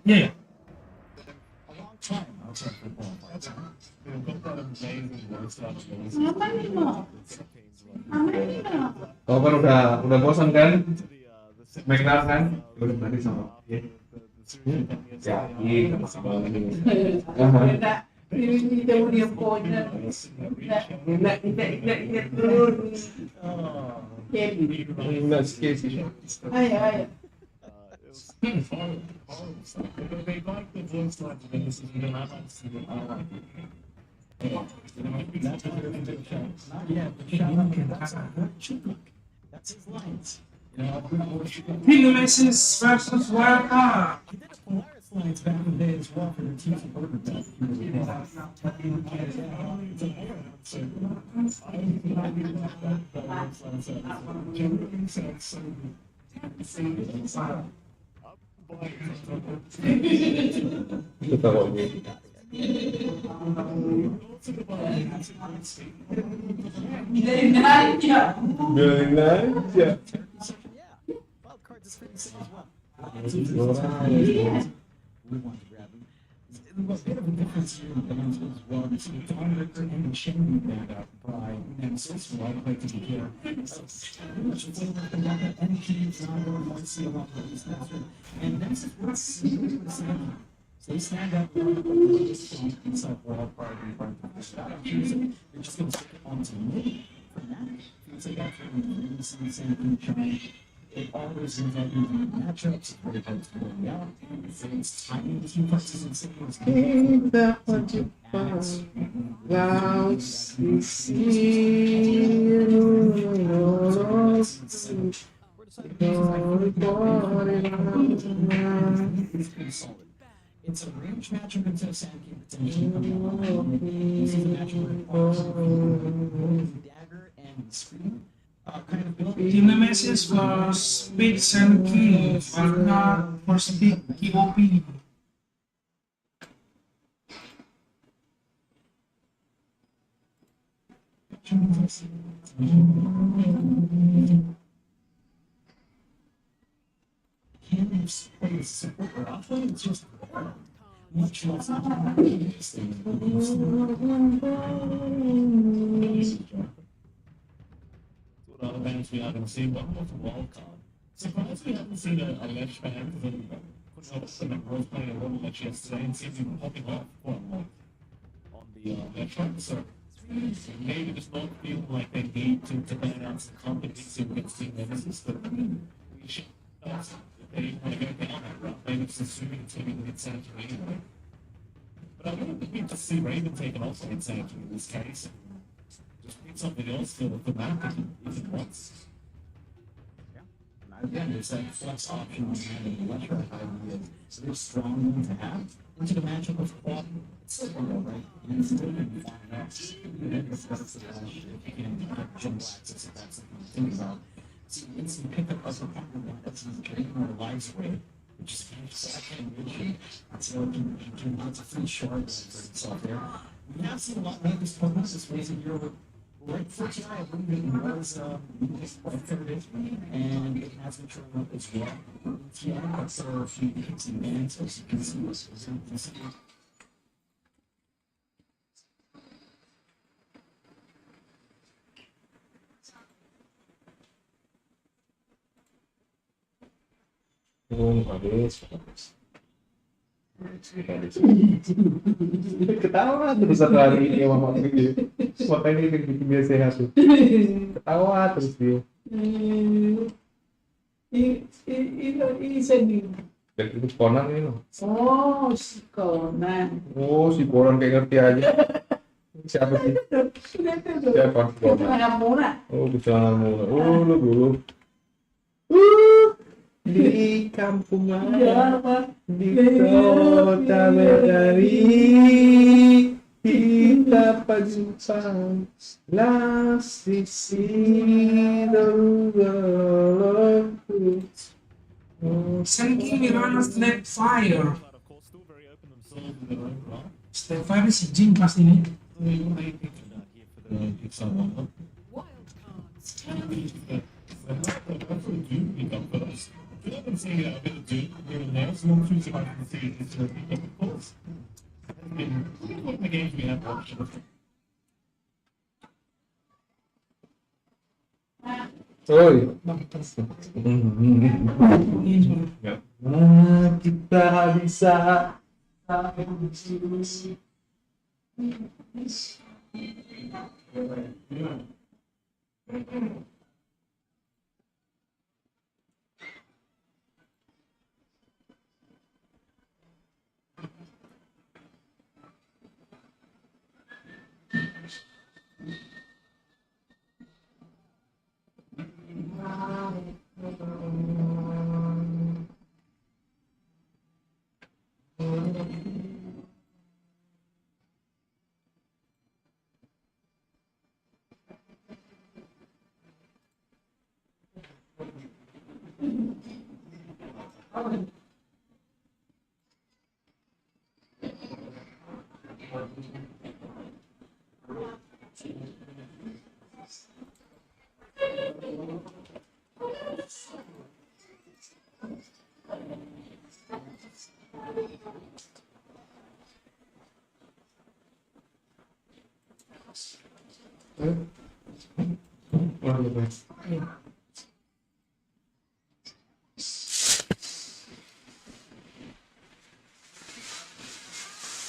Yeah. Kau kan udah bosan kan? Magang kan? Udah nanti sama. Ya, iya, masih banget ini. Ini jauh dia punya. Tidak turun. Kebi. Enggak sih. Ayo. Nemesis versus Wazzup. Lines back in the day as well for the teams and Kita mau ini. Biarin aja. Biarin aja. We want to grab him. There's a bit of a difference here in bands as well. This is Don Richter and the Shannon band up by Nemesis, who I'd like to be here. Pretty much the same with the one that NP, Zondo, and Moise along with these guys. And Nemesis wants to see what the same. So they stand up, it's like we're all part of the shot. They're just going to stick it onto me for that. It's like after the same thing trying. It always ends up in matchups, very hard to pull out. It's timing between participants. Kita berjumpa It's a range matchup instead of Sanky potentially coming out. This is a matchup where dagger and screen. Team Nemesis for speed and kill, Karena for speed KOP. Can you play super often? It's just much less. Other bands we haven't seen, one was a wild card. Surprised we haven't seen a mesh band because putting up some was playing a role much yesterday and seems to be popping off quite a lot on the mesh. So maybe just not feel like they need to ban out some companies who get seen Nemesis, but we should if they want to go down that route. Maybe it's assuming it's going to get Sanky anyway. But I wouldn't be to see Raven taken off on Sanky in this case. Just need something else for the map if it wants. Again, there's that flex option on having the electric idea. It's a very strong one to have. Into the matchup of quad, it's still right? And it's still going to be fine enough. That's the if you can get jump access, if that's something to think about. So you instantly pick up other partner one that's getting more lives away, which is kind of second vision. So you can get a free short for yourself there. We have seen a lot of these programs this way in Europe. Right for tonight, I believe it was third, and it has been showing up as well. Yeah, so if you hit some bands, as you can see, this was in Ketawa terus satu hari ini sama Mama gitu. Makanya dia bikin dia sehat tuh. Ketawa terus dia. Ini sedih. Dan itu Conan ini loh. Oh, si Karena. Oh, si Conan kayak ngerti aja. Siapa sih? Siapa Conan? Oh, kecuali oh, lu dulu. Di kampung mana? Di kota Medari kita berjumpa lah sisi dolongku. Sanky runs Step Fire. Step Fire si Jin pas ini. see a bit of Doom here and there, so not too surprised to see this repeat, of course. Has been the games we have watched. Oi. Kita bisa.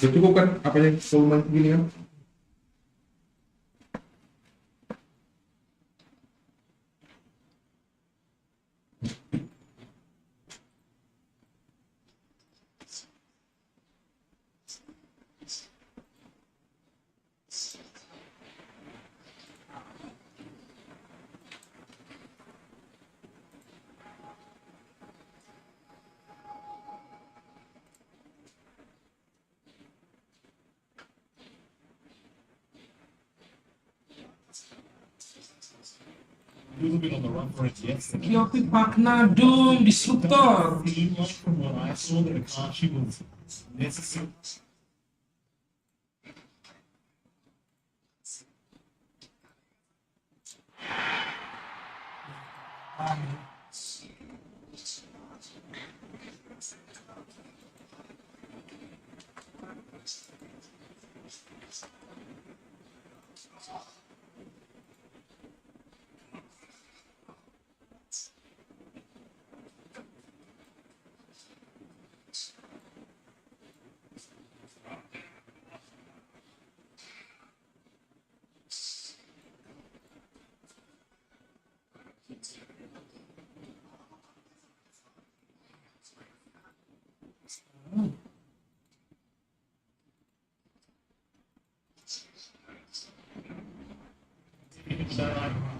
Ya cukup kan apa yang volume segini kan? A little bit on the run for it yesterday. Kyopi Pakna Doom Disruptor. Pretty much from what I saw, that Akashi was necessary.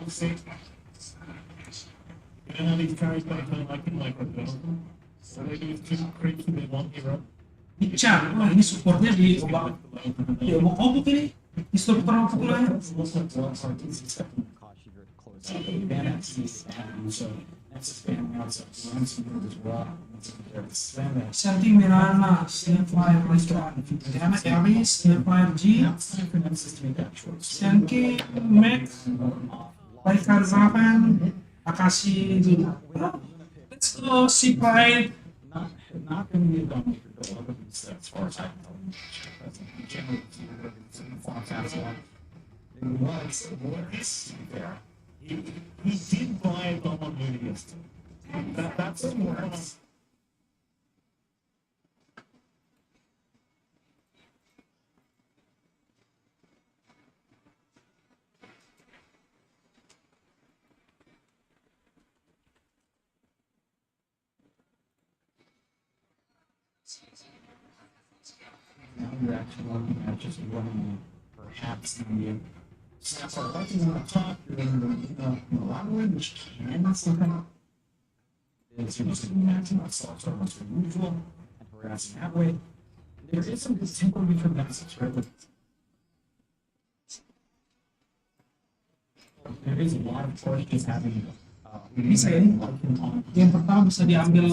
We'll see. You know how these carries play kind of like in microdome? So they do two creeps with one hero. Dichan, wah ini supportnya di obok-obok ini. Instruktur obok-oboknya. Santi Mirana, Snapfire Restaurant, Karena Aries, Snapfire G, Sanki, Mac, Baikar Zapan, Akashi Zuna. Let's go, Seapride. Not going to be a dummy for the other as far as I know. Generally, it was there. He did buy a dumb on movie yesterday. That's more else. Now you're actually looking at just running perhaps the snaps are buttons on the top, you're in the language, which can something is you're just going to maximize assault so much removal and harassing that way. There is some temporary for message, right? But there is a lot of questions having Bisa ini. Yang pertama bisa diambil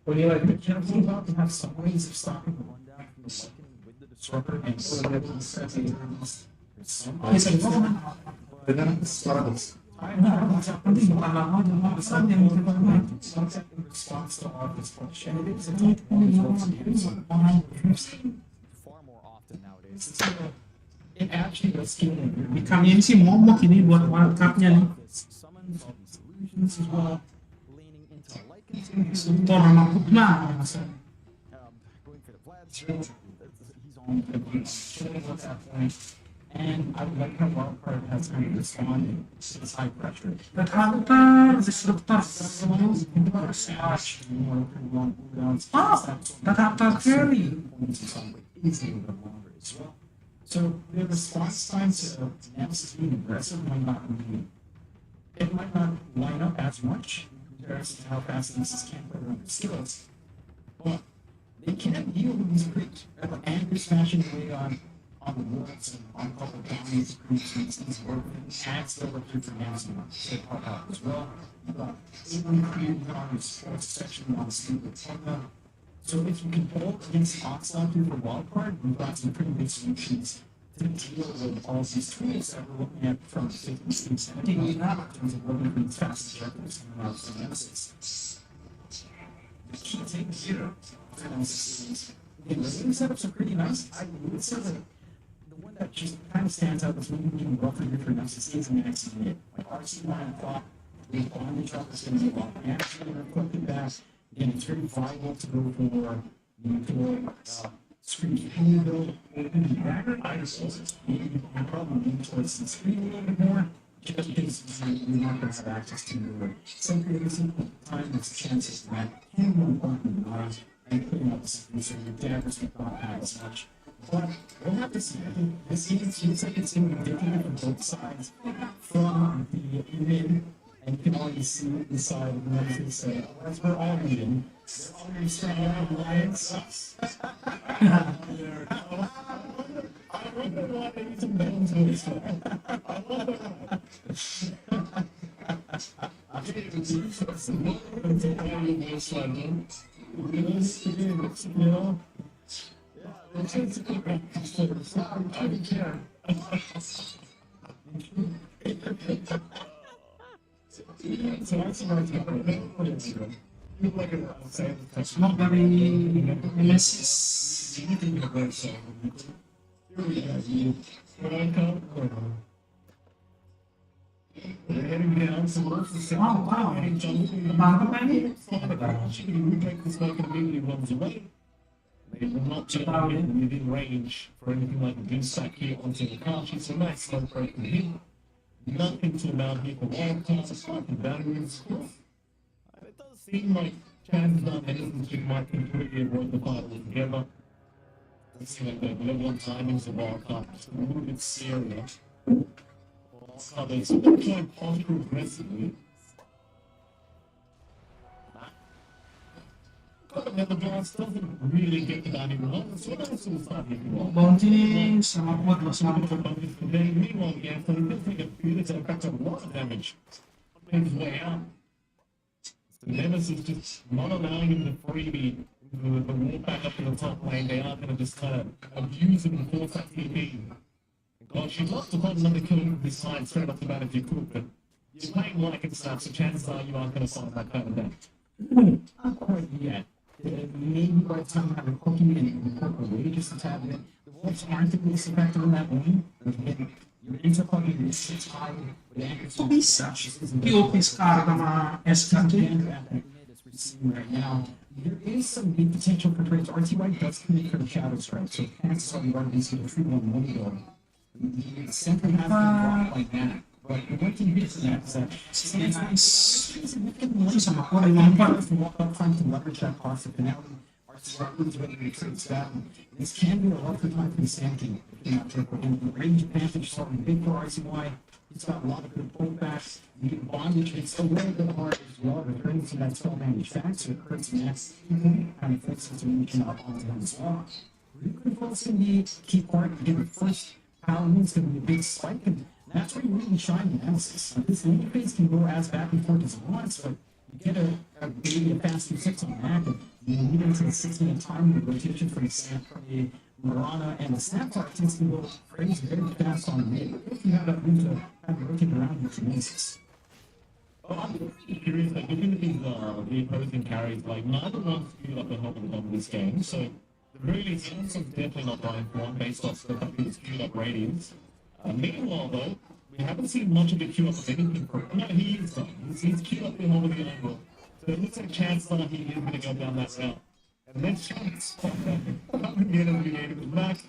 like the careful about to have some ways of stopping the rundown from the Lycan with the disruptor and bisa dibawa. Dengan suara bos. Nanti bukan lama cuma besar yang kita main. In response to all this question, it is a topic far more often nowadays. It actually does feel like you're Ikannya ini sih momok ini buat World Cup-nya nih. summons all these solutions as well, leaning into like Sultan sama Putna. going for the Vlad he's on at that point. And I like how Wildcard has kind of responded to this high pressure. Red Hunter, Disruptor. Red Hunter carry. So the response time to Nemesis being aggressive might not be, it might not line up as much in comparison to how fast Nemesis can play around their skills. But they can deal with these pretty angry smashing away on the walls and on a couple of bounties, creeps, and things working. Adds the other two for Nemesis to pop out as well. You've got Abram creating on your sports section on the street with Tentu. So if you can pull against Onslaught through the wildcard, you've got some pretty good solutions to deal with all of these tools that we're looking at from 15, 16, 17 in terms of working with fast objectives and out of Nemesis. The key thing here for Nemesis is, again, the game setups are pretty nice. I would say that the one that just kind of stands out as maybe being rougher here for Nemesis is Max unit. Like RC1, I thought the bondage up is going to be a lot of damage and reflected back. Again, it's very viable to go for screen pain build or even the dagger. I just maybe I'm probably leaning towards the screen a little bit more, just because you're not going to have access to the sentry every single time. There's chances that can be important knives and putting up the screen, so your daggers will not have as much. But we'll have to see. I think this season seems like it's going to be different from both sides. From the mid, and you can already see the side of the Nemesis, as we're all reading, they're already starting out of lines. I wonder why they need to bend to this one. I wonder why. I can't even see this one. It's a very nice one, man. You know? Yeah, it's just a good practice. I don't care. So I see my time. You like it outside the touch. Smoke dari Nemesis. Anything you're going to say. Here we have you. Welcome. We're heading down some work for Wow, wow. Mantap kan ini? This not going to immediately runs away. They will not jump in within range for anything like a good sack here onto the couch. It's a nice slow break from him. Nothing to allow here for wild cards aside from batteries. It does seem like chances are that Institute might completely avoid the fight altogether. It seems like the level 1 timings of wild cards a little bit serious. So they sort of try and punch aggressively. But then the boss doesn't really get to that even longer, so that's sort of starting. Bounty sama buat loh, sama buat. Then meanwhile, the Anthony does take a few to impact a lot of damage on his way out. So Nemesis just not allowing him to freebie the wall back up in the top lane. They are going to just kind of abuse him and force that TP. God, she'd love to find another kill with this side straight off the bat if you could, but you're playing like and stuff, so chances are you aren't going to find that kind of damage. Not quite yet. Maybe by the time you have a cookie and the cook away just a tad bit, the wolves aren't the least effective in that lane. Again, your intercooking is 6 high with anchors. Kok bisa? POP Scar sama SK tuh. Right now, there is some big potential for trades. RTY does commit for the Shadow Strike, so chances are you are going to see the free one money go. The center has been blocked like that. But the one thing is that significant money Sama aku 54. from walk up front to leverage that cost of finality. RTY is ready to trade that. This can be a lucky time for the Sand King. If you're not careful. And the range advantage starting big for RCY. He's got a lot of good pullbacks. The bondage is a little bit hard as well. Returning to that 12 managed fact, so it hurts Max. Kind of fixes to reaching up onto him as well. Recontrol's going to be a key part. Again, the first power move's going to be a big spike. And that's where you really shine Nemesis. This lane phase can go as back and forth as it wants, but you get maybe a fast 2-6 on that, and you lead into the 6-minute time with rotation from the Marana, and the snap clock tends to go crazy very fast on mid. If you have that room to have rotate around with Nemesis. curious, like looking at these the opposing carries, like neither one skewed up and helping on this game. So the very least, Samsung's definitely not going for one based off the skewed up ratings. Meanwhile, though, we haven't seen much of a queue up of anything for no, he is done. He's queued up in over the angle. So it looks like Chancellor he is going to go down that route. And then Chance coming in at the beginning with Max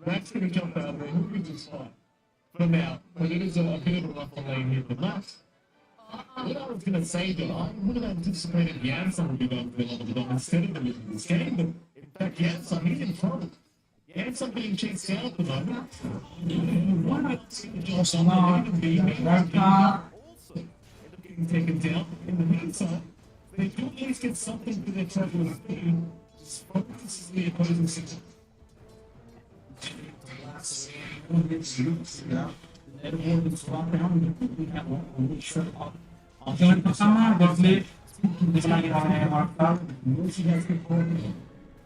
going to jump out of there. Who can just fine for now? But it is a bit of a rough lane here for Max. What I was going to say, though, I would have anticipated Janssen would be going for the level of instead of them in this game, but in fact, Janssen, he's in trouble. Janssen being chased down at the moment. Why not see the job done? Getting taken down. In the meantime, they do at least get something for their trouble of speed. Just focuses the opposing system. Game pertama Godly lagi oleh Markal.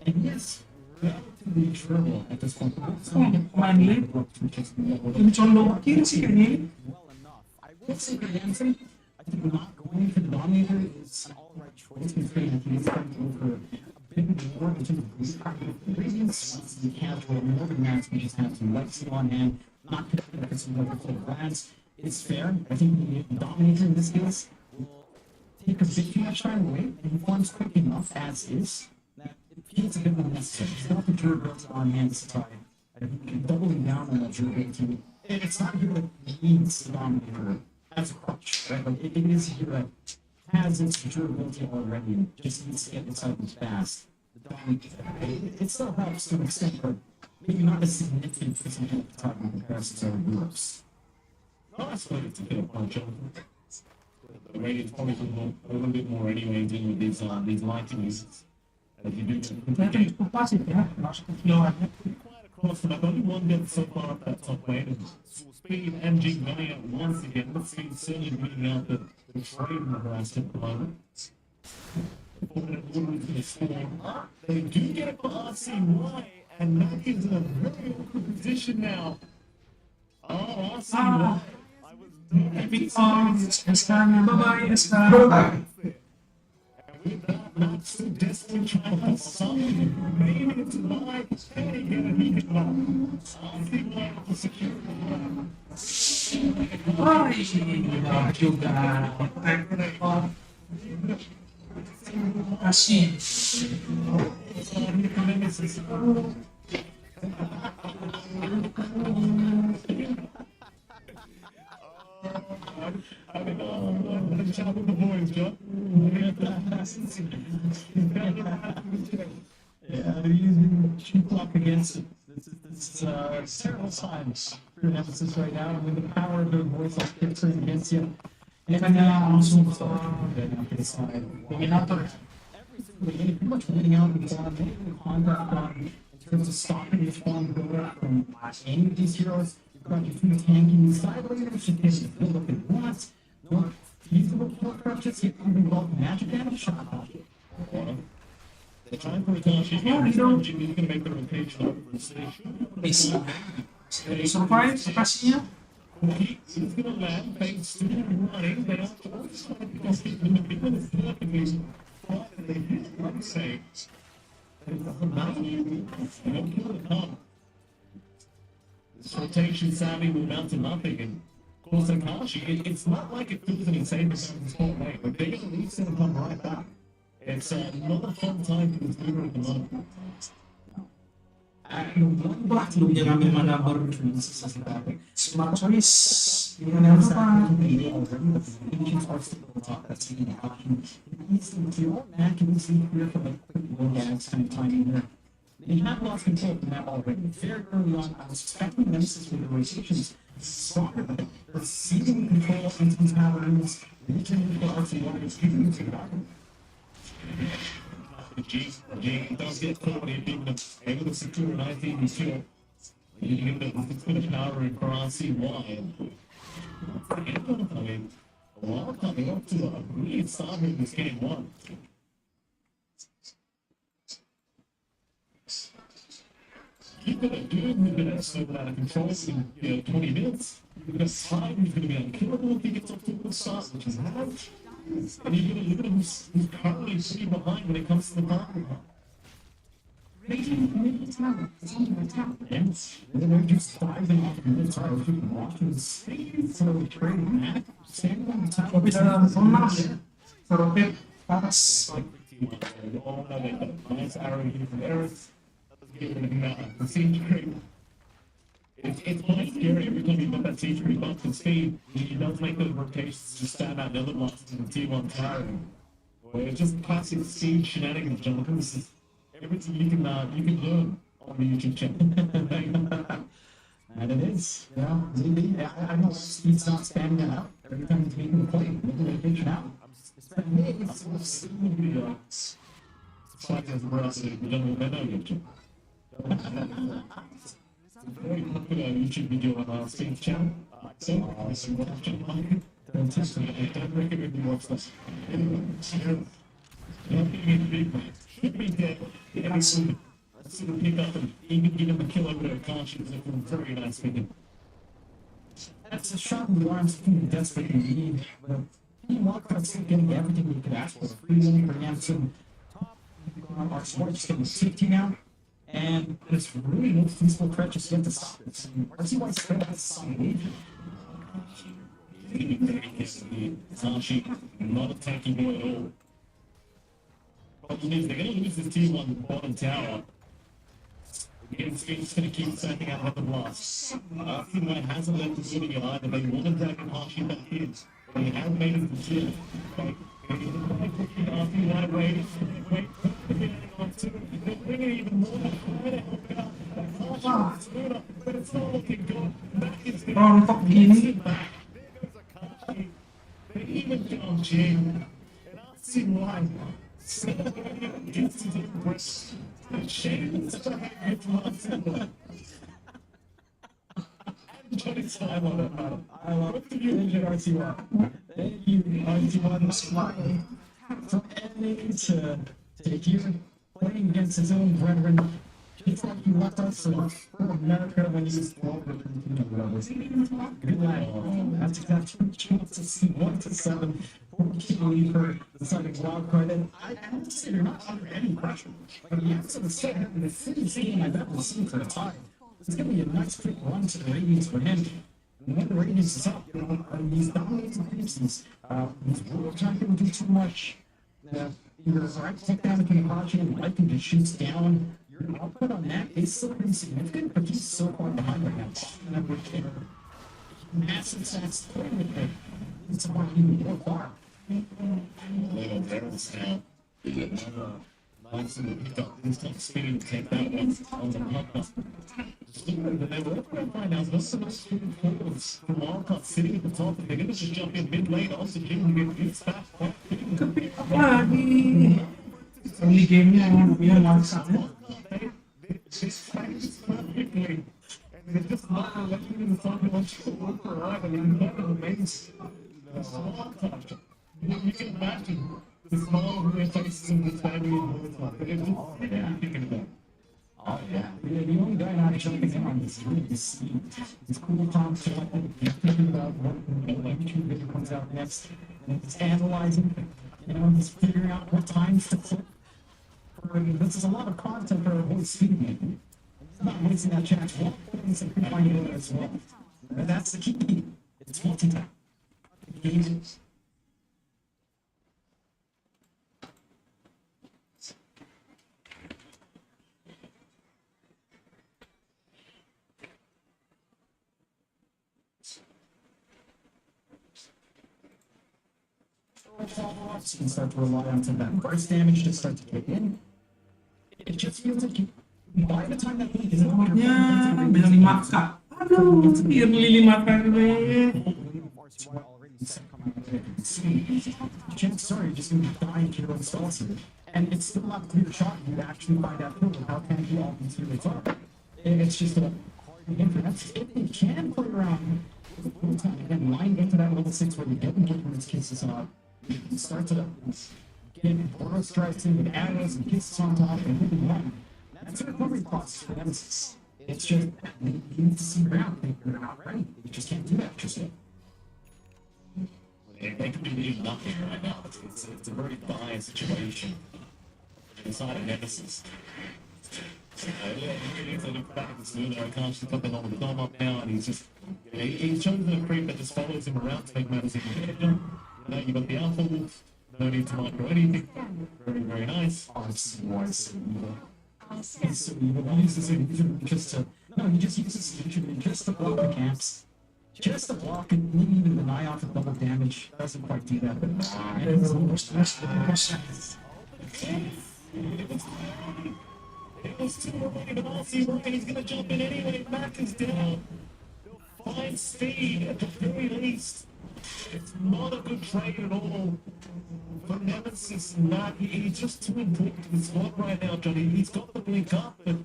And yes, relatively durable at this point. Pemain lead lebih condong ke kiri sih kayaknya. Well enough. I will say for Jansen, I think not going for the dominator is an alright choice considering he's going over a bit more in terms of boost ingredients. Once the casual more than that, we just have some legacy on hand, not connected with some wonderful brands. It's fair. I think the dominator in this case will take a bit too much time away, and he forms quick enough as is that it feels a bit unnecessary. He's got the durability on hand this time. I think doubling down on that durability, it's not here that needs the dominator as a crutch, right? Like it is here that has its durability already and just needs to get inside them fast. The dominator, it still helps to an extent, but maybe not as significant for some of the time in comparison to other groups. Nice way to get a punch on. The radius probably a little bit more anyway dealing with these lighting uses. And if you do Kelihatan cukup pasif ya, masuk ke kiloannya. quite across, and I've only one get so far up that top lane. And Speed and Jig going out once again. Let's see, certainly beating out the trade in the horizon at the moment. They do get it for RCY, and Mac is in a very awkward position now. Oh, RCY. Epic Arms, SK-nya, bye-bye SK. And with that, Mac still desperately trying to put something, maybe it's live, and get a heat block. RCY with the security block. Wah, juga. Kasih. Shout out to the boys, John. Yeah, they're using cheap luck against it. This is terrible times for Nemesis right now, and with the power of their voice on turn against you. Kayaknya langsung ke Dominator. Everything, pretty much winning out in the contact on in terms of stopping this one build-up from any of these heroes. You've got your two tanking side laners, just getting the build-up they want. No feasible kill crouches, get involved in magic damage, shot off. They're trying for a touch. He's going to make the rotation over the station. Basic. Survive, kasihnya. He's going to land, Bates still running. They have to also because he's in the middle of the and he's fine, and they hit one save. And no kill to come. This rotation sadly will mount to nothing. And of course, Akashi, it's not like it feels an insane percent of this whole way, but they're going to reset and come right back. It's not a fun time for this leader at the moment. Belum dia ngambil mana baru smart choice. Gimana apa? They have lost control of the map already. Very early on, I was expecting Nemesis with the rotations stronger, but they're seizing control of these patterns, reaching for RC1, it's giving to the battle. G does get caught in being able to secure an ITV kill. You get the finish power in for RCY. I mean, a while coming up to a really start in this game one. you've got a dude who's been absolutely out of control in 20 minutes. You've got a side who's going to be unkillable if he gets off to a good start, which is has. And you've got a leader who's currently sitting behind when it comes to the party. Making talent. It's under attack. And they're just diving off the entire freaking watching the space. So they're trading back. Standing on the top of Tapi dalam Thomas, Rocket Paras. Oh, no, they got a nice arrow here from Eris. Let's get rid of him out. The siege creep. It's quite scary every time you got that siege creep up to speed. He does make those rotations to stand out the other blocks in the T1 tower. Well, it's just classic siege shenanigans, Jonathan. This is everything you can learn on the YouTube channel. And it is, you know, I know he's not spamming it out every time he's making a play, making a pitch out. It's sort of seeing videos. Surprised as well as the general Menno YouTube. It's a very popular YouTube video on our Steve's channel. So, I see what I'm channel. I don't recommend you watch this. Anyway, not being in the big man. Should be dead. Every single. Let's see him pick up and even give him a kill over there. Conscience is a very nice video. That's a shot in the arms that you desperately need, but he walked out still getting everything you could ask for. Freezing, preemption, top, our sport just getting safety now, and there's really no feasible threat just yet to stop this. RCY spread has some lead. Sanchi, not attacking him at all. Problem is, they're going to lose this T1 on the bottom tower. Again, Speed's going to keep sending out the blast. T1 hasn't left the city either. They want to drag him Hashi back in. They have made it to the right away. They're bringing even more. But it's not looking good. Back is the Rontok gini. they even found Jim. And I see why. So gets to the breast. And Shane such a heavy one. And Johnny's time on that battle. I love it. Thank you, RCY. Thank you, RCY, smiling from enemy to here, playing against his own brethren. Just like he left us for America when he was 12. Good lad. That's exactly chance to see 1-7. Fortunately for the second wild card, and I have to say, you're not under any pressure. Like, the episode was still having the city's game, I bet we'll see for the time. It's going to be a nice quick run to the ratings for him. And when the ratings is up, you know, he's dominating games. He's trying to do too much. Either right take damage in the caution and Mike can just shoots down. Your output on that is still pretty significant, but he's so far behind right now. And I'm with him. Massive stats playing with him. It's about even more far. Little barrels now. Nice and picked up this top speed came out on the pump. But they were going to find out there's so much speed forwards from Wildcard sitting at the top. They're going to just jump in mid lane also Jim and get hits back. Lagi. Early game-nya yang maksa ya. This practice perfectly. And they're just not letting them talk about override. I mean, that remains the Wildcard. You can imagine the small faces in this family in Wildcard. They're just thinking about it. Oh yeah. The only guy not jumping in on this really is Steve. It's cool time to thinking about what YouTube video comes out next. And he's analyzing, you know, he's figuring out what times to click. This is a lot of content for a whole speed making. He's not wasting that chance. One things that people find out as well. And that's the key. It's multi-time. Games. You can start to rely on some of that burst damage to start to get in. It just feels like you, by the time that lead is over, Ya, beda 5k. Aduh, early 5k gue. Sorry, just gonna be dying to your own stalls here. And it's still not clear shot you to actually find out how can you all these heroes are. It's just a hard inference. If they can play around with again, line into that level 6 where you get them getting these kisses on. You can start to get Boros strikes in with arrows and kisses on top and really one. That's a recovery cost for Nemesis. It's just you need to see around. They're not ready. You just can't do that just yet. They could be doing nothing right now. It's a very dire situation. Inside a nemesis. Yeah, he's looking back at the smooth. I can't just put the on the thumb up now, and he's just he's chosen a creep that just follows him around to make matters even better. You know, you got the alpha wolf. No need to micro anything. Very, very nice. Oh, it's why it's so evil. It's so evil. He uses illusion just to he just uses illusion just to block the camps. Just to block and maybe even deny off of double damage. Doesn't quite do that, but It was too early, but I'll see where he's gonna jump in anyway. Mac is down. 5 speed at the very least. It's not a good trade at all. For Nemesis, he's just too important to the squad right now, Johnny. He's got the blink up, but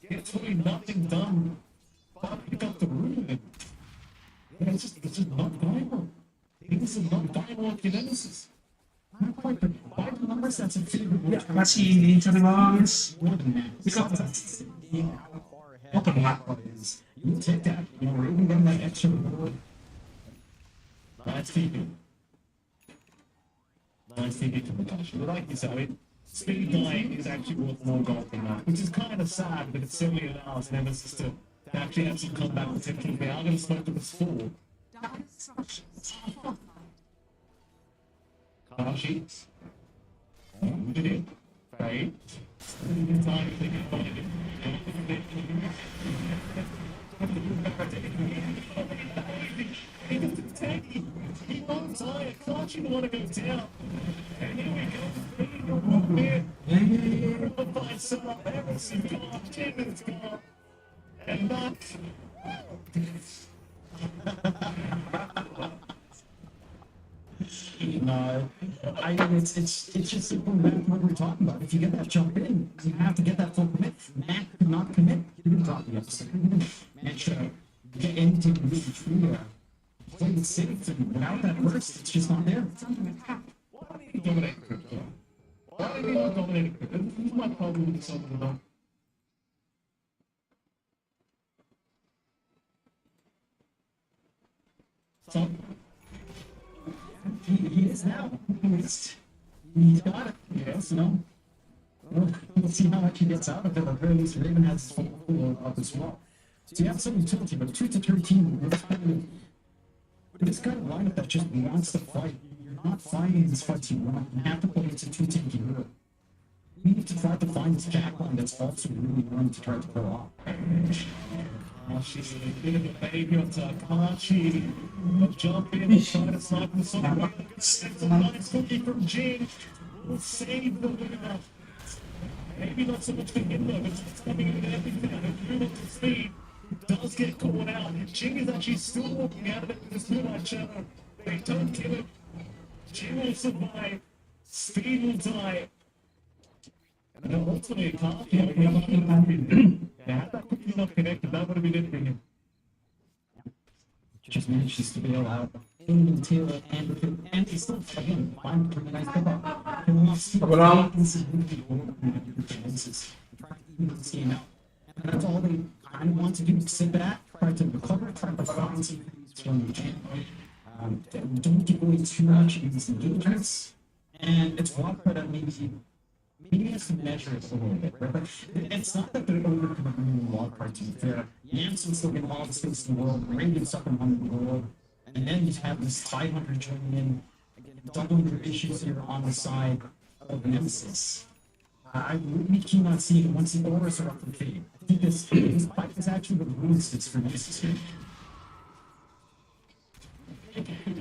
it's really nothing done. But pick up the room. It's just not going well. This is not going well for Nemesis. not quite, but by the numbers that's in favor of Ya, masih diincar guys. more than that. Because Open lap is you take that, we're even getting that extra reward. Nice TV. Nice TV to Makashi. But like you said, speed dying is actually worth more gold than that, which is kind of sad, but it certainly allows Nemesis to actually have some comeback potential. They are going to smoke to this 4. Kashi. What did it? Right? He won't die. Kashi want to go down. And here we go. The fight set up. Everything's gone. Jimmy's gone. And that's... No, I mean it's just simple math what we're talking about. If you get that jump in, you have to get that full commit. Matt could not commit. He didn't drop the episode. He didn't manage to get anything really true. Played it safe, and without that burst, it's just not there. Why did he dominate crypto? Why did he not dominate crypto? This is my problem with something about. So, He is now. He's got it. Yes, no. We'll see how much he gets out of it. At the very least, Raven has his full pool up as well. So you have some utility, but 2 to 13, with this kind of lineup that just wants to fight, you're not finding these fights you want. You have to play into 2 team hero. You need to try to find this jackline that's also really willing to try to pull off. she's a bit of a baby on Takashi. Jump in and try to snipe the song. It's a nice cookie from Jin. Will save the winner. Maybe not so much for him though, but it's coming in with everything. And Bruno to speed does get caught out. Jin is actually still walking out of it with this Moonlight Shadow. They don't kill him. Jin will survive. Speed will die. And then ultimately, it can't be. Had that quickly not connected, that would have been it for him. Just manages to bail out until and he's still again fine for a nice pickup. And we'll see this is really old defenses. Try to even this game out. And that's all they kind of want to do, sit back, try to recover, try to find some things from the game. Don't give away too much in these engagements. And it's one part that maybe has to measure it a little bit, right? But it's not that they're overcommitting wild card to be fair. Yanson's still getting all the space in the world, Raven's up and running the world, and then you have this 500 joining in, again, doubling your issues here on the side of the Nemesis. I would be keen on seeing it once the orders are up for fade. I think this fight is actually the rules that's for Nemesis here.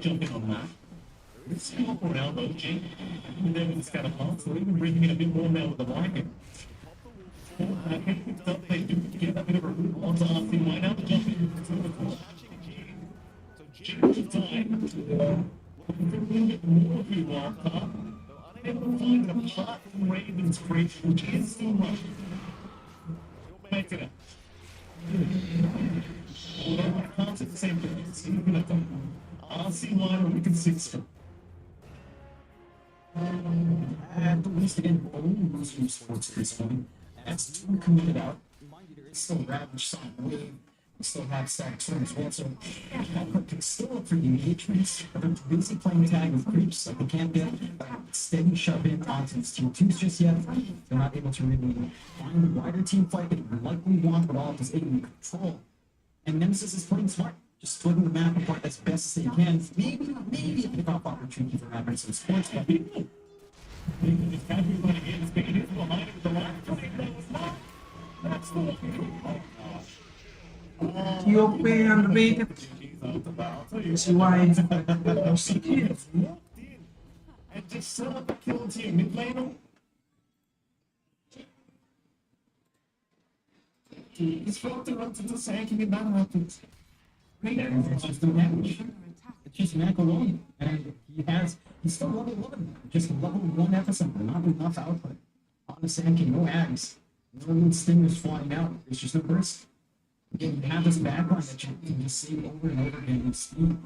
Jumping on that. Let's swap around though, G. And then with this kind of heart, so even bringing in a bit more now with the Viking. They do get a bit of a root onto RC right now to jump in to the court. So G will die. Looking for a little bit more of you, Wildcard. Unable to find it apart from Raven's creep, which is still running. You're making it. Although I can't at the same time, it's even at the RC line or we can 6 At least again, only most sports at this point. That's 2 committed out. Mind you, there still Ravage, Sonic Wave, we still have Stack 2 as well, so Hawkeye can still look for engagements, but they're busy playing tag with creeps, like they can't get a steady shove in onto these tier 2s just yet. They're not able to really find the wider team fight that you likely want, but all is able to control. And Nemesis is playing smart, just splitting the map apart as best as they can. Maybe a pick-off opportunity for Maverick some sports, but This country running in, speaking is behind it with the last play. That was not. That's the one. TOP underrated. See why. And just set up a kill to your mid laner. He's floating onto the sand, and that happens. it's just no damage. It's just Mac alone, and he's still level 1, just level 1 episode, not enough output. On the Sand King, no ags, no stingers flying out, there's just no burst. Again, you have this backline that you can just see over and over again with speed.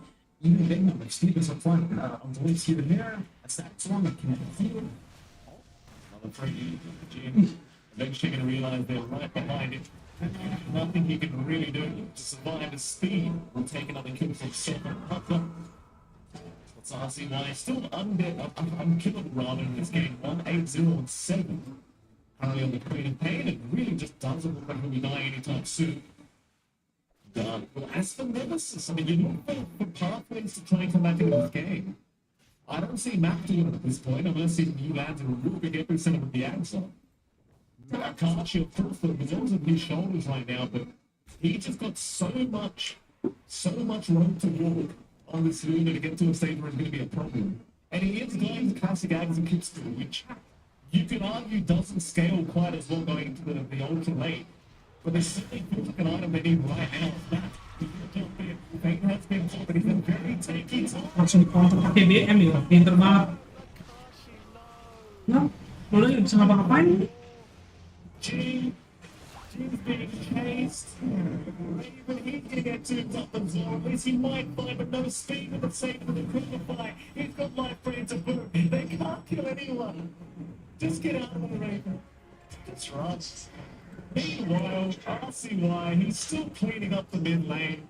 Even big numbers, speed is up front, on the waves here and there, that's that storm that can feel. Another free Jim. Eventually going to realize they're right behind it. Nothing he can really do to survive the speed. Will take another kill from Second Pucker. What's RCY still unkillable rather in this game. 1-8-0-7. Currently on the Queen of Pain. It really just doesn't look like he'll be dying anytime soon. Well, as for Nemesis, I mean, you look for pathways to try and come back into this game. I don't see Mac doing it at this point. I'm going to see new lands in a real big epicenter with the axe on. I can't shield through for him. He's always on his shoulders right now, but he just got so much road to walk on this Luna to get to a stage where it's going to be a problem. And he is going to classic ags and kicks through, which you could argue doesn't scale quite as well going into the ultra late. But there's certainly feels like an item they need right now. That Fate has been but he's been very tanky. Langsung dikontrol pakai BM ya, pinter banget. Nah, boleh bisa ngapa-ngapain? G's being chased. Even he's gonna get turned up as well. At least he might find, but no speed for the sake of the qualify. He's got life friends to boot. They can't kill anyone. Just get out of the raven. That's right. Meanwhile, RCY, he's still cleaning up the mid lane.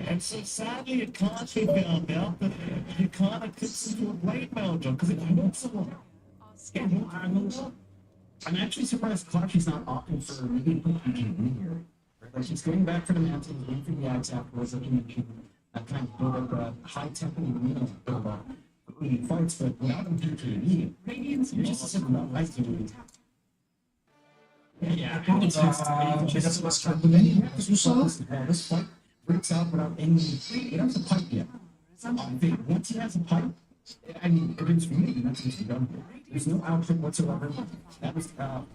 And so sadly, it can't be found out that you can't eclipse into a blade mail job because it hurts a lot. I'm actually surprised Clarky's not opting for maybe PG here. Like she's going back for the mountains, waiting for the axe afterwards, like you mentioned, kind of build up a high tempo build up early fights, but without them PG, you're just sitting up right to it. Yeah, Beda sama strategi, susah. this fight breaks out without a pipe yet. Once he has a pipe, I mean, if it's really nothing to be done here. There's no outfit whatsoever. That was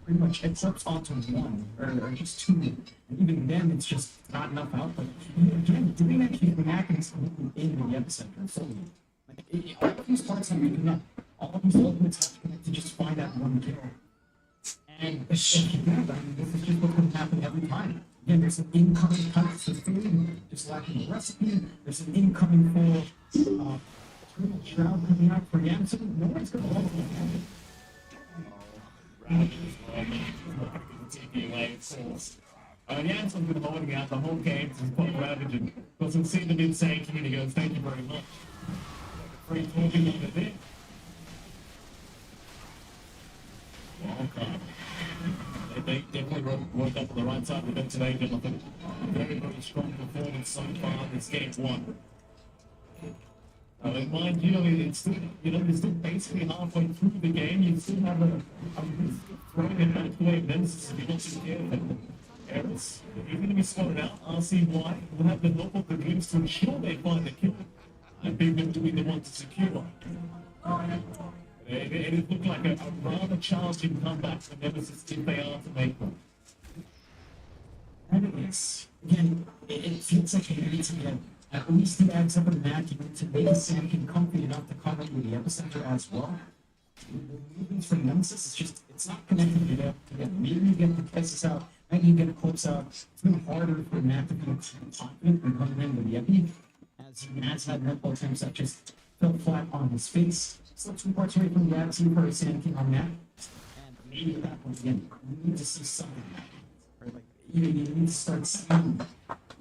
pretty much except onto 1 or just 2, and even then it's just not enough output. Again, doing that here happens in the epicenter fully. Like, all of these parts have to connect. All of these elements have to connect to just find that one kill. And if you do that, this is just what's going to happen every time. Again, there's an incoming cut for food, just lacking the recipe. There's an incoming for Shroud coming out for Yanson. No one's going to love it. Janssen's been holding out the whole game since Pop Ravage and doesn't see them insane and he goes, thank you very much. Free talking over there. Okay. They definitely worked up on the right side of the today, but I think very, very strong performance so far in this game 1. Mind you, it's still, you're still basically halfway through the game. You still have a risk of throwing a microwave nemesis if you're not scared of errors. You're going to be spotted out. RCY will have the local glimpse to ensure they find the kill. And being them to be the one to secure. It looked like a rather challenging comeback for Nemesis if they are to make them. And it is. Again, it feels like they need to get at least the ads up in the map to make the Sand King comfy enough to come up with the epicenter as well. The movements for Nemesis is just, it's not connected to that. Maybe you get the Pegasus out, maybe you get a Clips out. It's been harder for Matt to be confident and coming in with the Epi, as Matt's had multiple attempts that just fell flat on his face. Still 2 parts away from the ads, 2 parts Sand King on that. And maybe at that point again, we need to see something happen. right? Like you need to start seeing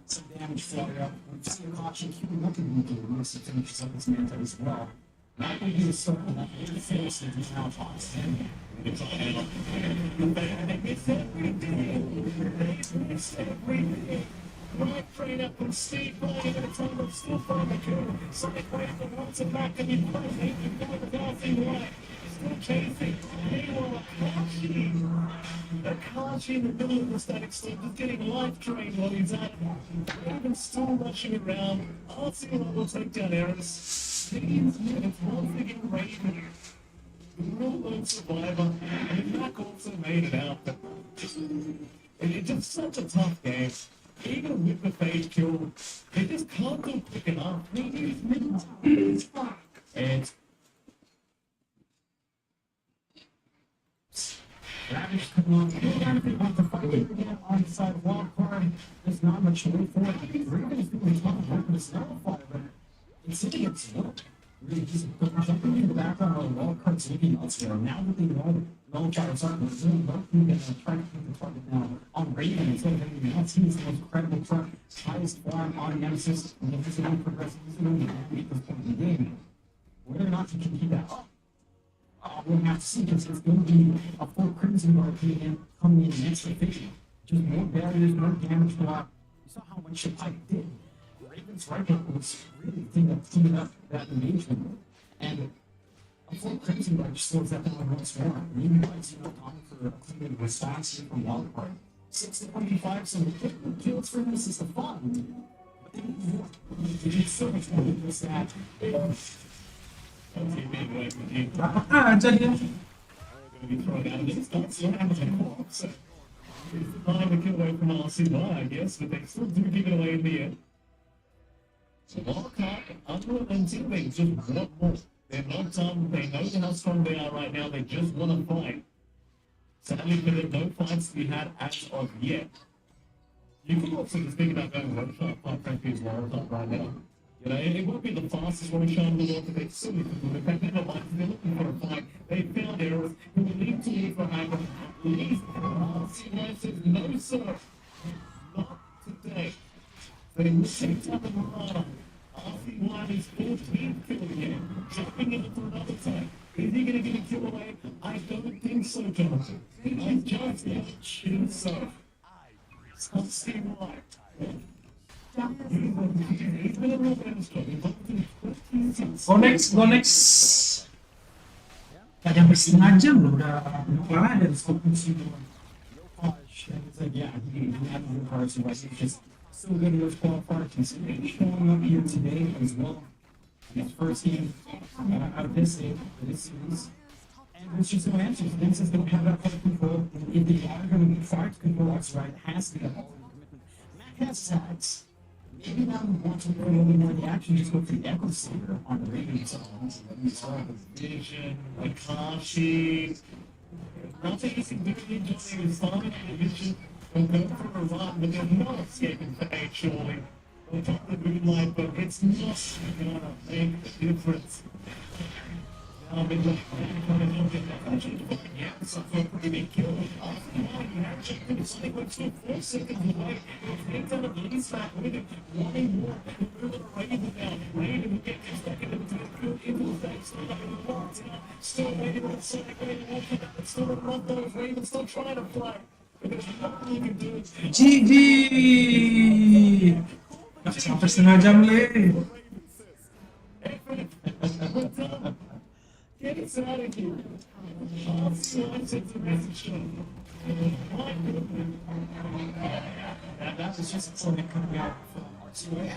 some damage flutter up. We've seen Kachi keeping up in the game. We'll see finishes up his manta as well. Not going to be a circle that really fails to he's now tops in. It's everything. Right train up from Steve playing at a time of still find the coup. Sonic wave from once and back and you play. You're going the dancing right. Still chasing. Meanwhile, Akashi in the middle of the static storm just getting life drained while he's at it. Raven still rushing around. Artsy will take down errors. These minutes once again Raven. The real lone survivor. And Mac also made it out. But it's just such a tough game. Even with the fade kill, they just can't go quick enough. And Ravish come on. They want to fight it again on the side of wild card. There's not much room for it. Raven is doing tough work with the Snowfire, but it's sitting at slow. Really just jumping in the background while wild card's looking elsewhere. Now that they know Nullifier is up, they're really looking at trying to keep the target now on Raven instead of anything else. He's the most credible truck, highest form on Nemesis, and if he's going to progress, he's going to be at this point in the game. Whether or not he can keep that up, we'll have to see, because it's going to be a full Crimson RP again coming in next efficient. Just more barriers, more damage block. You saw how much Ship Pipe did. Raven's rifle was really cleaning up that engagement. And a full Crimson Guard slows that down once more. Meanwhile, it's time for a clean response here from Wildcard. 6 to 25, so the kills for this is the fun. But they need more. They need so much more than just that. Apakah aja dia? Not a kill away from RCY, I guess, but they still do give it away in the end. So Wildcard, Unreal and Teammates just want more. They're not done, they know how strong they are right now, they just want to fight. Sadly for them, no fights to be had as of yet. You can also just think about going one shot, quite frankly, as Wildcard right now. You know, it won't be the fastest one shot in the world, but they still need to do it. They're looking for a fight. They found errors. Who will need to leave for Maklum. Please, RCY says, no, sir. Not today. They will take down the Nerima. RCY is 14th kill again. Jumping into another tank. Is he going to get a kill away? I don't think so, Jonathan. I just don't choose so. I'll see why. Go next. Gak nyampe setengah jam loh, udah kalah dari skop musim. It's like, yeah, he had no cars, so he's just still getting those qualifiers. He's showing up here today as well. His first game out of this series. And it's just no answers. Vince is going to have that kind of control. If they are going to be far to control us, right, it has to be a whole commitment. Mac has sacks. Maybe now we want to go a little more of the action, just go for the Echo Saber on the Raven side. Vision, Akashi. Nothing you can do in Johnny is fine. Vision will go for a run, but they're not escaping fate, surely. They'll top the moonlight, but it's not going to make a difference. Now, with the so for a pretty big kill, it's like what's 4 seconds away. They've done at least that with it. One more. We're going to Raven now. Raven will get this back into the face. Still waiting on the side. Still in one those Ravens still trying to play. There's nothing you can do. GG. Gak sampai setengah jam le. Get us out of here. I'll send the message. That was just something coming out from RCY.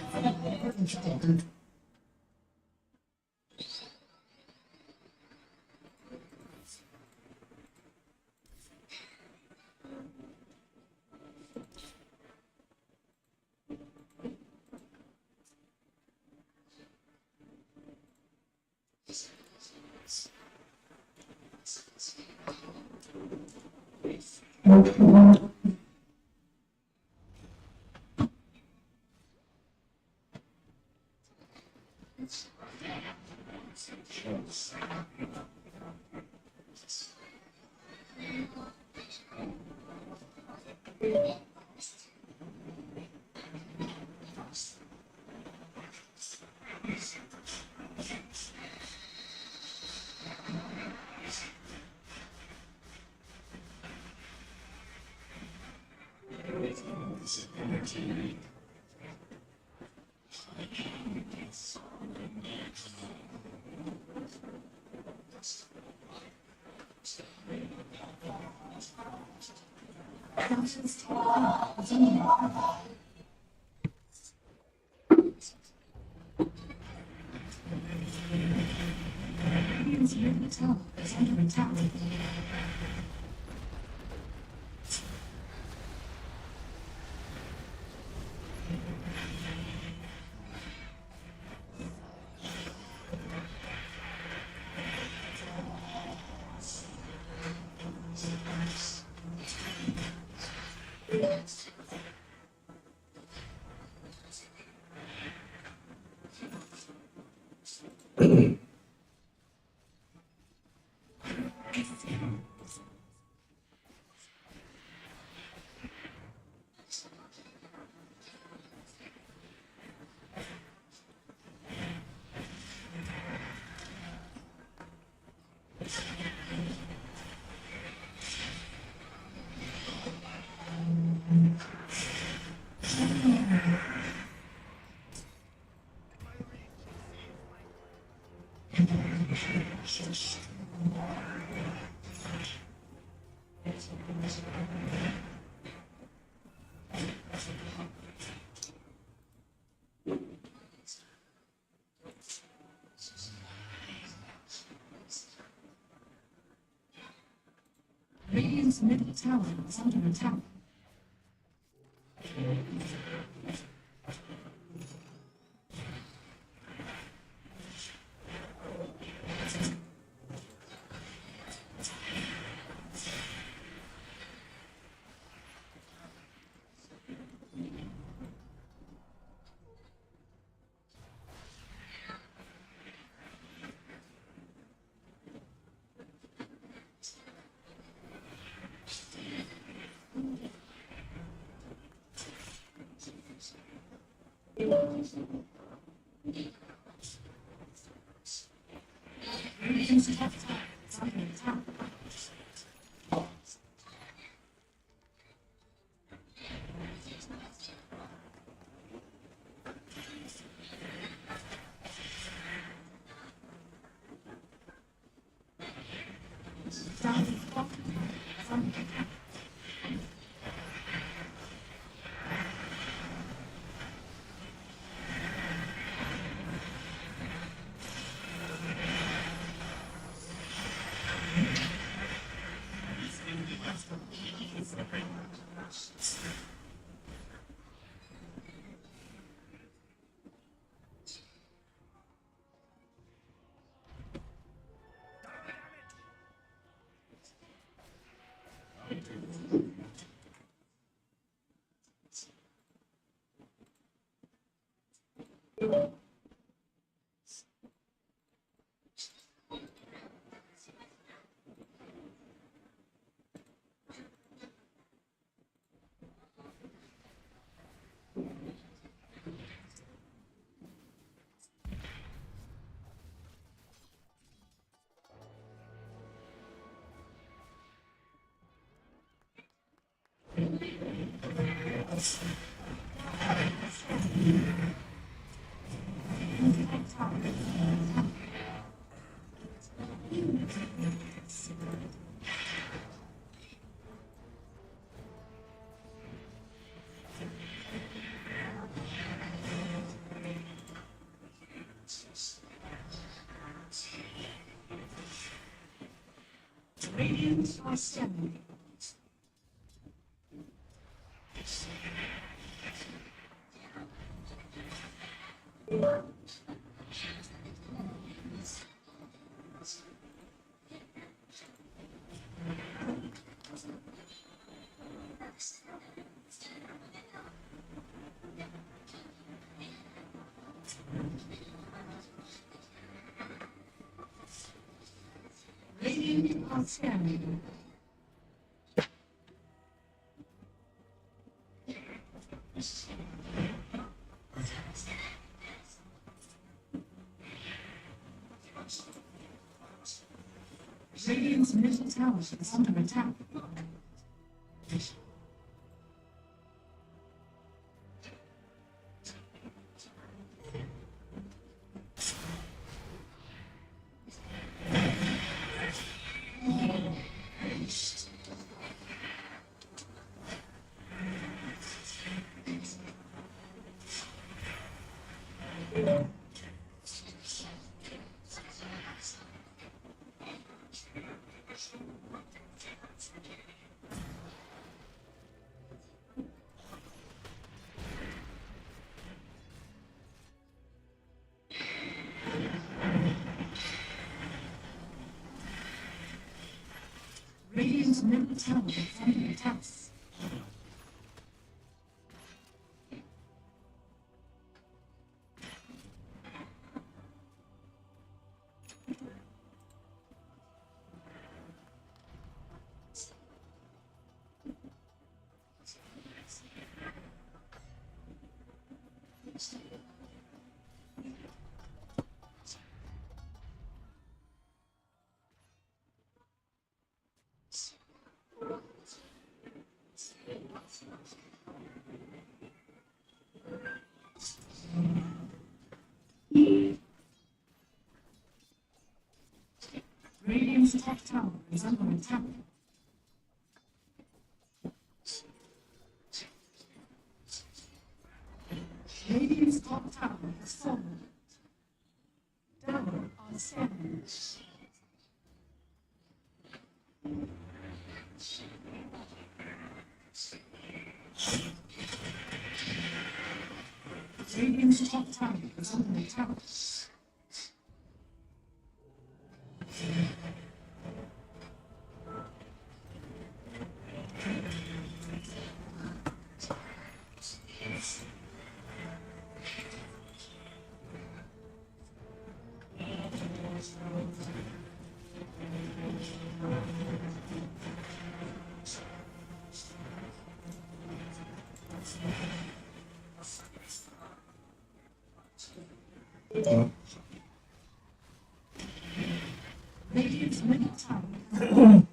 Radiant's middle tower is under attack. Radiant's top tower is under attack. Radiant are standing. Radiant are standing. Radiant's middle tower is under attack. Radiant's middle tower is under attack. Radiant's top tower is under attack. Radiant's top tower has fallen. Tower on standing. Radiant's top tower is under attack. Radiant's middle tower has fallen.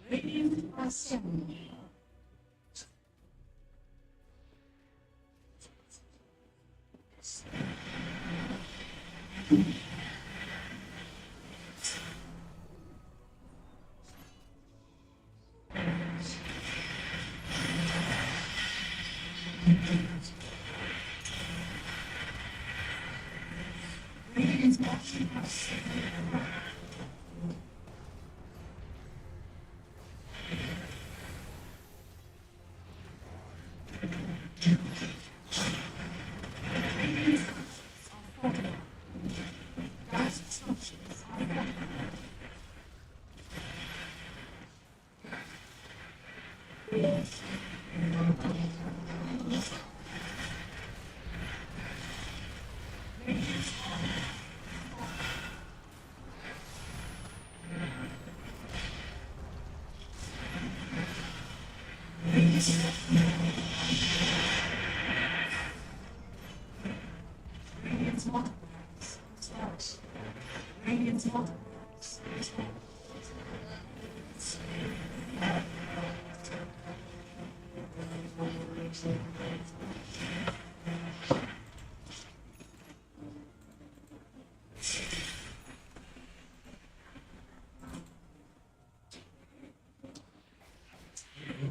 Radiant ascend. Radiant's bottom house.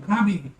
Coming.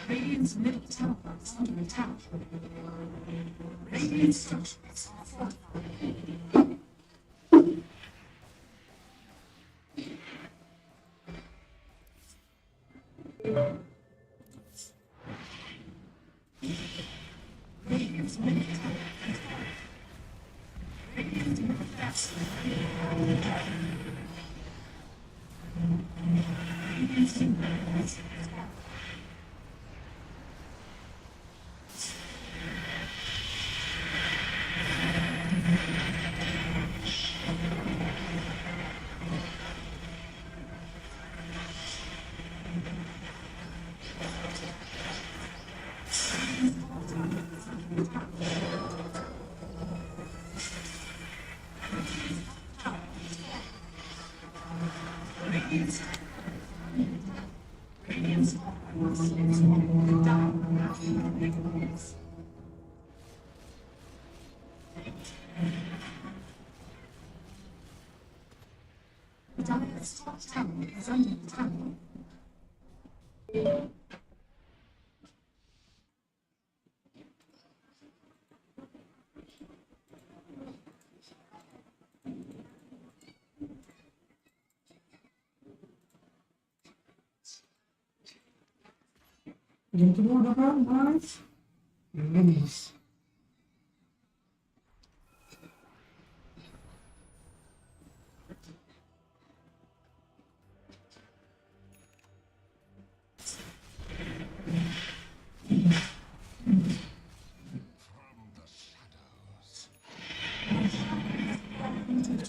Radiant's middle tower is under attack. Radiant structures are fortified. Radiant's middle tower is fortified. Radiant's middle tower. Radiant's middle tower is fortified. The Dire's top tower is under attack. Yang kedua udah kan, guys? Yes.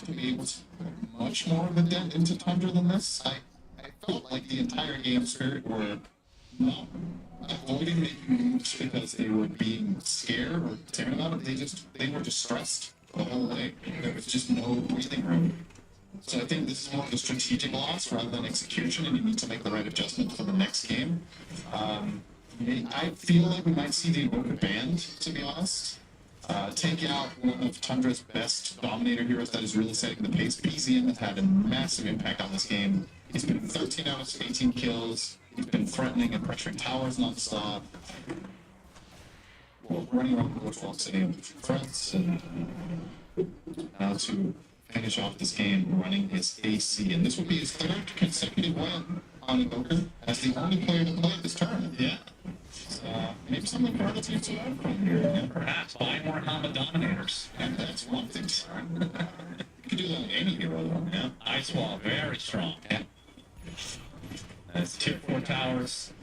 To be able to put much more of a dent into Tundra than this. I felt like the entire game Spirit were not avoiding making moves because they were being scared or tearing about it. They were just stressed the whole way. There was just no breathing room. So I think this is more of a strategic loss rather than execution, and you need to make the right adjustment for the next game. I feel like we might see the Oroka banned, to be honest. Take out one of Tundra's best dominator heroes that is really setting the pace. PZM has had a massive impact on this game. He's been 13 out of 18 kills. He's been threatening and pressuring towers non-stop. Well, running around the board while sitting threats, and now to finish off this game running his AC. And this will be his third consecutive win on Evoker as the only player to play this tournament. Yeah. Maybe something for other teams to learn from here. Yeah. Perhaps buy more Hama dominators. And that's one thing. You could do that on any hero, though. Yeah. Ice Wall, very strong. Yeah. As tier 4 towers,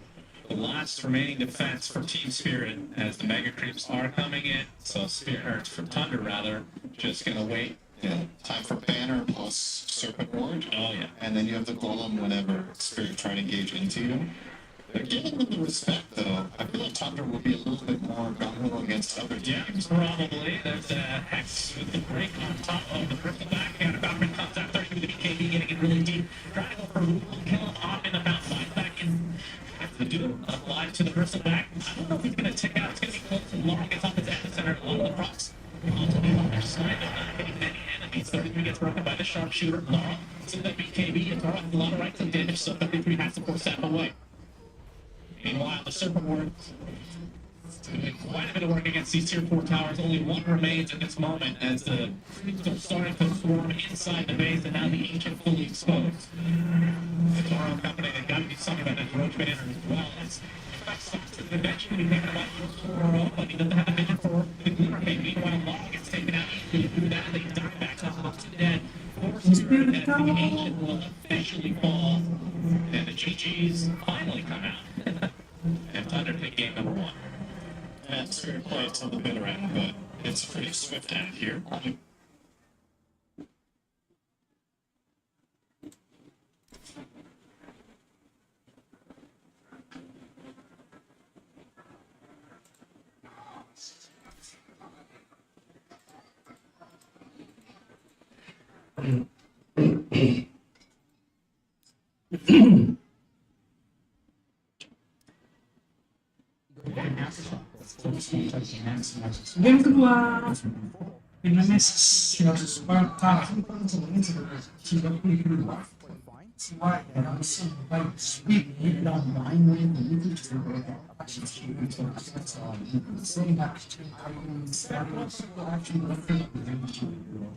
the last remaining defense for Team Spirit as the Mega Creeps are coming in. So Spirit, for Thunder rather, just gonna wait. Yeah. Time for Banner plus Serpent Ward. Oh yeah. And then you have the Golem whenever Spirit try to engage into you. But giving them the respect, though, I feel like Thunder will be a little bit more gung-ho against other Yeah, teams. probably. There's a Hex with the break on top of the Crystal back. And a Valkyrie comes out 30 with the BKB, getting it really deep. Trying to go for removal, kill him off in the bounce back in. The dude applied to the Crystal back. I don't know if he's going to tick out. It's going to be close. Long gets off his epicenter. A lot of the procs onto the other side of not hitting any enemies. as 33 gets broken by the sharpshooter. Law, so that BKB, yatoro has a lot of right click damage, so 33 has to force that away. Meanwhile, the serpent ward doing quite a bit of work against these tier 4 towers. Only one remains at this moment as the creeps are starting to form inside the base, and now the ancient fully exposed. Yatoro and company, they've got to do something about that roach banner as well. As eventually thinking about Yatoro, but he doesn't have a vision for the Glimmer Fate. Meanwhile, Law gets taken out easily through that. They die back up to dead. Spirit as the ancient will officially fall, and the GGs finally come out. And Thunder take game number 1. And it's fair play till the bitter end, but it's a pretty swift end here. Game kedua Indonesia Sparta tidak kedua Why and some like speak it on my mind and you just actually saying actually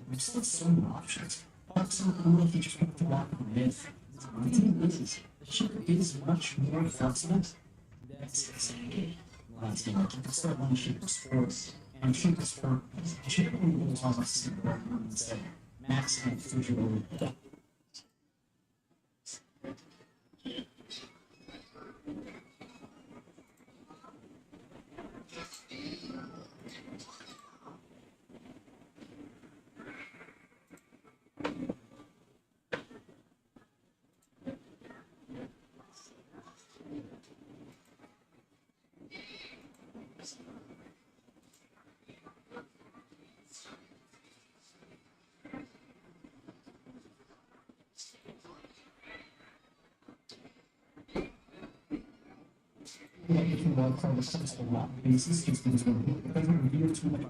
there's still so many options. But some cool if you just want to walk with the thing is the ship is much more flexible. That's the last thing. Like you can start one ship sports and shoot the sport. Ship is almost similar instead maximum visual.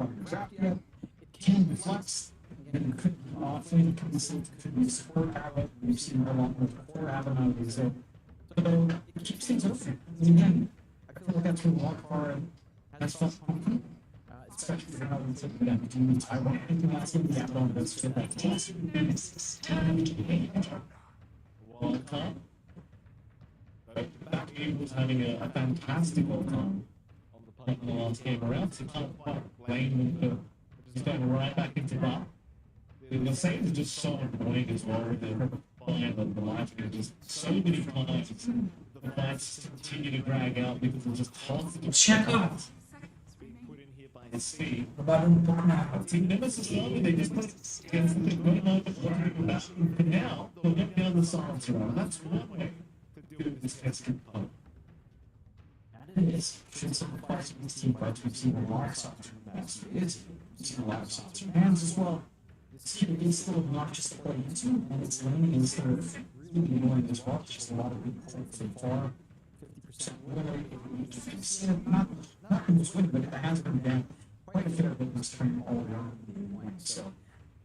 It can be flexed, and it could be often, it could be a support outlet. We've seen a lot of core avenue, so it keeps things open. And again, I feel like that's where Wildcard has felt confident, especially for how we took that between Taiwan and last year, the avenue that's fit that just Wildcard. Back game was having a fantastic time on the last game around, so can't quite blame them for just going right back into that. The Saints are just so annoying as well with their flying the life, and just so many times the fights continue to drag out because they're just constantly Check out being put in here by his speed. about Team Nemesis only, they just put against the going on but now they'll get down the silence around, and that's one way to do this test component. Yes, should sacrifice this team fights. We've seen a lot of softer master is. We've seen a lot of softer hands as well. This kid is still obnoxious to play into, and it's laning instead of really annoying as well. It's just a lot of weak points so far. 50% win rate. Not in this win, but it has been down quite a fair bit this turn all around the win. So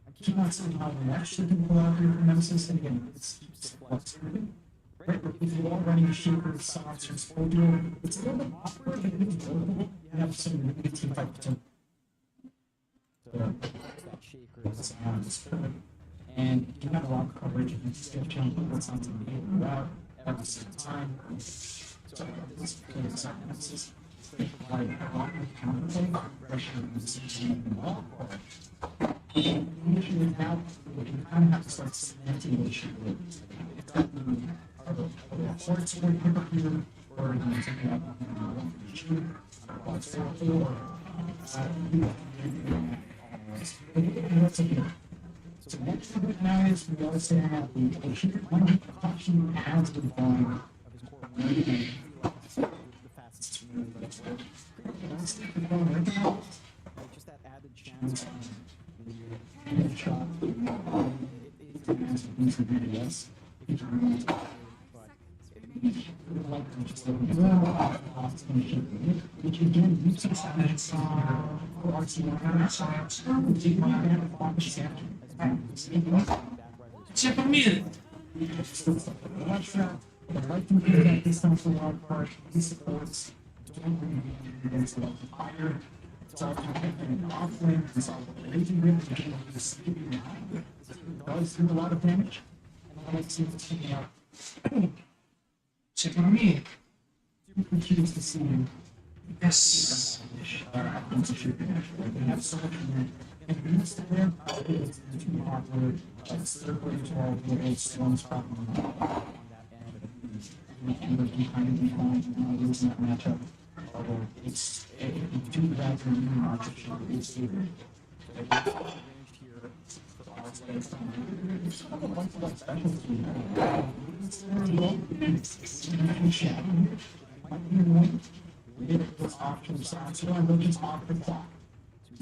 I cannot see how much they can pull out here from Nemesis, and again, it keeps the flux moving. Right, but if you are running a shaker, sauce, or spoiler, it's a little bit awkward, but it is doable. You have some really good team fight potential. So, that shaker is on the spirit. And you have a lot of coverage, and you just get a chance to put something in the route every single time. So, this is really exciting. This is like a lot of counterplay, pressure, and decision in the ball. Usually now, you kind of have to start cementing the issue with or it's going to pick up here, or you're going to take it up on the shoe, or it's going to do, so what we do now is we always say that the shooter, one of the caution has the volume of his core movement, the fastest move that it's worth. Just that added chance on the shot, it is an easy BDS. Which again, you see that it's for RC1 which you might have accomplished after as Check them in. But I like to do that this time for one part. He supports. Don't really be against the fire. It's all and offlane. It's all raging rim to get into the sleeping behind. It does do a lot of damage. And I like to see if it's taking out. Check them in. Super curious to see him. Yes. They have so much in there. And the next there, it's too popular. It's third way to all the storms problem on that end. And we can kind of be fine losing that matchup. Although it's too bad for you, March, it's either. Options off the clock.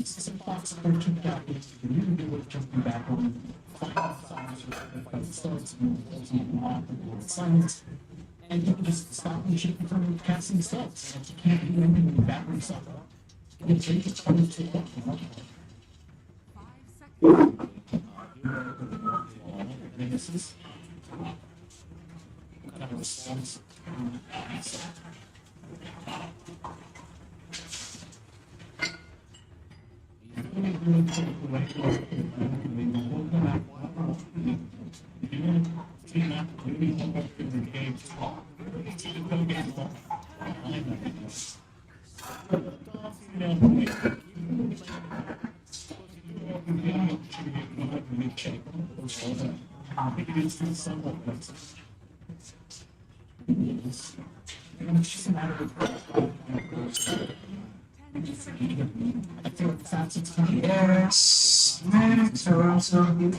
Some clocks are turned out. You can do it jumping back on 5 songs or starts and silence. And you can just stop and shift from casting spells. And if you can't do anything with battery stuff, you can take it from to what. And this is kind of a response. It's just a matter of I feel like that's coming. Yes. Next, around so good.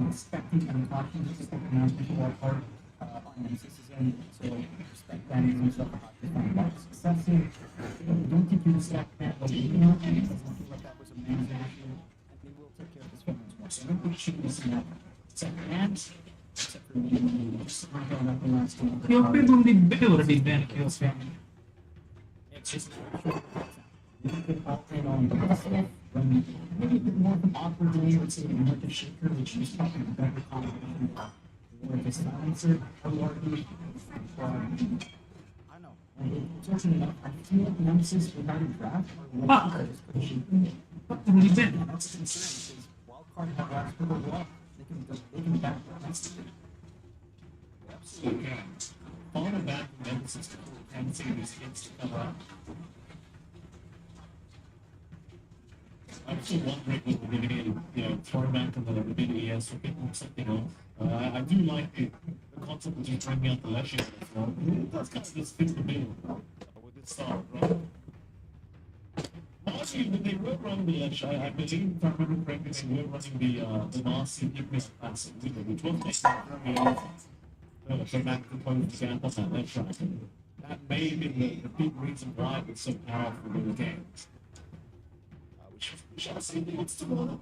Expecting and watching this people are part on system, so respect that in terms of success. Don't think you respect that, but you know, and it doesn't feel like that was a man's action, and they will take care of this woman more. So nobody should be seeing that. Except for hands, except for me, just not going up the last one. Io credo un libero di bene che io sia. It's just you can operate on the hustle when maybe a bit more of an awkward delay, let's say with the shaker, which is probably a better combination or the silencer, or largely I know. Fortunate enough, I feel like Nemesis without a draft Fuck. Fuck un libero. that's a concern because wildcard have last for the wall. They can back the next. Absolutely can. Falling back from Nemesis to tendency of these hits to come out. I'm still wondering what we're going to throw back to the ability as or something else. I do like the concept of just bringing out the Leshies as well. That's kind of just fits the bill with this start, right? Actually, when they were running the Lesh, I believe, if I remember correctly, they were running the Marcy Hypnotist Classic, which was making very so back to the point of the gap on that left track. That may have been the big reason why it was so powerful in the game. Which I say it's still,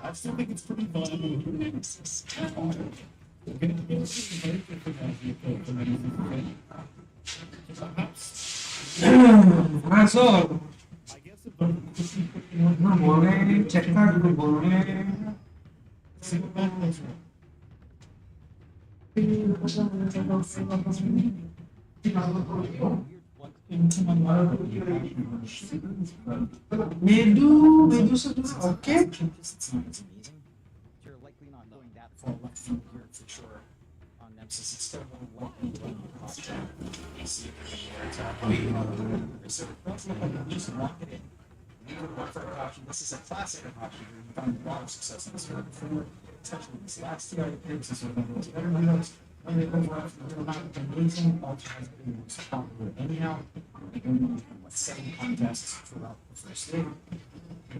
I still think it's pretty viable. It's very different from anything. Perhaps. Razor. I guess if Non vuole cercare di vuole. single back later. Vedo su ok. It's amazing. You're likely not going that far left from here for sure. On Nemesis, it's still going to walk so let's look like just lock it in. This is a classic option. We found a lot of success in this here before, especially this last year. This is one of those better videos. And it was not amazing. Ultra has been most popular anyhow. We're going to 7 contests throughout the first day.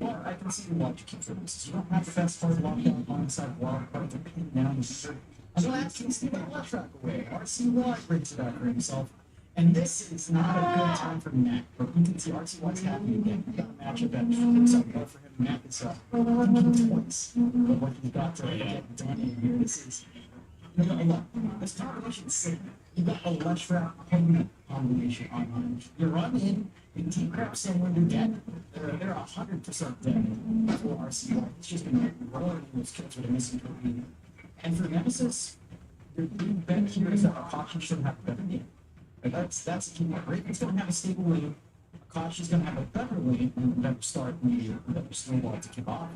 Or I can see why you keep this. You don't have the best part lockdown alongside wild card to pin down the shirt. I'm gonna actually steal that left track away. RCY brings it out for himself. And this is not a good time for Mac. But you can see RCY's happening again. We got a matchup that picks up well for him. Mac is thinking twice. But what he's got to get done in here, this is. You know, look, this combination is sick. You got a left track combination on him. You run in deep crap somewhere to dead. They're 100% dead for RCY. It's just been rolling those kills with a missing torpedo. And for Nemesis, the big bet here is that Akashi shouldn't have a better game. And that's the key part. Raven's going to have a stable lane. Akashi's going to have a better lane and a better start and a better snowball to kick off.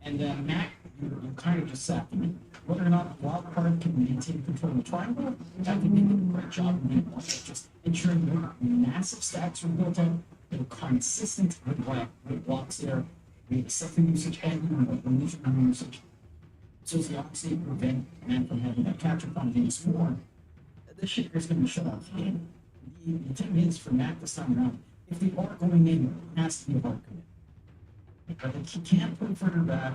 And then Mac, you're kind of just sat there. Whether or not Wild Card can maintain control of the triangle, I think they did a great job in game one. Just ensuring their massive stacks were built up, they were consistent with blocks there, with second usage and even usage. So as the obviously prevent Man from having that capture point in his form, this shit is going to be shut off the game. The thing is, for Mac this time around, if they are going in, it has to be a hard commit. But he can't put it further back.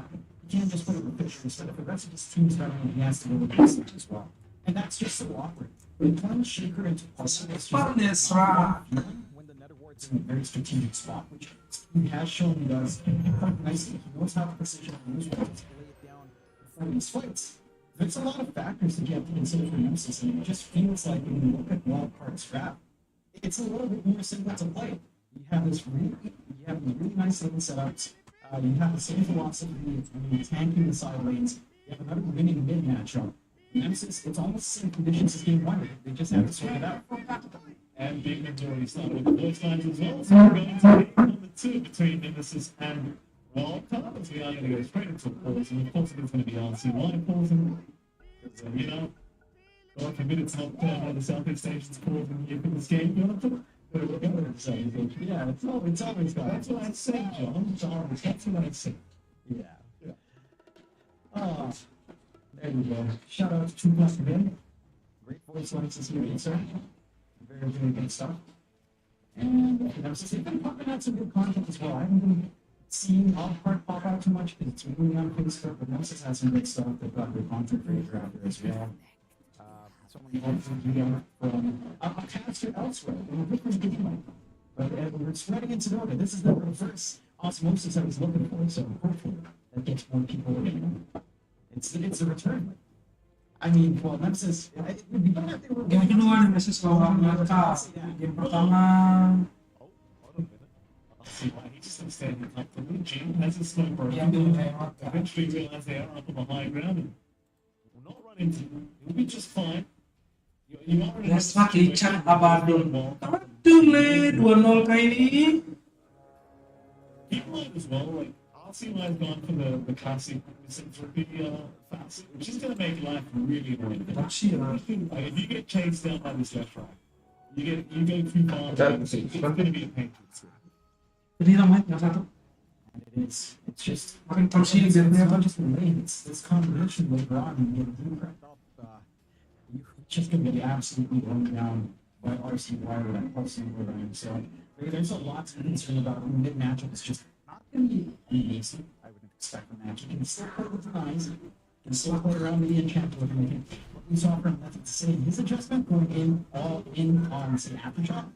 He can't just put it with Fishers. But if the rest of his team's running, he has to go with this as well. And that's just so awkward. When playing Shaker into puzzle, it's just when the Netherward's in a very strategic spot, which he has shown he does quite nicely. He knows how to position and knows what to lay it down before these fights. There's a lot of factors that you have to consider for Nemesis, and it just feels like when you look at Wildcard's trap, it's a little bit more simple to play. You have these really nice lane setups. You have the same philosophy when you're tanking the side lanes. You have another winning mid matchup. Nemesis, it's almost the same conditions as game one. They just have to sort it out. And big majority started with the first lines as well. So we're going to be number 2 between Nemesis and Wildcard. As we are going to go straight into a pause. And of course, it's going to be RCY pausing. Because, you know, God forbid it's not one of the Southeast Asians pausing in this game. You want to put yeah, it's always got. That's what I say, John. That's what I say. Yeah. There you go. Shout out to True Plus again. Great voice lines this year, sir. Very, very good stuff. And they've been popping out some good content as well. I haven't been seeing Wildcard pop out too much because it's really on Facebook, but Nemesis has some good stuff. They've got good content creator out there as well. So many others you get from a caster elsewhere. But we're spreading into Dota. This is the reverse osmosis I was looking for, so hopefully that gets more people in. It's a return. I mean, well, Nemesis, it would be better if they were... Game kedua Nemesis lawan Barca. Game pertama See why he's still standing up. The Jim has a sniper. diambil kayak Barca. Eventually realize they are up on the high ground and will not run into them. It'll be just fine. You are in a Yes, pakai cat Abadon. Aduh, le 2-0 kali ini. Keep in mind as well, like, RCY has gone for the classic misanthropy facet, which is going to make life really annoying. Taksi lah. Like, if you get chased down by this left right, you go too far, it's going to be a pain to escape. Jadi ramai yang satu. And it's just... Makin taksi It's dia. not just the lane, it's this combination later on and you get blueprint up. You're just going to get absolutely run down by RCY with that plus over there. So there's a lot to be concerned about. Mid matchup is just not going to be amazing. I would expect the match. You can still play with the eyes. You can still play around with the enchant with him. What we saw from nothing to say, his adjustment going in all in on, say, aftershock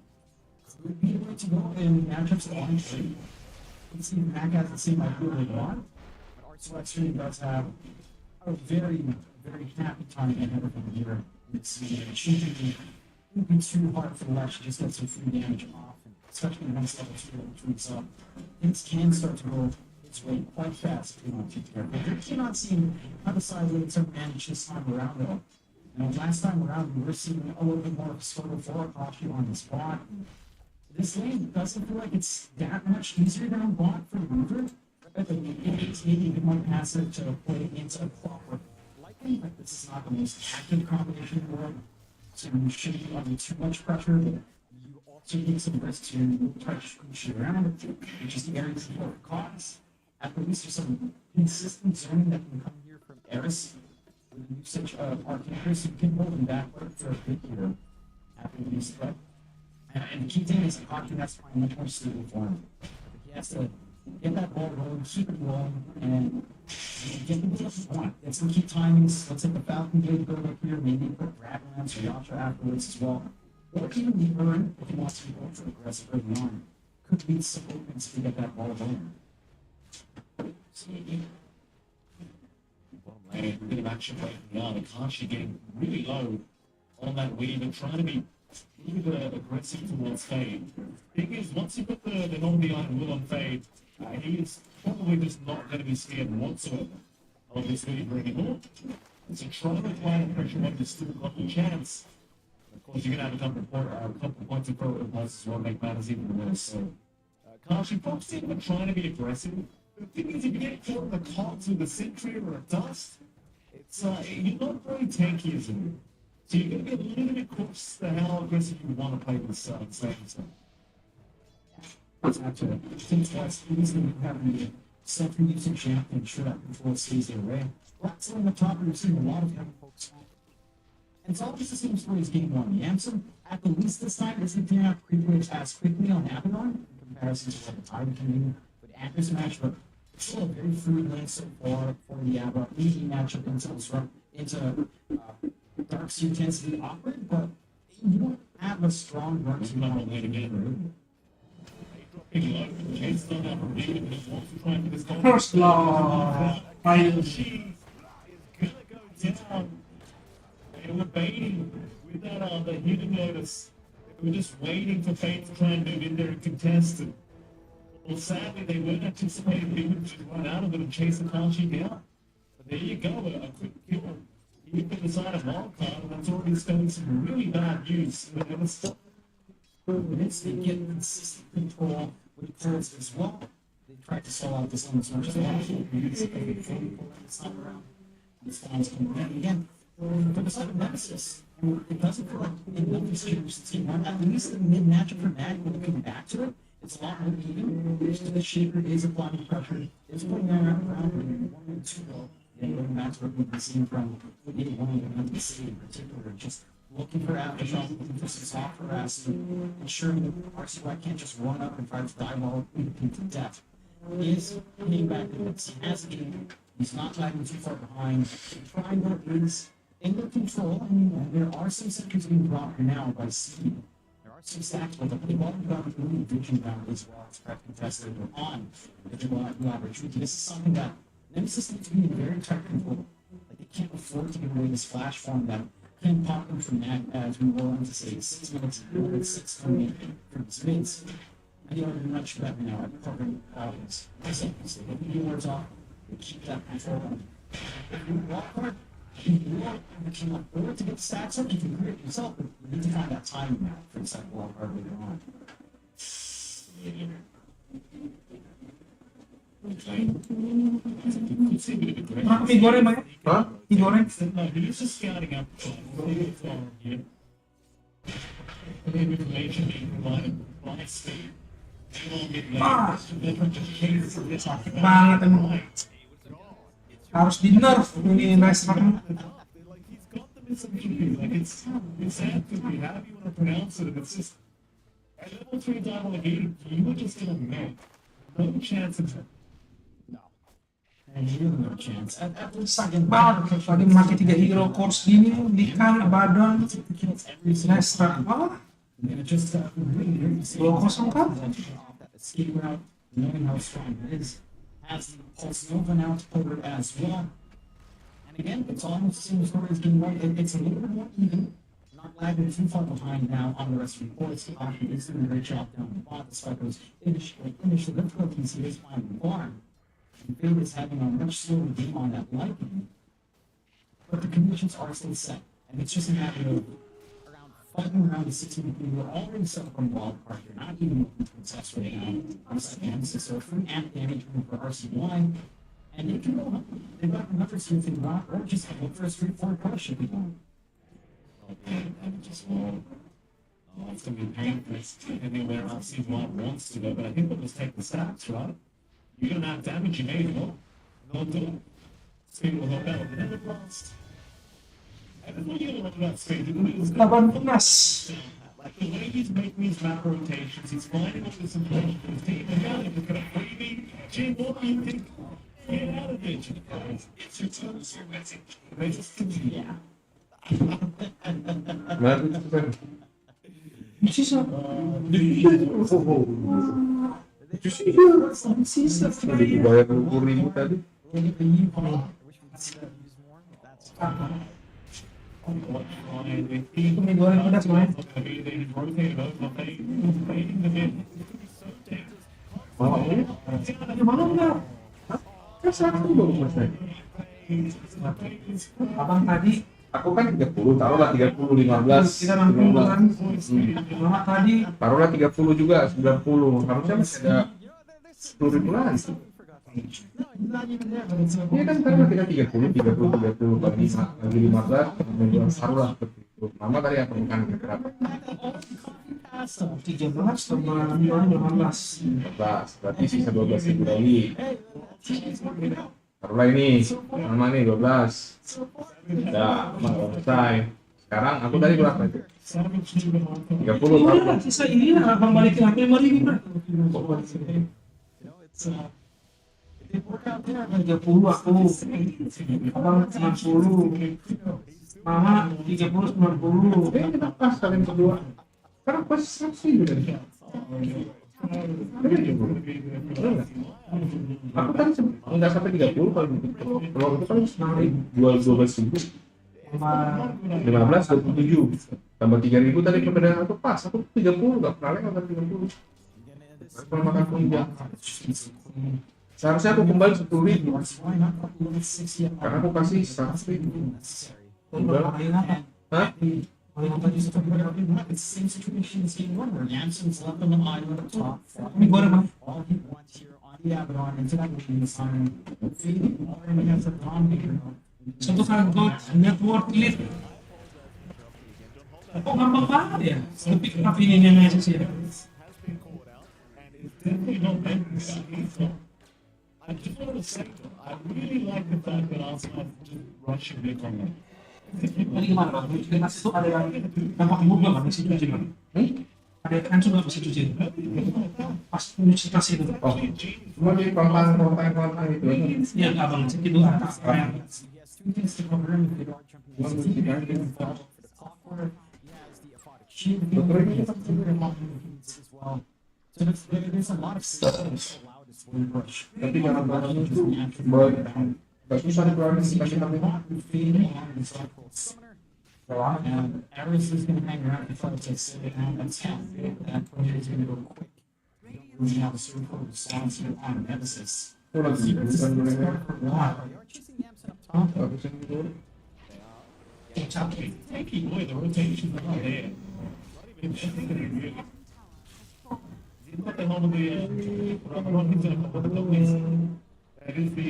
would be the way to go in matchups that aren't free. Let's see if Mac has the same idea later on. But RCY certainly does have a very, very happy time ahead of him here. It's shooting would be too hard for the left to just get some free damage off, and especially once level 2 level 3 is up. Things can start to go its way quite fast if you're not too careful. You're keen on seeing how the side lanes are managed this time around though. You know, last time around we were seeing a little bit more of a struggle for Akashi on the spot. This lane doesn't feel like it's that much easier than on bot for the mover. But it's maybe a bit more passive to play into a clockwork. Like this is not the most active combination in the world, so you shouldn't be under too much pressure, but you also need some risk to try to push it around, which is the areas of the cause. At least there's some consistent zoning that can come here from Eris with the usage of Arcane, so you can hold them back for a bit here at least. But and the key thing is Hockey has to find much more stable form. He has to get that ball rolling, keep it rolling, and get the ball you want. Get some key timings. Let's hit the Falcon Blade go up here, maybe put Dragonlance or Yasha afterwards as well. Or even the Urn, if he wants to be ultra aggressive early on, could lead some opens to get that ball rolling. A bit of action breaking the arm. Akashi getting really low on that weave and trying to be a little bit aggressive towards Fade. Thing is, once you put the non-behind will on Fade, he is probably just not going to be scared whatsoever of this really bringing on. So try to apply the pressure when you've still got the chance. Of course, you're going to have a couple of points of pro advice as well, make matters even worse. So, Akashi focusing on trying to be aggressive. The thing is, if you get caught in the cogs with a sentry or a dust, it's you're not very tanky as well. So you're going to be a little bit cautious to how aggressive you want to play this second stuff. Exactly. Since that's easily having the second using champ and ensure that control stays their way. That's on the top, we've seen a lot of young folks. And it's all just the same story as game one. Yamson, at the least this time, isn't doing out privilege as quickly on Abaddon in comparison to what the Tide can do with Actors match, but it's still a very fluid lane so far for the Abaddon. Easy matchup into Darkseer tends to be awkward, but you don't have a strong Darkseer model way to get through. First law. She is gonna go down. They were baiting with that the hidden notice. They were just waiting for Fate to try and move in there and contest it. Well, sadly, they weren't anticipating he would just run out of it and chase the Akashi down. But there you go, a quick kill. He hit the side of wildcard, and that's already spelling some really bad news. They never stop. Minutes, they get consistent control with turrets as well. They try to sell out this one as much as possible. It's a big thing this time around. This time's coming in again. For the side of Nemesis, and it doesn't feel like enough is changed the team. At least the mid matchup for Mag, when they come back to it, it's a lot more even. The Shaper is applying pressure. It's putting them around 1 and 2 though. And that's what we've been seeing from one of the city in particular. Just looking for aftershock, looking for some soft harass, and ensuring that RCY can't just run up and try to dive all into death. He is hitting back the hits. He has game. He's not lagging too far behind. The triangle is in their control, and there are some sectors being brought now by speed. There are some stacks, but they've all got really vision down as well. It's prep contested on the elaborate truth. This is something that Nemesis needs to be very technical. Like, they can't afford to give away this flash form that can pop them from that as we roll into, say, 6 minutes and 6 coming from his mids. And you are much better now at covering audience. So, if you words off, you keep that control on. If you walk hard, you can afford to get stats up, you can create it yourself, but you need to find that timing now for the second walk hard later on. Mie goreng banyak. Hah? Mie goreng. No, he's just scouting up here. Information being provided by speed. Banget emang. Harus di nerf ini nice banget. Like, he's got them in some GP. Like, it's Anthony, however you want to pronounce it. It's just, at level 3 dialogue, you were just gonna make no chance of it. And really no chance. At least Sakit banget tadi mati 3 hero course gini di kan Abaddon. Nice banget. and it just really Dua kosong kan? that escape route, knowing how strong it is, has the Pulse Nova now to cover it as well. And again, it's almost the same story as game one. It's a little bit more even, not lagging too far behind now on the rest of the reports. Hockey is doing a great job down the bot, despite those initial difficulties he is finding the farm. And Fade is having a much slower game on that lightning. But the conditions are still set, and it's just a matter of fighting around the 16 people who are already set up on wild card. You're not even looking to success right now. Honestly, Nemesis, so free amp damage for RC1, and they can go up. They've got another street thing rock, or just look for a straightforward push if you want. It's going to be painful anywhere else RC1 wants to go, but I think we'll just take the stats, right? You're going to have damage, you may as well. No do. Speed will hold out, but never blast. And then what are you going to run about speed? 18. Like the way he's making these map rotations, he's finding all this information for his team. And now he's got a freebie. Jim, what do you think? Get out of there, Jim. It's your turn, Sir Wazzup. They just continue. Yeah. Sisa. Sisa. Bayar 20.000 tadi. Itu mie goreng pedas main. Oh, ini Gimana enggak? kan 100 bagus mas tadi. Abang tadi Aku kan 30, taruhlah 30, 15. kita 60 kan. Mama tadi Taruhlah 30 juga, 90. Harusnya masih ada 10.000 lagi. Iya kan taruhlah kita 30 bagi 15, taruhlah seperti itu. Mama tadi yang permukaan berapa? 13 tambah 18. 14, berarti sisa 12.000 lagi. Taruhlah ini, sama nih 12. Udah, udah selesai. Sekarang aku tadi berapa itu? 30 Iya, taruh. sisa ini lah abang balikin aku 5.000 bro. 30 aku, abang 90, mama 30 90. Kita pas kalian berdua. Sekarang pas 100.000 kan? Aku kan nggak sampai 30 kalau gitu. Kalau itu kan jual 12.000, 15, 27, tambah 3.000 tadi perbedaan aku pas. Aku 30 nggak pernah lewat 30. Kalau makan pun enggak. Seharusnya aku kembali 10.000 karena aku kasih 100.000. Enggak. Hah? Mie goreng bang. Satu kali network lead. Kok gampang banget ya? Tapi ini yang sih ya. I just want to say, I really like the fact that Arsenal just rushing big on them. Ini gimana bang? Di mas itu ada yang pakai mobil bang, isi cuci bang. Ada kan juga masih cuci. Pas nyuci tas itu. Oh, cuma di kontak itu. Iya abang segitu atas. Tapi jangan barang itu nggak susah dikeluarin dikasih kamera. And Aries is going to hang around if I take sit down and count. That player is going to go quick. We have a circle of response to on emphasis. Itu lagi bukan boleh. Top Bagus yang itu. Taking away the rotations are not there. Not even what the hell are the run into the companies? That is the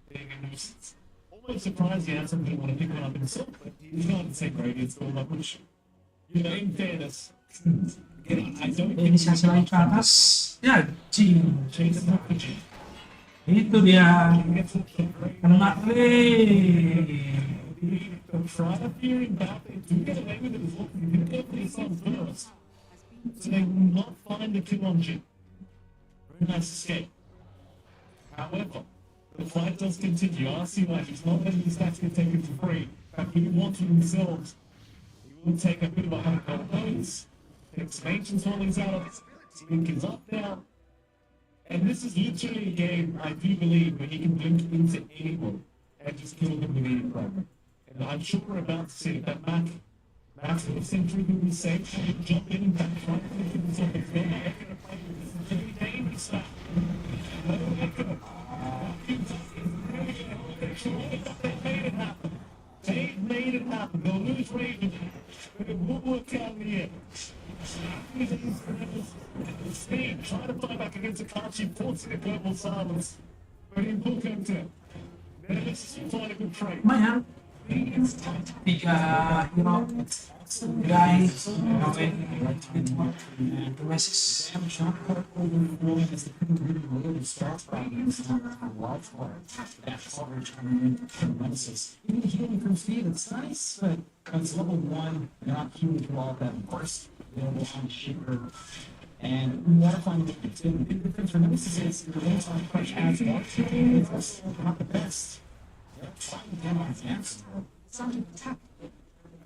being a nuisance. Always surprised he hasn't been able to pick one up himself, but he's not the same radius going up, which, you know, in fairness, I don't think Inisiasi lagi ke atas. Ya, cing. change the packaging. Itu dia. Kena Try appearing back to get away with it as well. You can definitely some first. So they will not find the kill on Jim. Very nice escape. However, the fight does continue. RC Life is not letting the stats get taken for free. In fact, he wants to themselves. He will take a bit of a hard bonus. Expansion swallow's out. Blink is up now. And this is literally a game, I do believe, where he can blink into anyone and just kill them with any problem. And I'm sure we're about to see that Max will century will be safe. He'll jump in and back right into the top of the field. They're going to play with this. It's very dangerous stuff. They've made it happen. They'll lose Raven, but it will work out in the end. Spain trying to fight back against Akachi, forcing a global silence, but he will come to. Then let's find a good trade. lumayan. 3 hero guys main Genesis starts by the wild card. That coverage coming in from Nemesis. Even the healing from speed, it's nice, but it's level 1, you're not healing through all of that burst available on Shaper. And we want to find the big difference for Nemesis is the range on crush as well. It's also not the best. They're trying to get on his answer. It's not even tap.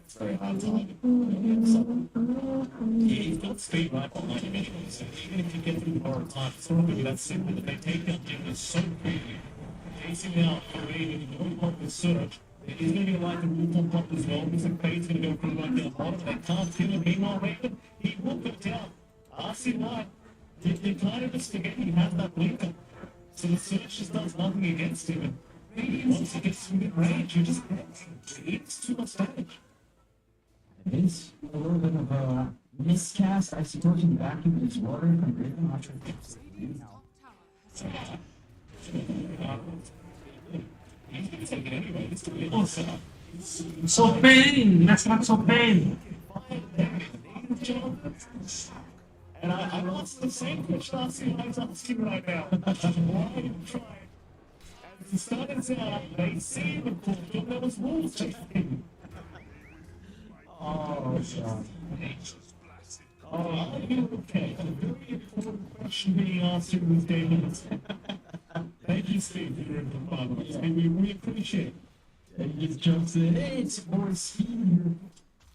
It's very hard time. He's got speed right behind him anyway, so even if you get through the borrowed time, it's not going to be that simple. But they take down Jim so quickly, chasing out Raven, going up the search. He's going to be like the wolf on top as well, because the Fade's going to go through like down bottom. They can't kill him. Meanwhile, Raven, he will go down. RC Knight, you kind of just forget he has that blinker. So the search just does nothing against him. And maybe once he gets through mid-range, you just it's too much damage. It is a little bit of a miscast, I suppose, in the vacuum of his water from Raven. I'm not sure if it's He's going to take it anyway. This could be a nice setup. So pain! That's not so pain! And I asked the same question I was asking right now. Why are you trying? As he started out, they see him and thought that there was wolves chasing him. Oh, God. Oh, are you okay? A very important question being asked here with David. Thank you, Steve, for your input, by the way. Steve, we appreciate it. And he just jumps in. Hey, it's more speed here.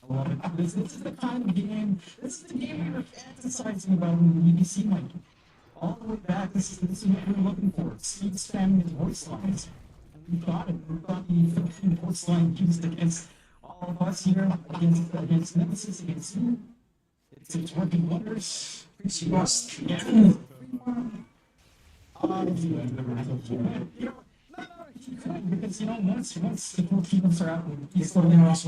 I love it. This is the kind of game. This is the game we were fantasizing about when the EDC went all the way back. This is what we were looking for. Speed spamming his voice lines. And we got it. We got the Philippine voice line used against all of us here, against Nemesis, against you. It's working wonders. She lost. Yeah. He could, because once the Filipinos are out, he's still in Mas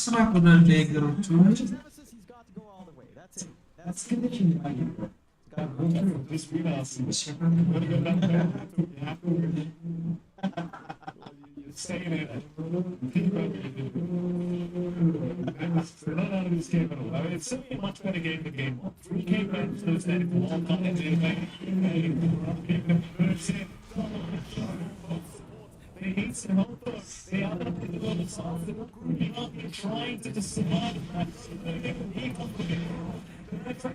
sarap po ng Allegro too. Nemesis, he's got to go all the way. That's it. That's the condition you might get. Got to go through. This freelance, you're going to go down there. You have to. You're staying in it. We're not out of this game at all. I mean, it's certainly a much better game than game 1. 3K wins, those that have all come into the game. They need some help us. They are not going to go to solve the grouping up. They're trying to just survive. They can be comfortable.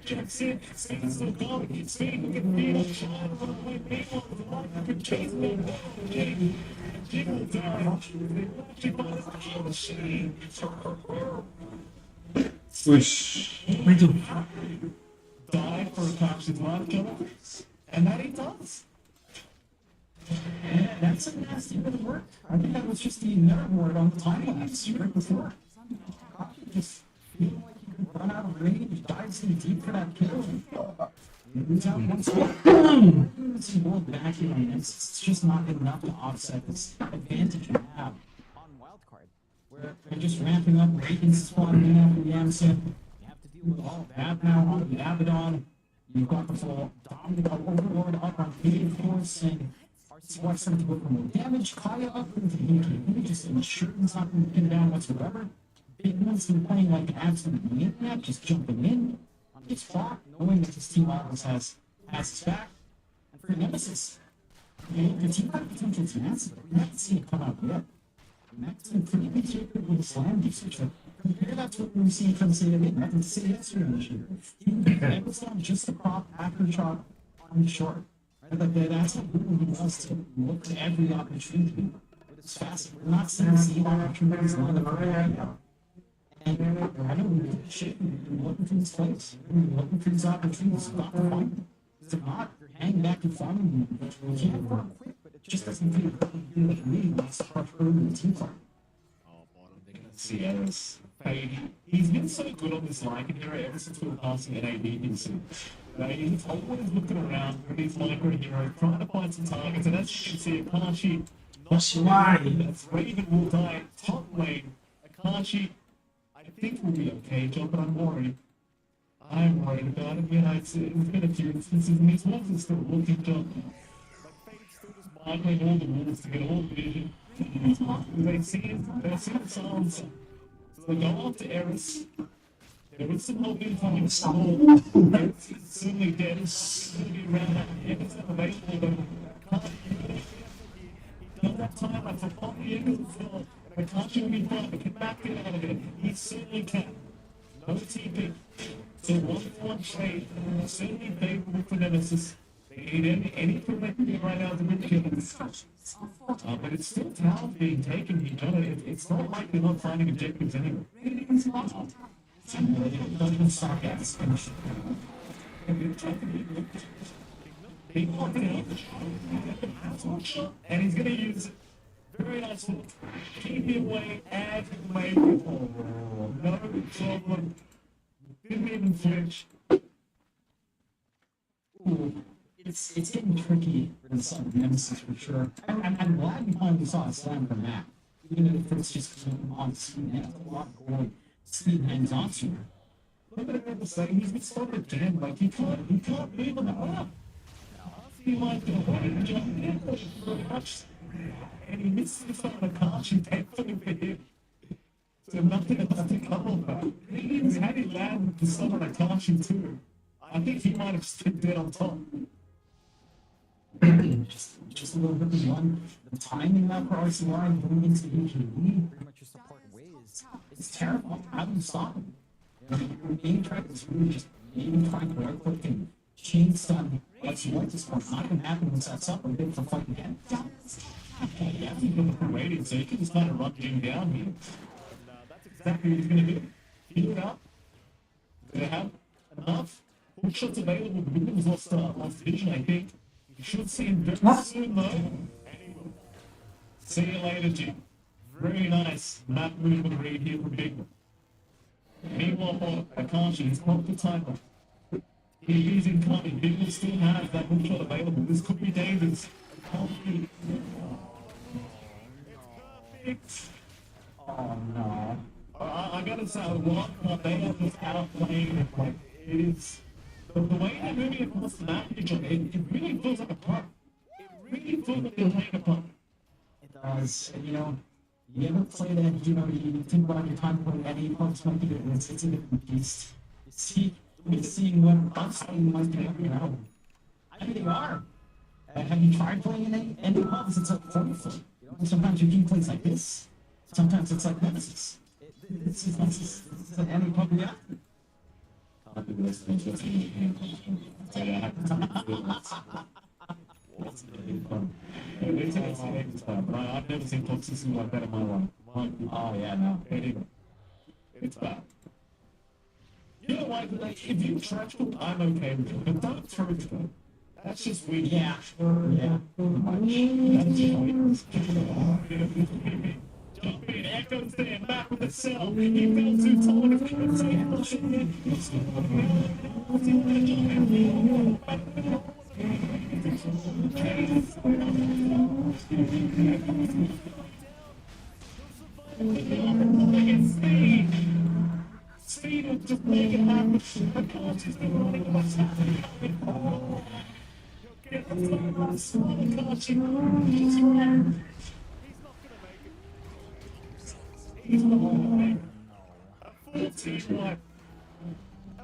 Jackson, Spain's still going. Spain will get beat up. Trying to run away. Meanwhile, the line could chase them. Jiggle down. They find us a kill machine. Wish. Me too. Die for a captured line killer. And that he does. And that's a nasty bit of work. I think that was just the nerve word on the time lapse right before. Kaku just feeling like he could run out of range, dives in deep for that kill. Moves out once more. It's world vacuum on this. It's just not good enough to offset this advantage you have on wildcard. Where they're just ramping up, Radiance spawning in after the Amazon. You have to deal with all of that now on the Abaddon. You've got the full dominant overlord up on Kite, of course, and Squad starting to go for more damage. Kaya up into the Hinky, just ensure he's not going to pin down whatsoever. Big one's been playing like an absolute maniac, just jumping in on his spot, knowing that his team always has his back. And for Nemesis, the team got potential to massive, but we haven't seen it come out yet. And that's been pretty conservative with the slam usage. Compare that to what we were seeing from Say It, nothing to say yesterday this year. Even it was not just a prop after shot on the short. Like that's what he wants to look to every opportunity. It's fast. We're not seeing the opportunities lined up right now. And I know we're looking for these plays. We're looking for these opportunities. We're not finding them. If not, you're hanging back and finding them. You can't work quick, but it just doesn't feel good like really wants to crush early in the team fight. Oh, bottom, they're going to see Eris. He's been so good on this Lycan hero ever since we were passing NAB into. He's always looking around for these micro heroes, trying to find some targets, and as you can see, Akashi, That's why. that's Raven will die top lane. Akashi, I think will be okay, John, but I'm worried. I'm worried about it. Yeah, it's been a few instances, and these wolves are still looking, John. Like, Fade's still just microing all the wolves to get all the vision. They see the silence. So they go after Eris. There is some hope in coming. It's certainly dead. It's going to be around that. It's available, though. He does have time like for Poppy Eagles as well. And I can't show him in front. He can back it out of it. He certainly can. No TP. So 1-1 trade. Certainly favorable for Nemesis. They need any collective right now to win kills. But it's still talent being taken here, John. It's not like they're not finding objectives anyway. Doesn't stop at this finish. And he's going to use it. Very nice hook. Keep it away and make it. No problem. Didn't even flinch. Ooh, it's getting tricky for the son of Nemesis for sure. I'm glad we finally saw a slam from that. Even if it's just on speed, and a lot of gold. Speed hangs on to her. Look at him saying he's been spotted again. Like he can't move on the up. He might go away and jump in very much. And he misses the front of the car. She thankfully for him. So nothing else to come on that. He's had it land with the sun on a car too. I think he might have slipped dead on top. just a little bit of one. The timing now for RCY going into EKB, Pretty much just apart ways. it's terrible. How do you stop him? You know, your main track is really just maybe trying to right click and chain stun. What's this one? Not gonna happen once that's up. We're good for fight again. Yeah, he's looking for rating, so he can just kind of run Jim down here. And that's exactly what he's going to do. Heal it up. Going to have enough hook shots available. The Williams lost vision, I think. You should see him very soon, though. And he will. See you later, Jim. Very nice map movement read here from Big One. Meanwhile, Akashi, he's popped the timer. He is incoming. Big One still has that hook shot available. This could be dangerous. It's perfect. Oh no. I gotta say, they are just outplaying it. Like, it is. The way they're moving across the map, it really feels like a punt. It really feels like they're playing a punt. It does. And, you know, you ever play that, you know, you think about your time playing any punts might be different. It's a different beast. You're seeing what upside might be up your album. I mean, they are. Have you tried playing any pubs? It's like 40 foot. You know, sometimes your game plays like this. Sometimes it's like Nemesis. This is an any pub we have. I've never seen toxicity like that in my life. Oh yeah, no. Anyway, it's bad. You know what? Like, if you trash talk, I'm okay with it, but don't throw it though. That's just weird. Yeah, yeah. That's just jump in, Echo's there, back with the cell. He fell too tall and Speed will just make it happen. The coach has been running what's happening. Get the time slow, coach. He's not gonna make it. He's not gonna make it. A 14-1. I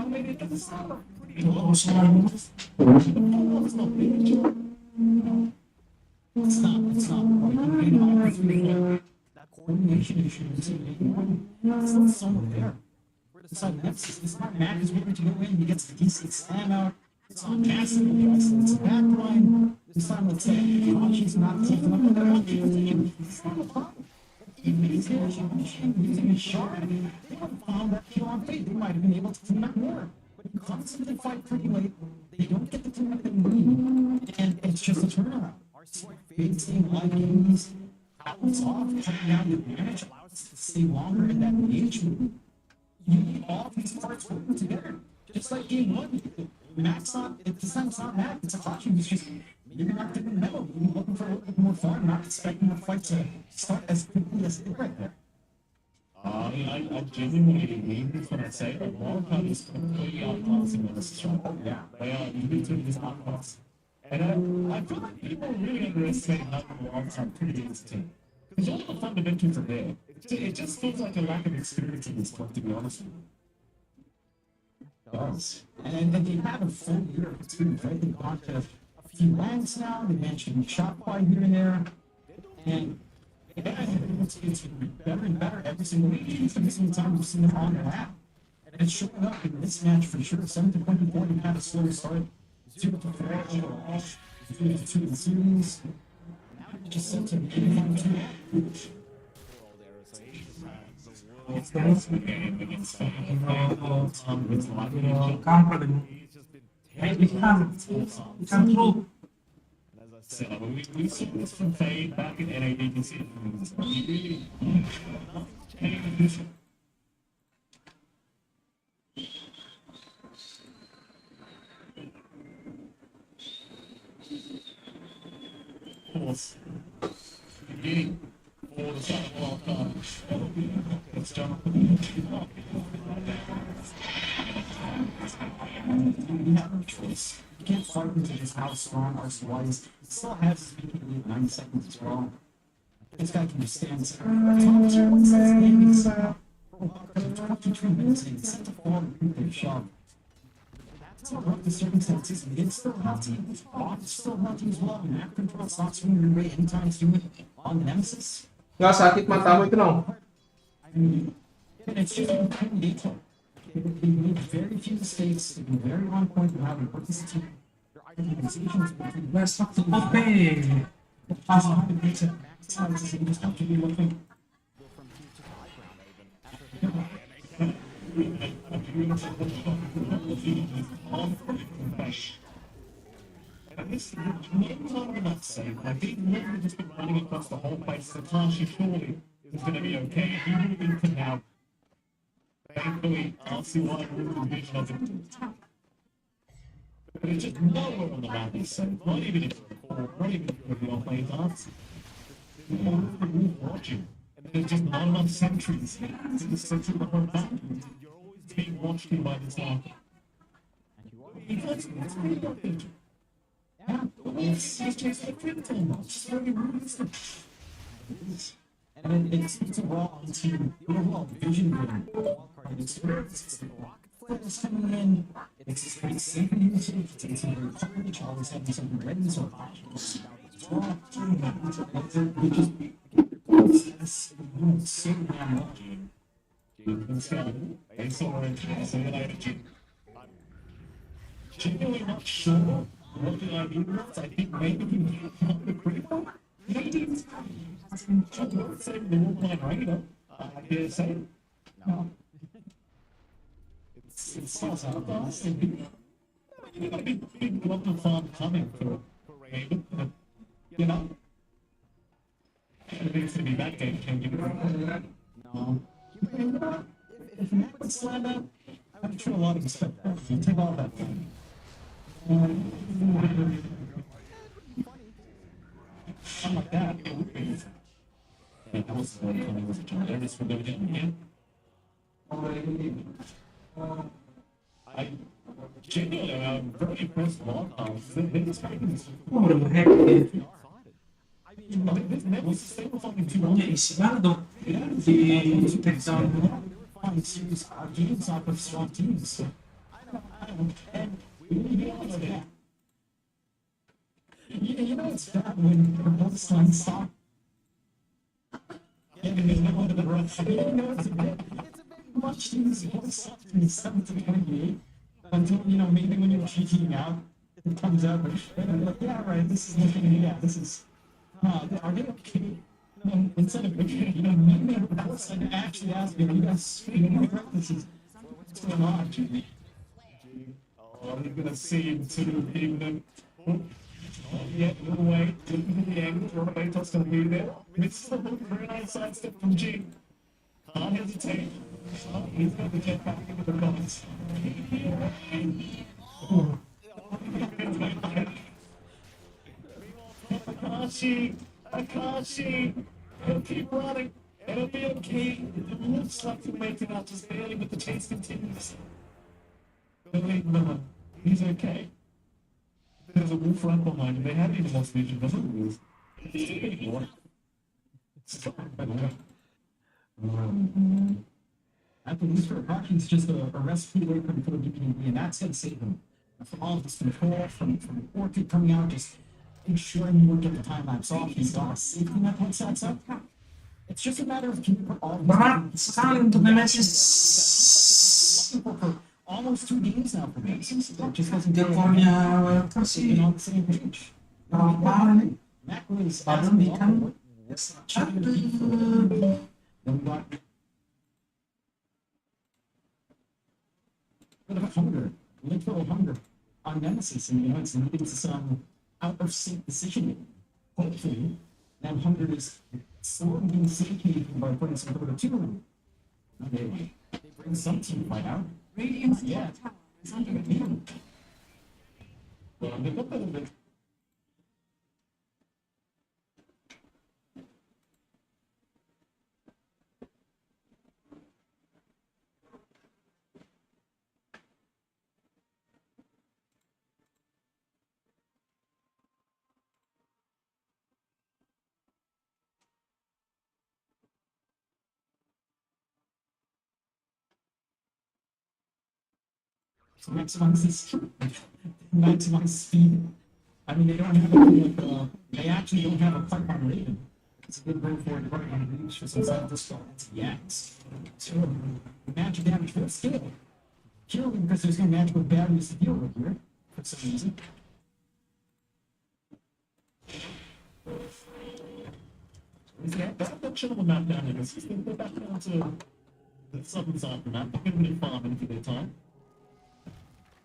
mean, it doesn't sound like pretty close. The ball is not big, John. It's not. That coordination issue is it's not somewhere there. It's not Nemesis. This time Mac is ready to go in. He gets the decent slam out. It's on Castle. It's a back line. This time, let's say, Kachi's not taking up the round. It's not a problem. Even if he's using a shard, they would have found that kill on fate. They might have been able to clean up more. But you constantly fight pretty late. They don't get the clean up they need. And it's just a turnaround. Fate staying live games. Outwards off, cutting down the damage allows us to stay longer in that engagement. You need all these parts working together. Just like game one, Mac's not, this time it's not Mac, it's a caution. He's just maybe not getting the memo. Maybe looking for a little bit more fun, not expecting the fight to start as quickly as it did right there. I genuinely mean this when I say that Wildcard is completely outclassing Nemesis right now. Yeah. They are literally just outclassed. And I feel like people really underestimate how Wildcard could be this team. Because all the fundamentals are there. It just feels like a lack of experience at this point, to be honest with you. does. And they have a full year of experience, right? They've gone to a few ranks now, they managed to be shot by here and there. And yeah, it's better and better every single week. Every single time we've seen them on their app. And it's showing up in this match for sure. 7-24, they had a slow start. 0-4 overall. 3-2 in series. Now it just seems to be 1-2. It's the game against Camper din. It can throw. As I said, we saw this from Fade back in NADBC. Really, changed. Of course, beginning for the second World Cup. It's John. You have no choice. You can't fight into just how strong RCY is. It still has his lead 9 seconds as well. This guy can withstand top tier 1 sets gaming style. 23 minutes and it's set to fall and they shot. That's not what the circumstances. It's still healthy. It's still healthy as well. And after control stops swinging your way anytime soon on the Nemesis. Nggak sakit matamu itu dong. I mean, it's just intimidating. They made very few mistakes. They've been very on point with how they work as a team. Their organizations between the best up to the Okay. how to make it maximize it. Just have to be looking. And this name's not enough safe. I think Nick has just been running across the whole place. So Tashi surely is going to be okay. He really can now. Thankfully, RCY will be vision of it. But it's just nowhere on the map is safe. Not even if you're a core, not even if you're a beyond playing dance. There's all of the wolf watching. And there's just not enough sentries to the center of the whole map. You're always being watched by this line. It's pretty good. Yeah, It's just a criminal. It's very realistic. and it's overall on team. The overall vision game. Experience. It's the rocket flares coming in. It's just great safety initiative. It's very courage. Always having something ready. So we just so damn much. Genuinely not sure what the idea was. I think maybe he not the critical. Maybe it's saving the woman on radar. I dare say. No. It's so sad. You got a big local farm coming for Raven. You know? It needs to be that game changing. No. You know what? If Mac would slide up, I would show a lot of respect. You take all that. I'm like that. It would be. And that was coming with a job. There is for the again. I genuinely, I'm very impressed with this game. What the heck? Punya This was something too isi banget dong. Di take down. Find serious games off of strong teams. And we really be honest with that. You know it's bad when the both lines stop. Yeah, there's no one to the run. You know it's a bit much easier to stop from 7 to 28 until, you know, maybe when you're cheating out, it comes out, and I'm like, yeah, right, this is looking, yeah, this is, are they okay? You know, instead of, you know, maybe the both I actually ask you, you guys, you know, this is, what's going on, Jimmy? Oh, you're gonna see him too, even though. Oh, yeah, no way. Looking at the angle, Roberto's gonna be there. Misses the hook, very nice sidestep from G. Can't hesitate. Oh, he's got to get back into the comments. Akashi, he'll keep running. It'll be okay. It looks like he'll make it out just barely, but the chase continues. Believe me, he's okay. There's a wolf right behind him. They had even lost vision, doesn't it? It's still getting more. At the least for Akashi, it's just a recipe away from the BKB, and that's going to save him from all of this control, from the orchid coming out, just ensuring you won't get the time lapse off. He's got a safety net once that's up. It's just a matter of can you put all of Berat sekali untuk Nemesis. for almost 2 games now for Nemesis. It just wasn't Dekornya Welker sih on the same page. parah nih. Maklum is Padahal dia kan then we got a bit of hunger, literal hunger on Nemesis, and it's leading to some out of sync decision. Hopefully, that hunger is slowly being satiated by putting some Dota 2 in. They bring some team fight out. Radiant's Yeah. top tower is under attack. Well, they got that a bit. To maximize speed. I mean, they don't have they actually don't have a pipe on Raven. It's a good go for it right on reach for some side dispel into Yaks. So, magic damage will scale. Purely because there's no magical barriers to deal with here, for some reason. That should have map down here. They're back down to the southern side of the map. They're going to be farming for their time.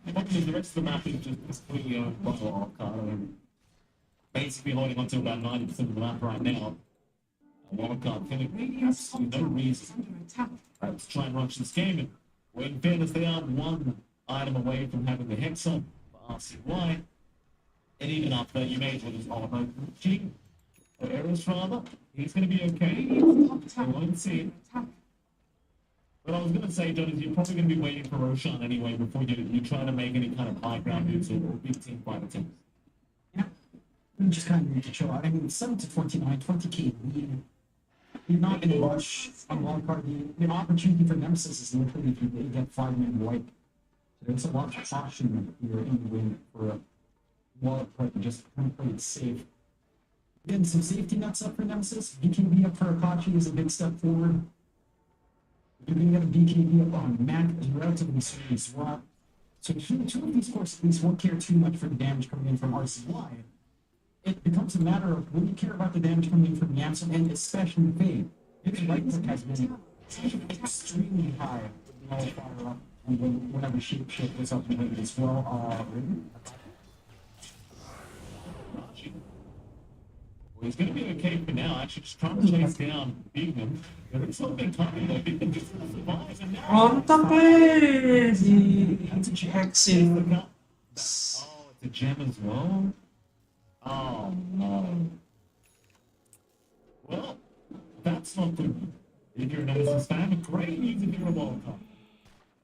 Probably the rest of the map is just completely owned by Karena. Basically holding on to about 90% of the map right now. Wildcard killing Radiant's top absolutely no tower is reason under attack. to try and rush this game. And well, in fairness, they are one item away from having the Hex on for RCY. And even after you may as well just auto G. Or Eros rather. He's going to be okay. Radiant's top I tower won't is see under it. attack. But I was going to say, John, is you're probably going to be waiting for Roshan anyway before you try to make any kind of high ground moves or big team fight attempts. Yeah. We just kind of need to chill out. I mean, 7 to 29, 20k lead. You're not going to rush on wildcard. The opportunity for Nemesis is literally if they get 5-man wipe. So there's a lot of caution here in the way for a wildcard to just kind of play it safe. Getting some safety nets up for Nemesis. BKB up for Akachi is a big step forward. You're going to get a BKB up on Mac is relatively soon as well. So two of these courses at least won't care too much for the damage coming in from RCY. It becomes a matter of when you care about the damage coming in from Yamson and especially Fade. His right click has been extremely high with the all fire up and whenever shape shift was up and as well. Well, he's going to be okay for now. Actually, just trying to chase down Bigman. But it's not been coming though. Bigman just survives and now. Mantap di Hexin. Oh, it's a gem as well. Oh no. Well, that's not good. If you're a Nemesis fan, great news if you're a wildcard.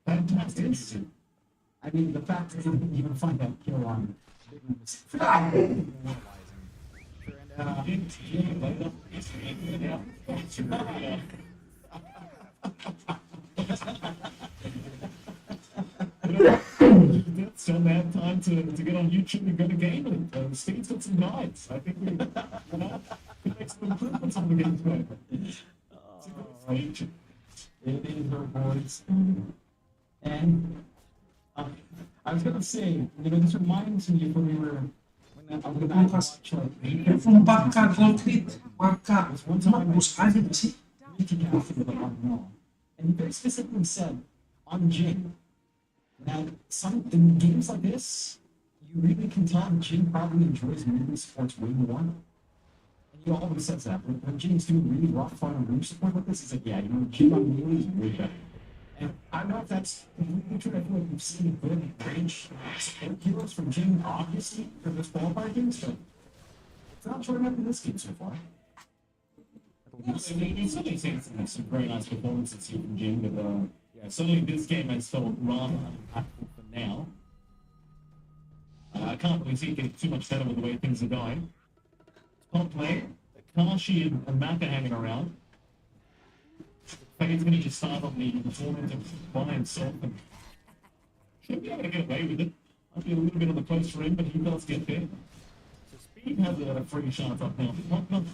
Fantastic. I mean, the fact that you didn't even find that kill on Bigman was demoralizing. So they have time to get on YouTube and go to gaming. Steve's got some guides. I think we could make some improvements on the gameplay. It is her boys. And I was gonna say, this reminds me of when we were when I was gonna watch Telepon bakal gold hit bakal. Mampus aja gak sih? And he very specifically said on Jing that in games like this, you really can tell that Jing probably enjoys melee supports way more. And he always says that. When Jing's doing really rough fun and range support like this, he's like, yeah, Jing on melee is way better. And I don't know if that's completely true. I feel like we've seen good range support heroes from Jing, obviously, for this qualifier games, but it's not showing up in this game so far. We've certainly seen some very nice performances here from Jim, but yeah, certainly this game has felt rather impactful for now. I can't really see it getting too much better with the way things are going. Top play, Kashi and Maka hanging around. he's going to just start on the tournament by himself and should be able to get away with it. Might be a little bit on the close for him, but he does get there. So Speed has a free shot up now. Not going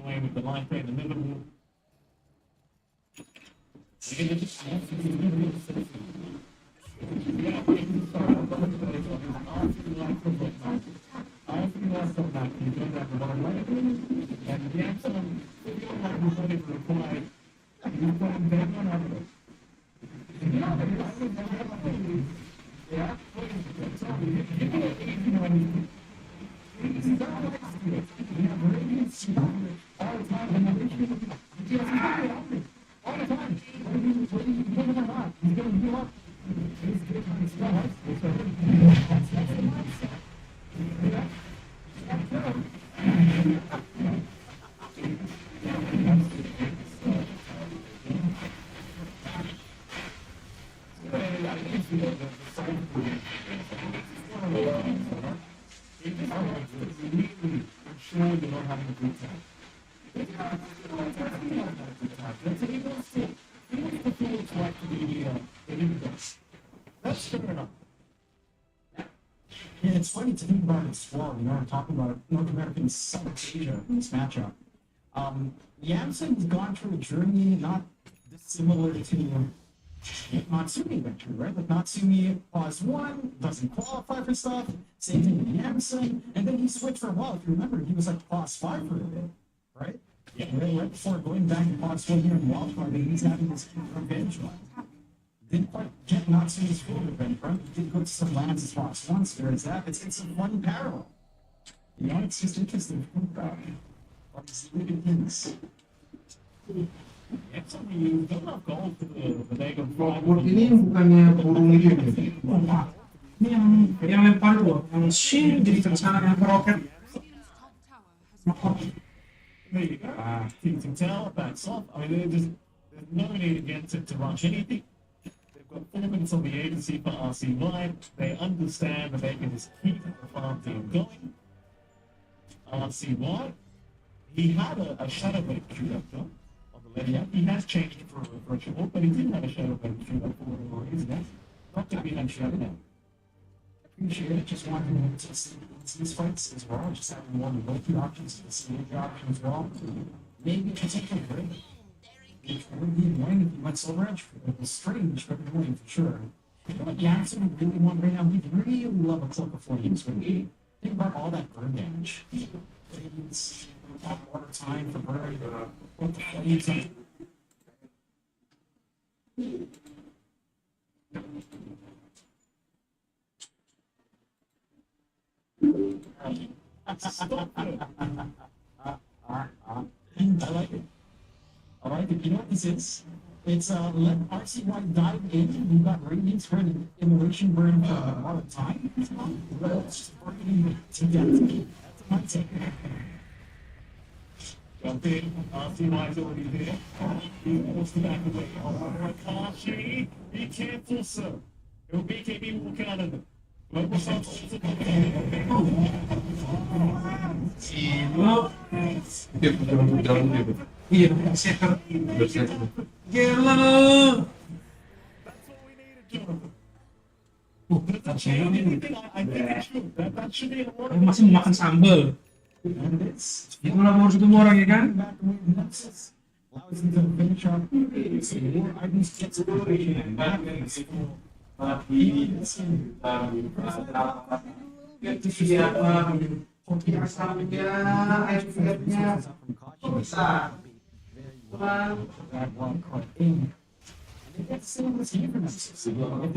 away with the light there in the middle. That's fair enough. Yeah, it's funny to think about it as well. You know, we're talking about North American South Asia in this matchup. Yamsen's gone through a journey not dissimilar to Natsumi went through, right? Like Natsumi pause one, doesn't qualify for stuff. Same thing with Yamsen, and then he switched for a while. If you remember, he was like pause 5 for a bit, right? Yeah. Right before going back to pause 4 here in Wildcard, and he's having this revenge run. Didn't quite get Natsumi's full revenge run. He did go to some lands as pause once. Where is that? It's a funny parallel. You know, it's just interesting to think about all these living things. Yamsen, don't have gold for the Mega Buat ini bukannya burung itu ya? Ini yang lempar tuh, yang shield jadi tersana yang roket. There you go. You can tell that's off. I mean, there's no need again to rush anything. They've got 4 minutes on the agency for RCY. They understand that they can just keep the farm team going. RCY, he had a shadow blade shoot up though on the left. Yeah, he has changed it for a short, but he didn't have a shadow blade shoot up for a reason. Not going to be on shadow now. Appreciate it. Just wanting to see these fights as well. Just having one of both the options, the CH option as well. Maybe potential break. It would be annoying if he went Soul Edge. It was strange, but annoying for sure. You know what Yamsen would really want right now? We'd really love a Cloak of Flames. When we think about all that burn damage. Flames, hot water time for burn, what the flames are. I like it. I like it. You know what this is? It's let RCY dive in. We've got Radiance for an immolation burn for a lot of time. Let's just burn to death. That's my take. Jump in, RCY's already there. He wants to back away. Oh, Kashi, be careful, sir. He'll BKB walk out of it. Global South also Gila. Dia berjalan dia. Iya, seker. Berseker. Gila. That's anything I think it should. That should be a lot of Masih makan sambal. And it's Itu lah harus ketemu orang ya kan? back away from Nexus. Allows him to finish up. So more items get to the and back in the school. If they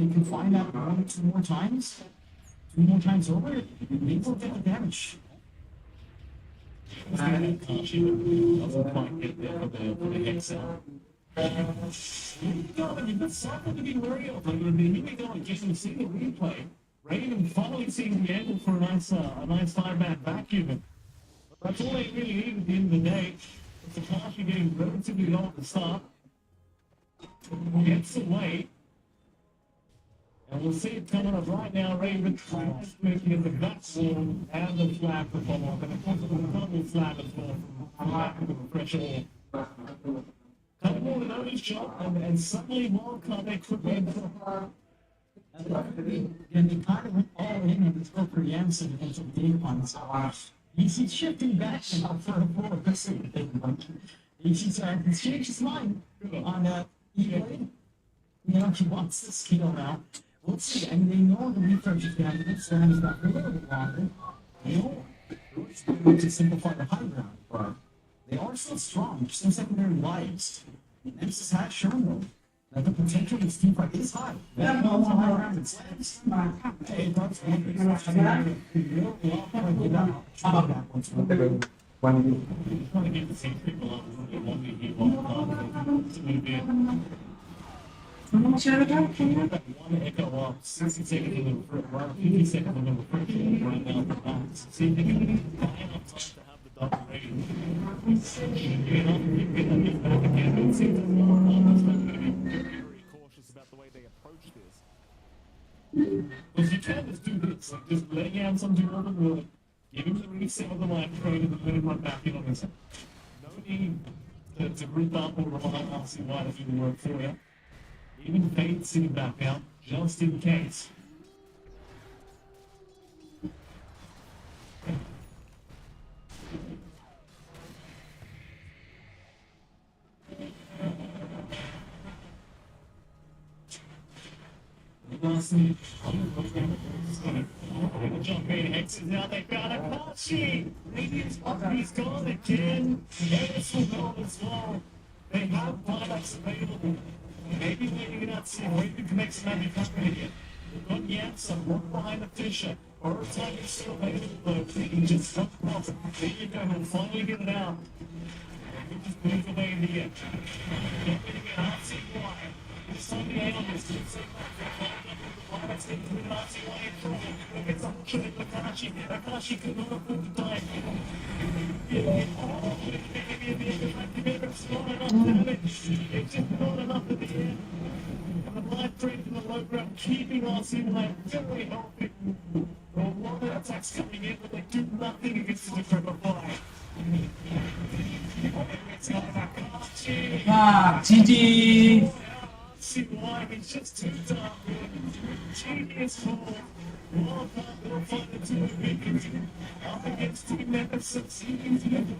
can find out 1 or 2 more times, 2 more times over, maybe they'll get the damage. Kashi doesn't quite get there for the hex out. You've got something to be worried of. Here we go again. We see the replay. Raven finally seeing the angle for a nice 5-man vacuum. But that's all they really need at the end of the day. It's Kashi getting relatively low at the start. Gets away. And we'll see it coming up right now. Raven tries making it the backbone and the flag to follow up. And of course, the double flag as well from the fresh air. Couple more shot, and suddenly wildcard they quickly And they kind of went all in and it's still pretty answered against the big ones. He's shifting back now for a full aggressive thing. He's changed his mind on E-Blade. You know, he wants this skill now. We'll see. I mean, they know the refresh is going to be Sam's got a little bit longer. They know to simplify the high ground, but they are still strong. Just in secondary lives. Nemesis has shown them that the potential of this team fight is high. That no more high ground and slams. Hey, that's one thing. One trying to get the same people up when they want to get wildcard to move in. Ano masih ada kan? One echo up, 60 seconds in the around 50 seconds in the friction right now for bounce. See if they can buy enough time to have the double ready. You know, you get them back again, but it seems that more opponents are going to be very cautious about the way they approach this. Because you can just do this, like just letting out some do all the work, give him the reset of the life trade, and then let him run back in on his own. No need to group up or rely on RCY to do the work for you. Even Fate sitting back out, just in case. Lastly, jump in, Hexes out, they got a Kashi! Maybe it's he's gone again! Yes, will go as well. They have products available. Maybe leaving it outside, or even make some magic happen again. We've got Yanson, one behind the Fisher. Or time is still available, though. He can just stop the problem. There you go, he'll finally get it out. We just move away in the end. Not getting an RCY. This time the Aeon is too safe. Let's get through an RCY in front. It's a killing Akashi. Akashi could not afford to die. It's not enough damage. It's just not enough at the end. And the life trade in the low ground, keeping RCY very healthy. There are a lot of attacks coming in, but they do nothing against the Decrepit Fire. It's not Akashi. Ah, GG. See why it's just too dark. Genius fall. Wildcard will find the two beacons. Up against Team Nemesis.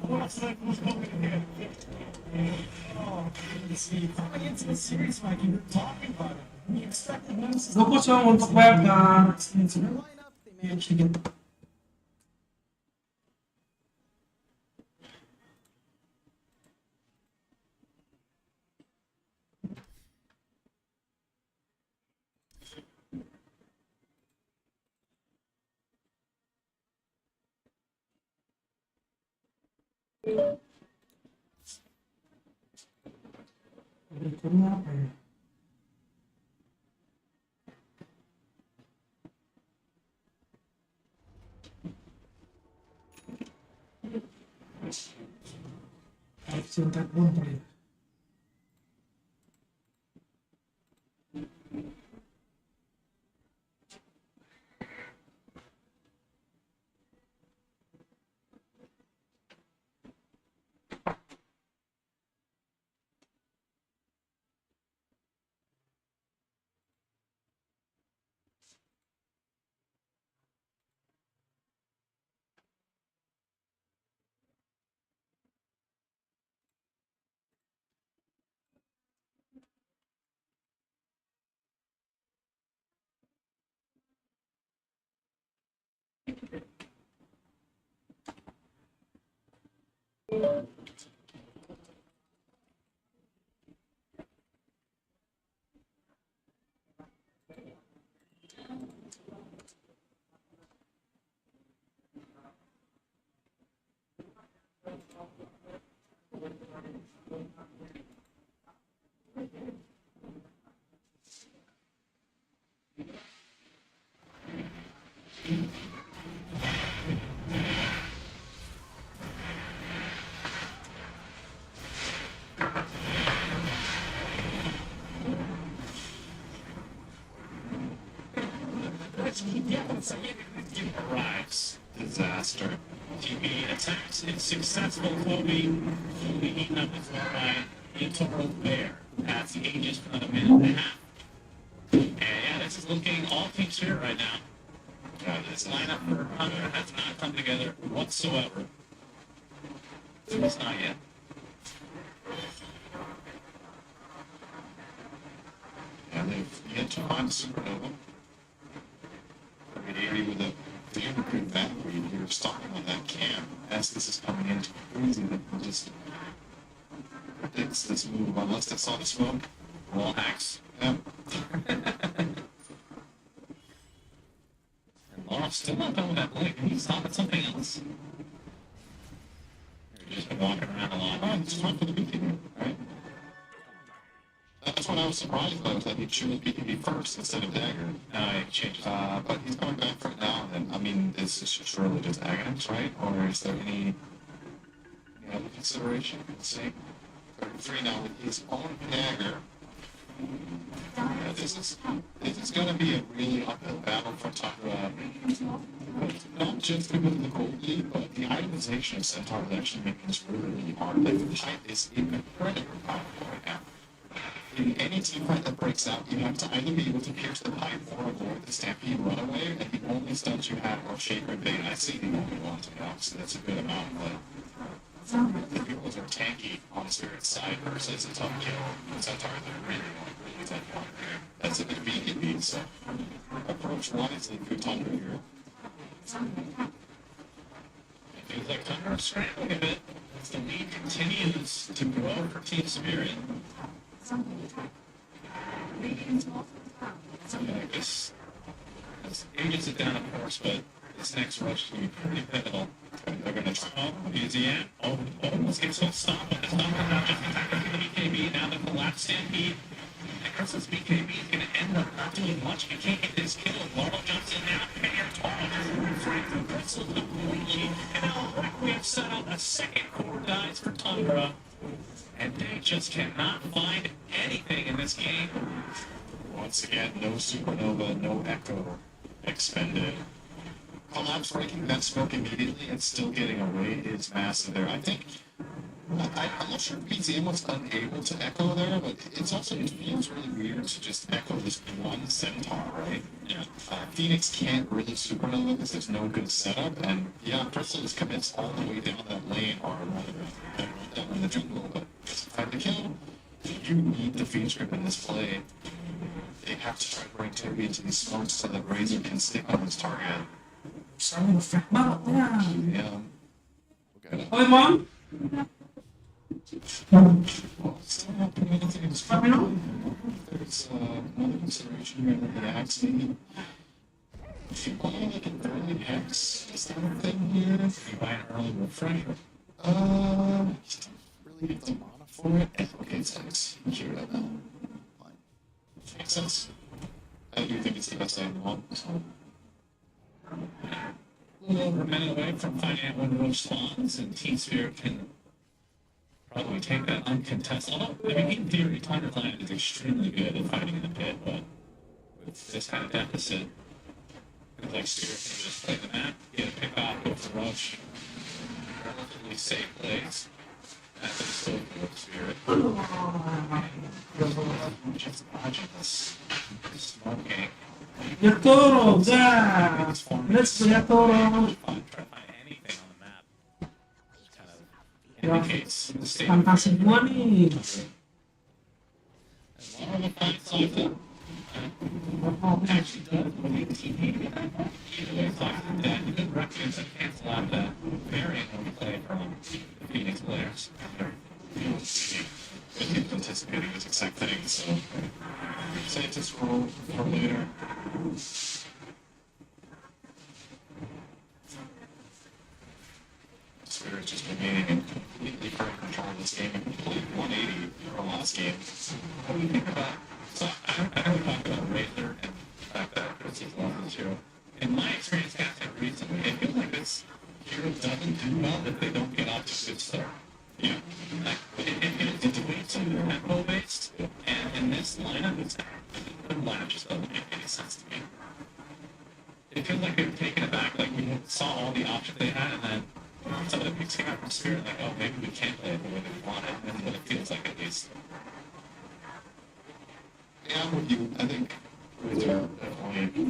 What's that was going here? Oh, you see, coming into the series, Mike, you were talking about it. We expected Nemesis to Lupus yung untuk webcam. into their lineup. They managed to get Berikutnya apa ya? Cinta pun terlihat. Arrives. Disaster. TV attacks is successful. Kobe eaten up his right. yatoro bear. That's the ages for another minute and a half. And yeah, this is looking all Team Spirit right now. This lineup for Karena has not come together whatsoever. At least not yet. Yeah, they've yet to find Supernova. 80 with a very good back read here, stopping on that cam as this is coming in. Crazy that he just predicts this move unless they saw the smoke. Wall hacks. Yeah. And Laura's still not done with that blink. He's stopping something else. He's just been walking around a lot. Oh, it's time for the BKB, right? That's what I was surprised by, was that he chose BKB first instead of dagger. He changes. But he's coming back for it now, and I mean, this is surely just agonics, right? Or is there any other consideration? Let's see. 33 now with his own dagger. Yeah, this is going to be a really uphill battle for Takura. Not just because of the gold lead, but the itemization of Centaur is actually making this really, really hard. Like, the height is incredibly powerful right now. In any team fight that breaks out, you have to either be able to pierce the pipe or avoid the stampede runaway, and the only stunts you have are Shaker and Bait. I see the only ones, to be honest, that's a good amount, but the people are tanky on the Spirit's side versus a tough kill. The Centaurs are really tough. That's a bit BKB, so approach wisely through Tundra here. It feels like Thunder is scrambling a bit as the lead continues to grow for Team Spirit. Yeah, this ages it down, of course, but this next rush will be pretty pivotal. They're going to try. Oh, easy in. Oh, almost gets hooked stop, but the stop is not just in time for the BKB. Now the collapse stampede. And Chris's BKB is going to end up not doing much. He can't get this kill. Laurel jumps in now. Fair tall just moves right through Crystal completely. And now Requiem set up a second core dies for Tundra. And they just cannot find anything in this game. Once again, no Supernova, no Echo expended. Collapse breaking that smoke immediately and still getting away is massive there. I think, I'm not sure if BZM was unable to Echo there, but it feels really weird to just Echo this one Centaur, right? Yeah. Phoenix can't really Supernova because there's no good setup, and yeah, Crystal just commits all the way down that lane, or rather, down in the jungle, but find the kill. You need the Phoenix grip in this play. They have to try to bring Toby into these smokes so that Razor can stick on his target. Selalu ngefake banget ya. Yeah. Okay. Oke, Mon. Well, still not doing anything in this fight. There's another consideration here that the axe maybe. If you buy like an early hex, is that a thing here? You buy an early refresher. You don't really have the mana for it. Okay, it's hex. You hear that now. Fine. Makes sense. I do think it's the best item on this one. A little over a minute away from finding out when Roach spawns, and Team Spirit can probably take that uncontested. Although, I mean, in theory, Thunderline is extremely good at fighting in the pit, but with this kind of deficit, I feel like Spirit can just play the map, get a pick off, go for Roach. Relatively safe plays. That's still good Spirit. Just dodging this smoking. Yatoro, guys. Let's go Yatoro. Try to find anything on the map. Just kind of indicates the state of Fantasi gua nih. as long as the fight something. Actually does believe TP. Either way, talks to that. Good records that cancel out that variant when we play from the Phoenix players. But he was anticipating this exact thing, so save this roll for later. Spirit's just remaining in completely current control of this game and complete 180 from last game. What do you think about? So I know we talked about Razor and the fact that Chris is lost this hero. In my experience, casting recently, I feel like this hero doesn't do well if they don't get off to a good start. Yeah. Like, it's way too tempo based, and in this lineup, the lineup just doesn't make any sense to me. It feels like they've taken it back, like we saw all the options they had, and then So it makes me have a spirit like, oh, maybe we can't play it the way they want it, and what it feels like at least. Yeah, I'm with you. I think these are definitely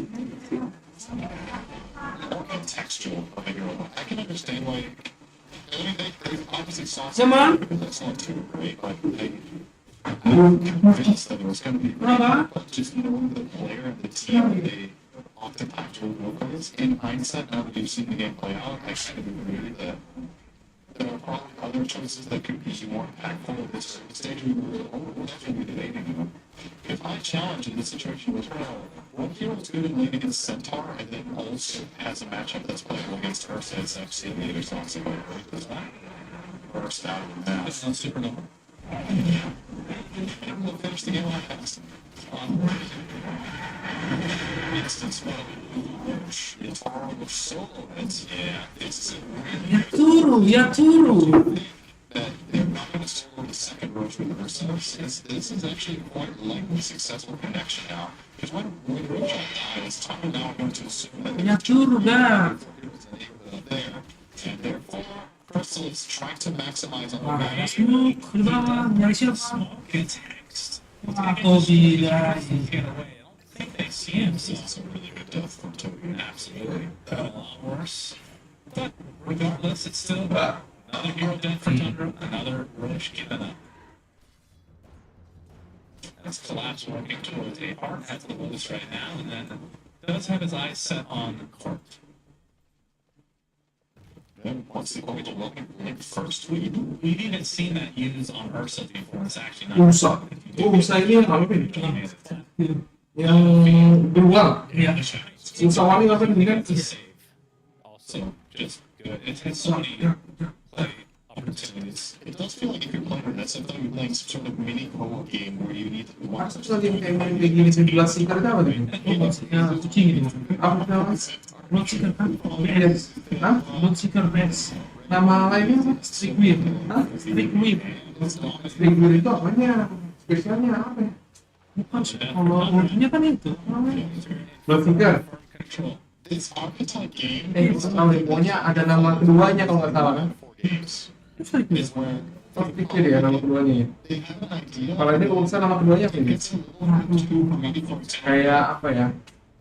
more contextual of a hero. I can understand why. I mean, they obviously saw something that's not too great, but I'm convinced that it was going to be great. But just the player and the team, they oftentimes will go for this. In hindsight, now that you've seen the game play out, I kind of agree that there are probably other choices that could be more impactful at this early stage. We're definitely debating them. If my challenge in this situation was, well, what hero is good in lane against Centaur and then also has a matchup that's playable against Ursa and FC later, so I'm saying, wait, does that burst out of the map? It's not supernova. And we'll finish the game on fast. Instance, yatoro solo, it's Yatoro. that they're not going to score the second roach with Ursa, since this is actually quite likely successful connection now. Because when Roach dies, Tom now going to assume that Yatoro dah. there, and therefore Crystal is trying to maximize on the Wah, value. smoke di bawah, nyari siapa? Atau di Get away. I don't think they see him, so This is a really good death from Toby. absolutely. A lot worse. But regardless, it's still another hero dead for Tundra, another Roach given up. As Collapse working towards a hard hat to the Lotus right now, and then does have his eyes set on Court. Then once the Orange welcome like first lead, We've even seen that used on Ursa before. It's actually not. Ursa. Ursa ini yang apa ini? Yang beruang. Yeah. Ursa wali apa ini kan? Also, just good. It has so many play opportunities. it does feel like if you're playing her, that's something you're playing some sort of mini co-op game where you need to watch Masa lagi kayak main kayak gini simulasi kerja apa tuh? Ya, kucing gitu. Apa namanya? Blood Seeker kan? Hah? Blood Seeker Best. Nama lainnya apa? Streak Whip. Hah? Streak Whip. Trigger itu apanya? Spesialnya apa ya? Bukan sih. Kalau ultinya kan itu. Blood Seeker. Control. this archetype game. Kalau pokoknya ada nama keduanya kalau nggak salah kan? Four games Streak Whip. is where Oh, pikir ya nama keduanya ya. they have an idea. Kalau ini kalau misalnya nama keduanya apa ini? It's a little too meaningful. Kayak apa ya?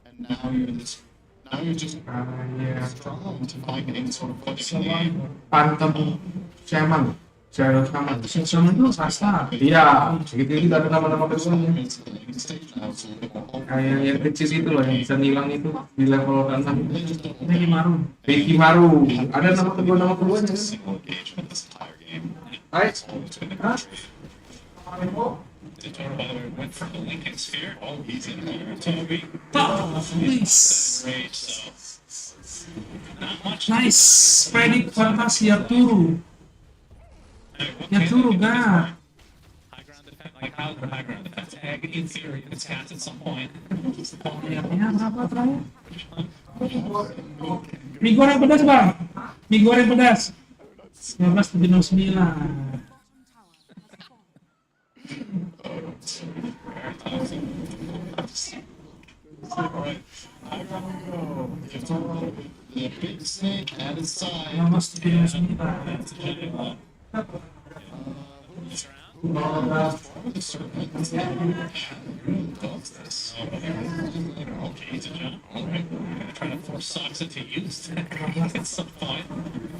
And now you're in this. Now you're just Kayak struggling to find any sort of footing in the game. Pantem Shaman. Shadow Shaman. Sama itu rasa. Iya, gitu ada nama-nama keduanya. It's the laning stage now, it's a little bit more open. Kayak yang kecil itu loh yang bisa ngilang itu di level 6. They just don't Ini Maru. Ricky Maru. Ada nama keduanya kan? single engagement this entire game. Hai. It's always been a Hah? The Toro, by the way, went for the Lincoln Sphere. Oh, he's in there. Toby. Nice. Rage, so. Not much. Nice. Spreading fantasy Yatoro. Yatoro dah. High ground defense, like how the high ground defense egg in theory it's cast at some point. Lihatnya berapa terakhir? Mie goreng pedas bang. Mie goreng pedas. 1979. Alright, I gotta go. The big snake at his side. 1979. The serpent. Does this? Okay, he's a jump. Alright, we're gonna try to force Sox into use at some point.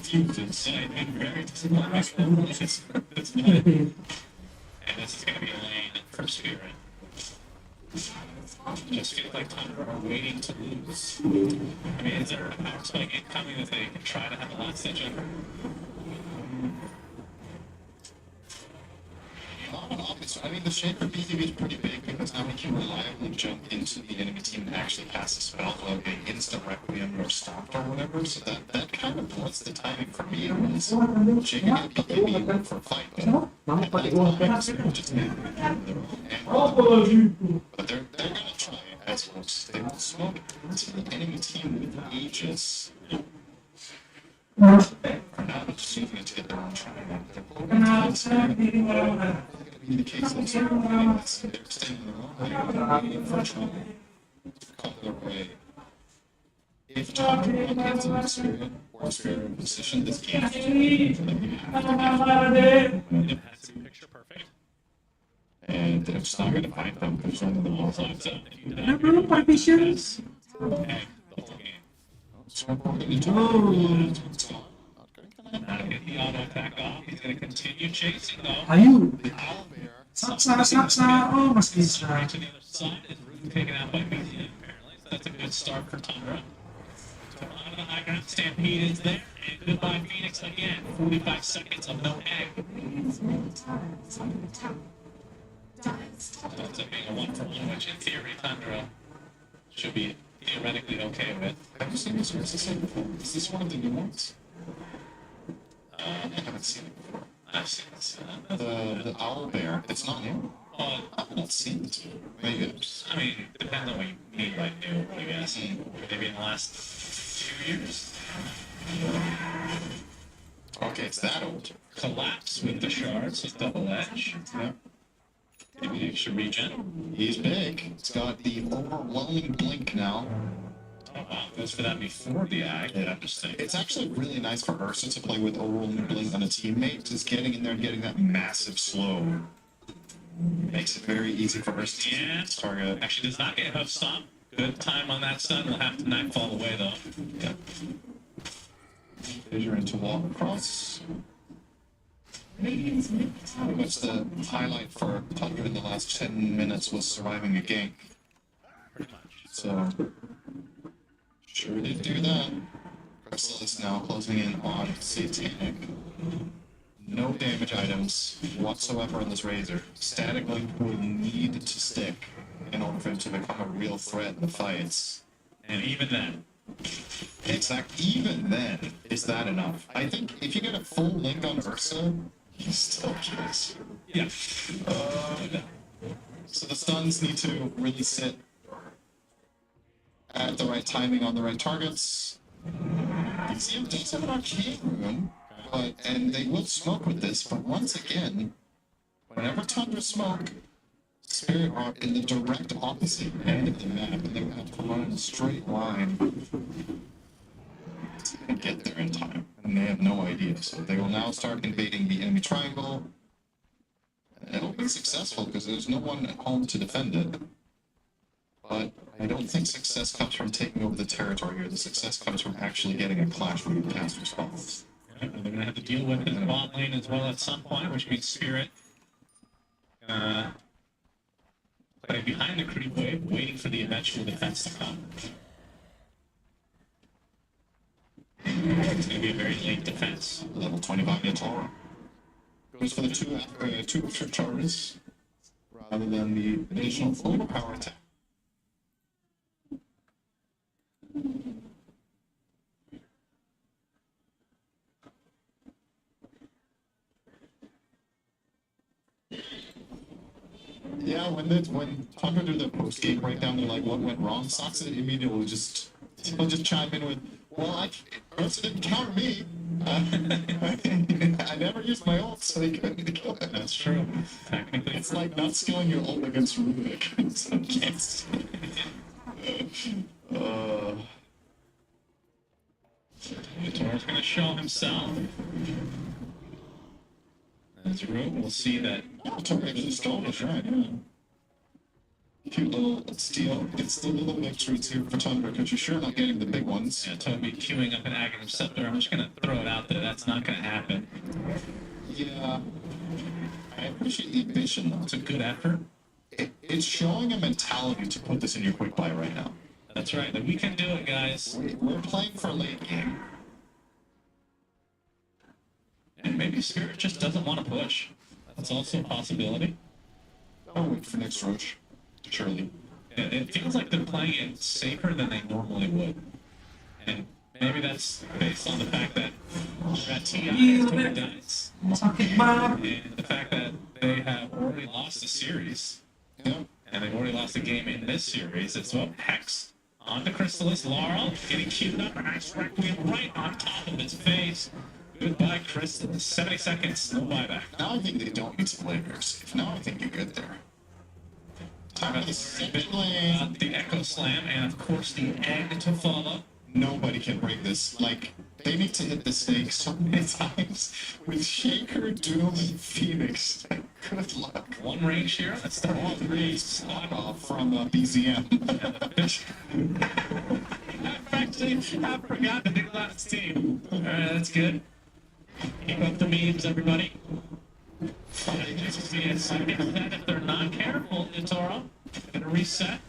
Fuses. Yeah, and very disappointing. It's fine. And this is gonna be a lane for Spirit. Just feels like Tundra are waiting to lose. I mean, is there a power spike incoming that they can try to have a last ditch effort? I mean, the shape of BTB is pretty big because now we can reliably jump into the enemy team and actually cast a spell like an instant requiem or stomped or whatever. So that kind of puts the timing for me is shaking and BTB for a fight. Nama pakai uang perak. But they're gonna try as well. They will smoke to the enemy team with Aegis. Are not just using it to get their own triangle. They're be the case of they're staying alone, waiting for trouble to come their way. If Tundra gets into Spirit, course, we're in position this game. It has to be picture perfect. And they're just not going to find them. There's only the wall. So it's if you die, Ano bro, partitions? egg the whole game. So we're going to Oh. Not get the auto attack off. He's going to continue chasing though. Ayun. the owlbear. Saksa. Oh, mas isa. Right to the other side is Ruth taken out by Median apparently. So that's a good start for Tundra. So out of the high ground, Stampede is there, and goodbye Phoenix again. 45 seconds of no egg. That's a big 1-for-1, which in theory Tundra should be theoretically okay with. Have you seen this? Or is this like before? Is this one of the new ones? I haven't seen it before. I've seen this. The owlbear. It's not new. Well, I've not seen this before. Maybe it's. I mean, depends on what you mean by new, I guess. Maybe in the last 2 years. Okay, it's that old. Collapse with the shards, so double edge. Yeah. Maybe extra regen. He's big. It's got the overwhelming blink now. Oh wow, goes for that before the ag. Yeah. Interesting. It's actually really nice for Ursa to play with overwhelming blink on a teammate. Just getting in there and getting that massive slow. Makes it very easy for Ursa to Yeah. target. Actually does not get hoof stomp. Good time on that stun. We'll have to nightfall away though. Yeah. Fissure into walk across. Pretty much the highlight for Tundra in the last 10 minutes was surviving a gank. Pretty much. So, sure did do that. Crystal is now closing in on Satanic. No damage items whatsoever on this Razor. Static Link will need to stick in order for him to become a real threat in the fights. And even then, Even then, is that enough? I think if you get a full link on Ursa, he still kills. yeah. So the stuns need to really sit at the right timing on the right targets. You see him does have an arcade room, and they will smoke with this, but once again, whenever Tundra smoke, Spirit are in the direct opposite end of the map, and they have to run in a straight line to get there in time, and they have no idea. So they will now start invading the enemy triangle, and it'll be successful because there's no one at home to defend it. But I don't think success comes from taking over the territory here. The success comes from actually getting a clash where you cast response. Yeah, they're gonna have to deal with it in the bot lane as well at some point, which means Spirit play behind the creep wave, waiting for the eventual defense to come. It's gonna be a very late defense. Level 25 yatoro. Goes for the two extra charges rather than the additional overpower attack. Yeah, when Tundra do the post game breakdown, they're like, "What went wrong?" Sox immediately he'll just chime in with, "Well, Ursa didn't counter me. I never used my ult, so they couldn't kill it." That's true. Technically, It's like not skilling your ult against Rubik in some cases. Yatoro's gonna show himself. As Root will see that Tundra actually stole the shrine, yeah. Cute little steal. It's the little victories here for Tundra because you're sure not getting the big ones. Toby queuing up an Aghanim Scepter. I'm just gonna throw it out there. That's not gonna happen. Yeah. I appreciate the ambition though. It's a good effort. It's showing a mentality to put this in your quick buy right now. That's right. Like, we can do it, guys. We're playing for a late game. And maybe Spirit just doesn't want to push. That's also a possibility. I'll wait for next Roach. Surely. It feels like they're playing it safer than they normally would. And maybe that's based on the fact that TI is doing dice. Sakit banget. And the fact that they have already lost a series. Yeah. And they've already lost a game in this series. It's what Hex on the Chrysalis. Laurel getting queued up. A nice Requiem right on top of his face. Goodbye, Chrysalis. 70 seconds. No buyback. Now I think they don't need to play very safe. Now I think you're good there. Time for the second lane. The Echo Slam, and of course the egg to follow. Nobody can break this. Like, they need to hit the stake so many times with Shaker, Doom, and Phoenix. Good luck. One range here. That's the all three. Slot off from BZM. Actually, I forgot to think about his team. Alright, that's good. Keep up the memes, everybody. Just be a second that if they're not careful, yatoro. Gonna reset.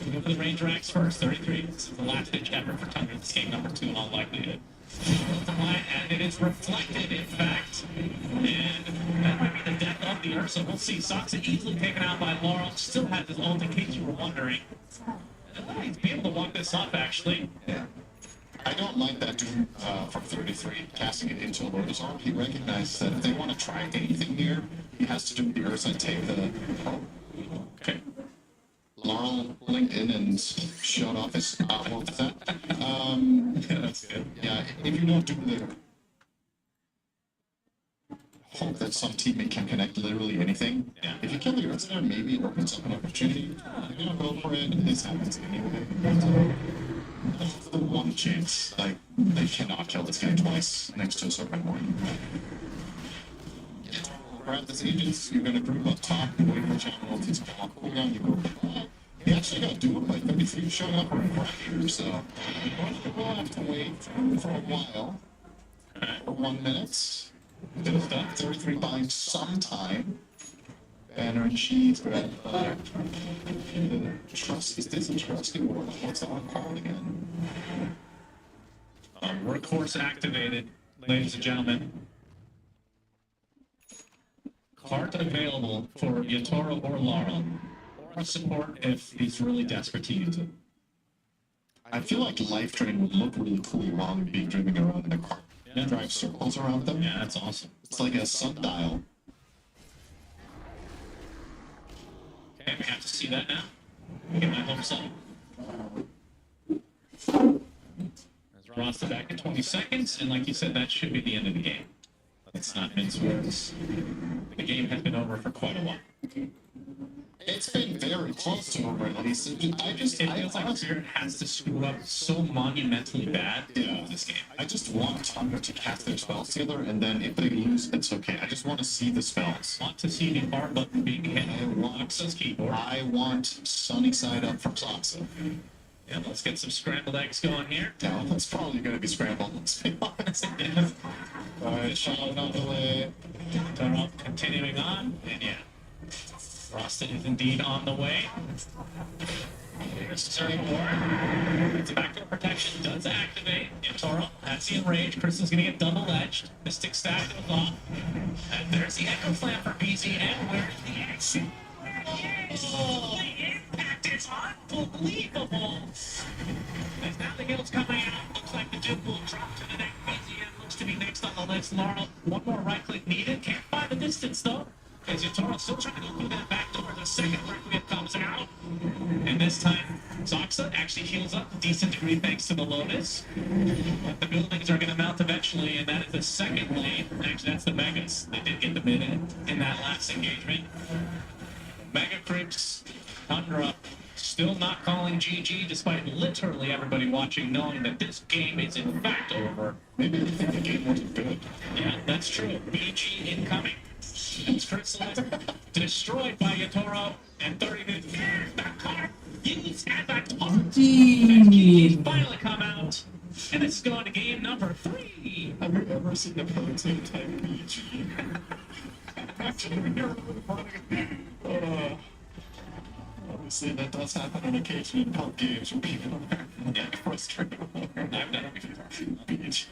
We go for the range racks first, 33. This is the last ditch effort for Thunder. This game number 2 in all likelihood. And it is reflected, in fact. And that might be the death of the Ursa. We'll see. Soxa easily taken out by Laurel. Still has his ult, in case you were wondering. He's been able to walk this up, actually. Yeah. I don't like that Doom from 33 casting it into a Lotus Orb. He recognizes that if they want to try anything here, he has to do the Ursa and take the... Oh. Okay. Laurel linked in and showed off his artwork with that. Yeah, that's good. Yeah, if you don't do the... Hope that some teammate can connect literally anything. Yeah. If you kill the Ursa there, maybe it opens up an opportunity. If you don't go for it, this happens anyway. That's the one chance. Like, they cannot kill this guy twice next to a Serpent Horn. Grab this agents, you're gonna group up top, you wait for the channel ultis to come on cooldown, you go for the He actually got doomed by 33 showing up right here, so we'll have to wait for a while. For 1 minute. Good stuff. 33 buying some time. Banner and cheese, grab trust. Is this a trusty word? What's that one called again? Workhorse activated, ladies and gentlemen. Card available for Yatoro or Laurel, or support if he's really desperate to use it. I feel like Life Drain would look really cool while we'd be dreaming around in a car. Yeah. Drive circles around them. Yeah, that's awesome. It's like a sundial. Okay, we have to see that now. Get my hopes up. As Rasta back in 20 seconds, and like you said, that should be the end of the game. Let's not mince words. The game has been over for quite a while. It's been very close to over at least. It feels like Spirit has to screw up so monumentally bad Yeah. this game. I just want Thunder to cast their spells together, and then if they lose, it's okay. I just want to see the spells. Want to see the bar button being hit on Roxa's keyboard. I want Sunny Side Up from Soxa. Yeah, let's get some scrambled eggs going here. Yeah, that's probably going to be scrambled, let's be honest. Alright, shot on the way. Turn continuing on, and yeah. Frosted is indeed on the way. Here's starting war. It's backdoor protection does activate. Yatoro has the enrage. Kristen's gonna get double edged. Mystic stack goes off. And there's the Echo Slam for BZ. And where's the X? Oh, the impact is unbelievable. As now the heal's coming out. Looks like the Duke will drop to the next. BZM looks to be next on the list. Laurel, one more right click needed. Can't find the distance though. As Yatoro still trying to go through that back door, the second requiem comes out. And this time, Soxa actually heals up a decent degree thanks to the Lotus. But the buildings are going to mount eventually, and that is the second lane. Actually, that's the Megas. They did get the mid in that last engagement. Mega Crips, Tundra, still not calling GG, despite literally everybody watching knowing that this game is in fact over. Maybe they think the game wasn't good. Yeah, that's true. BG incoming. It's Chrysalis destroyed by Yatoro, and 30 minutes. That card used as a target. Indeed. Finally come out, and this is going to game number 3. Have you ever seen a protein type BG? Actually, obviously, that does happen on occasion in pub games where people are frustrated. I've done it before. BG.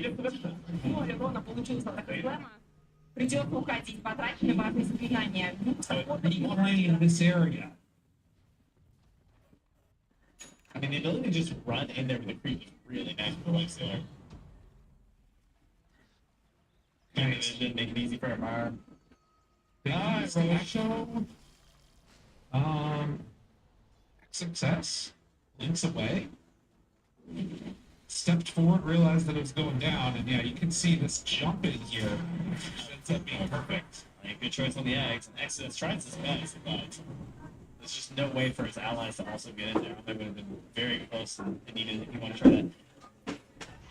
Воля, Рона получился такой дилемма. Придется уходить, потраченное важное заклинание. Right in this area. I mean, the ability to just run in there with a creep is really nice for like Sailor. And it didn't make it easy for a bar. Rosho. Success. Links away. Stepped forward, realized that it was going down, and yeah, you can see this jump in here. Ends up being perfect. Like, good choice on the eggs. And Exodus tries his best, but there's just no way for his allies to also get in there. They would have been very close and needed if you want to try that.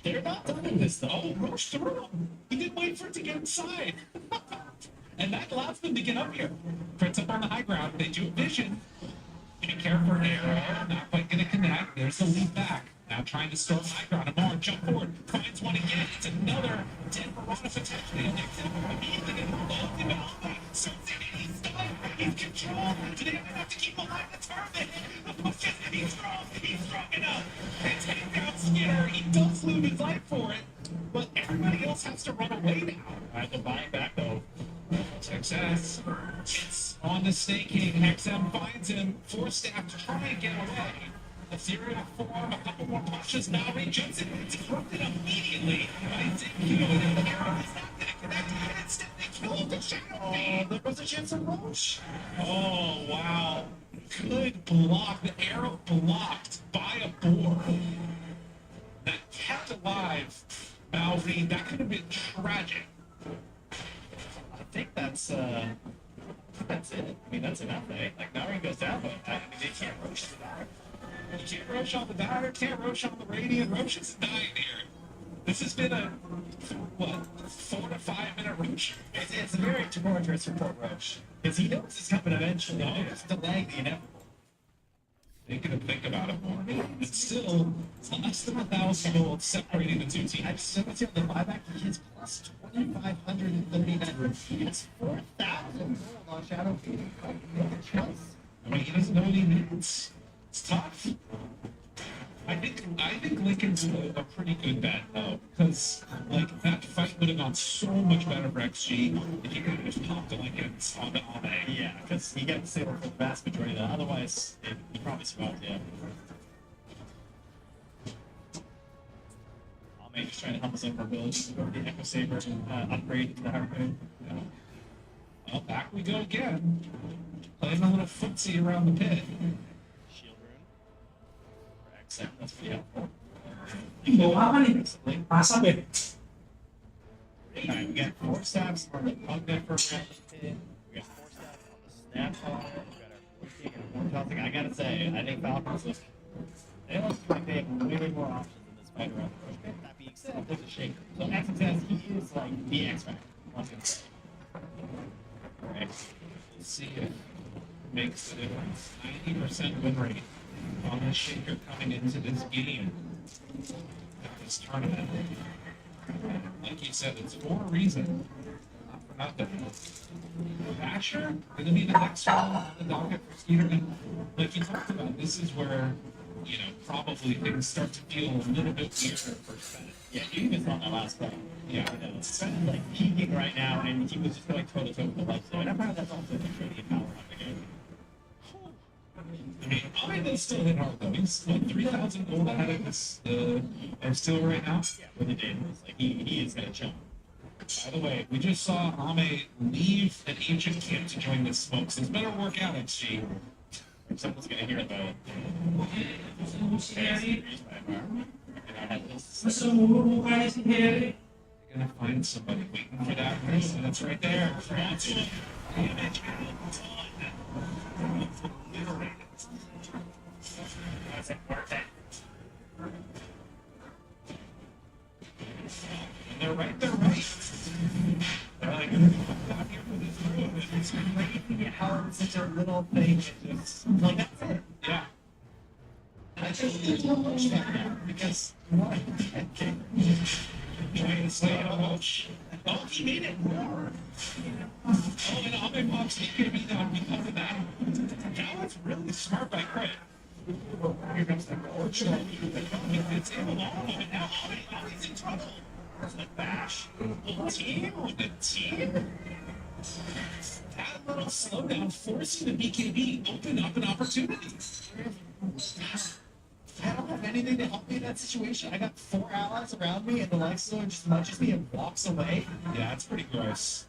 They're not done with this though. Oh, Roche through him. He didn't wait for it to get inside. And that allows them to get up here. Crits up on the high ground. They do a vision. Gonna care for an arrow. Not quite gonna connect. There's the lead back. Now trying to storm high ground. Amar jump forward. Finds one again. It's another dead Marauder potentially. And next up, immediately get involved in Alma. So he's stunned. He's controlled. Today I'm gonna have to keep alive the tournament. The push is he's strong enough. And take down Skinner. He does lose his life for it. But everybody else has to run away now. Alright, they're buying back though. Success. It's on the Snake King. XM finds him. Force staff to try and get away. Ethereal form, a couple more punches. Now jumps in. Disrupted immediately. By Zinky. And the arrow is not going to connect. And instead they kill the Shadow Fiend. There was a chance of Roche. Oh, wow. Good block. The arrow blocked by a boar. That kept alive Malvine. That could have been tragic. I think that's it. I mean, that's enough, eh? Like, Nyiarin goes down, but I mean, they can't Roche the dagger. You can't Roche on the dagger, can't Roche on the radiant. Roche is dying here. This has been a, 4 to 5 minute Roche? It's a very torturous for poor Roche. Because he knows it's coming eventually. No, it's delaying the inevitable. They can think about it more. It's still less than 1,000 gold separating the two teams. I just looked at the buyback. He gets plus 2,539. He gets 4,000 gold on Shadow Fiend. Make a choice. I mean, he doesn't know what he needs. It's tough. I think Lincoln's a pretty good bet though, because like that fight would have gone so much better for XG if he could have just popped the Lincolns onto Ame. Yeah, because he got disabled for the vast majority of that. Otherwise, he probably survived, yeah. Ame just trying to help us out for abilities to go to the Echo Saber and upgrade to the Harpoon. Yeah. Well, back we go again. Playing a little footsie around the pit. Shield rune. For accent, that's pretty helpful. Bawa apa nih? Pasap ya? Alright, we got 4 stabs for the pug neck for around the pit. We got 4 stabs on the snap bar. We got our 4 kick and 4 tossing. I gotta say, I think Falcons look. They look like they have way more options in this fight around the push pit. That being said, there's a shaker. So at success, he is like the X Factor. I was gonna say. Alright. Let's see if it makes a difference. 90% win rate on this shaker coming into this game. This tournament. Like you said, it's for a reason. Not for nothing. Basher, gonna be the next one on the docket for Skeeter. Like you talked about, this is where, you know, probably things start to feel a little bit weirder for Sven. Yeah, you even saw that last fight. Yeah. You know, Sven's like peaking right now, and he was just going toe to toe with the lights. So, and I'm proud of that's also the trading power of the game. I mean, Ame still hit hard though. He's like 3,000 gold ahead of this still right now. Yeah, with the data, like he is gonna jump. By the way, we just saw Ame leave an ancient camp to join this smoke, so this better work out, XG. If someone's gonna hear about it. You're gonna find somebody waiting for that person. That's right there. Damage That's it, worth it. and they're right. They're like, out here for this room. It's crazy how it's such a little thing. It's just like that's it. Yeah. I just there's no much back now because what? Okay. Trying to slay a roach. Oh, he made it more. Oh, and Ame pops EKB down because of that. Now it's really smart by Crit. Here comes the roach. It's able to hold him, and now Ame's in trouble. Bash. Team with the team. That little slowdown forcing the BKB open up an opportunity. I don't have anything to help me in that situation. I got 4 allies around me, and the life zone just nudges me and walks away. Yeah, it's pretty gross.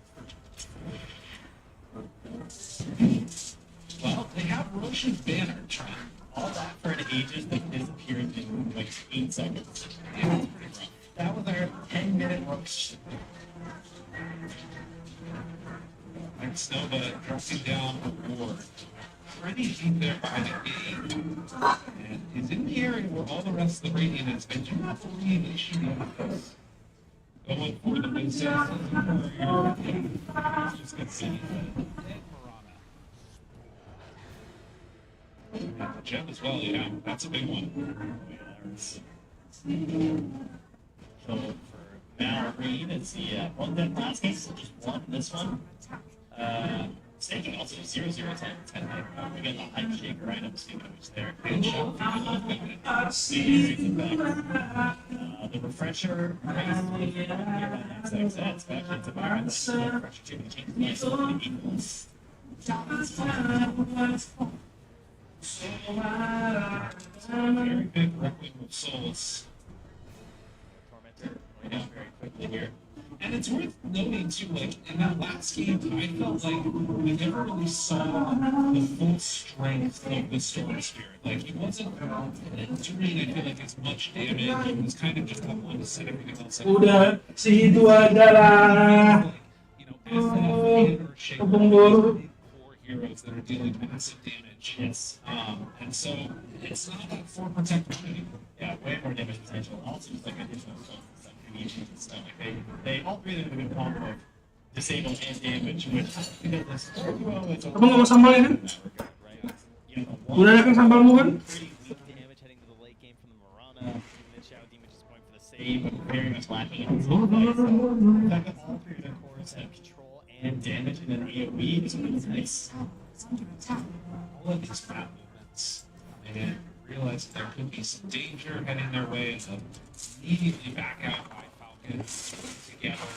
Well, they have Roshan's banner trying. All that for an Aegis that disappeared in like 8 seconds. Yeah, that's pretty rough. That was our 10-minute rush. Next, Nova dropping down a ward. Pretty deep there by the gate. And is in the area where all the rest of the Radiant is. I do not believe they should be on this. Going for the Winston. Just gonna see. And the gem as well, yeah. That's a big one. So for Mallory, it's the one that last game, so just one this one. Staking also 0, 0, 10, 10. We got the hype shaker right up speaking of which there. Good shot. The refresher race here on XXX back into Byron. The refresher too, we changed the nice little equals. Very big Requiem of Souls. Tormentor going down very quickly here. And it's worth noting too, like in that last game, I felt like we never really saw the full strength of the Storm Spirit. Like he wasn't doing, I feel like, as much damage. He was kind of just up on to set everything else up. Udah, si itu adalah Like, you know, as that hammer shaker, core heroes that are dealing massive damage. Yes. And so it's not that for protector anymore. Yeah, way more damage potential. Also, just like additional stuff. Like they all three of them have a good combo of disable and damage, which because the Scorpio is a Kamu nggak mau sambal ya kan? Udah ada kan sambalmu kan? pretty weak damage heading to the late game from the Marana. Even the Shadow Demon just going for the save, but very much lacking in its own way. So the fact that all three of their cores have control and damage in an AoE is really nice. All of these fat movements and realize that there could be some danger heading their way and immediately back out by Falcon together.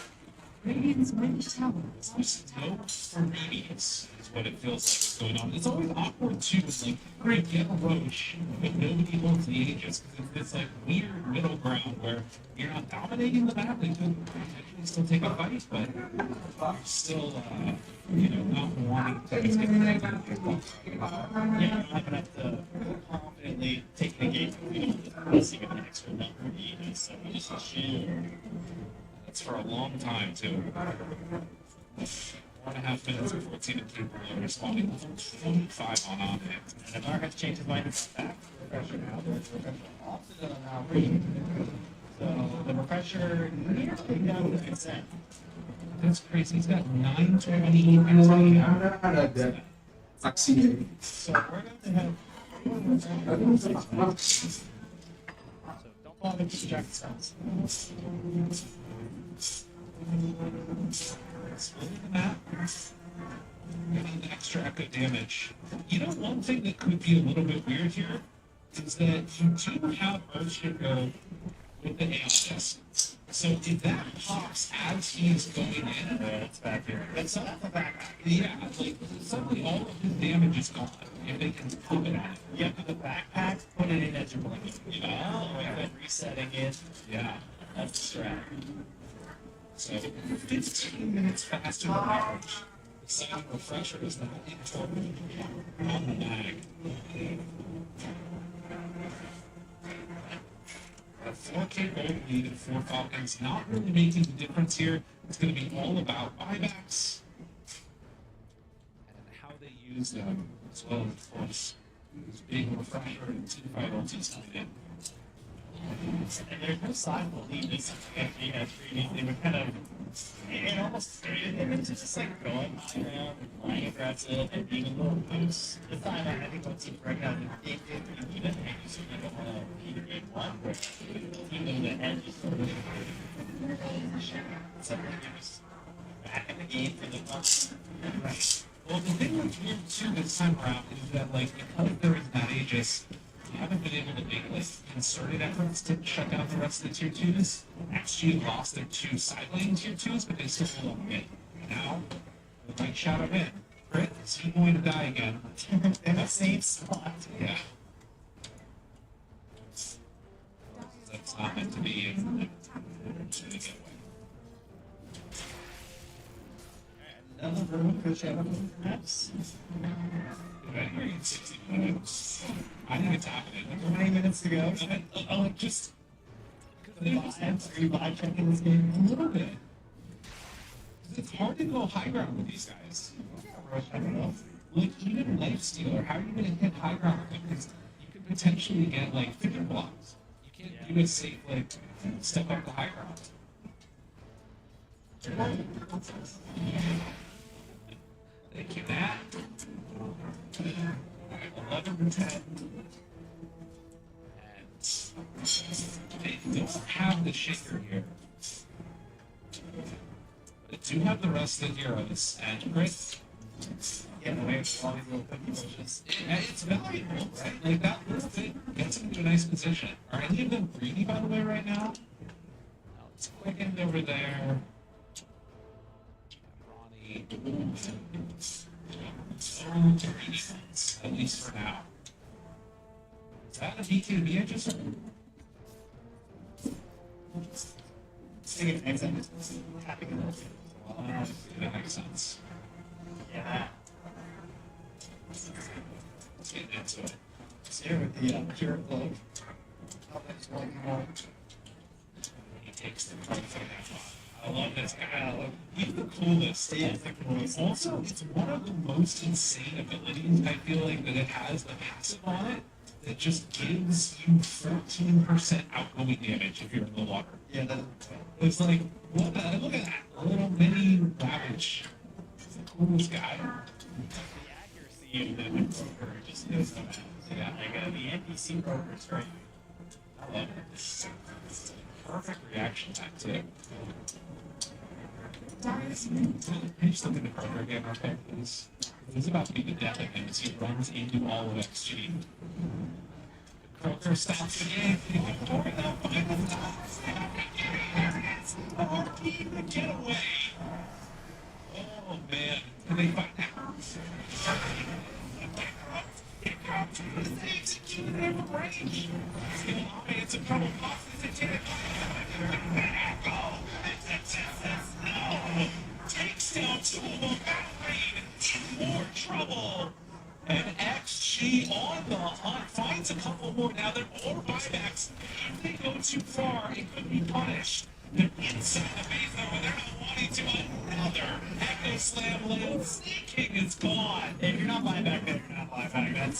Radiant's middle tower is There's no freebies is what it feels like is going on. It's always awkward too. It's like, great, get a Roche, but nobody holds the Aegis because it's this like weird middle ground where you're not dominating the map. You could potentially still take a fight, but you're still, not wanting to get Yeah, you're not gonna have to confidently take the game missing an extra number of Aegis, so you just chill. That's for a long time too. 4.5 minutes before it's even capable of responding. 25 on offense. And NOBAR has changed his mind and back. Refresher now. There's refresher off to the now read. So the refresher nearly down to consent. That's crazy. He's got 920 XP now. Ada aksi. So we're going to have. So don't fall into distract spells. Splitting the map. Getting extra echo damage. You know, one thing that could be a little bit weird here is that you do have Earthshaker with the ALS. So if that pops as he's going in, It's back here. that's not the back. Yeah, like suddenly all of his damage is gone if they can pop it on it. You have to the backpack, put it in as you're playing. You know, and then resetting it. Yeah. That's the strat. So 15 minutes faster than average. The second refresher is now in torment on the mag. A 4K gold lead and 4 Falcons not really making the difference here. It's going to be all about buybacks and how they use them, as well as, of course, this big refresher and 2-5 ultis coming in. And there's no sign of the lead. This actually has freebies. They would kind of, it almost skated him into just like going around and playing aggressive and being a little loose. This time, I think once you break out the game, you even and you certainly don't want to repeat game one where even the end just sort of something that was back in the game for the month. Well, the thing that's weird too this time around is that, like, because there is that Aegis, haven't been able to make like concerted efforts to shut down the rest of the tier 2s. XG have lost their 2 side lane tier 2s, but they still hold on mid. Now, the right shadow in. Crit, is he going to die again? In the same spot. Yeah. That's not meant to be. It's meant to get away. Another room for shadow, perhaps. I hear you in 60 minutes. I think it's happening. 20 minutes to go. Just. Are you vibe checking this game? A little bit. It's hard to go high ground with these guys. I don't know. Like, even Lifestealer, how are you going to hit high ground with them? Because you could potentially get, like, finger blocks. You can't do a safe, like, step up to high ground. Thank you, Matt. 11 to 10. And they don't have the shaker here. But do have the rest of the heroes. And Chris, Yeah, the way it's all these little cookie bushes. it's valuable, right? Like, that little bit gets them into a nice position. Are any of them greedy, by the way, right now? No, it's quickened over there. Ronnie. Oh, greedy ones, at least for now. Is that a BKB I just heard? Taking eggs and tapping it up. Well, that makes sense. Yeah. Let's get into it. It's here with the pure plug. Oh, that's one more. He takes the trophy that far. I love this guy. He's the coolest. He is the coolest. Also, it's one of the most insane abilities I feel like that it has the passive on it that just gives you 14% outgoing damage if you're in the water. Yeah, that, It's like, what the, look at that little mini ravage. He's the coolest guy. the accuracy of the broker just is so bad. Yeah, Like the NPC broker's great. I love it. Perfect reaction time too. Can you just look at the Kroger again, okay, please? This is about to be the death of him as he runs into all of XG. Kroger stops the game. Victoria finally stops. RP the getaway. Oh man, can they fight now? They executed their range. It's a trouble. Takes down 2 of them. More trouble. And XG on the hunt finds a couple more. Now they're more buybacks. If they go too far, it could be punished. They're inside the base though, and they're not wanting to. Another Echo Slam land. Snake King is gone. If you're not buying back, then you're not buying back.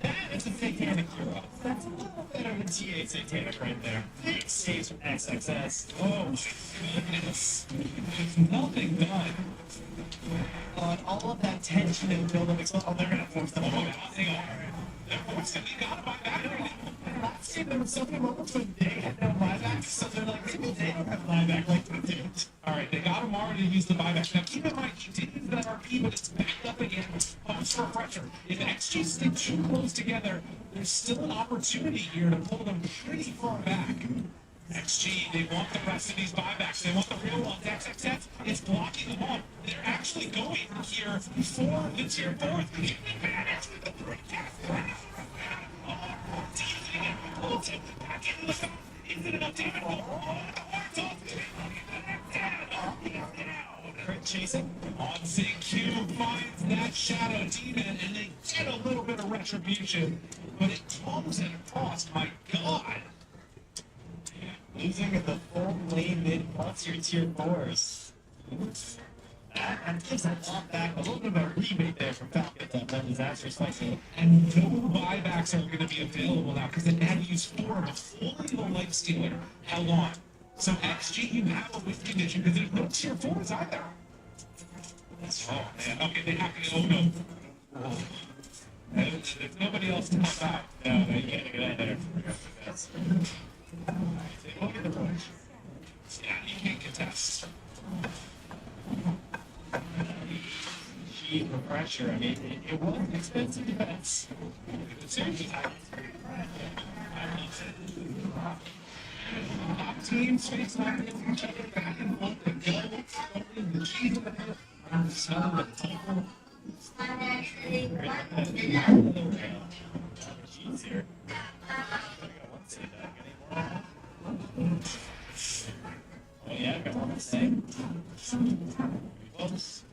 That's a satanic hero. That's a little better than TA satanic right there. Big saves from XXS. Oh my goodness. There's nothing done. On all of that tension and build up, oh, they're gonna force them all out. Hang on. They're forcing me. Gotta buy back. Last game there were so many moments when they had no buyback, so they're like, maybe they don't have buyback like we do. Alright, they got him already to use the buyback. Now keep in mind, he did use that RP, but it's backed up again. Post refresher. If XG stick too close together, there's still an opportunity here to pull them pretty far back. XG, they want the rest of these buybacks. They want the real ones. XXX is blocking them off. They're actually going here for the tier 4. Advantage with the broadcast. Back into the phone. Is it enough damage? Crit chasing. On ZQ finds that Shadow Demon, and they get a little bit of retribution, but it comes at a cost. My God. Losing the full lane mid plus your tier 4s. That gives a lot back, a little bit of a rebate there from Falcon that disastrous fight. And no buybacks are going to be available now because they had to use 4 of a fully the life stealer held on. So XG, you have a win condition because there's no tier 4s either. Oh man, okay, they have to go, oh no. There's nobody else to help out. No, you can't get out there. Look at the push. Yeah, you can't contest. cheap refresher. I mean, it was an expensive defense. The series was high. Top teams face off against each other back and forth. The goals, the cheese of the head, the smell of the table. Cheese here. Oh yeah, got one thing. Close.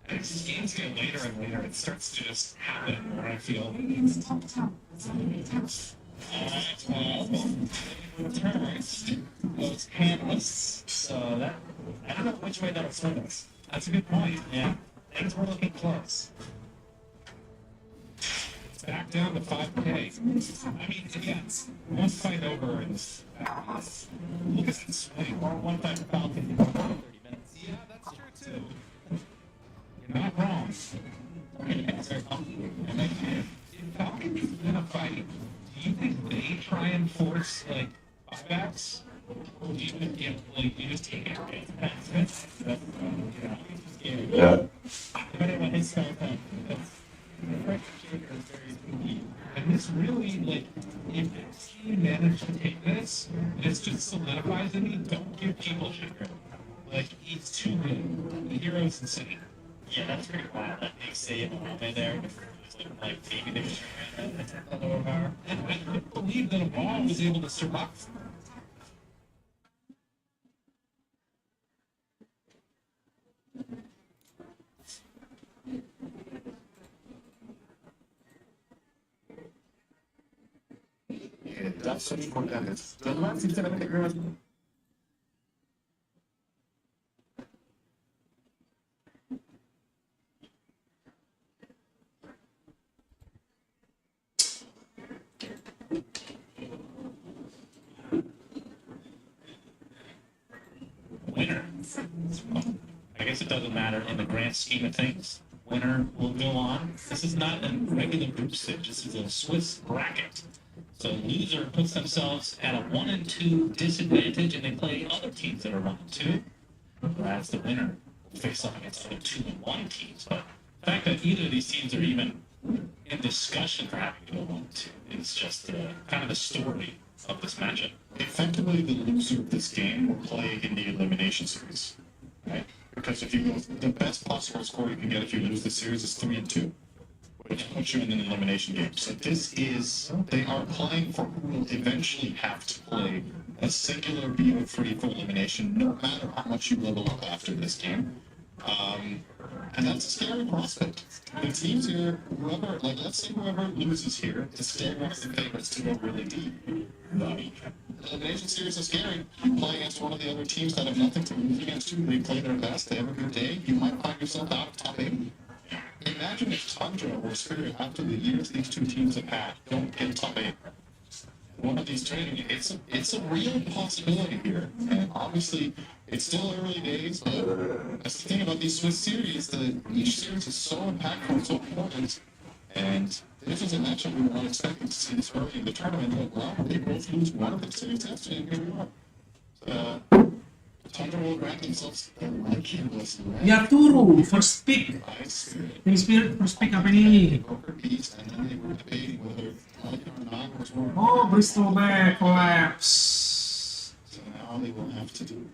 As these games get later and later, it starts to just happen more, I feel. Alright, well, returns those panelists. So that, I don't know which way that'll swing us. That's a good point, yeah. Things were looking close. It's back down to 5K. I mean, again, one fight over and look at that swing. Or one fight for Falcon in 30 minutes. Yeah, that's true too. You're not wrong. If Falcon is in a fight, do you think they try and force like buybacks? Or do you you just take it? Yeah. Depending on his style, and this really, if this team managed to take this, this just solidifies in me, don't give people shit. He's too good. The hero's insane. Yeah, that's pretty wild. That big save on there. Maybe they were trying to attack the NOBAR. And I couldn't believe that a ball was able to survive. Das sono importante. Tornare sinceramente credo. Winner. I guess it doesn't matter in the grand scheme of things. Winner will go on. This is not a regular group stage. This is a Swiss bracket. So loser puts themselves at a 1 and 2 disadvantage, and they play other teams that are 1 and 2. Whereas the winner will face off against other 2 and 1 teams. But the fact that either of these teams are even in discussion for having to go 1 and 2 is just kind of the story of this matchup. Effectively, the loser of this game will play in the elimination series, right? Because if you go, the best possible score you can get if you lose the series is 3 and 2, which puts you in an elimination game. So they are playing for who will eventually have to play a singular BO3 for elimination, no matter how much you level up after this game. And that's a scary prospect. The teams here, let's say whoever loses here is still one of the favorites to go really deep. Elimination series is scary. You play against one of the other teams that have nothing to lose against you. They play their best. They have a good day. You might find yourself out of top 8. Imagine if Tundra or Spirit, after the years these two teams have had, don't get top 8. One of these training, it's a real possibility here. And obviously, it's still early days, but that's the thing about these Swiss series, that each series is so impactful and so important. And this is a matchup we were not expecting to see this early in the tournament, but well, they both lose one of the series yesterday, and here we are. Tundra will grant themselves the ridiculous Yatoro, first pick. TSpirit, first pick apa ini? And then they were debating whether Karena was more. Oh, Bristol back collapse. So now they will have to do.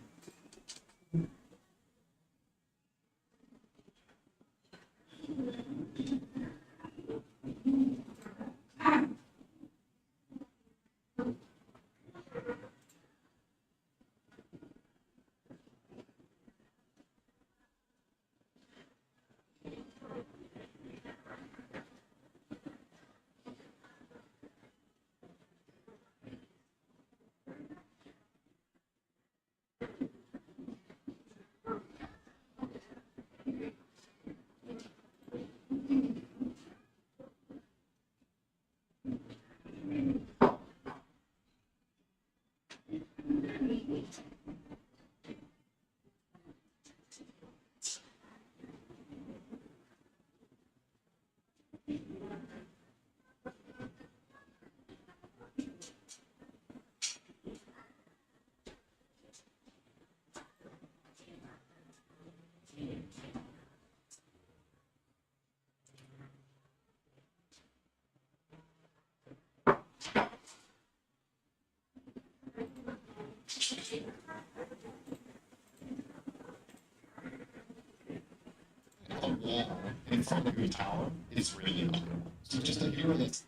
wall in front of your tower is really valuable. So just a hero that's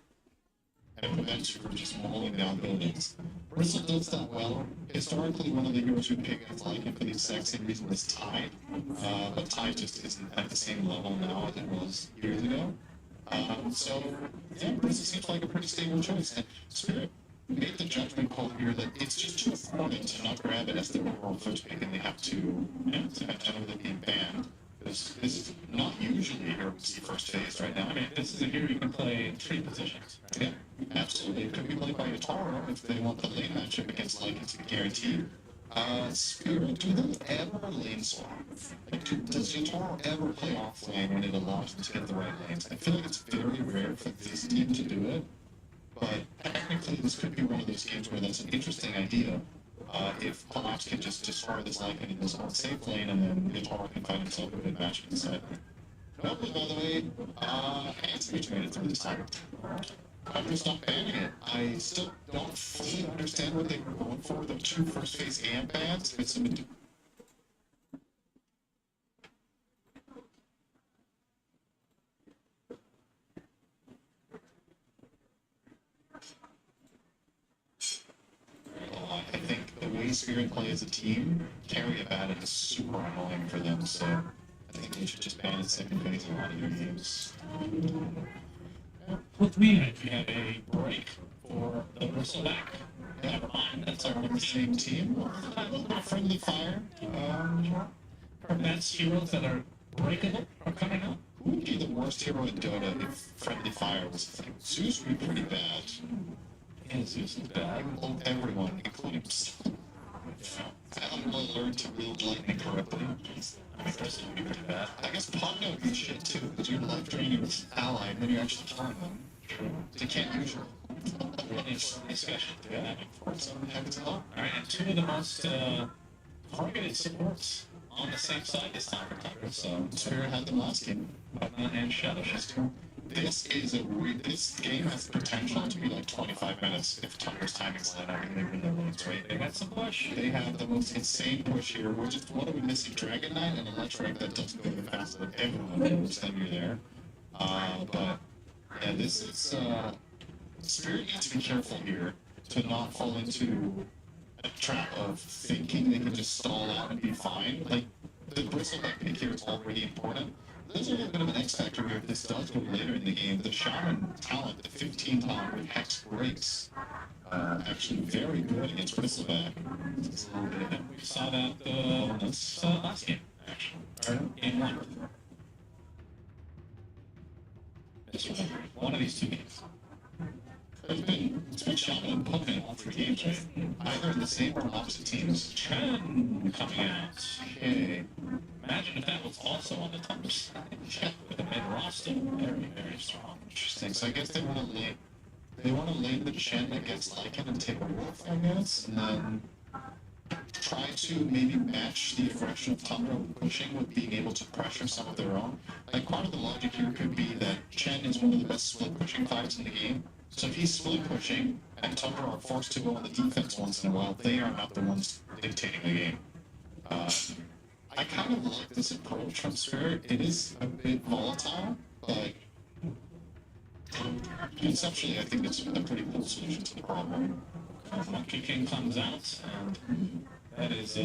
and prevents you from just mauling down buildings. Bristle does that well. Historically, one of the heroes who pick against Lycan for the exact same reason was Tide, but Tide just isn't at the same level now as it was years ago. So, yeah, Bristle seems like a pretty stable choice. And Spirit made the judgment call here that it's just too important to not grab it as the overall first pick, and they have to generally be banned. This is not usually a hero we see first phase right now. I mean, this is a hero you can play in 3 positions. Yeah, absolutely. It could be played by yatoro if they want the lane matchup against Lycan to be guaranteed. Spirit, do they ever lane swap? Like, does yatoro ever play off lane when it allows them to get the right lanes? I feel like it's very rare for this team to do it, but technically this could be one of those games where that's an interesting idea. If Collapse can just destroy this Lycan in his own safe lane, and then yatoro can find himself a good match inside. Nobly, by the way, Hands made it through this time. I'm just not banning it. I still don't fully understand what they were going for with the 2 first phase amp bans. It's some I think the way Spirit play as a team, carry a bat is super annoying for them, so I think they should just ban it second phase in a lot of their games. With me, we have a break for the bristleback. Never mind, that's our We're the same team. A little bit of friendly fire. Prevents heroes that are breakable from coming up. Who would be the worst hero in Dota if friendly fire was a thing? Zeus would be pretty bad. Yeah, Zeus is bad. Everyone, including himself. I haven't really learned to wield lightning correctly. I mean, Bristol would be pretty bad. I guess Pugno would be shit too, because you're life draining your ally and then you're actually killing them. They can't use you. It's discussion to that for it. Heck, it's not. Alright, and 2 of the most targeted supports on the same side this time for Thunder, so Spirit had them last game. Bakalan and Shadow Shifter. This is a weird. This game has the potential to be like 25 minutes if Tunder's timings line up and they win their lanes, right? They got some push. They have the most insane push here. We're just, what are we missing? Dragon Knight and Electric that doesn't go the fastest of everyone knows that you're there. But yeah, this is Spirit needs to be careful here to not fall into a trap of thinking they can just stall out and be fine. Like the bristleback pick here is already important. There's a little bit of an X factor here if this does go later in the game. The Shaman talent, the 15 talent with Hex Breaks, actually very good against Bristleback. We saw that last game, actually. Game 1. One of these 2 games. It's been Shaman and Pokemon in all 3 games, right? Either in the same or opposite teams. Chen coming out. Okay. Imagine if that was also on the Thunder side. With the mid roster, very, very strong. Interesting. So I guess they want to lane the Chen against Lycan and take a wolf, I guess, and then try to maybe match the aggression of Tundra pushing with being able to pressure some of their own. Like part of the logic here could be that Chen is one of the best split pushing fighters in the game. So if he's split pushing and Tundra are forced to go on the defense once in a while, they are not the ones dictating the game. I kind of like this approach from Spirit. It is a bit volatile, but conceptually I think it's a pretty cool solution to the problem. Monkey King comes out, and that is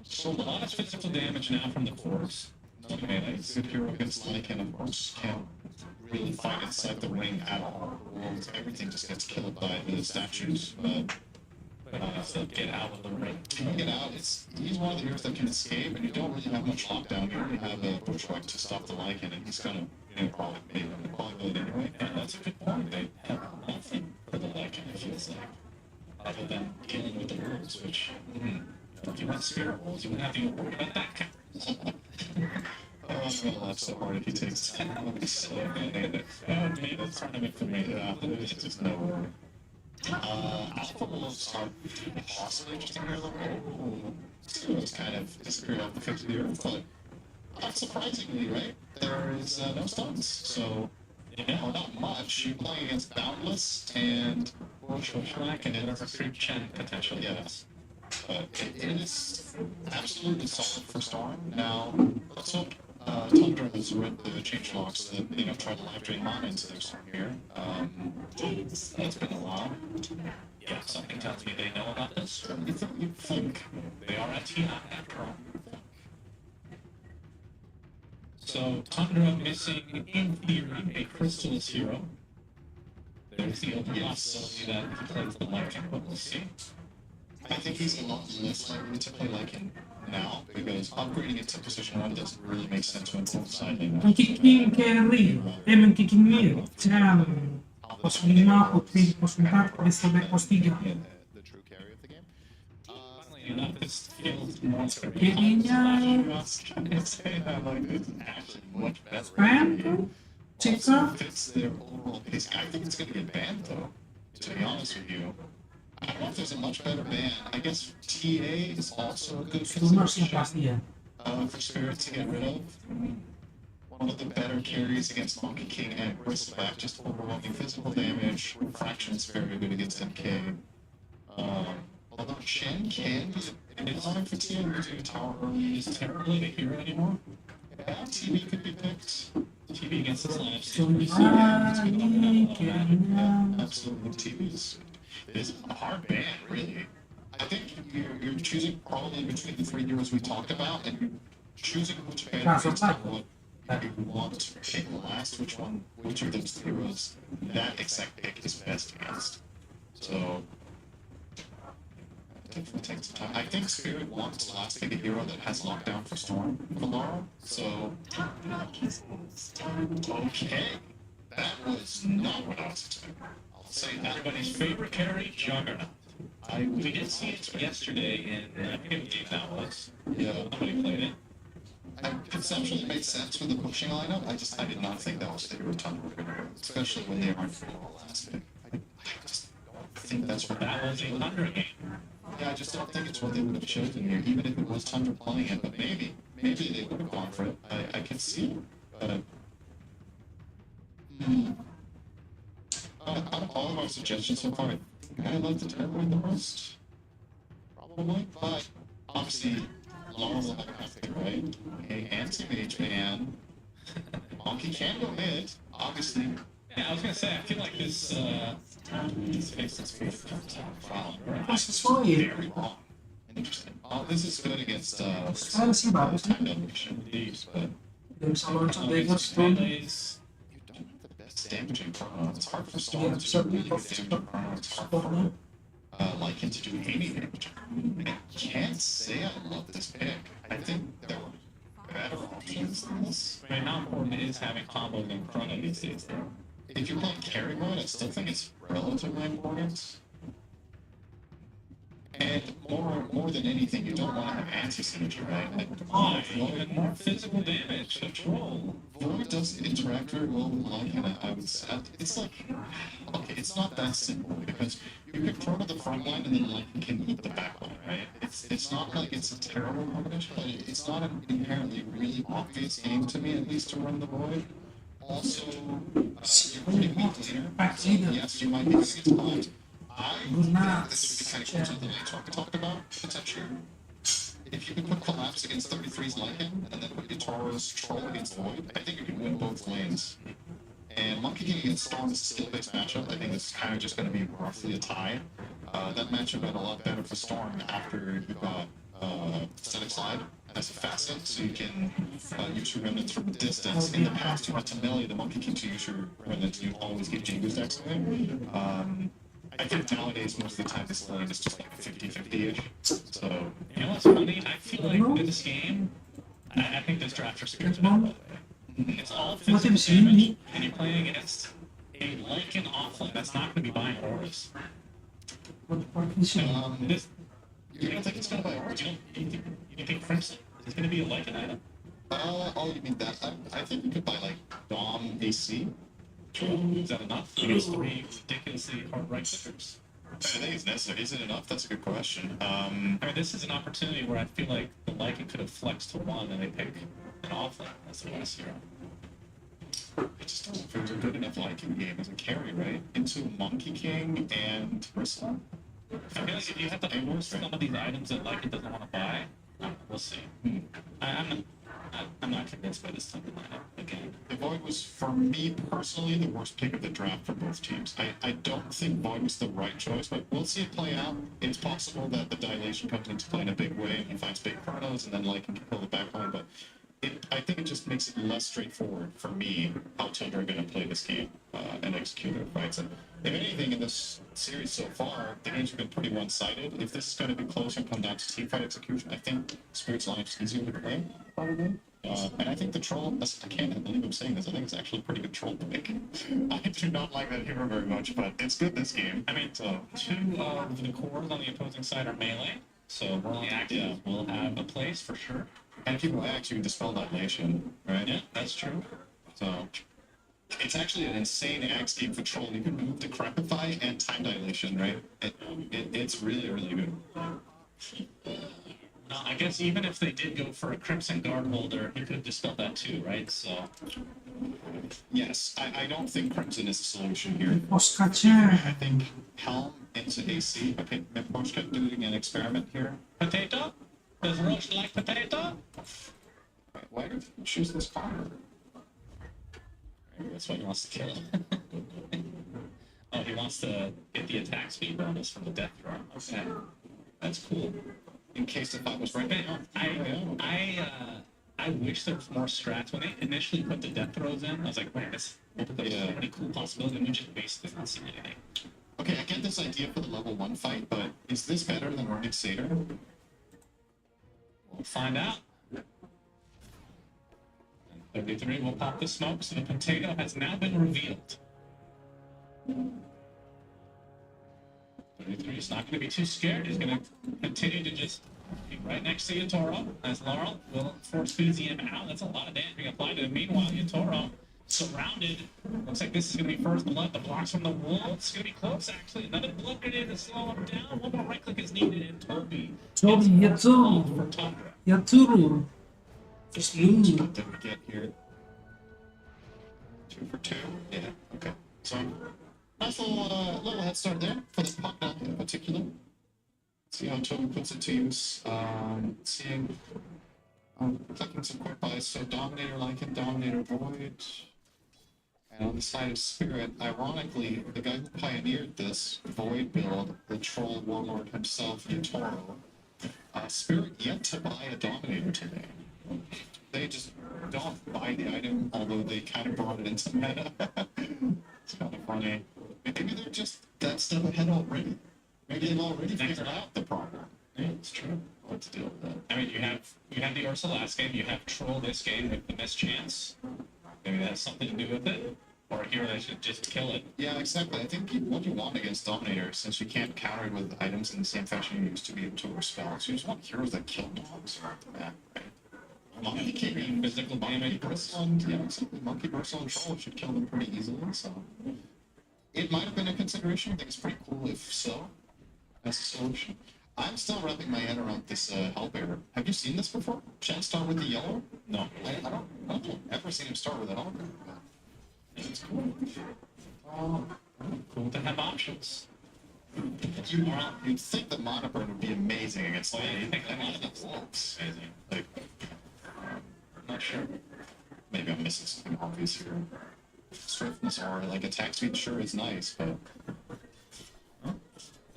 so a lot of physical damage now from the cores. No melee. Good hero against Lycan, of course, can't really fight inside the ring at all. Everything just gets killed by the statues, but So get out of the ring. he can get out. He's one of the heroes that can escape, and you don't really have much lockdown. You only have a bushwhack to stop the Lycan, and he's gonna probably make him qualify it anyway. And that's a good point. They have nothing for the Lycan, it feels like. Other than killing with the wolves, which, if you want spirit wolves, you wouldn't have to worry about that count. Well, that's so hard if he takes 10 moves. That would be the tournament for me. There's just no way. Alpha wolves are possibly interesting here. It's kind of disappeared off the face of the earth, but not surprisingly, right? There is no stuns, so well, not much. You're playing against Boundless and Bushwhack and then a free Chen potentially. yes. But it is absolutely solid for Storm. Now, let's hope Tundra has read the changelogs that try to live drain mana into their Storm here. It's been a while. Yeah, something tells me they know about this. You think They are at TI after all. So, Tundra missing, in theory, a Crystallis hero. There's the open possibility that he plays the Lycan, but we'll see. I think he's a lot less likely to play Lycan now because upgrading it to position 1 doesn't really make sense when both side lane. Magiging carry. Magiging mid. Tsaka, pos 5, pos 4, pos 3, pos 3. The true carry of the game. Funnily enough, this feels more Kaya niya, I was gonna say that it's actually much better. spam, checker. Fits their overall pace. I think it's gonna get banned though. To be honest with you, I don't know if there's a much better ban. I guess TA is also a good Rumors na consideration pasti yan. for Spirit to get rid of. One of the better carries against Monkey King and Bristleback, just overwhelming physical damage. Refraction is very good against MK. Although Shen can be an inline for TA, using a tower early Is terribly a hero anymore. Yeah, TV could be picked. TV against this lineup So, seems pretty Yeah, absolutely. TV is a hard ban, really. I think you're choosing probably between the 3 heroes we talked about, and you're choosing which ban That's based right. on what you want to pick last, which of those heroes that exact pick is best against. So, definitely take some time. I think Spirit wants to last pick a hero that has lockdown for Storm Valaro, so... Okay, that was not what I was expecting. I'll say that. Everybody's favorite carry, Juggernaut. We did see it yesterday in, I forget what game that was. Yeah, Nobody played it. I conceptually made sense for the pushing lineup. I did not think that was the hero ton were going to go, especially when they aren't for the last pick. I just don't think that's what That was a Thunder game. Yeah, I just don't think it's what they would have chosen here, even if it was Thunder playing it. But maybe they would have gone for it. I can see it, but out of all of our suggestions so far, I think I like the Terrorblade the most, probably. But obviously, Laura will have a half pick, right? A anti-mage ban. Monkey can go mid, obviously. Yeah, I was gonna say, I feel like this face is This is fine. Very long. Interesting. This is good against Sekarang sih bagus nih. time domination leaves, but Dia bisa loncat Dagger Stone. Melees. you don't have the best damaging promo. It's hard for Storm Yeah, to so do really we good damaging promo. It's hard for Lycan to do any damage. I can't say I love this pick. I think there were better options than this. Right now, important is having combos in front of these days, though. If you're playing carry mode, I still think it's relatively important. And more than anything, you don't want to have anti-synergy, right? And Why? Even more physical damage. Control. Void does interact very well with Lycan, I would say. It's like, okay, it's not that simple, because you can throw to the front line and then Lycan can eat the back line, right? It's not like it's a terrible combination, but it's not an inherently really obvious game to me, at least, to run the Void. Also, you're pretty weak later, so yes, you might be getting it timed. I think this would be kind of close to the lane talk we talked about, potentially. If you can put Collapse against 33's Lycan, and then put Yatoro's Troll against Void, I think you can win both lanes. And Monkey King against Storm is a skill-based matchup. I think it's kind of just going to be roughly a tie. That matchup got a lot better for Storm after he got Static Slide as a facet, so you can use your remnants from a distance. In the past, you had to melee the Monkey King to use your remnants, and you always get Jingo's decks away. I think nowadays, most of the time, this lane is just like 50-50-ish. So, You know what's funny? I feel like this game, I think this draft for Spirit's bad, by the way. It's all physical damage, and you're playing against a Lycan offlane that's not going to be buying auras. This, you don't think it's going to buy Orange? you think Crimson is going to be a Lycan item? Oh, you mean that? I think you could buy like Dom AC. Is that enough against 3 ridiculously hard right clickers? I think it's necessary. Is it enough? That's a good question. I mean, this is an opportunity where I feel like the Lycan could have flexed to 1 and they pick an offlane as the last hero. I just don't know if it was a good enough Lycan game as a carry, right? Into Monkey King and Bristle. I feel like if you have to force some of these items that Lycan doesn't want to buy, We'll see. I'm not convinced by this time of lineup again. The Void was, for me personally, the worst pick of the draft for both teams. I don't think Void was the right choice, but we'll see it play out. It's possible that the dilation comes into play in a big way and he finds big chronos and then like he can pull the back line, but I think it just makes it less straightforward for me how Tundra are going to play this game and execute their fights. And if anything, in this series so far, the games have been pretty one-sided. If this is going to be close and come down to team fight execution, I think Spirit's line is easier to play, probably. And I think the troll, I can't believe I'm saying this, I think it's actually a pretty good troll pick. I do not like that hero very much, but it's good this game. I mean, two of the cores on the opposing side are melee, so the active will have a place for sure. And people actually dispel dilation, right? Yeah, that's true. So it's actually an insane axe game for troll. You can move Decrepify and time dilation, right? It's really, really good. I guess even if they did go for a Crimson Guard holder, he could have dispelled that too, right? So yes, I don't think Crimson is the solution here. Poskacie. I think Helm into AC. Okay, Poshka doing an experiment here. potato? Does Roche like potato? Why did you choose this card? Maybe that's why he wants to kill him. Oh, he wants to get the attack speed bonus from the death throw. Okay, that's cool. In case the fight was right now. I wish there was more strats. When they initially put the death throws in, I was like, man, this opened up so many cool possibilities, and we just wasted not seeing anything. Okay, I get this idea for the level 1 fight, but is this better than running Satyr? We'll find out. And 33 will pop the smoke, so the potato has now been revealed. 33 is not going to be too scared. He's going to continue to just be right next to yatoro, as Laurel will force feed him out. That's a lot of damage being applied to him. Meanwhile, yatoro surrounded. Looks like this is going to be first blood. The blocks from the wolves. It's going to be close, actually. Another blood grenade to slow him down. One more right click is needed, and Toby Yatoro. for Tundra. Yatoro. Just lose. What did we get here? 2 for 2? Yeah, okay. So, nice little head start there for the puck now in particular. See how Toby puts it to use. Seeing, clicking some quick buys. So Dominator Lycan, Dominator Void. And on the side of Spirit, ironically, the guy who pioneered this Void build, the Troll Warlord himself, yatoro, Spirit yet to buy a Dominator today. They just don't buy the item, although they kind of brought it into the meta. It's kind of funny. Maybe they're just that step ahead already. Maybe they've already figured out the problem. Yeah, it's true. What to deal with that? I mean, you have the Ursa last game, you have Troll this game with the mischance. Maybe that has something to do with it. Or a hero that should just kill it. Yeah, exactly. I think what you want against Dominator, since you can't counter it with items in the same fashion you used to be able to spells, you just want heroes that kill dogs around the map, right? Monkey King, Physical damage. Bristle, and yeah, exactly. Monkey Bristle and Troll should kill them pretty easily, so it might have been a consideration. I think it's pretty cool if so, as a solution. I'm still wrapping my head around this Hellbearer. Have you seen this before? Chad start with the yellow? No. I don't know. Ever seen him start with a Hellbearer? It's cool. Cool to have options. You'd think the Mana Burn would be amazing against Oh, yeah, you think that Mana Mana Wolves. Amazing. Like, I'm not sure. maybe I'm missing something obvious here. Swiftness or like attack speed sure is nice, but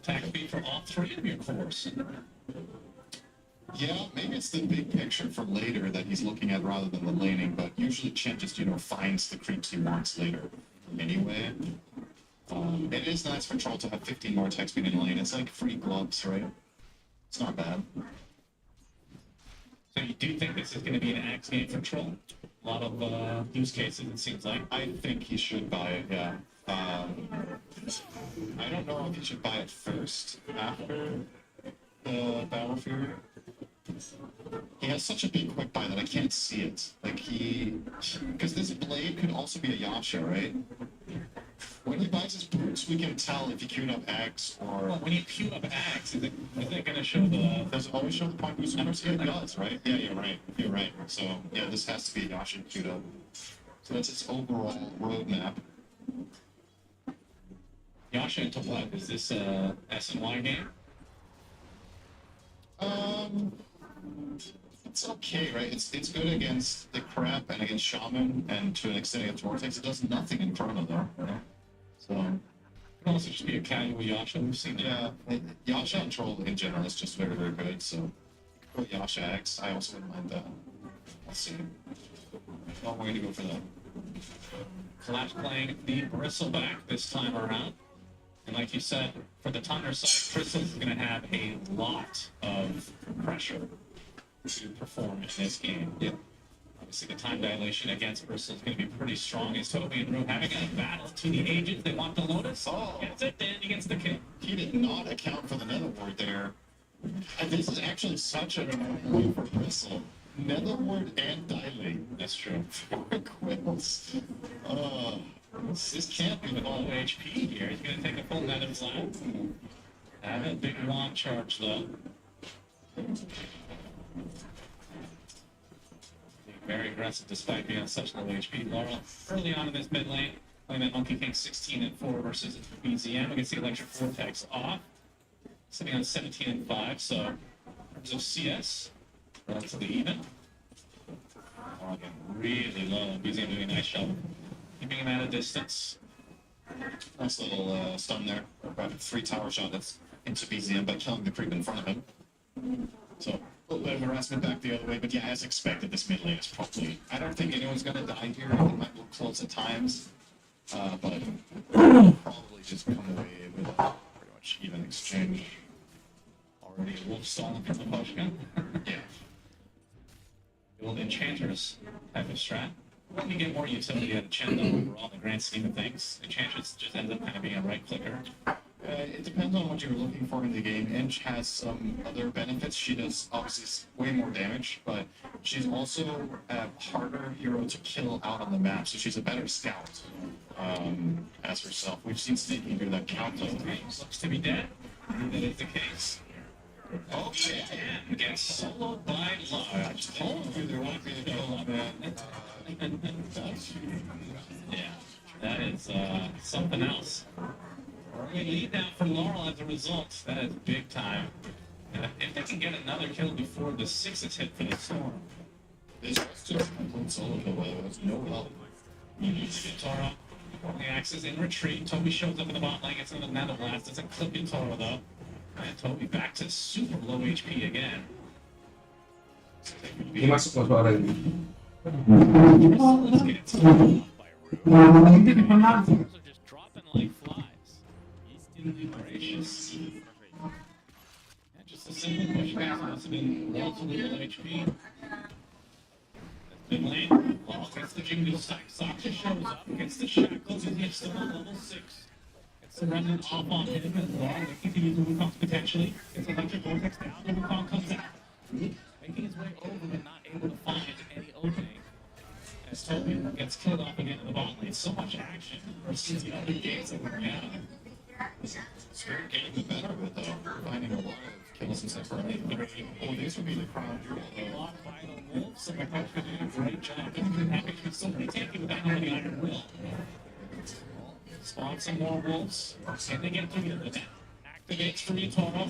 Attack speed for all three of your cores. yeah, maybe it's the big picture for later that he's looking at rather than the laning, but usually Chen just, finds the creeps he wants later anyway. It is nice for Troll to have 15 more attack speed in lane. It's like free gloves, right? It's not bad. So you do think this is going to be an axe game for Troll? A lot of use cases, it seems like. I think he should buy it, yeah. I don't know if he should buy it first, after the Battle Fury. He has such a big quick buy that I can't see it. Like because this blade could also be a Yasha, right? When he buys his boots, we can tell if he queued up Axe or... Well, when you queue up axe, is it going to show the... Does it always show the point boost? Yeah, it does, right? Yeah, you're right. You're right. So, yeah, this has to be a Yasha queued up. So that's its overall roadmap. Yasha into what? Is this a SNY game? it's okay, right? It's good against the crap and against shaman and to an extent against vortex. It does nothing in Karena though. You know? So It can also just be a casual Yasha. We've seen that. yeah, Yasha and Troll in general is just very, very good. So you could go Yasha X. I also wouldn't mind that. Let's see. Oh, we're gonna go for that. Clash playing the bristleback this time around. And like you said, for the Thunder side, Crystal is going to have a lot of pressure to perform in this game. Yeah. Obviously, the time dilation against Bristol is going to be pretty strong. As Toby and Rue having a battle to the ages, they want the Lotus. Oh. Gets it, then he gets the kill. He did not account for the nether ward there. And this is actually such a way for Bristle. Nether ward and dilate. That's true. For Quills. This can't be the whole HP here. He's going to take a full nether flat. Have a big wand charge, though. Very aggressive despite being on such low HP. Laurel early on in this mid lane, playing that Monkey King 16 and 4 versus BZM. We can see Electric Vortex off, sitting on 17 and 5. So in terms of CS, relatively even. Laurel getting really low. BZM doing a nice job keeping him at a distance. Nice little stun there. About 3 tower shot that's into BZM, but killing the creep in front of him. So a little bit of harassment back the other way, but yeah, as expected, this mid lane is probably. I don't think anyone's gonna die here. It might look close at times, but probably just come away with a pretty much even exchange. Already a wolf stalling from the push gun. Yeah. The old Enchanters type of strat. When you get more utility out of Chen, though, overall, in the grand scheme of things, Enchantress just ends up kind of being a right clicker. It depends on what you're looking for in the game. Ench has some other benefits. She does obviously way more damage, but she's also a harder hero to kill out on the map, so she's a better scout as herself. We've seen Sneaky do that countless times. Looks to be dead. That is the case. Okay. And gets soloed by Law. I told you there won't be a kill on that. Yeah, that is something else. Early lead now for Laurel as a result. That is big time. If they can get another kill before the 6 is hit for the Storm. This was just complete solo kill, by the way. There's no help. Yatoro on the axis in retreat. Toby shows up in the bot lane, gets another Nano Blast. Doesn't clip Yatoro though. And Toby back to super low HP again. Ini masuk ke suara ini. Let's get it. Hindi di pernah. Are just dropping like flies. Instantly gracious. And just a simple pushback. Must have been relatively low HP. Mid lane, Laurel gets the Jingle Stack. Sasha shows up, gets the shackles, and hits them on level 6. Gets the remnant off on him, and Laurel looking to use the Wukong potentially. Gets Electric Vortex down, the Wukong comes out. Making his way over, but not able to find any opening. As Toby gets killed off again in the bot lane. So much action versus the other games that we're at. Spirit getting the better of it, though. Finding a lot of kills and stuff early. Oh, this would be the crown jewel, though. Blocked by the Wolves, so McCoach could do a great job. Doesn't happen to be so pretty tanky without having the Iron Will. Spawn some more Wolves. Can they get through the net? Activates for Yatoro.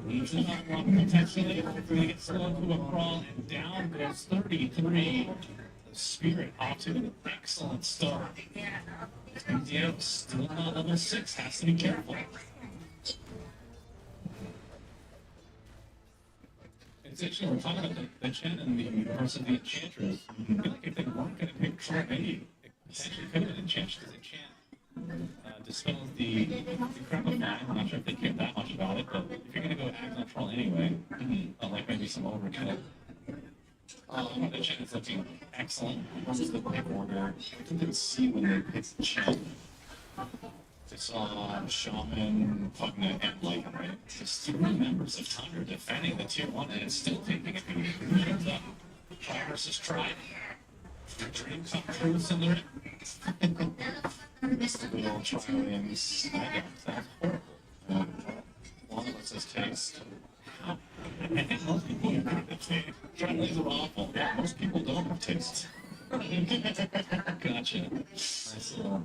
Needs an unlock potentially. Hopefully they get slowed to a crawl, and down goes 33. The Spirit off to an excellent start. BZM still not level 6, has to be careful. It's interesting, we're talking about the Chen and the versus the Enchantress. I feel like if they weren't going to pick Troll, maybe it potentially could have been Enchantress, because Enchant dispels the Crepify. I'm not sure if they care that much about it, but if you're going to go act on Troll anyway, like maybe some overkill. The Chen is looking excellent. What was the pick order? I think they would see when they picked Chen. They saw Shaman, Pugna, and Lycan, right? There's 3 members of Thunder defending the tier 1, and it's still taking a beat. Who shows up? Try versus try. Your dream come true, similar. This is a good old trial-ins. I don't. That's horrible. One of us has taste. I think most people agree with me. Trials are awful. Yeah, most people don't have taste. Gotcha. Nice little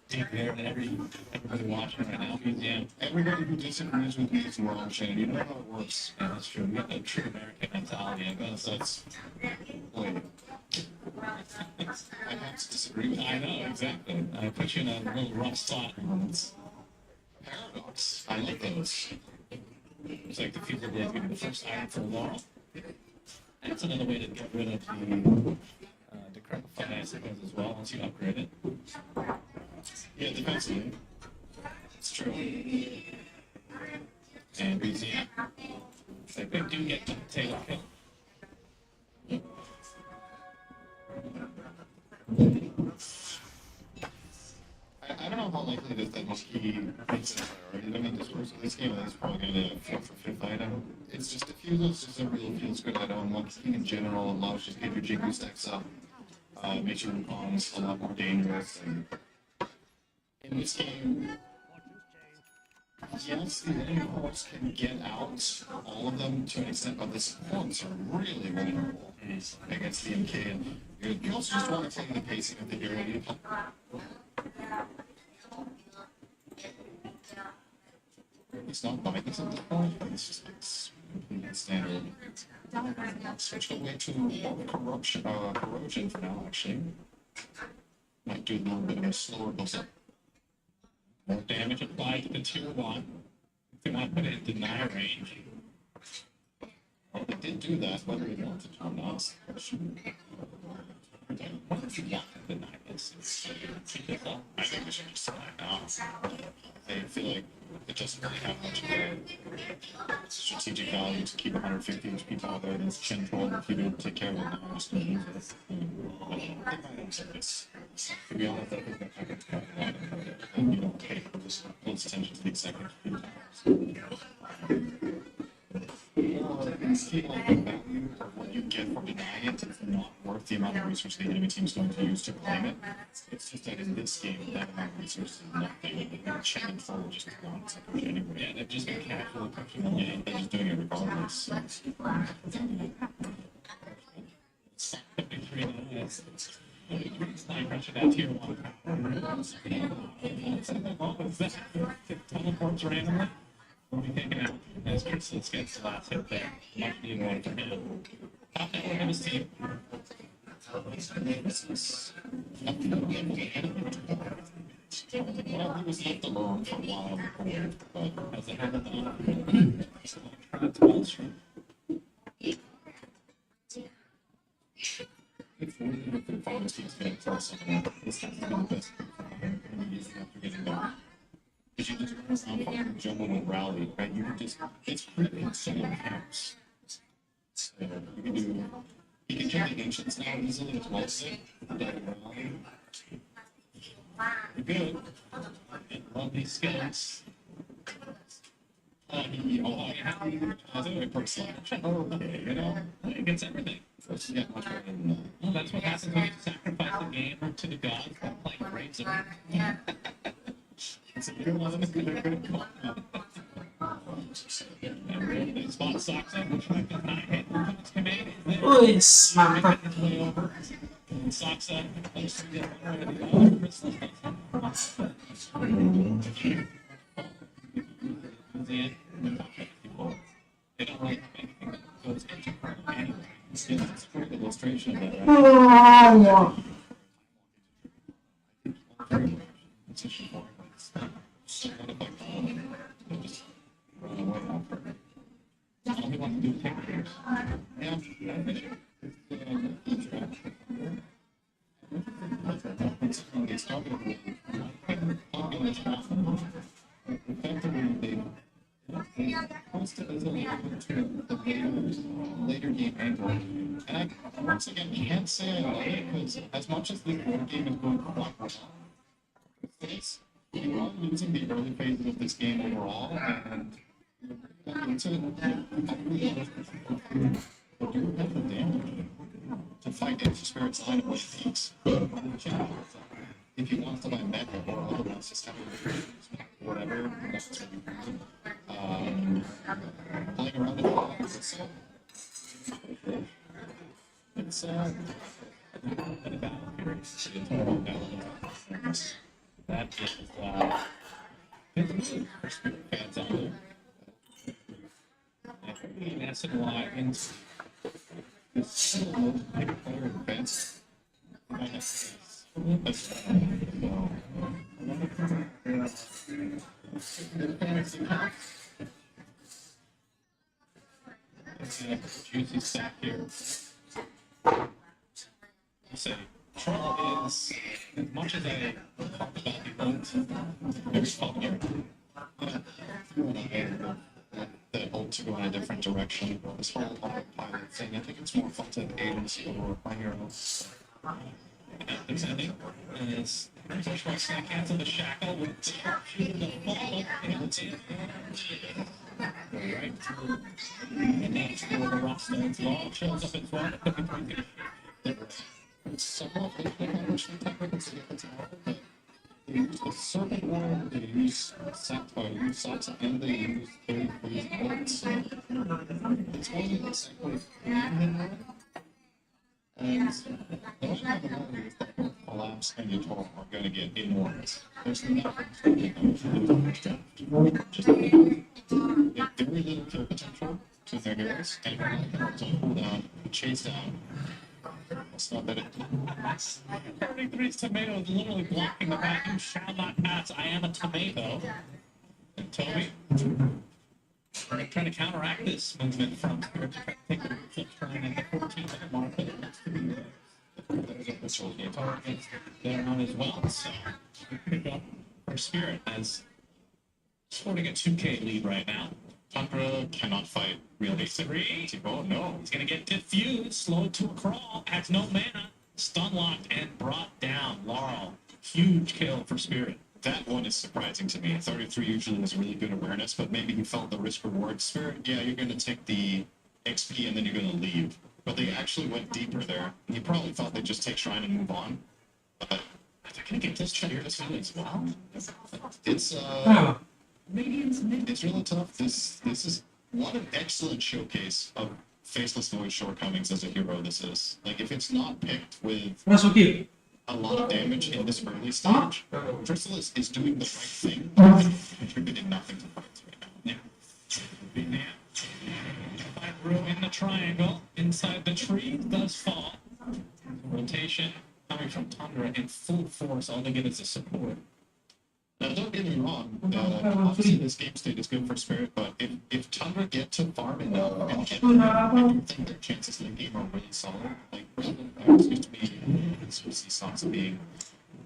deep there and everybody watching right now. Yeah, Everybody who disagrees with me is wrong, Shane. You know how it works. yeah, that's true. We got that true American mentality, I guess. That's wait. I have to disagree with you. I know, exactly. I put you in a little rough spot. Paradox. I like those. It's like the future blade giving the first iron for Laurel. That's another way to get rid of the decrepify, I suppose, as well, once you upgrade it. Yeah, defensively. It's true. And BZ. Like they do get the potato kill. I don't know how likely it is that he makes it a priority. I mean, this game is probably going to be a 4th or 5th item. It's just diffusers is a real feels good item. And one thing in general allows you to get your Jigu stacks up, makes your bombs a lot more dangerous. And in this game, yes, the enemy horse can get out, all of them to an extent, but the supports are really vulnerable against the MK. And you also just want to play the pacing of the hero. It's not biting at this point, but it's just completely standard. Switch away to corrosion for now, actually. Might do a little bit of a slower build up. More damage applied to the tier 1. If you want to put it in deny range. Well, they did do that, whether they wanted to or not is the question. What if you want to deny this? I think we should just deny now. I feel like it doesn't really have much of a strategic value to keep 150 people out there that's chin troll. If you don't take care of it now, I'm just going to use it. To be honest, I think that I could cut a lot of it, and you don't pay for this close attention to the executive. I feel like the value of what you get for denying it is not worth the amount of resources the enemy team is going to use to claim it. It's just that in this game, that amount of resources is nothing. Chain forward just wants to push anyway. Yeah, they're just casually pushing the Yeah, game. they're just doing it regardless. 53 minutes. Snipe pressure down tier 1. Teleports randomly. Will be taken out as Chrysalis gets the last hit there. Might be one for him. Top network of his team. Well, he was left alone for a while before, but As a head of the if the farmers team's going to throw something out, this has to be the best. Easy after getting down. Because you just press on fucking jumbo and rally, right? You can just, it's pretty insane camps. So you can kill the ancients now easily as well, so rally. You're good. And love these skills. Anyway, first selection. Okay, you know, It gets everything. first you get much better than that. Well, that's what happens when you sacrifice the game to the gods by playing Braves of It. It's a good one, it's a good call. And really, they spot socks up, which might be not hit. It's command. Wis, mantap. His way over. And socks up. Close to the other end. They don't really have anything that goes into her anyway. It's a great illustration of that, right? Position for it. So what if I call it? They'll just run away after it. All we want to do is take pictures. They started with effectively they posted as a later game angle. And I once again can't say I like it because as much as the core game is going quite well, you are losing the early phases of this game overall, and it's you have the damage to fight TSpirit's line of with peaks. If you want to buy mega or otherwise just have a whatever, that's what you can do. Playing around with it, it's That is for Spirit fans out there. And that's why in this player defense. Juicy stack here. Say, Troll is, as much as I talked about the ult every fall here, the ult to go in a different direction. This whole autopilot thing, I think it's more fun to have agents or my heroes. There's anything is push my snack cancel the shackle with the fall and it's in. Right through and that's for the roster as well. Shows up in front. Somewhat they use the serpent one, they use socks, and they use very crazy bullets. So it's wasn't exactly and the only problem is that both Collapse and yatoro are going to get enormous. There's nothing just they have very little kill potential to their heroes, and when I can also pull down, chase down. It's not that it. 33's tomato is literally blocking the back. You shall not pass. I am a tomato. And Toby trying to counteract this movement from Spirit to try to take the flip turn in the 14-minute mark. But it looks to be there's a pistol target there on as well. So we pick up for Spirit as sporting a 2K lead right now. Tundra cannot fight real basic. Oh no, he's gonna get diffused, slowed to a crawl, has no mana, stun locked and brought down. Laurel, huge kill for Spirit. That one is surprising to me. 33 usually has really good awareness, but maybe he felt the risk reward. Spirit, yeah, you're gonna take the XP and then you're gonna leave. But they actually went deeper there. He probably thought they'd just take Shrine and move on. But they're gonna get this here as well. It's really tough. This is what an excellent showcase of Faceless Void shortcomings as a hero this is. Like, if it's not picked with a lot of damage in this early stage, Chrysalis is doing the right thing, contributing nothing to fight right now. Find room in the triangle, inside the tree, does fall. Rotation coming from Tundra in full force, all they get is a support. Now, don't get me wrong, obviously this game state is good for Spirit, but if Tundra get to farm enough and get I do think their chances in the game are really solid. Like, used to be see Sansa being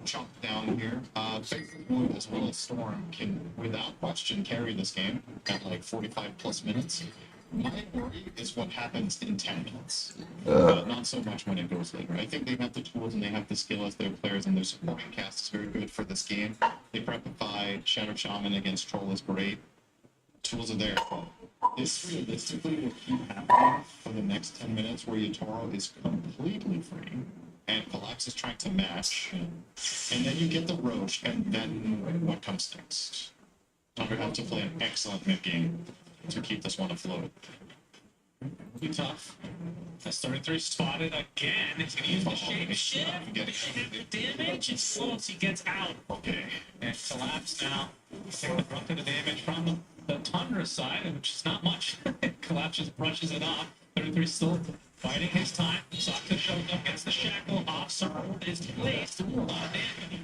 chopped down here. Faithful as well as Storm can, without question, carry this game at like 45 plus minutes. My worry is what happens in 10 minutes. Not so much when it goes later. I think they have the tools and they have the skill as their players, and their supporting cast is very good for this game. They prepify Shadow Shaman against Troll is great. Tools are there. This realistically will keep happening for the next 10 minutes where yatoro is completely free and Collapse is trying to match. And then you get the Roach, and then what comes next? Thunder have to play an excellent mid game to keep this one afloat. Be tough. That's 33 spotted again. He's going to use the shape shift. The damage. It's close. He gets out. Okay. And Collapse now. Taking the brunt of the damage from the Tundra side, which is not much. Collapse just brushes it off. 33 still fighting his time. Sokka shows up, gets the shackle off. Circle is placed. Ooh, a lot of damage.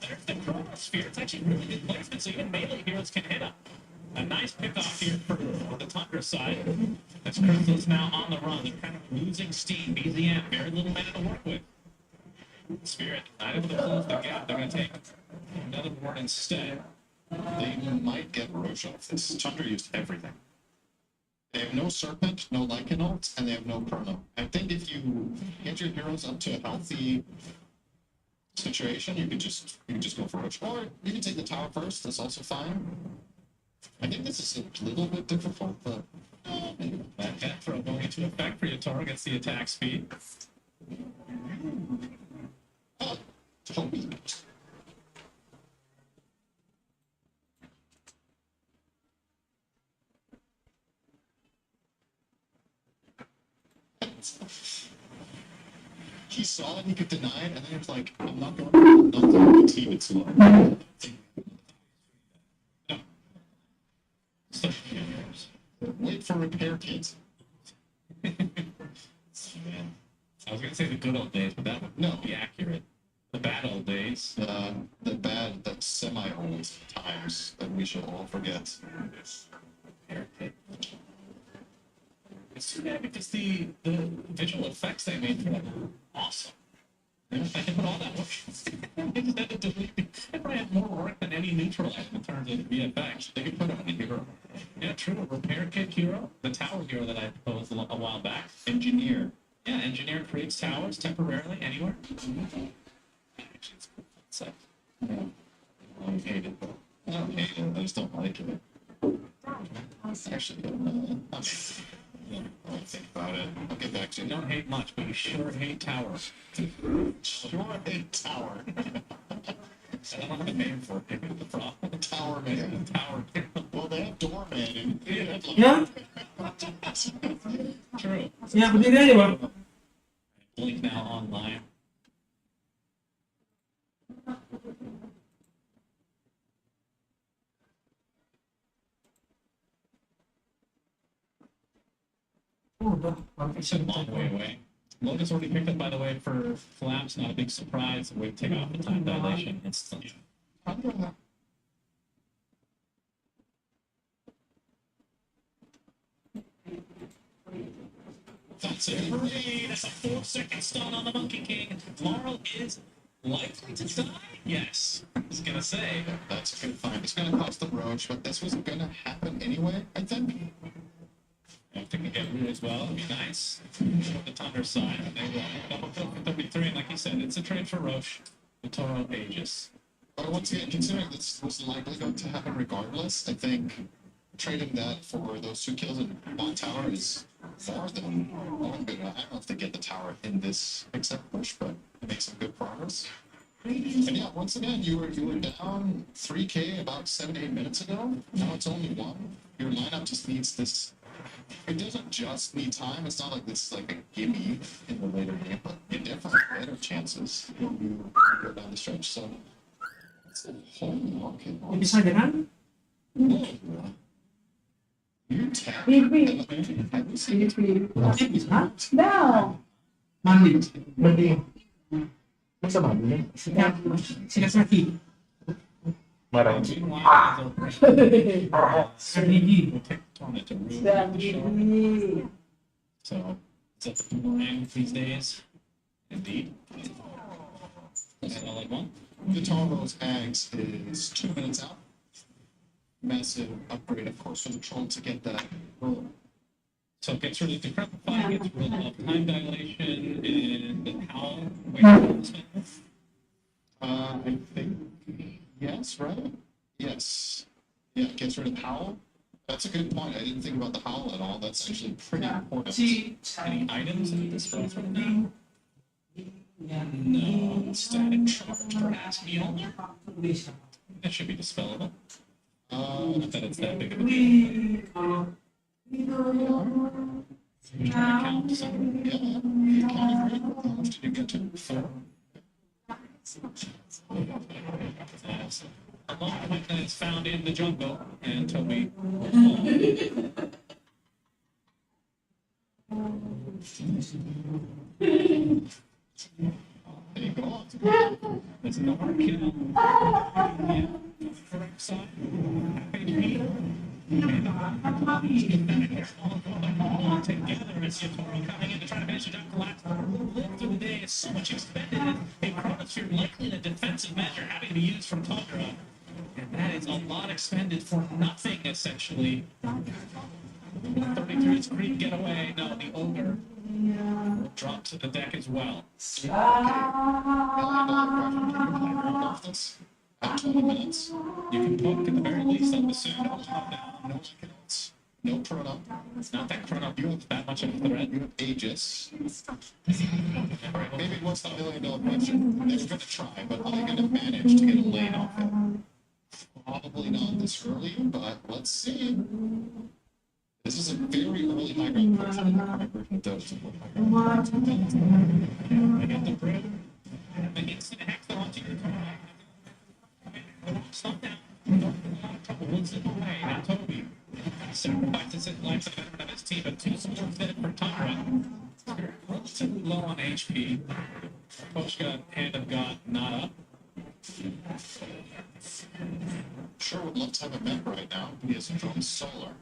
There's the chronosphere. It's actually really good placement, so even melee heroes can hit him. A nice pickoff here for the Tundra side. As Crystal's now on the run. They're kind of losing steam. BZM, very little mana to work with. Spirit not able to close the gap. They're going to take another ward instead. They might get Roche off this. Tundra used everything. They have no Serpent, no Lycan ult, and they have no Chrono. I think if you get your heroes up to a healthy situation, you can just go for Roche. Or you can take the tower first. That's also fine. I think this is a little bit difficult, but maybe. That death throw going into effect for yatoro gets the attack speed. Toby. he saw it, he could deny it, and then he was like, I'm not going to the team, it's slow. No. Wait for repair kits. Man. I was gonna say the good old days, but that would not be accurate. The bad old days. The semi-old times that we shall all forget. It's too bad because the visual effects they made for that were awesome. I had put all that work. They just had to delete. They probably had more work than any neutral act in terms of VFX. They could put on a hero. Yeah, true. Repair kit hero, the tower hero that I proposed a while back. Engineer. Yeah, engineer creates towers temporarily anywhere. Actually, it's a cool concept. I don't hate it. I don't hate it. I just don't like it. Actually, I'll think about it. I'll get back to You you. don't hate much, but you sure hate tower. Sure hate tower. I don't have a name for it. The problem. Tower man. Tower. Well, they have doorman in Ya, True. ya berdiri aja bang. Blink now online. Oh, udah. It's a long way away. Lotus already picked up, by the way, for flaps. Not a big surprise. We take off the time dilation instantly. That's a great. That's a 4-second stun on the Monkey King. Laurel is likely to die. Yes, I was gonna say. That's a good find. It's going to cost the Roach, but this was going to happen anyway, I think. If they can get Root as well, it'd be nice. The Thunder side, and they will double kill for 33. And like you said, it's a trade for Roche. The Toro Aegis. But once again, considering this was likely going to happen regardless, I think trading that for those 2 kills in Bot Tower is more than good. I don't know if they get the tower in this exact push, but it makes some good progress. And yeah, once again, you were down 3K about 7-8 minutes ago. Now it's only 1. Your lineup just needs this. It doesn't just need time. It's not like this is like a gimme in the later game, but it definitely has better chances if you go down the stretch. So it's a whole market. Ya, bisa aja kan? You tap. Bibi. Have you seen it? Bibi. Ya, bisa. No. Mandi. Mending. Masa mandi? Sikat kaki. Marah. Meanwhile, Sikat gigi. we'll take Tona to Root. Dan to show. Bibi. So it's up to boomerang these days. Indeed. That's all I want. The Toro's Ags is 2 minutes out. Massive upgrade, of course, for the troll to get that roll. So it gets rid of decrepify, gets rid of time dilation, and how? Wait, I think yes, right? Yes. Yeah, gets rid of Howl. That's a good point. I didn't think about the Howl at all. That's actually pretty important. any items in this phone right now? No. Static charge, perhaps Mjolnir? That should be dispellable. Not that it's that big of a deal. I'm trying to count some. Yeah, you counted right. How much did you get to? 4? A long point that is found in the jungle, and Toby. There you go. There's no more kill. Yeah. Correct side. All together as Yatoro coming in to try to finish the job. Collapse. Live through the day is so much expended. A chronosphere likely in a defensive measure having to be used from Tundra. And that is a lot expended for nothing, essentially. 33's Creep getaway. No, the Ogre will drop to the deck as well. $1 million question. Can you hyper off this? At 20 minutes. You can poke at the very least on the suit. No top down, no mechanics, no chrono. It's not that chrono. You have That much of a threat. You have Aegis. Maybe what's the $1 million question? They're going to try, but are they going to manage to get a lane off it? Probably not this early, but let's see. This is a very early high ground version of Dota. They get the grip. They instant hex them onto your car. Slow down. Trouble wins it away. Now Toby sacrifices his life to the betterment of his team, but 2 swords dead for Tara. Relatively low on HP. Koshka, Hand of God, not up. Sure would love to have a mech right now, but he has drone solar.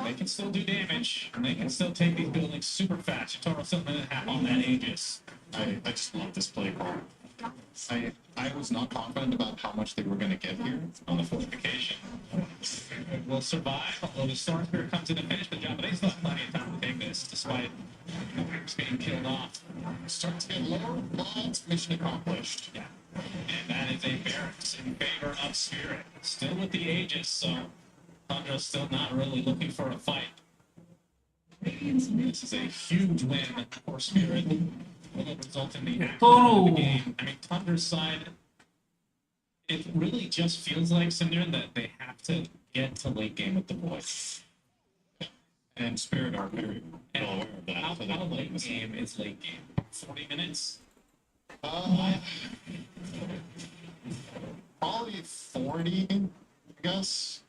They can still do damage, and they can still take these buildings super fast. Yatoro still a minute and a half on that Aegis. I just love this play call. I was not confident about how much they were going to get here on the fortification. It will survive, although the Storm Spirit comes in to finish the job, but they still have plenty of time to take this, despite being killed off. Start to get lower, but mission accomplished. Yeah. And that is a barracks in favor of Spirit. Still with the Aegis, so Tandra's still not really looking for a fight. This is a huge win for Spirit. Will it result in the outcome of the game? I mean, Tandra's side, it really just feels like, Cinder, that they have to get to late game with the boys. And Spirit are very And well aware of that. how so they late play this game is late game? 40 minutes? Probably 40, I guess.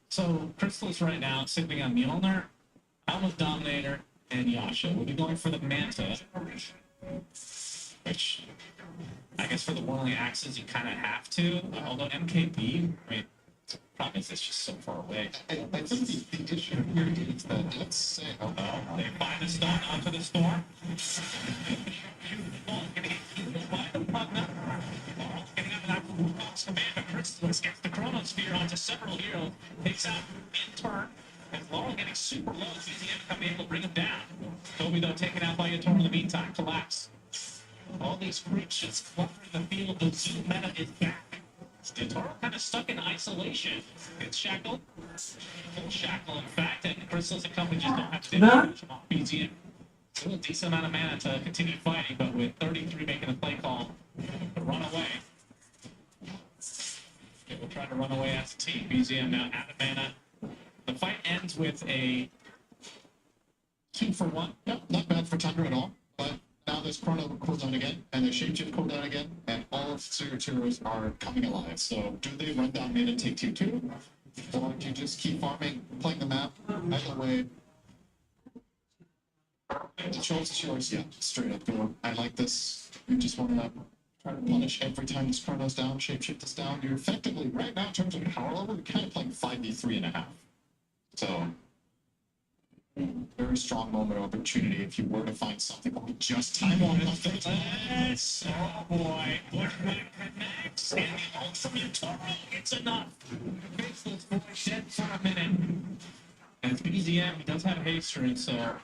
So Crystal is right now sitting on Mjolnir, Alma's Dominator, and Yasha. We'll be going for the Manta, which I guess for the Whirling Axes you kind of have to. Although MKB, I mean, the problem is it's just so far away. I think the issue here is that, let's say, They find the stun onto the storm. Commander Crystallis gets the Chronosphere onto several heroes, takes out in turn, and Laurel getting super low. BZM come able to bring him down. Toby, though, taken out by Yatoro in the meantime. Collapse. All these creeps just cluttering the field. The Zoom meta is back. Yatoro kind of stuck in isolation. Gets shackled. Full shackle, in fact, and Crystallis and company just don't have to damage him off BZM. Still a decent amount of mana to continue fighting, but with 33 making a play call to run away. It will try to run away as a team. BZM now out of mana. The fight ends with a 2-for-1. Yep, not bad for Tundra at all. But now there's Chrono cooldown again, and there's Shapeshift cooldown again, and all of Spirit's heroes are coming alive. So do they run down mid and take 2-2? Or do you just keep farming, playing the map? Either way, the choice is yours. Yeah, straight up go. I like this. You just want to try to punish every time this Chrono's down, Shapeshift is down. You're effectively, right now, in terms of power level, you're kind of playing 5v3.5. So, very strong moment of opportunity if you were to find something that would just time on it. Yes! Oh boy. Bushman connects, and the ult from Yatoro, it's enough. Faceless boy dead for a minute. And BZM, he does have haste, so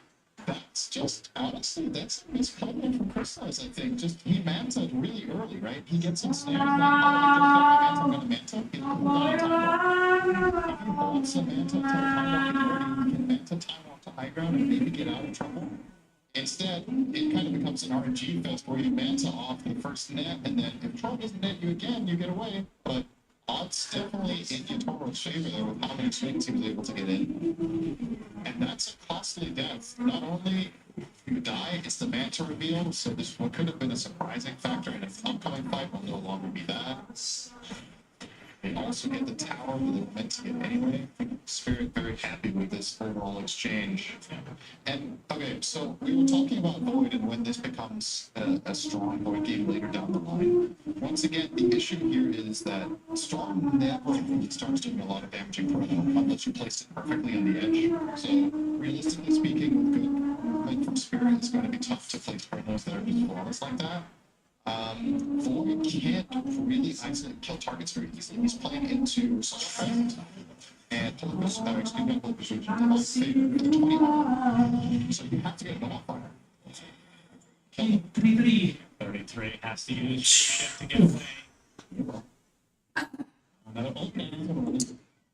That's just, honestly, that's a miscalculation from Crystallis, I think. Just, he manta really early, right? He gets some snares, like, oh, I just got my manta, I'm gonna manta. If you hold some manta to time out, you can manta time out to high ground and maybe get out of trouble. Instead, it kind of becomes an RNG fest where you manta off the first net, and then if trouble doesn't net you again, you get away. But odds definitely in Yatoro's favor there with how many swings he was able to get in. And that's a costly death. Not only you die, it's the manta reveal, so this what could have been a surprising factor in an upcoming fight will no longer be that. They also get the tower that they were meant to get anyway. Spirit very happy with this overall exchange. And okay, so we were talking about Void and when this becomes a strong Void game later down the line. Once again, the issue here is that Storm never really starts doing a lot of damage in Chrono unless you place it perfectly on the edge. So realistically speaking, with good movement from Spirit, it's going to be tough to place Chronos that are just flawless like that. Void can't really isolate kill targets very easily. He's playing into Suspect and Polar Persuasion to my favor with the 20 armor. So you have to get an off-fire. Kill him. 33 has to use shift to get away. Another ult now.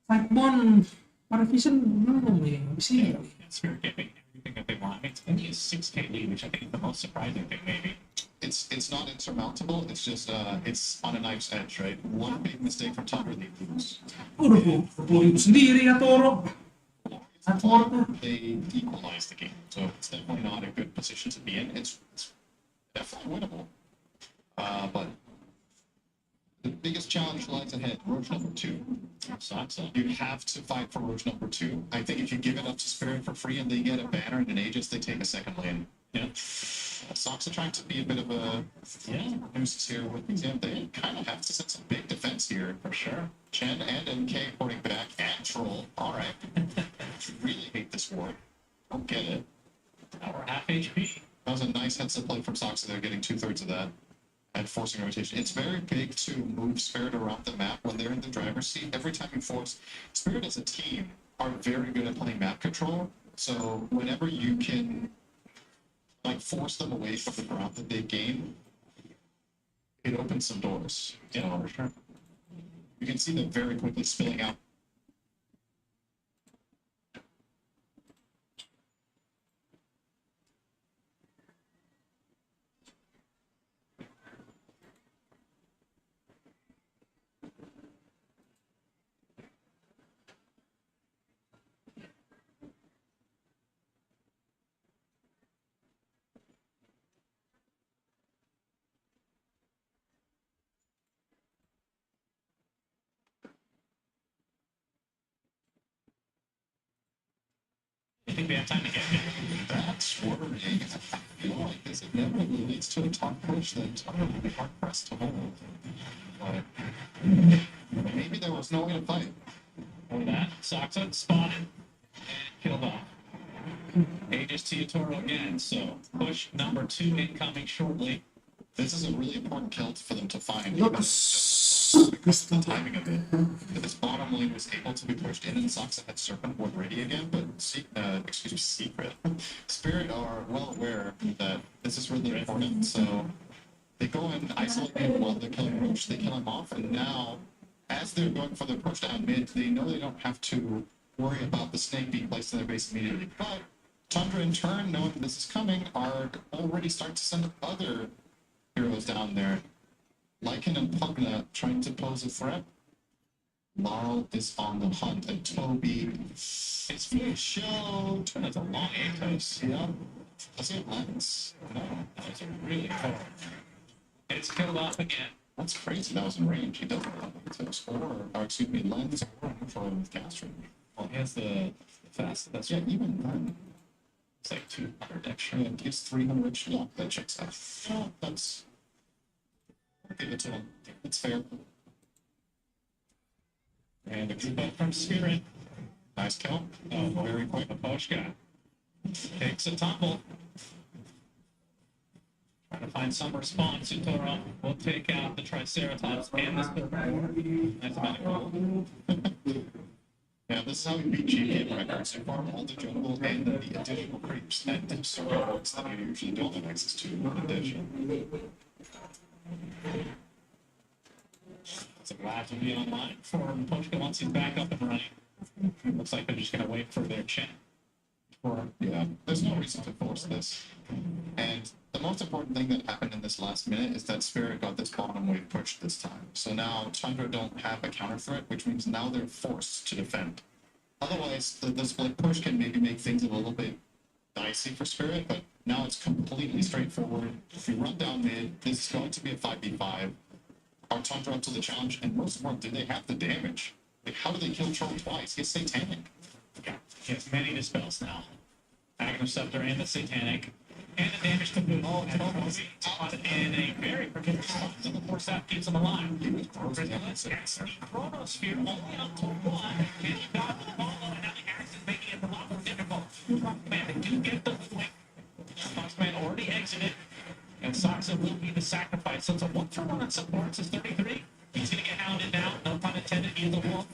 Fireball, Paravision belum ya, sih. Spirit getting everything that they want. I mean, it's only a 6k lead, which I think is the most surprising thing, maybe. It's not insurmountable. It's just it's on a knife's edge, right? One big mistake from Tundra, they lose. Udah, 20.000 sendiri ya Toro. That's more they equalize the game. So it's definitely not a good position to be in. It's definitely winnable. But the biggest challenge lies ahead. Roach number 2. So you have to fight for Roach number 2. I think if you give it up to Spirit for free and they get a banner and an Aegis, they take a second lane. Yeah. Sox are trying to be a bit of a nuisance here with BZM. They kind of have to set some big defense here for sure. Chen and MK porting back and Troll. All right. Really hate this war. Don't get it. Now we're half HP. That was a nice heads-up play from Sox. They're getting 2/3 of that and forcing rotation. It's very big to move Spirit around the map when they're in the driver's seat. Every time you force Spirit as a team are very good at playing map control. So whenever you can like force them away from the ground that they gain, it opens some doors. Yeah, for sure. You can see them very quickly spilling out. I think we have time to get it. That's worrying. I feel like this inevitably leads to a top push that Tara will be hard pressed to hold. But maybe there was no way to fight. Or that. Soxa spotted and killed off. Aegis to yatoro again, so push number 2 incoming shortly. This is a really important kill for them to find. Look, Because the timing of it. That this bottom lane was able to be pushed in and Soxa had Serpent Ward ready again, but Secret. Spirit are well aware that this is really important, so they go and isolate him while they're killing Roach, they kill him off, and now, as they're going for the push down mid, they know they don't have to worry about the snake being placed in their base immediately. But Tundra, in turn, knowing this is coming, are already starting to send other heroes down there. Lycan and Pugna trying to pose a threat. Laurel is on the hunt, and Toby is being showed. That's a long Atos. Yeah. Does he have lens? No. That was a really cool. It's killed off again. That's crazy. That was in range. He doesn't have Atos or excuse me, lens or neutral with Castro. Well, he has the fast. That's Yeah, even then. It's like 200 extra. Yeah, gives 300. Yeah, that checks out. Yeah, that's. I'll give it to him. It's fair. And the group up from Spirit. Nice kill. Very quick. Aposhka takes a tumble. Trying to find some response. Yatoro will take out the Triceratops and this Nice medical. Yeah, this is how we beat GP records. You farm all the jungle and the additional creeps and surrounds that you usually don't have access to in addition. So glad to be online for Aposhka once he's back up and running. Looks like they're just going to wait for their chat. Yeah, there's no reason to force this. And the most important thing that happened in this last minute is that Spirit got this bottom wave pushed this time. So now Tundra don't have a counter threat, which means now they're forced to defend. Otherwise, the split push can maybe make things a little bit dicey for Spirit, but now it's completely straightforward. If you run down mid, this is going to be a 5v5. Are Tundra up to the challenge? And most importantly, do they have the damage? Like, how do they kill Troll twice? He's Satanic. Yeah, he has many dispels now. Agnoceptor and the Satanic. And the damage to boot. Oh, and almost caught in a very particular spot. So the force out keeps him alive. Resilience and Sneak Chronosphere only up to 1. And he got the follow, and now the Axe is making it a lot more difficult. Man, they do get the flick. Foxman already exited. And Soxa will be the sacrifice. So it's a 1-for-1 on supports. It's 33. He's going to get hounded now. No pun intended. He's a wolf.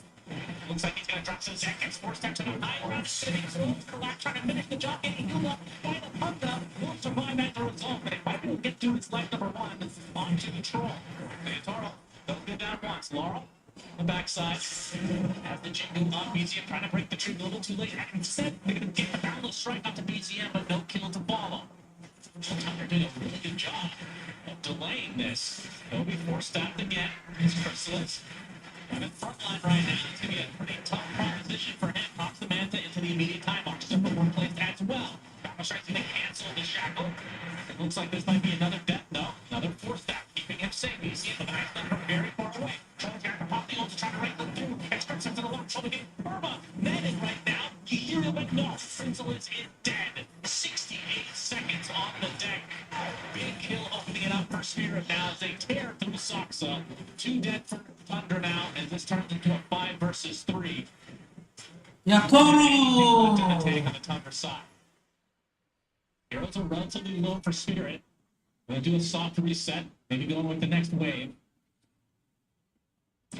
Looks like he's going to drop some seconds. Forced out to the high ground. Sitting Wolves collapse, trying to finish the job. Getting healed up by the Pugna. Will survive as a result, but it might be able to get to his life number 1 onto the Troll. Yatoro, they'll go down once. Laurel, the backside. As the Jingle on BZM trying to break the tree a little too late. And instead, they're going to get the download strike onto BZM, but no kill to follow. Tucker did a really good job of delaying this. They'll be forced out again. His Chrysalis. And in front line right now, it's going to be a pretty tough proposition for him. Pops the Manta into the immediate time box. Number one placed as well. Battle Strike's going to cancel the shackle. It looks like this might be another death. No, another fourth staff, keeping him safe. You see the back from very far away. Trying to pop the ult to try to right them through. Expert sends it along. Trying to get Burma netted right now. You hear him, but no. Frizzle is dead. 68 seconds on the deck. Big kill opening it up for Spirit now as they tear through Soxa. 2 dead for Thunder now, and this turns into a 5 versus 3. Yatoro! To the take on the Thunder side. Heroes are relatively low for Spirit. Gonna do a soft reset, maybe going with the next wave.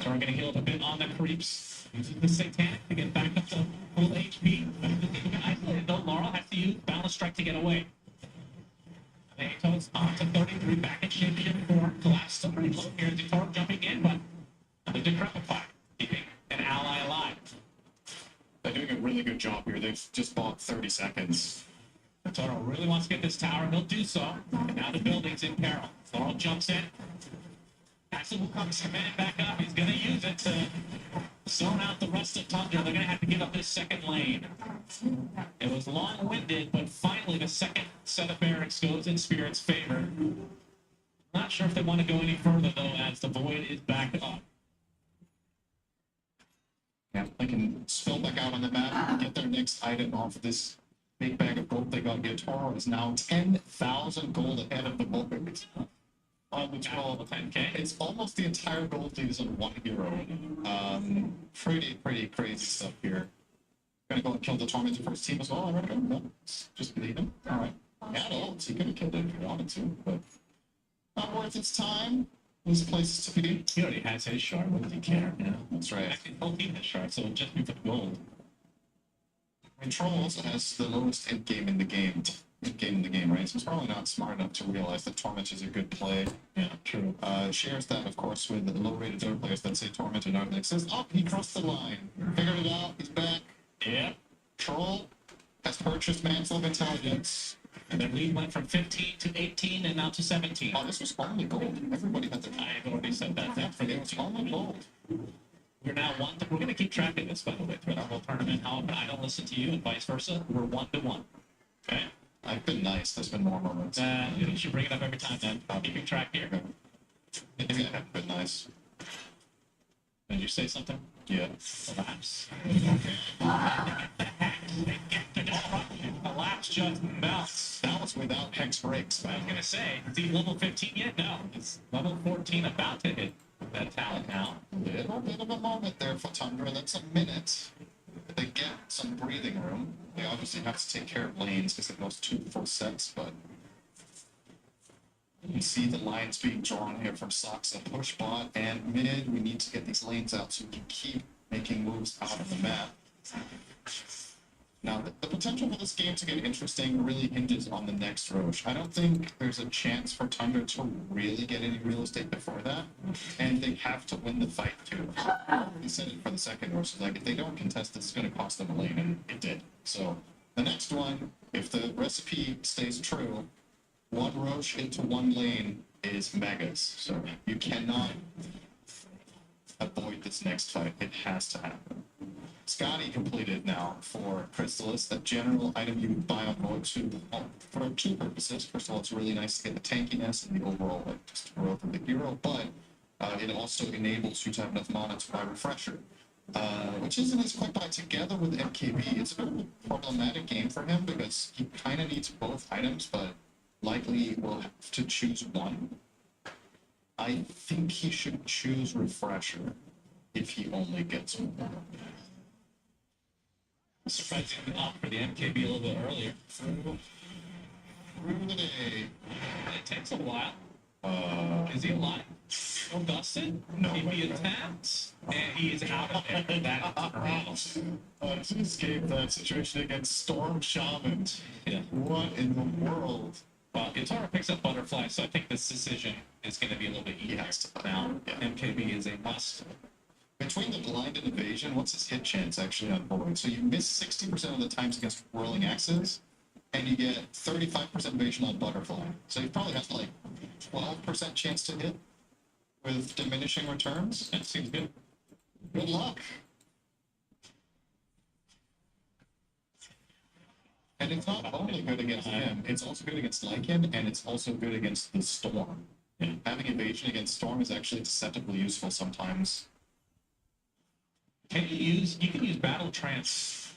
So we're gonna heal up a bit on the creeps. Using the Satanic to get back up to full HP. Isolated though, Laurel has to use Balance Strike to get away. Ato's on to 33, back in shape for Collapse. Still pretty low here. Yatoro jumping in, but the Decrepify keeping an ally alive. They're doing a really good job here. They've just bought 30 seconds. Yatoro really wants to get this tower. He'll do so. And now the building's in peril. Laurel jumps in. Axel will come command back up. He's going to use it to zone out the rest of Thunder. They're going to have to give up this second lane. It was long-winded, but finally the second set of barracks goes in Spirit's favor. Not sure if they want to go any further, though, as the Void is back up. Yeah, they can spill back out on the map, get their next item off of this big bag of gold they got. Yatoro is now 10,000 gold ahead of the Vulcans. Which will 10K. It's almost the entire gold lead is on one hero. Pretty crazy stuff here. Gonna go and kill the Tormentor for his team as well, I reckon. No, just leave him. Alright. Yeah, ults. He could have killed it if he wanted to, but not worth its time. There's places to be. He already has his shard. What does he care? Yeah, That's right. actually, the whole team has shard, so it'll just be for the gold. I mean, Troll also has the lowest end game in the game. Right? So it's probably not smart enough to realize that Torment is a good play. Yeah, true. Shares that, of course, with the low-rated Dota players that say Torment and Arctic says, oh, he crossed the line. Figured it out. He's back. Yeah. Troll has purchased Mantle of Intelligence. And their lead went from 15 to 18 and now to 17. Oh, this was only gold. Everybody had their I've already said that. That's for It was only gold. We're now we're going to keep track of this, by the way, throughout our whole tournament. How I don't listen to you and vice versa. We're 1-1. Okay? I've been nice. There's been more moments. You should bring it up every time then. Keeping track here. Maybe I haven't been nice. Did you say something? Yeah. Collapse. Collapse just melts. That was without Hex Breaks. I was going to say, is he level 15 yet? No. It's level 14 about to hit that talent now. Little bit of a moment there for Tundra. That's a minute. They get some breathing room. They obviously have to take care of lanes because it goes 2 full sets, but you see the lines being drawn here from Soxa, push bot and mid. We need to get these lanes out so we can keep making moves out of the map. Now, the potential for this game to get interesting really hinges on the next Roche. I don't think there's a chance for Tundra to really get any real estate before that, and they have to win the fight too. They said it for the second Roche, like, if they don't contest this, it's going to cost them a lane, and it did. So, the next one, if the recipe stays true, 1 Roche into 1 lane is megas. So, you cannot avoid this next fight. It has to happen. Scotty completed now for Crystallis, that general item you would buy on BO3 for 2 purposes. First of all, it's really nice to get the tankiness and the overall just growth of the hero, but it also enables you to have enough mana to buy Refresher, which isn't as quick buy together with MKB. It's a bit of a problematic game for him because he kind of needs both items, but likely will have to choose one. I think he should choose Refresher if he only gets one. Surprisingly off for the MKB a little bit earlier. Through the day. It takes a while. Is he alive? Augustin? No. He attacked, and he is out of there. That's great. To escape that situation against Storm Shaman. Yeah. What in the world? Well, Yatoro picks up Butterfly, so I think this decision is going to be a little bit easier. has to. Now, Yeah. MKB is a must. Between the blind and evasion, what's his hit chance actually on board? So you miss 60% of the times against rolling axes, and you get 35% evasion on Butterfly. So you probably have like 12% chance to hit with diminishing returns. That seems good. Good luck. And it's not only good against him, it's also good against Lycan, and it's also good against the Storm. Yeah. Having evasion against Storm is actually deceptively useful sometimes. You can use Battle Trance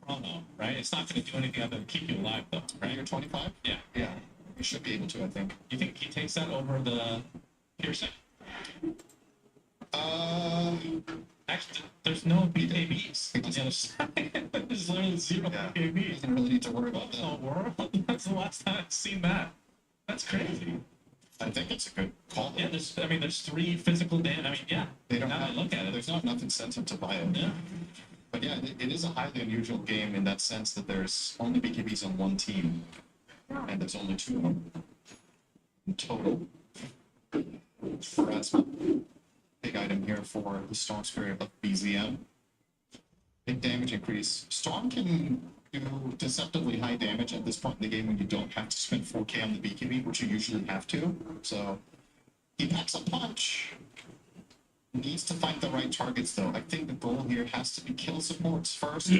Chrono, right? It's not going to do anything other than keep you alive, though, right? You're 25? Yeah. Yeah. You should be able to, I think. You think he takes that over the piercing? Actually, there's no BKBs on the other side. There's literally zero Yeah. BKBs. Doesn't really need to worry about Oh, that. world? That's the last time I've seen that. That's crazy. I think it's a good call. Yeah, there's 3 physical damage. I mean, yeah. They don't now that have, I look at it. there's not enough incentive to buy it. Yeah. But yeah, it is a highly unusual game in that sense that there's only BKBs on one team, and there's only 2 of them in total. That's a big item here for the Storm Spirit of BZM. Big damage increase. Storm can do deceptively high damage at this point in the game when you don't have to spend 4k on the BKB, which you usually have to. So he packs a punch. Needs to find the right targets though. I think the goal here has to be kill supports first.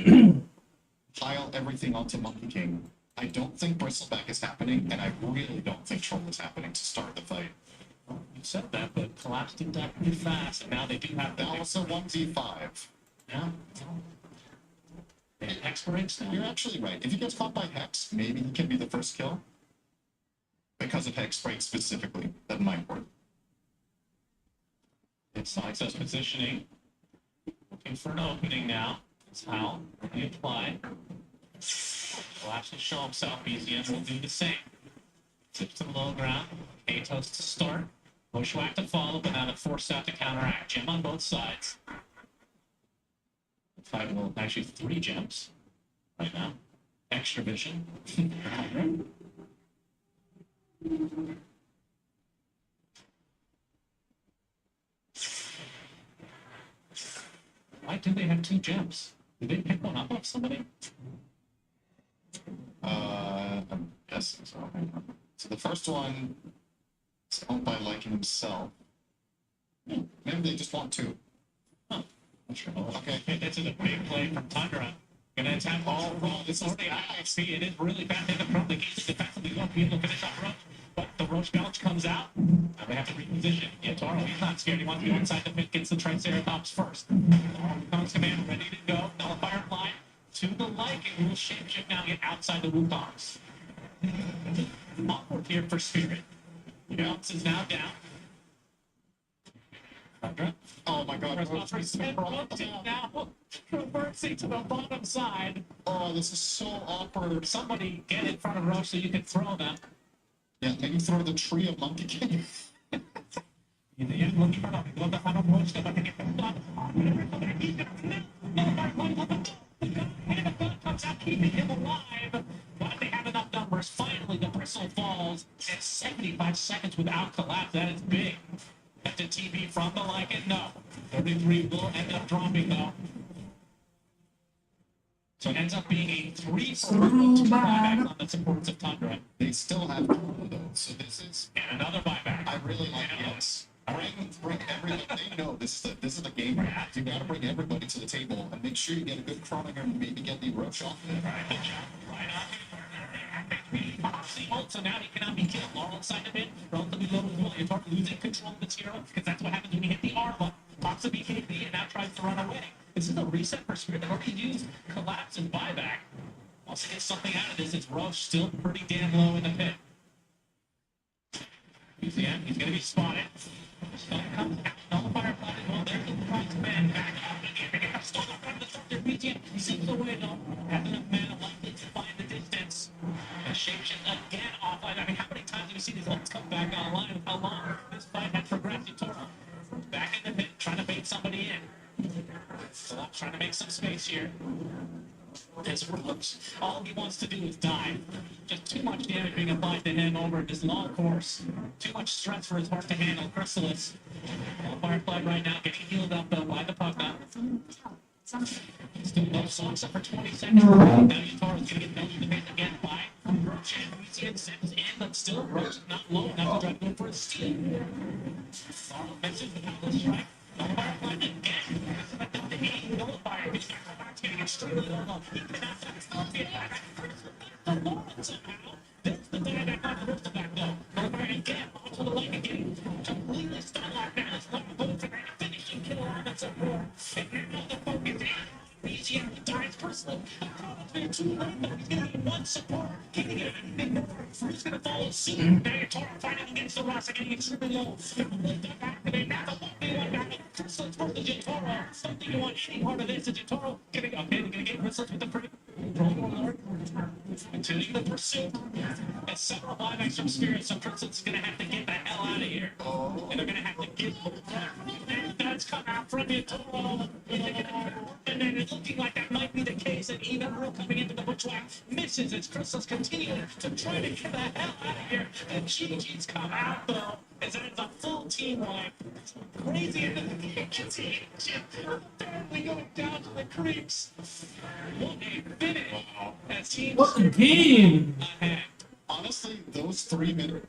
Pile everything onto Monkey King. I don't think Bristleback is happening, and I really don't think Troll is happening to start the fight. You said that, but Collapse did that pretty fast, and now they do have That was a 1v5. Yeah. They have Hex breaks now. You're actually right. If he gets caught by Hex, maybe he can be the first kill. Because of Hex break specifically, that might work. It's access positioning. Looking for an opening now. It's Howl. He applied. Will actually show himself. BZM will do the same. Tips to the low ground. Atos to start. Bushwhack to follow, but now they're forced out to counteract. Gem on both sides. Five, well, actually 3 gems right now. Extra vision. Why do they have 2 gems? Did they pick one up off somebody? I'm guessing so. So the first one is owned by Lycan himself. Maybe they just want 2. Huh. Not sure. Okay. This is a big play from Tundra. Gonna attack all wrong. This is the IXP. It is really bad. They can probably get the defensively won't be able to finish off Roach. But the Roach Belch comes out. Now they have to reposition. Yatoro, he's not scared. He wants to go inside the pit, gets the Triceratops first. Comes command ready to go. Nullifier fly to the Lycan. Will shapeshift now get outside the Wukongs. Awkward here for Spirit. Bounce is now down. Tundra. Oh my god. Now reversing to the bottom side. Oh, this is so awkward. Somebody get in front of Roach so you can throw them. Yeah, maybe throw the tree of Monkey King. Comes out keeping him alive. But they have enough numbers. Finally, the bristle falls at 75 seconds without collapse. That is big. At the TV from the Lycan, no. 33 will end up dropping though. So it ends up being a 3-4 buyback on the supports of Tundra. They still have 2 though, so this is. And another buyback. I really like this. Bring everybody. They know this is the game. You gotta bring everybody to the table and make sure you get a good chrono here and maybe get the Roach off there. Right on. So now he cannot be killed. Laurel inside of it. Relatively low as well. You're losing control of the tier because that's what happens when you hit the R button. Pops a BKB and now tries to run away. This is a reset for Spirit. They've already used collapse and buyback. Wants to get something out of this. It's Roach still pretty damn low in the pit. He's going to be spotted. He's going to come out. Nullifier flag as well. There's the prize man back up again. They have stolen from the structure. BGM seems away though. Has enough mana likely to find the distance. And shapeshift again offline. I mean, how many times have you seen these ults come back online? How long this fight has progressed? Yatoro back in the pit, trying to bait somebody in. Trying to make some space here. This Roach, all he wants to do is die. Just too much damage being applied to him over this long course. Too much stress for his heart to handle. Chrysalis. Firefly right now getting healed up though by the Pugna. Still no socks up for 20 seconds. Now Yatoro's gonna get known in the face again by Roach. And Lucian sends in, but still Roach not low enough to try to go for a steal. Laurel misses the power strike. NOBAR, he's getting extremely low. He cannot stop the attack. The Lord somehow. There's the guy that got the rest of that though. NOBAR again onto the leg again. Completely stunned like that. It's not going for that finishing kill on that support. And now the focus is BGM dies personally. Probably too late, but he's gonna get one support. Getting it. He's gonna follow suit. Now yatoro fighting against the Ross getting extremely low. Lift up activate. Now the 1v1 battle. Crystals versus yatoro. Don't think you want any part of this. Is yatoro getting okay? They're gonna get crystals with the pretty. Continuing the pursuit. And several live extra spirits, so crystals is gonna have to get the hell out of here. And they're gonna have to get. And that's come out from yatoro. And then it's looking like that might be the case. And even Earl coming into the bushwhack misses as crystals continue to try to get the hell out of here. And GG's come out though. As that is a full team wipe. Crazy into the kitchen. Apparently going down to the creeps. What a finish. As teams What a game! ahead. Honestly, those 3 minutes.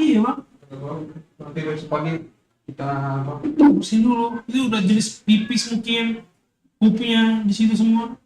Iya bang, Nanti besok pagi kita apa? terusin dulu. Itu udah jenis pipis mungkin, pupnya di situ semua.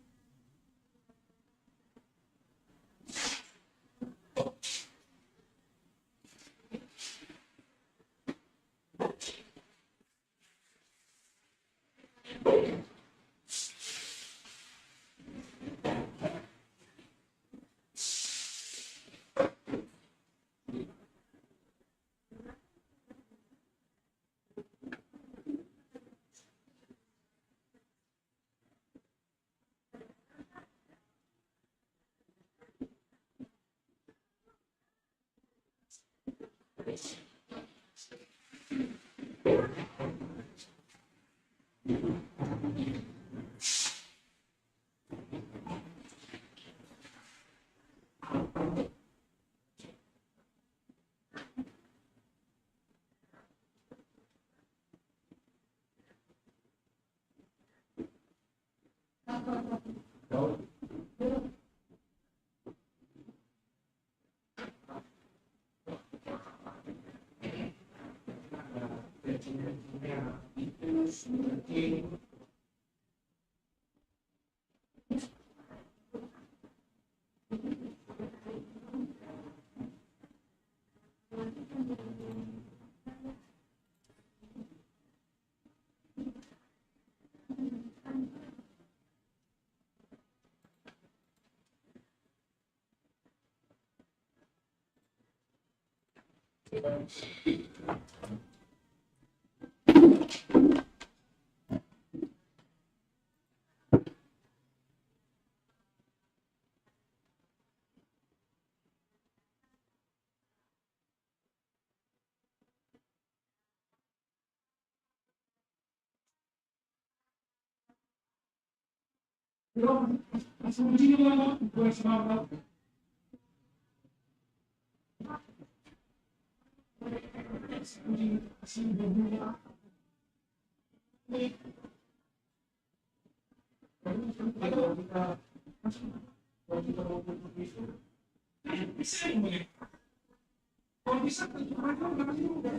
Kalau bisa mereka udah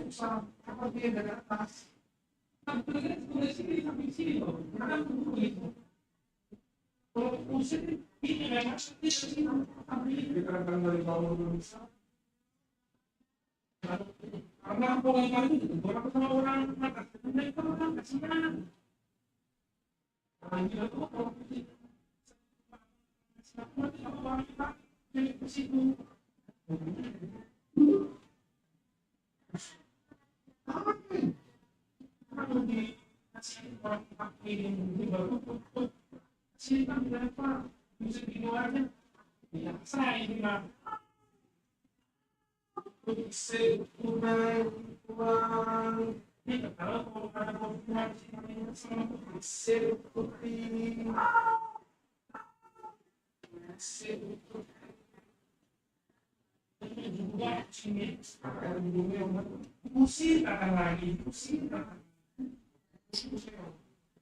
usah apa dia dari atas. Kan dari sini sampai sini loh. Mereka begitu. Kalau musik ini memang seperti sini tapi dikatakan dari bawah belum bisa. Karena orang itu orang sama orang atas, mereka orang kasihan. Orang gila tuh kalau sama orang kita jadi ke situ. Kalau dikasih orang pakai ini baru tutup sini kan berapa bisa video aja ya saya ini mah bisa kurang ini kalau ada pembuat namanya sama bisa seperti juga sini musik akan lagi musik akan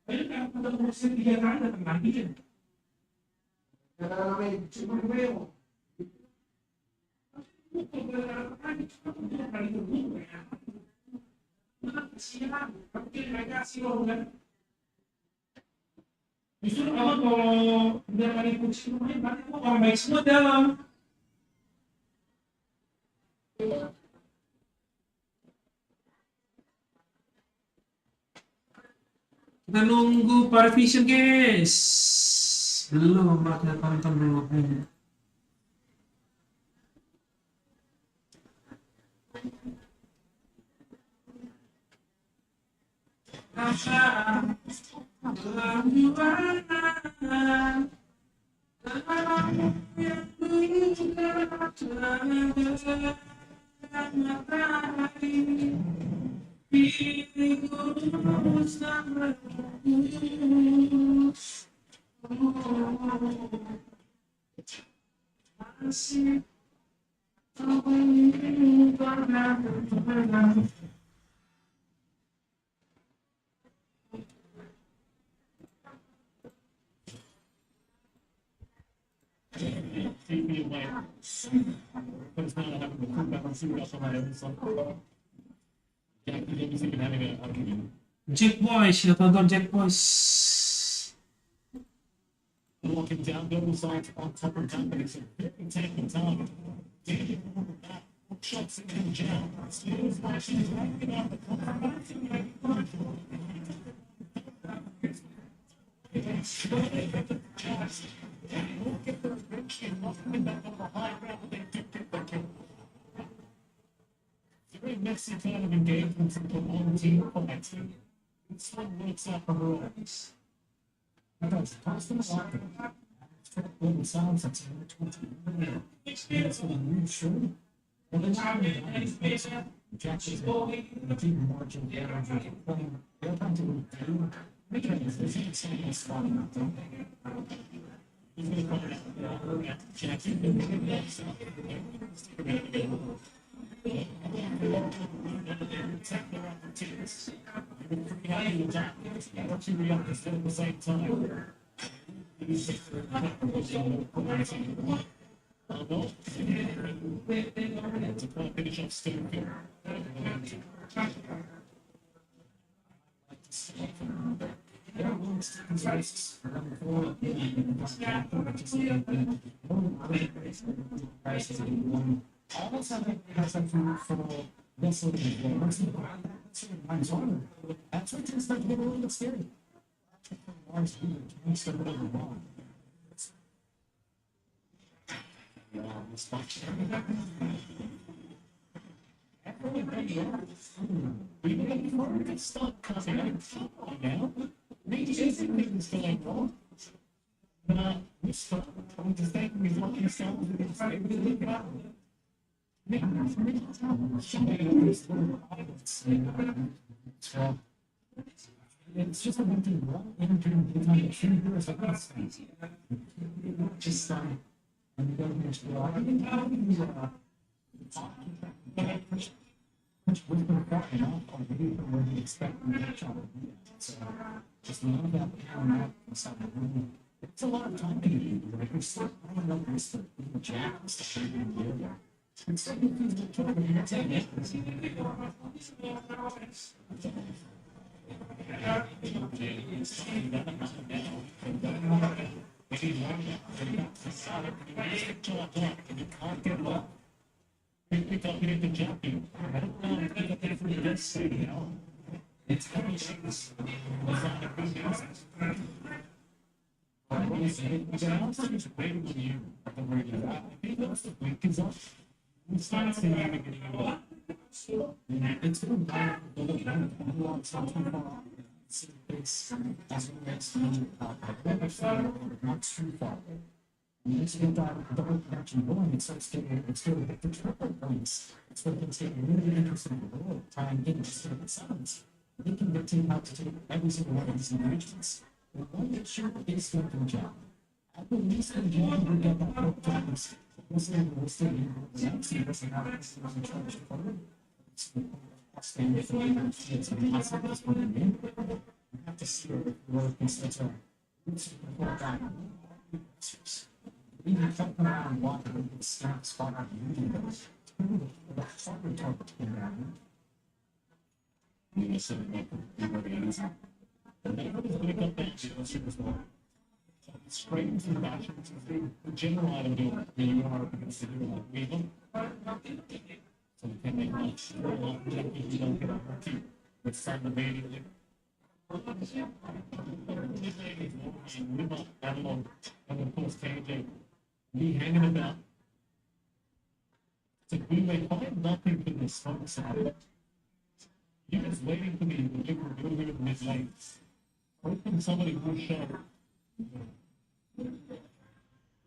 tapi kan udah musik 3 kali datang lagi kan karena cuma beliau kasihan tapi mereka sih kan justru kalau udah kali kursi rumahnya berarti orang baik semua dalam. Kita nunggu Parvision guys. Belum, kita tonton dulu. Jack Boys, ya tonton Jack Boys. Walking down double sides on top of down, but it's a very taking time. Shots in the jam. Steals my shoes, racking out the corner. Very messy kind of engagement from one team fight. This one works out for rules. Because constant soccer, when sounds at 20 experience with a new show, well, then Jackie's the deep margin energy playing. They're trying to do because there's a second spot in that. He's going to call it Jackie. At the same time. To finish off still. They're willing to take these risks for number 4, and almost have something for this sort of minus one. That's what things start to get a little bit scary. Large can start to go wrong. Stop causing any trouble now. Maybe it's going wrong. But we start trying to think we're looking ourselves against everything about it. It's just a one thing, one energy and time, 3 years like this. Just and you go to the I think much wisdom got enough or maybe from where you expect from that job. So just know that camera inside the room. It's a lot of time to do. Like we're still playing up this the jack stuff in the area. And so you can do it and that's it. It's heavy things. It's waiting on you at the radio. I think that's the blink is off. It's not seeing you getting It's been bad for a long time. It's as it relates to not too far. And once you get that double connection going, it starts getting the triple points. It's what things get really interesting in the world. Try and get interested in sounds. They can dictate how to take every single one of these engagements. And one that sure is going to job. At the least, when you will get that book times, this is the state in the next year, this is how it's going to charge for it. It's standard for you. It's a massive this one in. You have to see where things that are. It's before that. Even jumping around walking, it's snap spot on you. The harder target to get around. Straight into the action. The general item do really hard because they do like weaving. So we can make much more if you don't get a repeat. Let's start immediately. I don't know, I'm going to post KJ. Me hanging about. So we may find nothing in this front side. He was waiting for me to do it with his legs. Hoping somebody would show.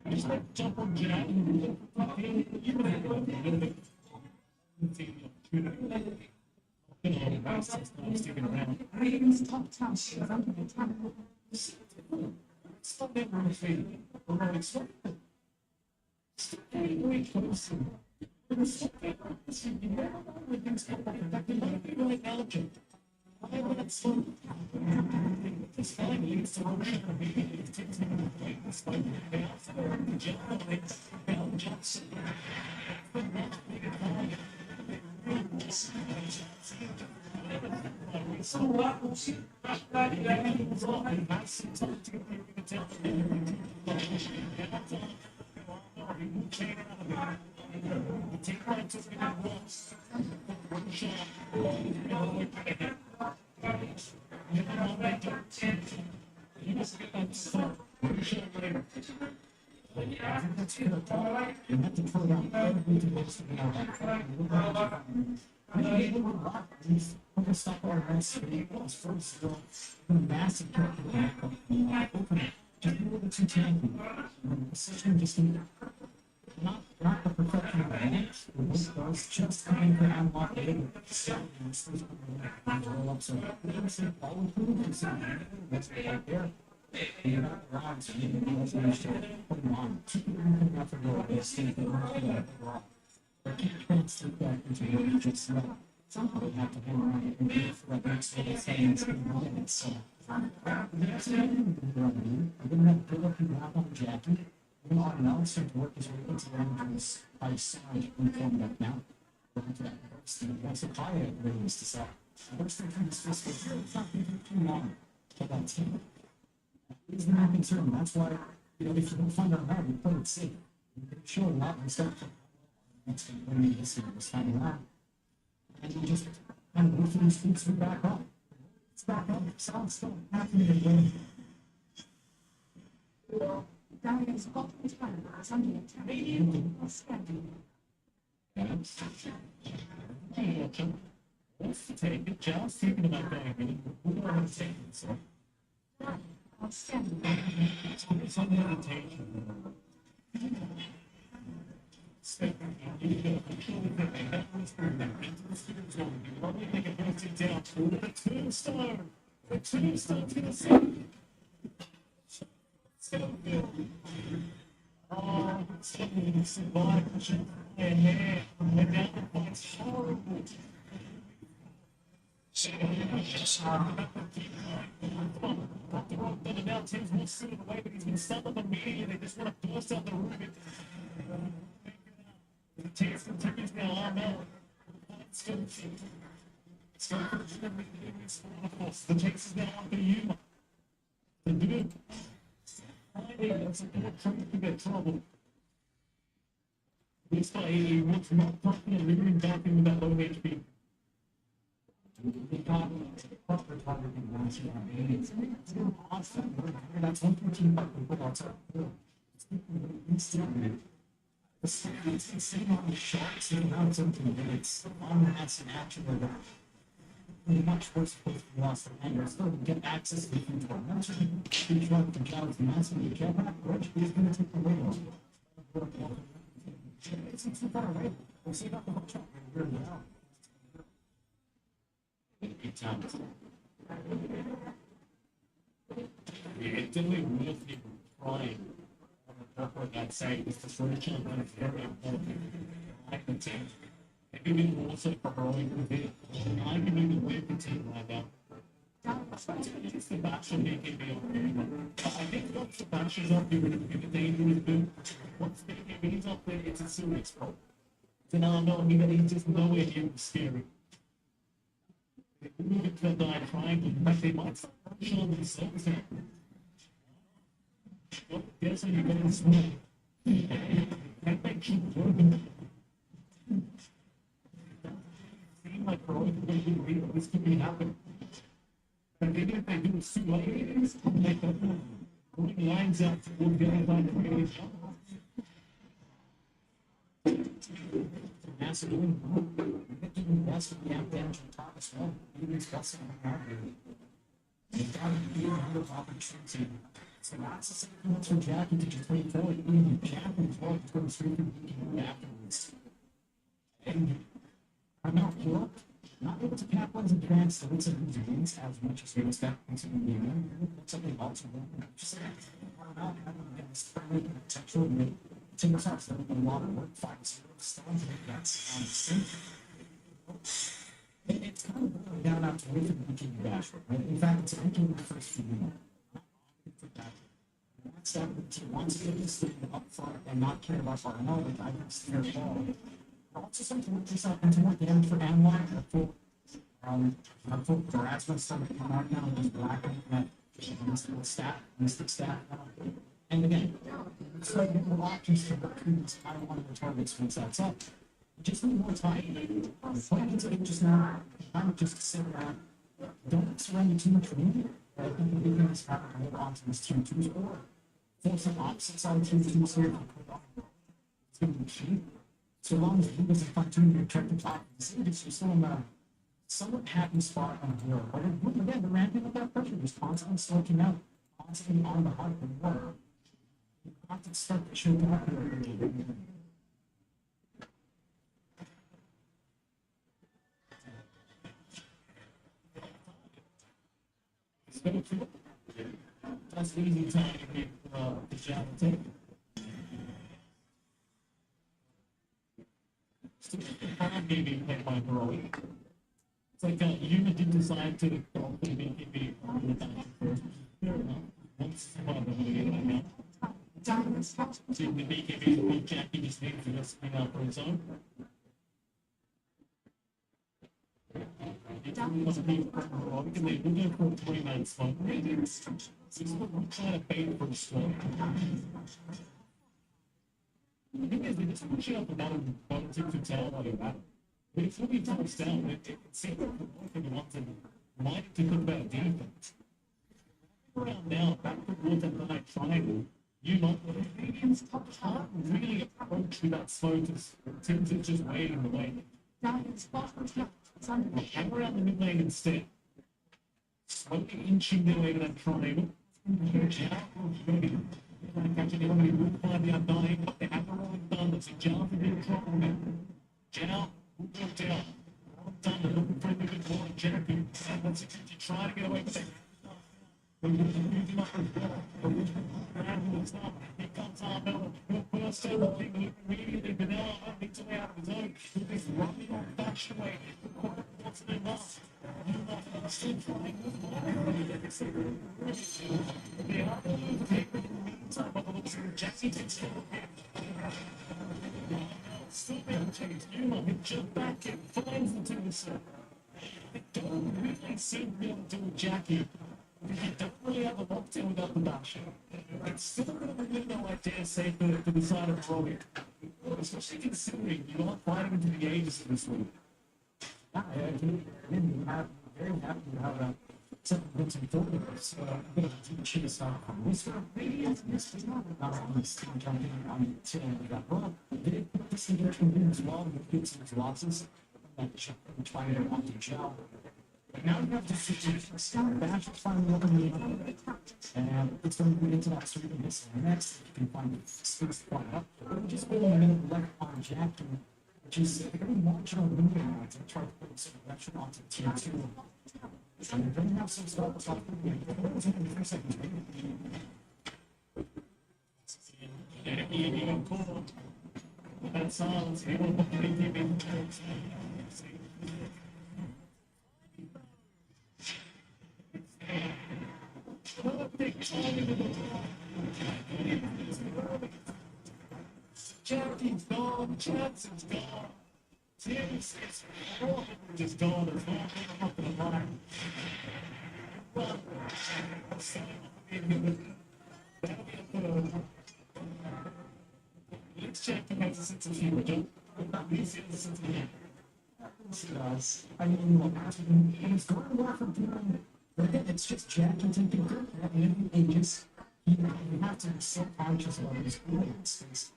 Just like jump on Jack and you Top town shit. I'm going to tell you. Stop that one thing. I'm not expecting. Stop getting very close. Stop that one thing. You never know when things happen. You might be like allergic. I have that sort of this guy leads to motion and maybe it takes me to play this way. They also have the general legs. Bell Johnson. So what was it? Stop our rest first massive just a little bit too tanky. Essentially just not the perfection of the hands, it's just coming to unlock the able to sell and still roll up. So all included is that's right there. You're not wrong, so you can also put them on. Keep it moving out the door. They stay there. But you can't slip that into your just somehow you have to hang around and wait for that next little settings in minutes. So, the next thing I'm going to have to build up your map on the jacket. I'm going to now start to work his way into the entrance by side and form that now. Go into that first thing. That's a quiet release to sell. First thing comes fiscal year, it's not going to be too long for that team. He's not concerned. That's why, you know, if you don't find out how, you play it safe. You show a lot and stuff. That's going to be this year, this time around. And you just kind of go through these things and back up. It's back up. Sounds still happening again. Darius got his phone as I'm here to read you or schedule. Let's take it. Just thinking about going in. Who do I want to take it? So, I'll schedule. it's on the invitation. Probably think it goes down to the tombstone. The tombstone's gonna say. So good. Oh, it's something to survive. And man, and that was horrible. The mountains will sit away, but he's going to stop up immediately. They just want to burst out the room. The tears continues now. Oh no. It's going to the chase is now on for you. The dude. That's a good trying to get trouble. This guy was not talking and living back in that low HP. That's one thing about the outside. The sitting on the shot, sitting out something, it's on mass in action where they're much worse supposed to be lost their anger. Still get access to the future. That's what you try to count the mass when you can't have which is going to take the weight off. It's too far away. We'll see about the whole shot. We're in the out. It sounds. It's definitely worth it trying. Like I'd say, it's the sort of children is very important. I can take. Maybe we can also growing with it. I can even work the team right now. It's the bachelor making me okay. I think once the bachelor's up, you're going to be dangerous, dude. Once he's up there, it's a serious problem. So now I'm not even, he's just nowhere near scary. Move it to a diaphragm, in fact, they might start showing themselves here. Well, guess what you're going to smell? That might keep working. Seem like growing is going to be real. This could be happening. But maybe if they do it too late, it's going to make them putting lines out to work the other line to create Massive even best with the amp damage on top as well. Even discussing on the hardware. You've got to be a of opportunity. So that's the same thing for Jackie to just wait forward. Even Jackie as well, just going straight through the afterwards. And I'm not sure. Not able to capitalize and advance the wins and gains as much as we expect to be doing. Something also just like potential team starts doing a lot of work, 5-0 still to make that sound it's kind of boiling down now to wait for the beginning bash, right? In fact, it's making the first few minutes. That's that the team wants to get this thing up front and not care about our own, like I can steer the ball. Also something with yourself into more damage for Amline. I put the Rasmus stomach come out now and just black that mystic stat. And again, it's like getting more options to work through this high one of the targets once that's up. You just need more time. The point is like just now, kind of just sit around. Don't surrender too much room. I think the big thing is having to hold on to this tier 2 score. Force some opposites on tier 2s here. It's going to be key. So long as he doesn't find too many attractive top of the series, you're still in a somewhat happy spot on the board. But again, the ramping of that pressure, just constantly soaking out, constantly on the heart of the water. You have to start to show back here a little bit. That's the easy time to get the job taken. Maybe played by heroic. It's like you did decide to make it be on the back first. Fair enough. Once one of them right now. To make it be Jackie just needs to just hang out for his own. wasn't being wrong, and they would go for a 3-man smoke. He's trying to bait for a smoke. The thing is, they just push you up the bottom 2 to tell while you're at it. But if you turns down, it seems like the ones that might to think about defense. Around now, back towards that night triangle, you might can't really approach with that smoke as Tim's just waiting the way. Hang around the mid lane instead. Slowly inching their way to that triangle. Catching everybody will find the undying, but they have the rolling thunder, so Jar can do a trouble now. Jar will go down. Thunder looking for a little bit more. Jar can try to get away with it. He comes on Miller. First ever thing immediately, but now I think to way out of his own. He's running on that way. What's the name? Still trying with they are taking in the meantime, but the looks of Jesse takes care of him. Still being chased. You know, he jumped back and finds the Tentu. They don't really seem to be able to do with Jackie. You don't really have a lockdown without the bash. It's still a bit of a window, I dare say, for the side of Rory. Especially considering you are fighting into the ages of this league. Yeah, I'm very happy to have that something that's important. So I'm going to teach you something. We sort of really not only steam jumping on the tail of that rock, but they did put this engagement in as well with good some losses. Like trying to want to gel. But now you have to start bash finally open the and it's going to move into that sort of this next. You can find the space to up. Just go in a minute left on Jackie, which is a very marginal movement to try to put some pressure onto tier 2. And then you have some stuff off the way. It's only 3 seconds. That sounds perfect Jackie's gone, Jackson's gone. Tim's just gone as well. Up the line. Let's check the has a sense of humor, Joe. He's has a sense of humor. He does. I mean, and it's going well for doing. But again, it's just Jackie taking good at the end of the ages. You have to be so conscious about his space.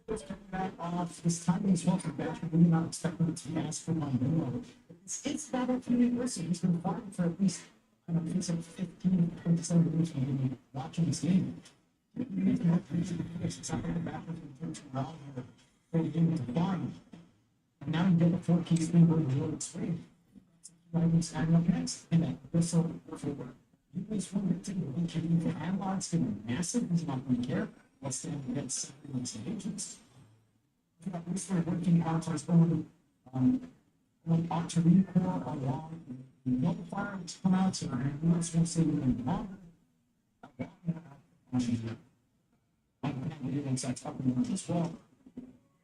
Coming back off this time as well for Bash, we're really not expecting it to be asked for one minimum. It's that opportunity. Listen, he's been fighting for at least, I don't know, it's like 15, 27 minutes when you've been watching this game. It's not like the back of the 13 round here for the game to find. And now you get the 4 keys thing going to the swing. He's standing up next, and then whistle forward. You guys want to take a look for analog, it's going to be massive, he's not going to care. Let's stand against some of these agents. We started working out our own to recall along the Nova fire to come out, so we just won't say anything longer. I'm inside up in as well.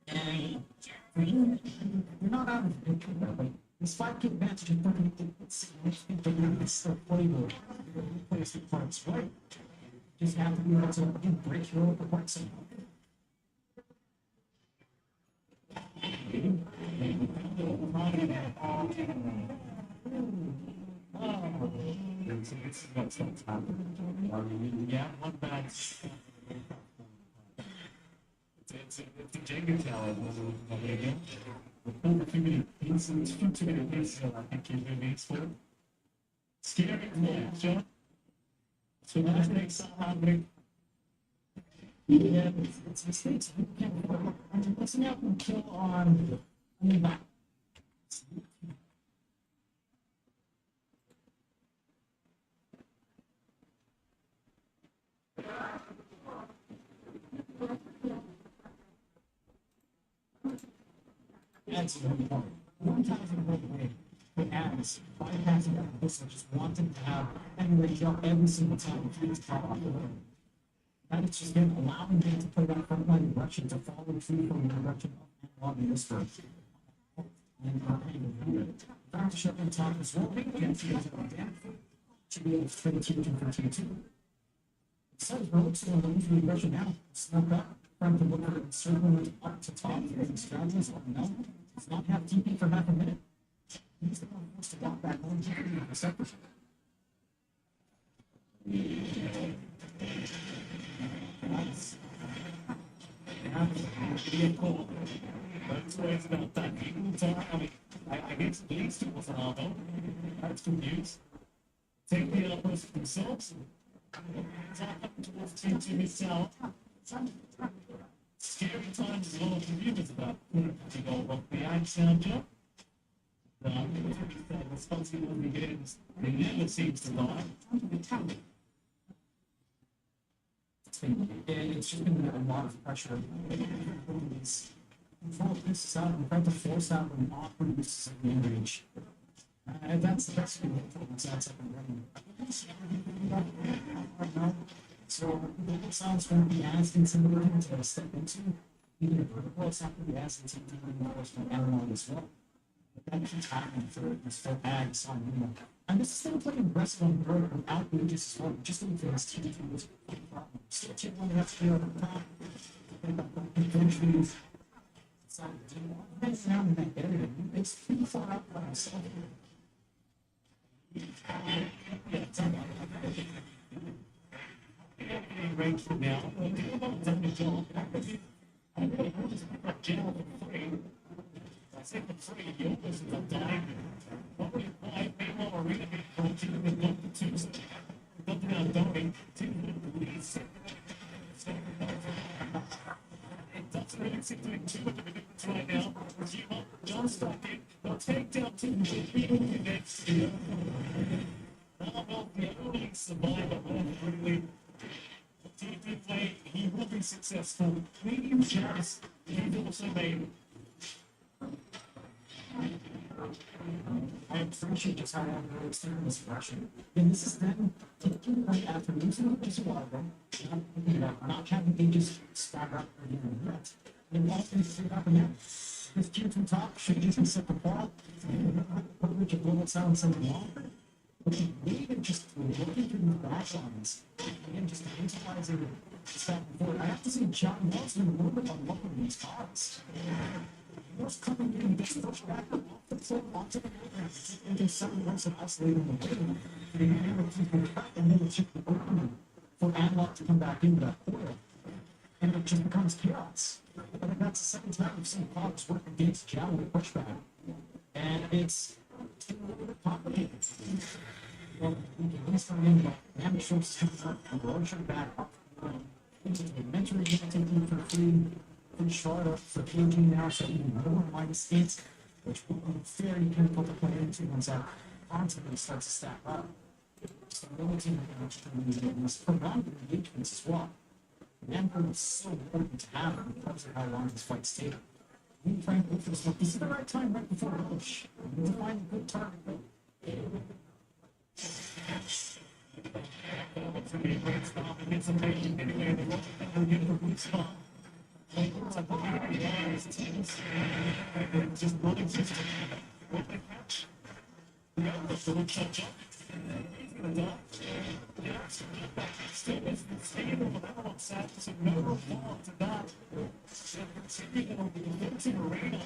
And for you, you're not out of the picture, but this 5 kick advantage is pretty significant, but it's still flavor. You place the parts right. Just have to be able to break your own parts somehow. It's what's happening. Yeah, one bad. It's a Jenga tower. Again, too many pieces, too many pieces. I think you're doing these for. Scary, yeah, John. So that makes some happening. Yeah, it's mistakes. And listen out and kill on the back. That's very important. 1,000 way for ads, bypassing that person just wanting to have everybody jump every single time if you just drop off the road. That is just them allowing them to play that frontline direction to follow through from the direction of analog in this first. and back to shut on top as well. Again, to be able to trade a team for team two. Instead of relative on the lead regression now, snuck up, trying to look at it, circling up to top, using strategies or no, does not have TP for half a minute. He's the one who wants to walk back home to the receptors. Nice. That's what it's about that. People talk, I mean, I guess these two was an Arvo. That's good news. Take the uppers for themselves. Talk up towards team to his tower. Scary times as well for viewers about to go off the ag sound job. The responsibility games, they never seems to lie. It's just been a lot of pressure. Control pieces out and try to force out an awkward uses of the range. That's the best we can do. That's up and running. Right now, so the sounds won't be as intimidating to step into. Even if the world's not going to be as intimidating, of course, from analog as well. But that keeps happening for ads on Nerima. And this is still playing aggressive on the bird without ages as well. Just looking for his team to was a problem. Still chip one has to be on the top. Eventually, it's like, he's down in that area. It's pretty far out by himself. Range for now. Think about done the job. I really heard this about jail for free. I said for free, the others are dying. Probably why people are really big coaching with Dr. Tuesday. Dr. Aldoni, the police. It doesn't really seem to be too much of a difference right now. John Stockton, they'll take down Team People next year. How about the only survivor of really TP play? He will be successful. Medium chance, he's also made. I appreciate just how I'm extending this rushing. And this is them taking right after losing just one of them. Not having ages stack up again yet. And all things straight up and down. This tier from top should just be set the ball. Coverage of bullet sounds something longer. But even just looking through these back lines, again, just visualizing this back and forth. I have to say, John Wall's been a little bit unlucky in these cards. What's coming in this push back off the floor onto the program and there's 7 rows of isolating the way. They never keep it back and then it's just the opening for analog to come back into that portal. And it just becomes chaos. But that's the second time we've seen Fox work against Jao with pushback. And it's a little bit complicated. Well, we can list them in, but amateur systems and larger back up. Into the mentoring taking for free. Short of for PG now, so even more -8, which will be very painful to play into once that confidence starts to stack up. So limiting this prolonged engagements as well. Manpower is so important to have because of how long this fight's take. We try and look for this one. This is the right time right before push. We need to find a good target. It's going to be a great stop against a patient anyway. They'll get the good spot. Just running system. What they catch? The other little touch up. He's gonna die. Yeah, still is the speed of the level of set, so no reply to that. Continuing on the defensive arena.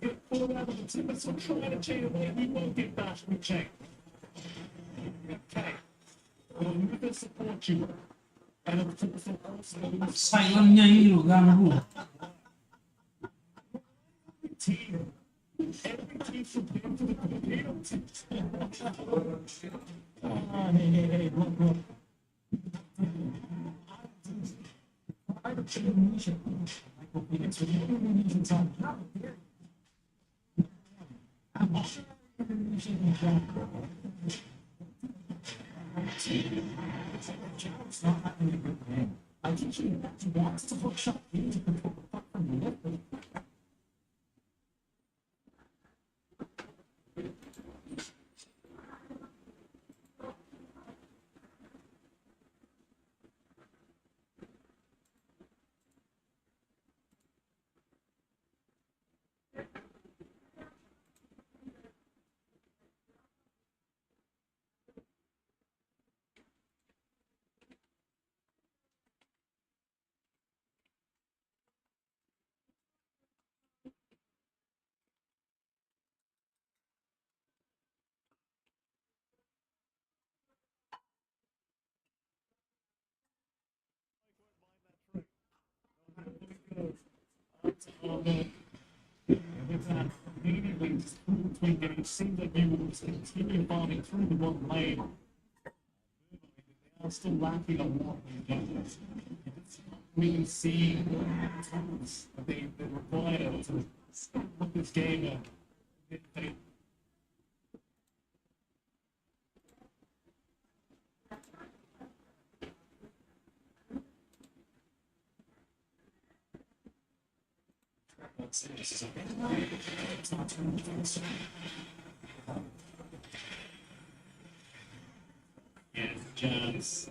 Get pulled out of the timber, so try to chain away. We won't get bashed with chain. Okay. We'll move to support you. Silentnya ini loh ganggu. Hey, look. It's not having a good game. I think he wants to hook shot into the puck from the left. With that, immediately just between games, seemed like you would just continue bombing through the bottom lane. They are still lacking a lot in games. You just not really see the tools that they require to put this game up. They It's not too much. yeah, jazz.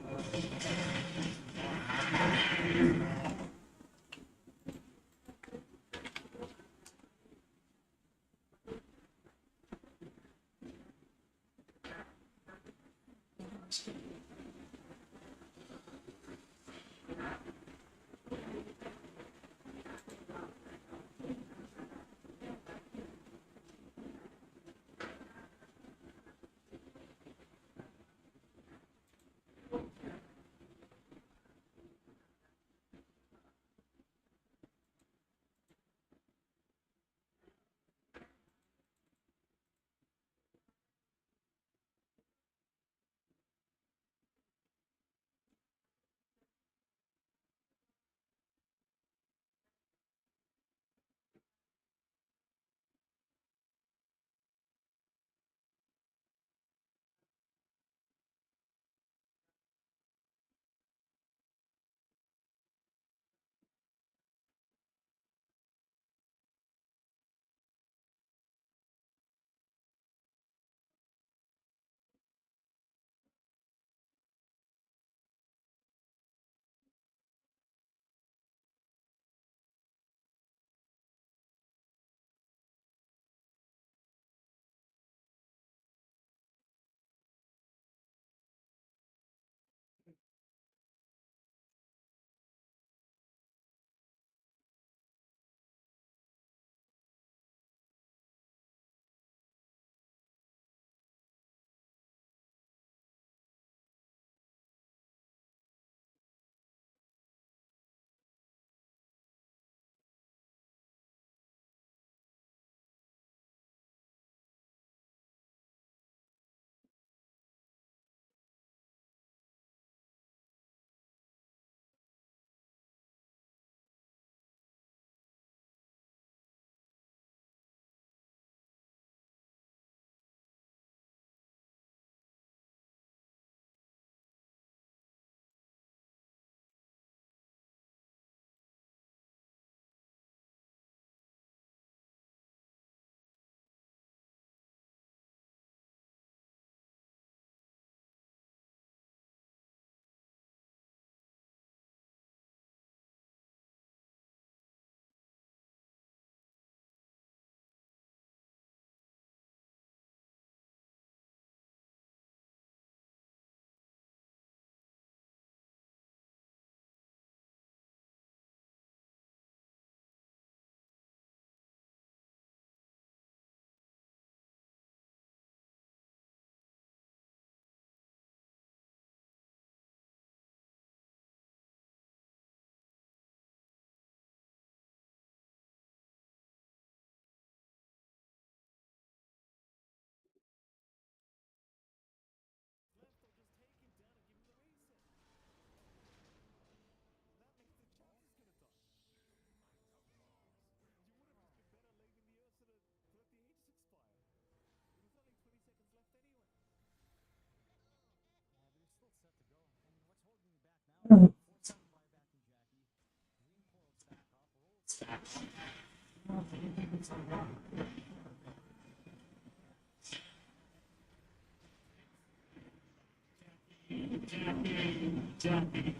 Jackie,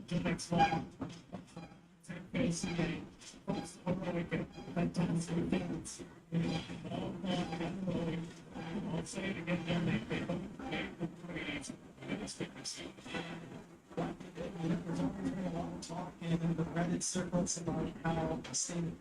the next one. Basically, what's heroic and fantastic things. I'll say it again, young people. There's always been a lot of talk in the Reddit circles about how the state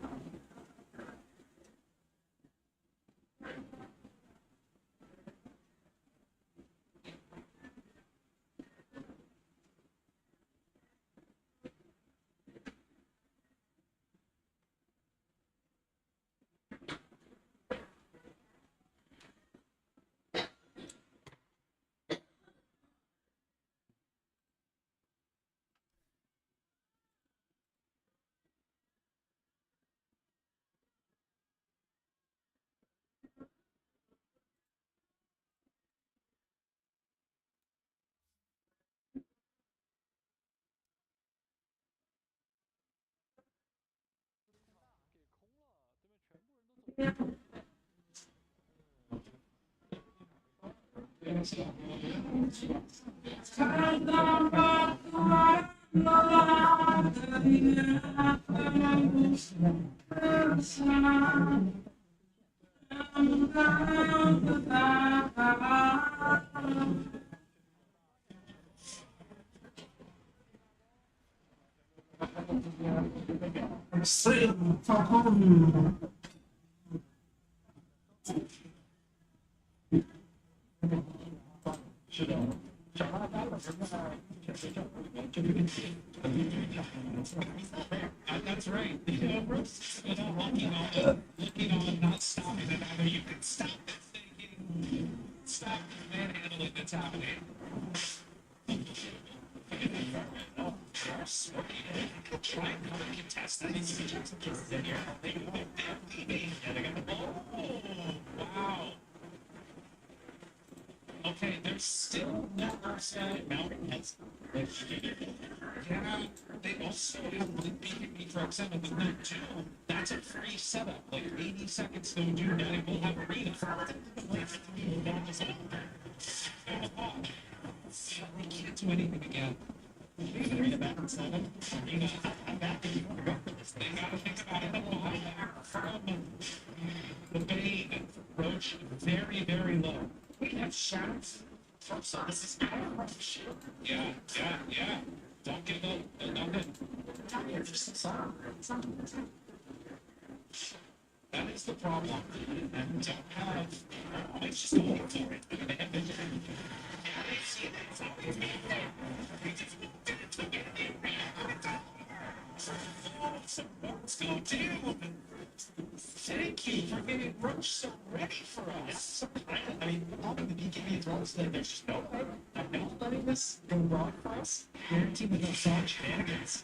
That's right. You know, Bruce, looking on, not stopping it. Either you can stop this thinking, stop the manhandling that's happening. Try and cover contestant. In here. They're leaving. Yeah, they got the ball. Oh, wow. Okay, there's still no upside. Mountain has. Yeah, they also have the BB Truck 7 with no 2. That's a free setup. Like 80 seconds no 2. Now they will have arena. They can't do anything again. They're in the back and 7. You know, I'm back and you want to go for this. They got to think about it. From the Bane, Roach, very, very low. We have shouts from services. Yeah. Don't give up. Not good. That is the problem. And don't have. It's just going for it. I mean, they Let's go down. Thank you for getting Roach so ready for us. I mean, all of the BKB as well as there's just no way. I'm not letting this go wrong for us. Guaranteed with no solid shenanigans.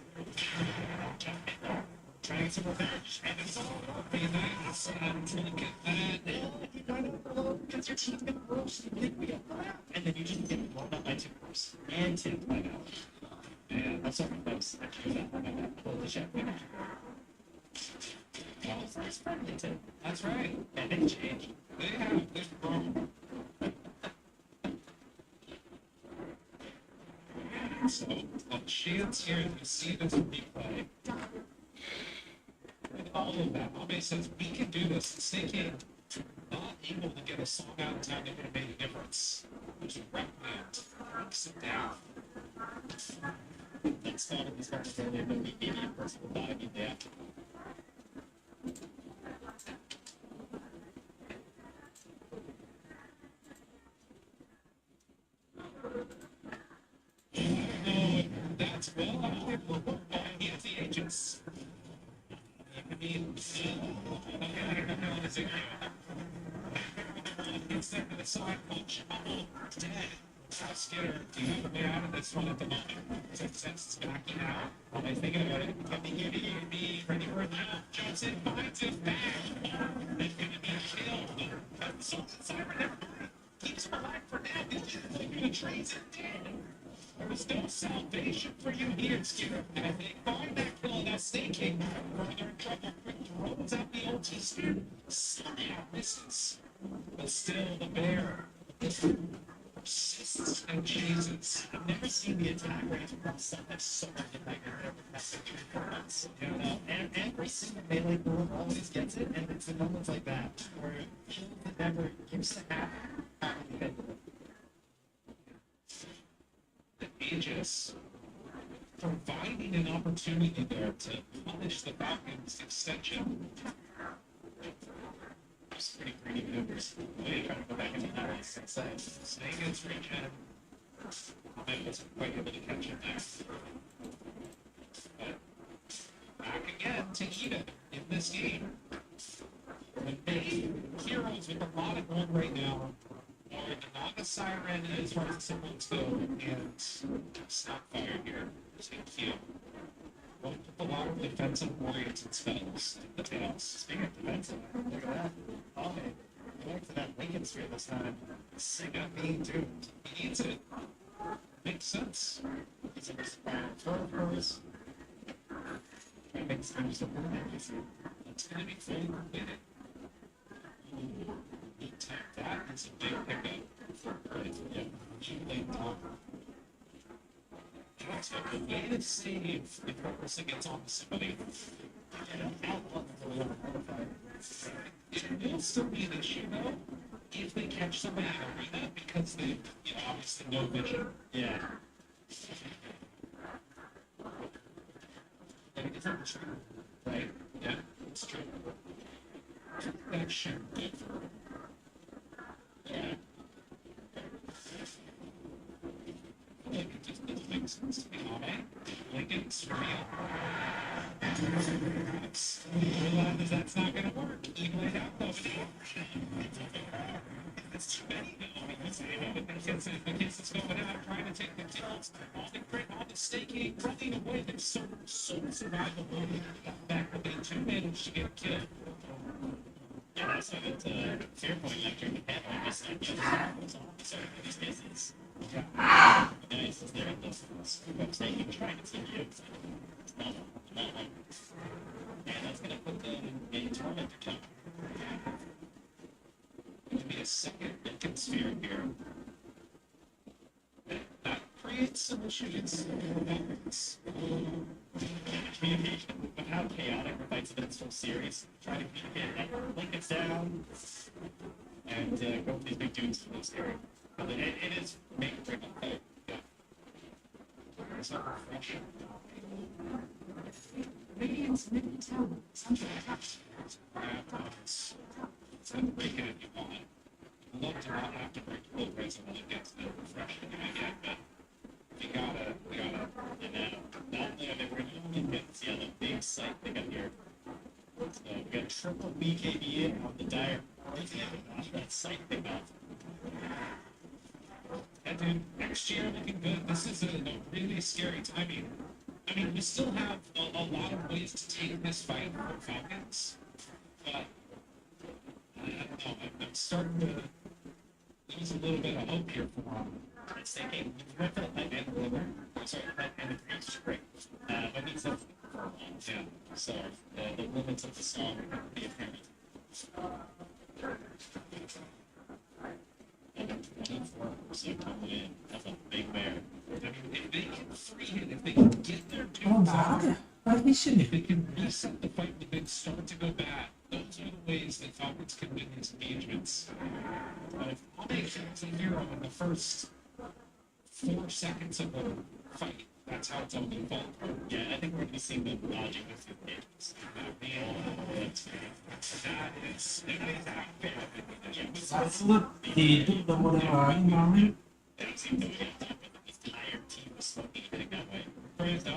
Trying to get some revenge. And it's all about being nice. And look at that. You got it because your team's going to roast. You think we got that. And then you just get blown up by 2 course. And 10 by now. And I'm sorry, folks. Actually, that. Pull the shot. That's right. And they changed. They have this wrong. So, a chance here to see this replay. And all of that. Abe says, we can do this. It's thinking not able to get a song out in time that would have made a difference. There's a reprimand. Breaks it down. That's not in these guys earlier, but we maybe a person will die in that. That's well against the agents. I mean, instead of the side punch, dead. Skinner, do you have a way out of this one at the moment? Since it's backing out. While he's thinking about it, can the be ready for it now? Johnson finds it back. It's going to be killed. So Siren, never mind. Keeps him alive for now. They're going to trace it dead. There was no salvation for you here, Skinner. And if they find that kill, that's thinking, they're in trouble. Quick throws out the OT Spirit. Somehow misses. But still, the bear persists and chases. I've never seen the attack rate from something so much you know, and every single melee build always gets it, and it's the moments like that where kills that never used to happen. The Aegis providing an opportunity there to punish the Falcons' extension. It's pretty greedy maneuvers. Really trying to go back into the nice inside. Snake is regen. I wasn't quite able to catch him there. But back again to Eden in this game. The main heroes with a lot of gold right now are the Naga Siren as far as the symbols go, and Snapfire here. Thank you. Well, put a lot of defensive warriors and spells in the tails. Speaking of defensive, look at that. Okay, going for that Lincoln Sphere this time. Siga being doomed. He needs it. Makes sense. He's an inspired first. Trying to make this game so good. That's going to be fully completed. That is a big pickup. Right? Yeah. Late time. So the way to save if Person gets on to somebody, it will still be an issue though if they catch somebody in arena because they, obviously no vision. Yeah. And it isn't true, right? Yeah, it's true. That should be for. Yeah. Like, it just doesn't make sense to me, okay? Like, it's real. Realize that's not gonna work. Even I have nobody. It's too many now. I mean, the kids is going out trying to take the kills. All the staking, running away. They're so survivable. Back when they two managed to get a kill. Yeah, that's what it's fair point after the head on this side. Sorry, these cases. Yeah. Nice is there in this scoop up staking trying to take you. It's not one. And that's gonna put them in tormentor camp. Going to be a second Lincoln sphere here. That creates some issues. Communication, but how chaotic the fights have been so serious. Try to communicate that Lincoln's down and go for these big dudes for this area. But it is make or break on fight. Yeah. It's not refreshing. Radiant's middle tower is under attack. It's break it if you want. I'd love to not have to break the low price when it gets the refreshing again, but you gotta, and not only are they bringing in hits, the big site they got here. So we got triple BKB on the dire. That site they got. And dude, next year looking good. This is a really scary timing. I mean, we still have a lot of ways to take this fight for Falcons, but I don't know. I'm starting to lose a little bit of hope here for them. It's thinking, if you went for the light and the liver, sorry, the light and the greens is great. But needs something for a long time. So the limits of the song are pretty apparent. And 24% coming in. That's a big bear. I mean, if they can free hit, if they can get their dudes out, if they can reset the fight when things start to go bad, those are the ways that Falcons can win these engagements. If Ame kills a hero in the first 4 seconds of the fight, that's how it's all going to fall apart. Yeah, I think we're going to see the logic with the engagements. That is not fair. Itu udah mulai lain banget. It seems that we have to the entire team was smoking hitting that way. First, the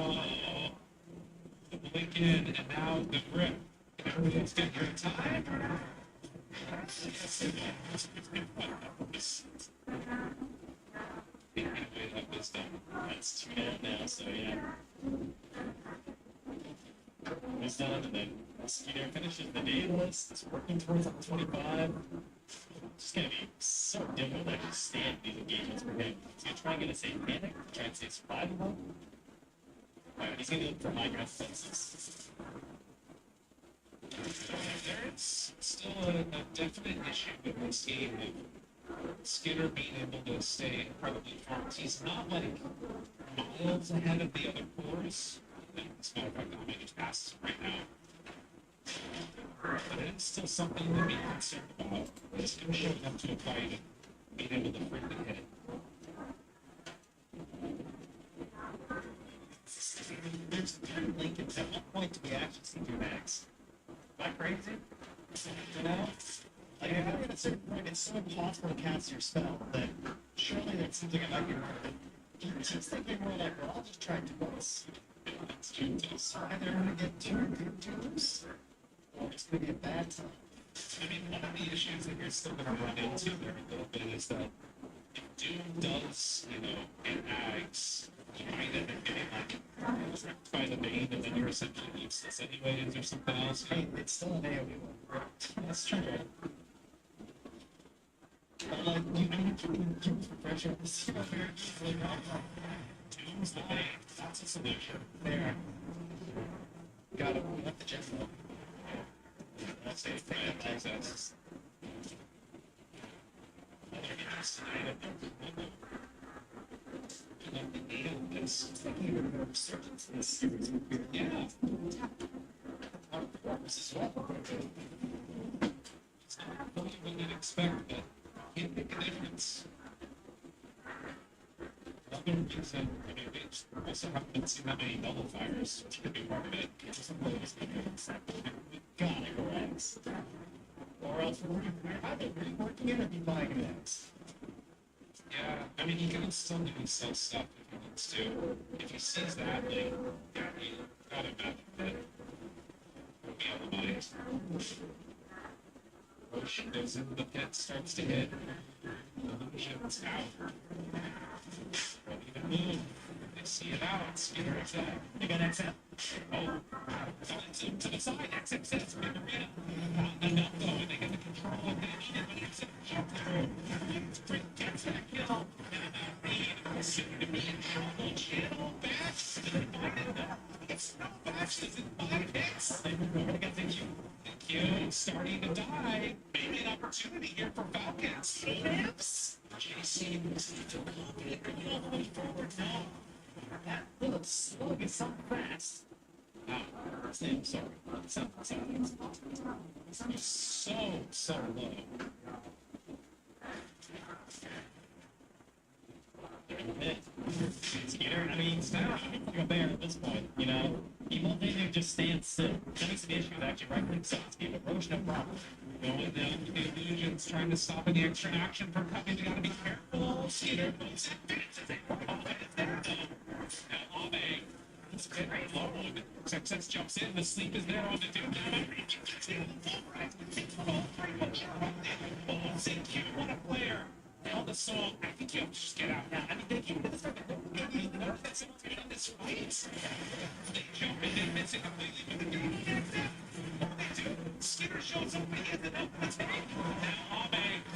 Lincoln, and now the grip. Everyone's got your time. That's 2 down now, so yeah. It's done, and then Skeeter finishes the day list. It's working towards 25. It's just gonna be so difficult to actually stand these engagements for him. He's gonna try and get a safe panic, try and stay survivable. Alright, he's gonna look for high ground defenses. There's still a definite issue with this game of Skinner being able to stay incredibly fast. He's not like miles ahead of the other cores. As a matter of fact, I may just pass him right now. But it's still something to be concerned about. It's him showing up to a fight and being able to freely hit. There's 3 Lincolns. At what point do we actually see 2 mags? Am I crazy? You know? Like, I think at a certain point, it's so impossible to cast your spell that surely that seems like it might be worth it. He's thinking more like, well, I'll just try twice. It's true. So either I'm going to get 2 good twos, or it's going to be a bad time. I mean, one of the issues that you're still going to run into there a little bit is that if Doom does, get ags, you might end up getting wrecked by the Bane, and then you're essentially useless anyways, or something else. Hey, it's still an AoE one. That's true. But like, you can use pressure to see what very easily Doom's the Bane. That's a solution. There. Got it. We have the general. That's a fan access. last night. It's like even a resurgence in this series. Yeah. Our performance as well. It's not what you'd expect, but can't make a difference. Another reason, I mean, we also haven't seen that many double fires, which could be part of it. We gotta go X. Or else we're either reworking it or be buying an X. Yeah, I mean, he can still do sell stuff if he needs to. If he sees that, like, yeah, he gotta imagine that he'll be able to buy it. Roche goes into the pit, starts to hit. Illusion's out. Won't even move. They see it out. Skinner XL. They got XL. Oh, finds him to the side. XL says, big arena. Not enough though, and they get the control of the needed, but XL jumped through. Sprint gets that kill. Soon to be in trouble. Channel backs. It's no backs. It's in 5 hits. We're gonna get the Q. The Q starting to die. Maybe an opportunity here for Falcons. Perhaps. JC was still confident going all the way forward now. That little slug is so fast. His name, sorry. He's so low. Skeeter, I mean, Skeeter, like a bear at this point, you know? He won't maybe just stand still. That makes the issue with actually right-click Sasuke, but Roche no problem. Going down to the illusions, trying to stop any extra action from coming. You gotta be careful. Skeeter moves it, finishes it. Now Abe, it's very low. Success jumps in, the sleep is there on the dude. What a player. Now the song, I think you have to just get out now. I mean, they came to the start, they don't even know that someone's going to this fight. They jump in and miss it completely, but the dude gets it. What they do, Skinner shows up, he gets it up the tank. Now Abe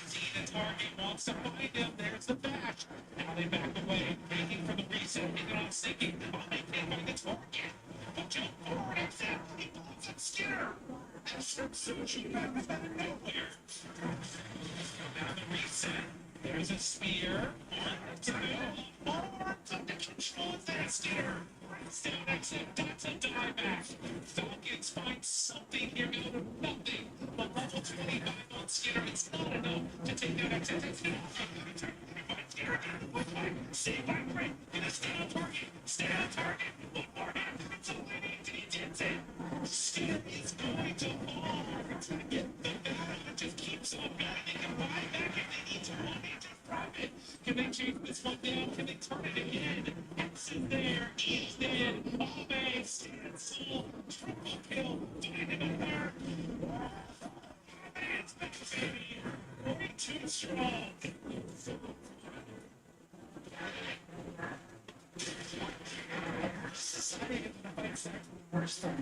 sees the target, wants to find him. There's the bash. Now they back away, waiting for the reset, making on sinking. Abe can't find the target. But jump forward, except he blows up Skinner. And sushi back out of nowhere. Now the reset. There's a spear. 1, 2, more. Under control faster. Still exit. That's a dieback. Falcons find something here out of nothing. But level 25 on Skinner, it's not enough to take that exit. It's not enough. Save by break. And a stay on target. Stay on target. One more hit. It's a winning. He gets it. Skinner is going to fall. Get the battle. It just keeps on going. They can buy back if they need to. Just profit. Can they chase this one down? Can they turn it again? X is there. E is dead. Abe stands still. Triple kill. Find him in there. Abe's back, baby. Way too strong. Society the fight's worse than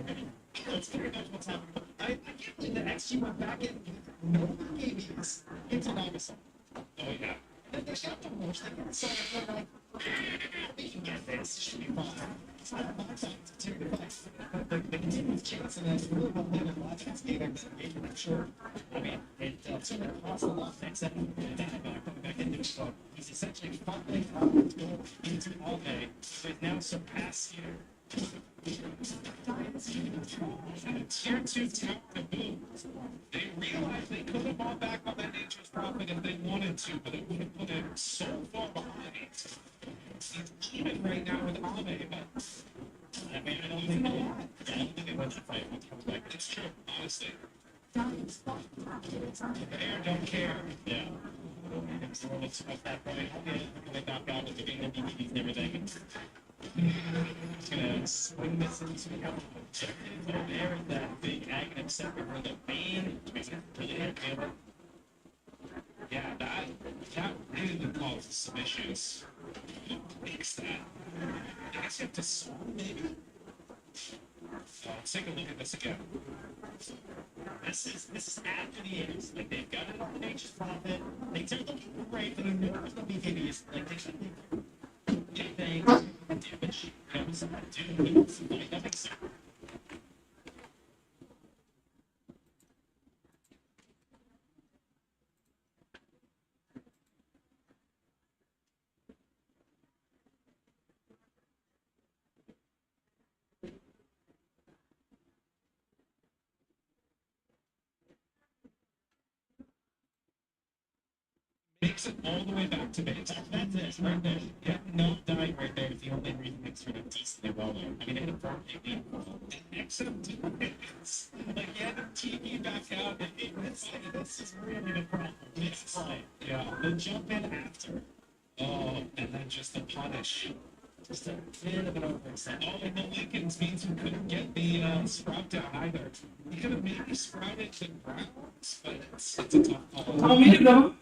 that's very much what's happening. I can't believe that XG went back in. No one gave me this. It's an August. Oh, yeah. Then they shot the worst thing. So they're like, we can get this. It should be fine. It's not my time to take the fight. But the continuous chance, and that's really what they did in the last game. I'm sure. I mean, it's going to cost a lot next time. Coming back into it. So he's essentially fumbling out to go into all day. So he's now surpassed here. Tier 2 tap the boom. They realized they could have bought back on that nature's profit if they wanted to, but it would have put him so far behind. He's even right now with Abe, but I mean, I don't think they went to fight with him. Like, it's true, honestly. The air don't care. Yeah. It's at that point. They knock out with the game DVDs and everything. Just gonna swing this into a couple of over there in that big agony sector where the main really hurt him. Yeah, that really would cause some issues. Fix that. I guess you have to swim, maybe? Let's take a look at this again. This is after the ends. Like, they've got it on the nature's profit. Things are looking great, but there's no behaviors. Like, they should be anything. Damage comes up to that makes sense. makes it all the way back to base. That's it, right there. Yeah, no dying right there is the only reason it's sort of decently well there. I mean, it hit a 4-8 except it's like he had to TV back out and this is really the problem. It's like, yeah, the jump in after. Oh, and then just the punish. Just a bit of an overextend. Oh, and the Lincolns means he couldn't get the sprout down either. He could have maybe sprouted the grounds, but it's a tough call. How many them?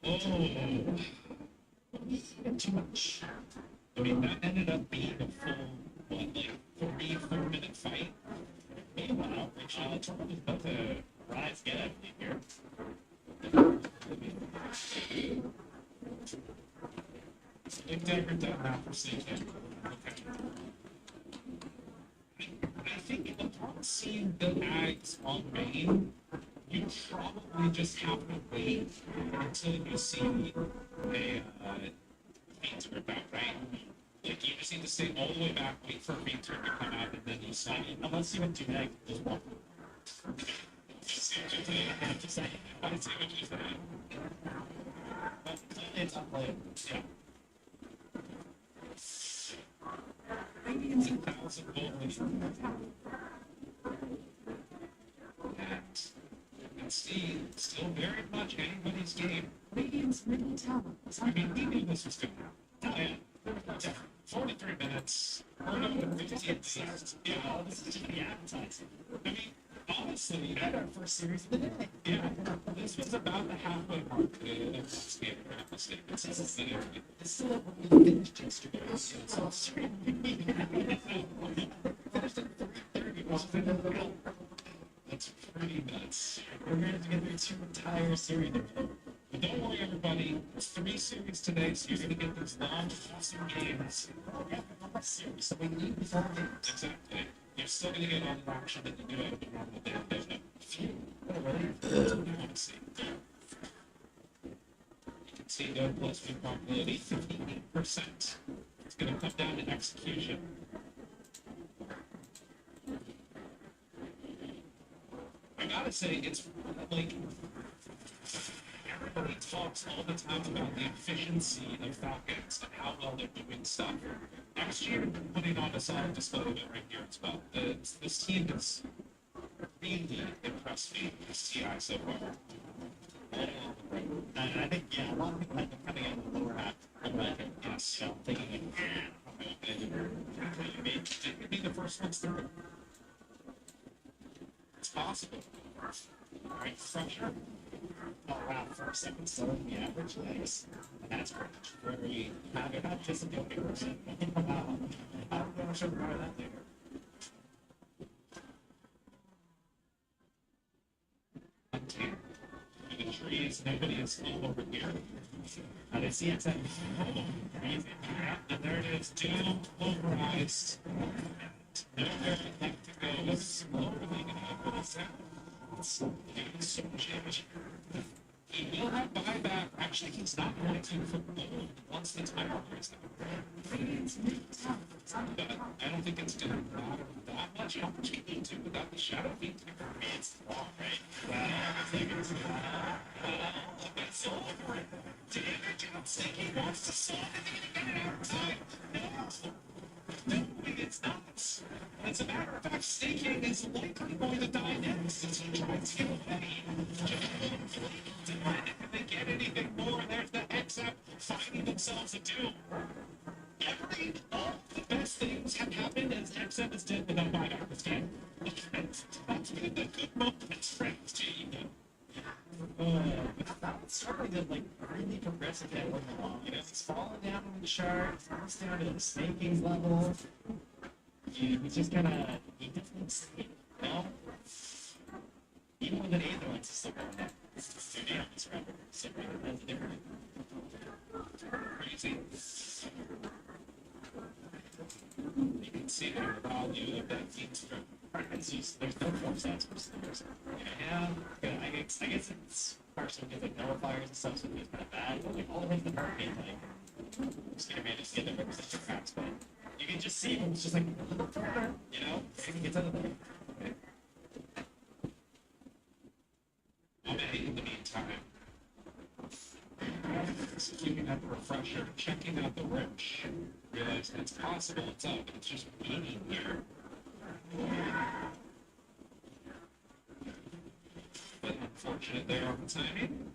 Oh, too much. I mean, that ended up being a full, what, like 3-4 minute fight. Meanwhile, Toronto is about to rise again here. Big dagger down now for Sneakin. Okay. I think upon seeing the Ags on main, you probably just have to wait until you see a painter about, right? Like, you just need to stay all the way back, wait for a painter to come out, and then you sign it. Unless you went to Ag, just walk. I see what you're saying. I see what you're saying. But it's unplayable. Yeah. Maybe it's 1,000 gold. And see, still very much anybody's game. Radiant's middle tower. I mean, we knew this was going to happen. Yeah. 43 minutes. We're not going to 15 seconds. Yeah, this is just the appetizer. I mean, honestly, we had our first series of the day. Yeah, this was about the halfway mark of this game. This is still what we finished yesterday. It's all straight. Finished at 3:30. That's pretty nuts. We're going to get through 2 entire series there. But don't worry, everybody. It's 3 series today, so you're going to get these long, awesome games. Yeah, series. So we need before games. Exactly. You're still going to get all the action that you do out of the normal day. There's a few. That's what you want to see. You can see no plus win probability 58%. It's going to come down to execution. I gotta say, it's like everybody talks all the time about the efficiency of Falcons and how well they're doing stuff. Next year, we're putting on a solid display of it right here as well. This team has really impressed me, this TI so far. And I think, yeah, a lot of people have been coming out of the lower half of the bracket, yes, thinking, it could be the first ones through. It's possible. Alright, pressure. Oh wow, 4 seconds slower than the average. Nice. And that's pretty much where we have it. Not just a good person. Wow. I'm going to show more of that later. The trees, nobody is slow over here. And I see it's at crazy. And there it is, doom, pulverized. Nowhere I'd like to go slowly gonna put us out. It's so much. He will have buyback. Actually, he's not going to for gold once the timer is down. But I don't think it's going to matter that much. How much can he do without the shadow being for me? It's long, right? I think it's over. Damage he wants to solve it and get it outside. No, it's not. As a matter of fact, Staking is likely going to die next as he tries to get away. If they get anything more, there's the XF finding themselves a doom. All the best things have happened as XF is dead without buyback this game. That's been the good moments for his team. That was starting to like really progressive that went along. You know, he's falling down on the chart, falls down to the Staking's level. He's just gonna, he definitely stayed, you know? Even with an Aether, it's still going up. It's 2 damage, right? So that's different. Crazy. You can see the value of that team stroke. There's no force answers. Yeah, I guess it's partially because like nullifiers and stuff, so it's kind of bad. But like all of his department, like, just gonna manage to get the representation cracks, but you can just see him, it's just like, you know, he gets out of there. Okay. In the meantime, Keeping up the refresher, checking out the wrench. Realizing it's possible, it's up, it's just waiting here. But unfortunate there on the timing.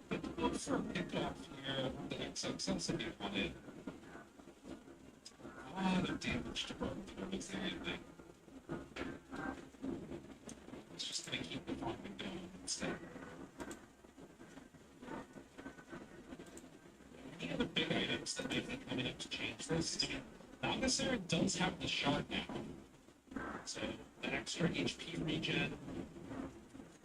But the look for a pickoff here, the XXS if you want it. A lot of damage to both of them is the main thing. It's just going to keep the farming going instead. Any other big items that they think coming up to change this? I mean, Nagasera does have the shard now. So, the extra HP regen.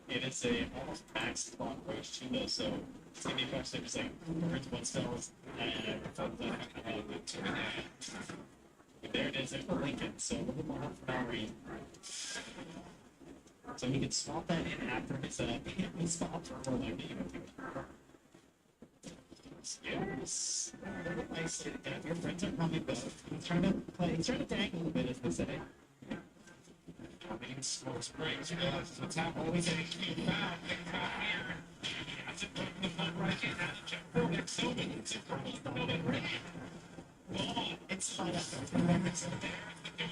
It is a almost max spawn approach too, though, so it's going to be a question of just like, words, what spells, and there it is, there's the Lincoln, so a little more for Mallory. So he can swap that in after his hit swap for more like yes. Nice. Your friends are probably both. He's trying to tag a little bit, as they say. Making slow springs, realizes what's happening. Always a cute foul. Things out here. Has it put the ball right in. Has it checked for next over. It's a cross the middle ring. Gone. It's fine after 3 minutes in there.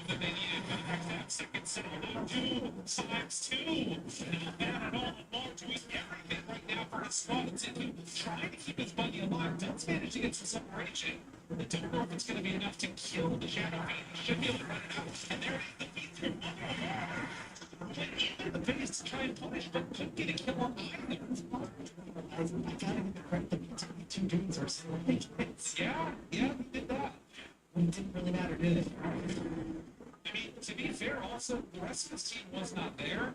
That they needed for the next half second set. 2 times 2. Now man and all and more doing everything right now for his squad. It's into trying to keep his buddy alive. Does manage to get some separation. I don't know if it's going to be enough to kill the Shadow Fiend. He should be able to run it out. And there it is, the feed through. Went into the face to try and punish, but couldn't get a kill on either. I gotta give the credit to the two dudes are still hits. Yeah, we did that. But it didn't really matter, did it? I mean, to be fair, also, the rest of his team was not there.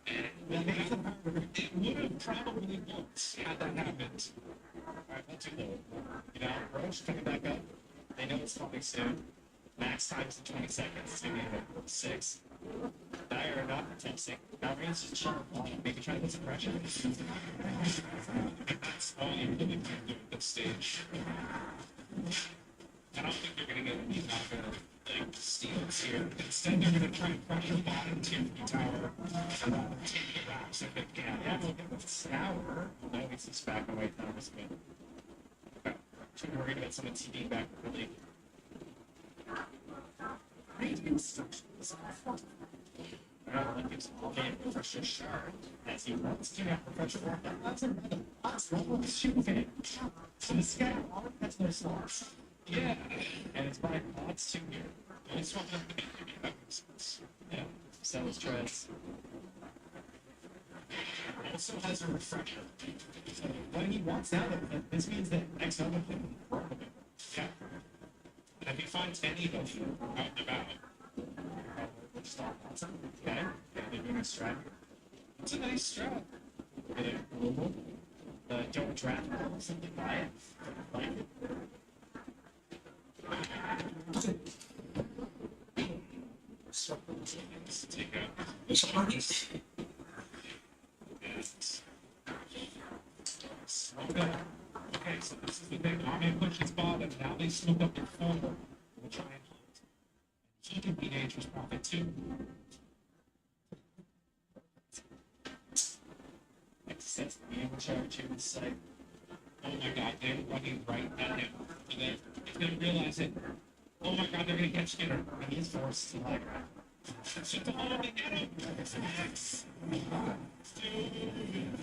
And it would have probably worked had that happened. Alright, we'll do though. You know, Roche coming back up. They know it's coming soon. Max times in 20 seconds. It's going to be 6. Dire are not protesting. Malraine's just chilling. Maybe trying to put some pressure. That's all you really can do at this stage. I don't think you're going to get any Naga steals here. Instead, they're going to try and pressure bottom tier tower and take the wraps if they can. Yeah, we'll get the Sour. No, he's just back away from this bit. Too worried about someone TDing back really. Great instructions. Gives Professor Shard as he wants to have Professor Shard. That's another boss level shooting fan. So the sky has no slots. Yeah, and it's by odds 2 here. I just want them to be yeah, Sell's treads. Also has a refresher. So when he wants out of it, this means that X Nova can work with it. Yeah. And if he finds any of them out and about, we'll start Wazzup. Okay? They're doing a strat. It's a nice strat. With a global. Don't draft or something by it. Like it. Let's take out. Okay, so this is the thing. Army pushes bottom. Now they smoke up their forward. We'll try and hunt. He can be Nature's Prophet too. Access the amateur to the site. Oh my god, they're running right at him. And then he's gonna realize it. Oh my god, they're gonna catch Skinner. And he's forced to lag right. Shut the hole, they get him! Yes!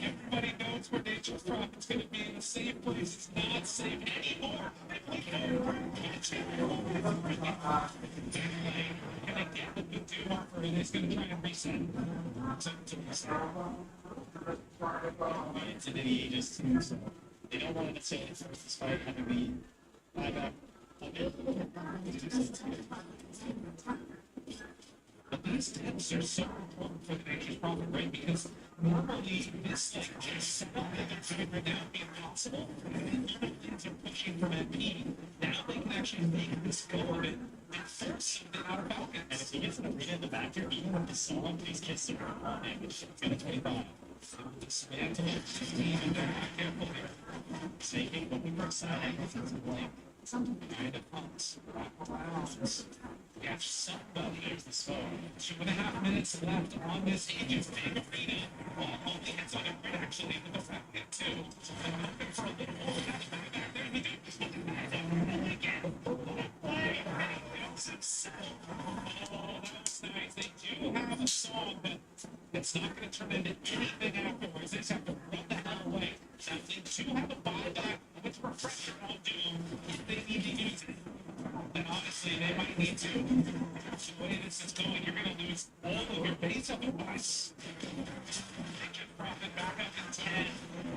Everybody knows where Nature's Prophet's gonna be in a safe place. It's not safe anymore. They're gonna get the do offer and it's gonna try and reset. It's an ages too, so they don't want to necessarily force this fight having be lag up. But these tips are so important for the Nature's Prophet, right? Because normally this like just setup that they're doing right now would be impossible. And things are pushing from MP. Now they can actually make this go of it and force something out of Falcon. And if he gets an arena in the back here, even with the song, these kids are going to run damage. It's going to 25. Dismantle the team and they're not careful here. Snaking, looking for a side angle, things are blank. Something kind of hunts. Yeah, catch somebody. There's the smoke. 2.5 minutes left on this Aegis big arena. Well, only hits on a grid actually, with the front hit too. I'm hoping for a little more catch back there. We do. Again. Play. Oh, that was nice. They do have a song, but it's not going to turn into anything afterwards. They just have to run the hell away. Now, they do have a buyback with refresher on Doom if they need to use it. Then honestly, they might need to. The way this is going, you're going to lose all of your base otherwise. They can profit back up in 10.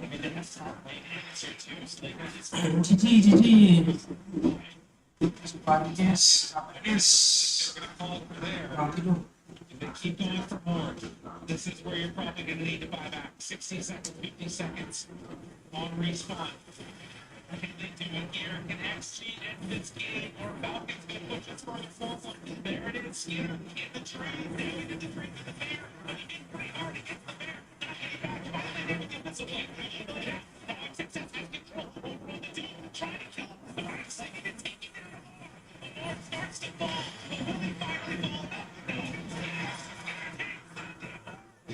I mean, they have top lane answer too, so they can just... GG. Yes. They're going to call it for there. If they keep going for more, this is where you're probably going to need to buy back 60 seconds, 50 seconds on respawn. Can they do it here? Can XG end this game? Or Falcons can push us further forward? There it is, Skinner in the train. Now into the train for the bear. But he didn't play hard against the bear. Not getting back. Finally, never give this away. Now, Success has control over the team. Trying to kill him. The right second and taking it out. The North starts to fall. But will they finally fall? No.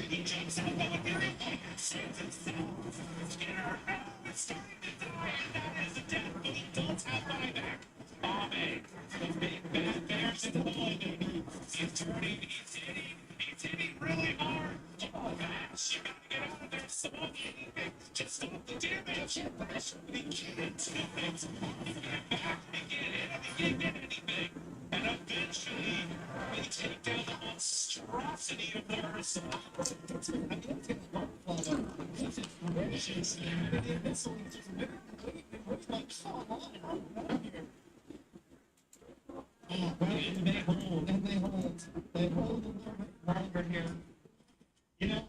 He jumps out of the area. Saves himself. Skinner. It's starting to die. That is a death. But he does have buyback. Ame. The big bad bears into the void. He's turning. He's hitting really hard. Oh, gosh. You gotta get out of there. Someone just stop the damage. But he can't. It's get back and get in. He can't get anything. And eventually, we take down the monstrosity of the Ursa. I mean, it's going to work. This is delicious. This one is just wait, like, come on here. Oh, right, and they hold. They hold a little bit longer here. You know,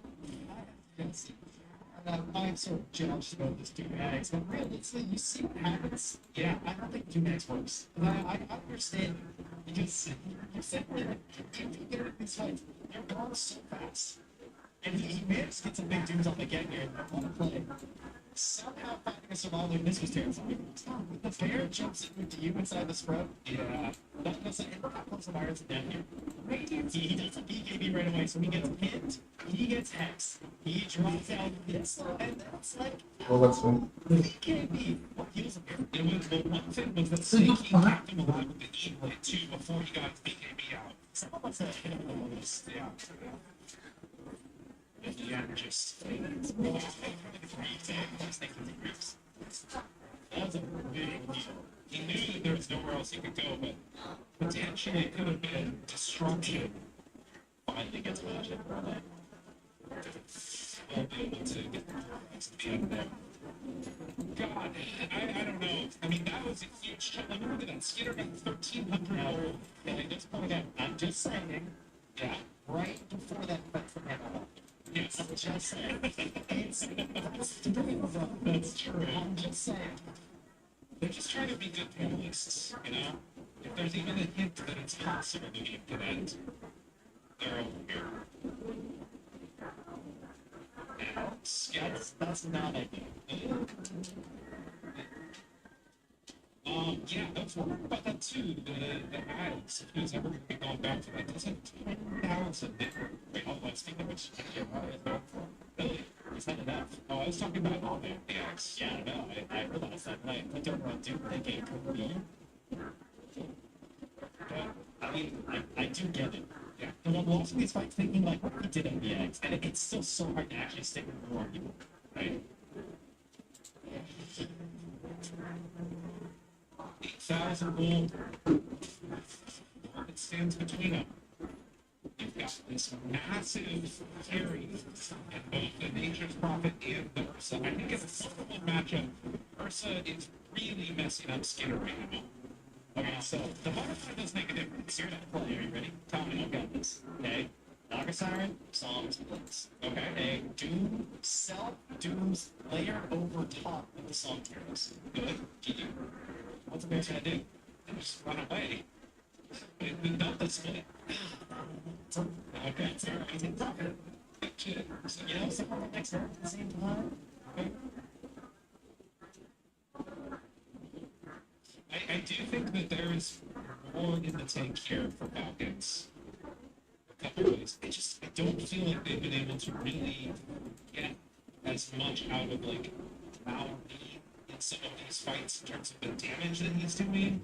I'm sort of judged about this Dumags, but realistically, you see what happens? Yeah, I don't think Dumags works. I understand because you said that you get in these fights, you're going so fast. And he managed to get some big dudes on the get here and I want to play. Somehow finding a survivor in this was terrifying. The bear jumps into you inside the spread. Yeah. That doesn't end up close to Iron's down here. Radiant, he does a BKB right away, so he gets pinned. He gets hex. He drops out this, and that's like Oh, what's one? BKB. What heals him here? It was the one thing was that Snake he kept him alive with the E blade too before he got his BKB out. Someone must have hit him in the most. Yeah. Yeah, just that was a big deal. He knew that there was nowhere else he could go, but potentially it could have been destruction. Finally gets magic. We'll be able to get the points to be out of there. God, I don't know. I mean, that was a huge chunk. I mean, look at that. Skinner got 1,300 gold. And I just point out, I'm just saying, yeah, right before that fight from him. Yes, I'm just saying. That's true. I'm just saying. They're just trying to be good panelists, you know? If there's even a hint that it's possible the game could end, they're over here. And that's not ideal. Yeah, I was wondering about that too. The ads, if who's ever going back to that, doesn't 10,000 different. Wait, hold on, speaking of which, really? Is that enough? Oh, I was talking about all the ads. Yeah, I know. I realized that when I clicked over on Doom thinking it could be. But, I mean, I do get it. Yeah. And I'm watching these fights thinking, like, what we did on the eggs, and it's still so hard to actually stick with more people, right? 8,000 gold. It stands between them. You've got this massive carry in both the Nature's Prophet and the Ursa. I think it's a simple matchup. Ursa is really messing up Skinner right now. Okay, so the butterfly does make a difference. You're not play. Are you ready? Tommy, I've got this. Okay. Naga Siren, Psalms, Blitz. Okay. Okay. Doom, Doom's layer over top of the Psalm carries. Good. GG. What's the bear gonna do? They just run away. We got the split. Okay, it's alright. Shit. So, you know, someone next to at the same time. Okay. I do think that there is more in the take here for Falcons. A couple ways. I don't feel like they've been able to really get as much out of like Maui in some of these fights in terms of the damage that he's doing.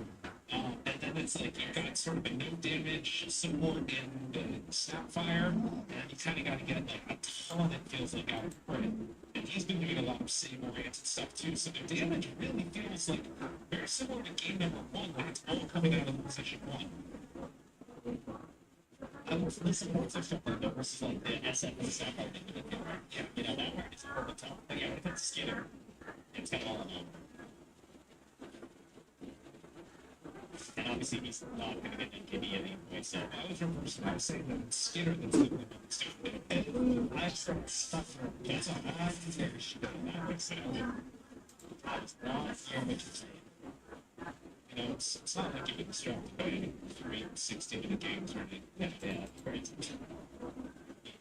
And then it's like you've got sort of a no damage support in the Snapfire, and you kind of got to get like a ton, it feels like, out of crit. And he's been doing a lot of same-oriented stuff too, so the damage really feels like very similar to game number 1, like it's all coming out of the position 1. The supports are something though, versus like the SF and stuff like that. Yeah, you know, that part is over the top. But yeah, if it's Skinner, it's got all of them. And obviously he's not going to get NKB anyway, so I was reversing. I was saying that it's Skinner that's doing the most stuff. and I started suffering. That's all. I was very sure. That makes sense. I was not hearing what you're saying. You know, it's not like you've been distracted by any 3 60-minute games or anything. Yeah, right.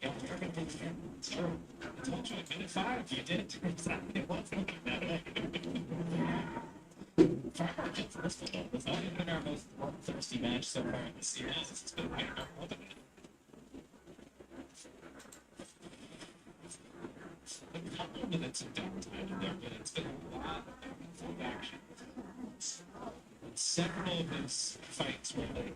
Yeah, we're going to take care. It's true. I told you at minute 5. You did. Exactly. It was looking that way. For our kids, this one, though, it's not even our most bloodthirsty match so far in the series. It's been way more than it. A couple of minutes of downtime in there, but it's been a lot of back and forth action. Several of these fights where, like,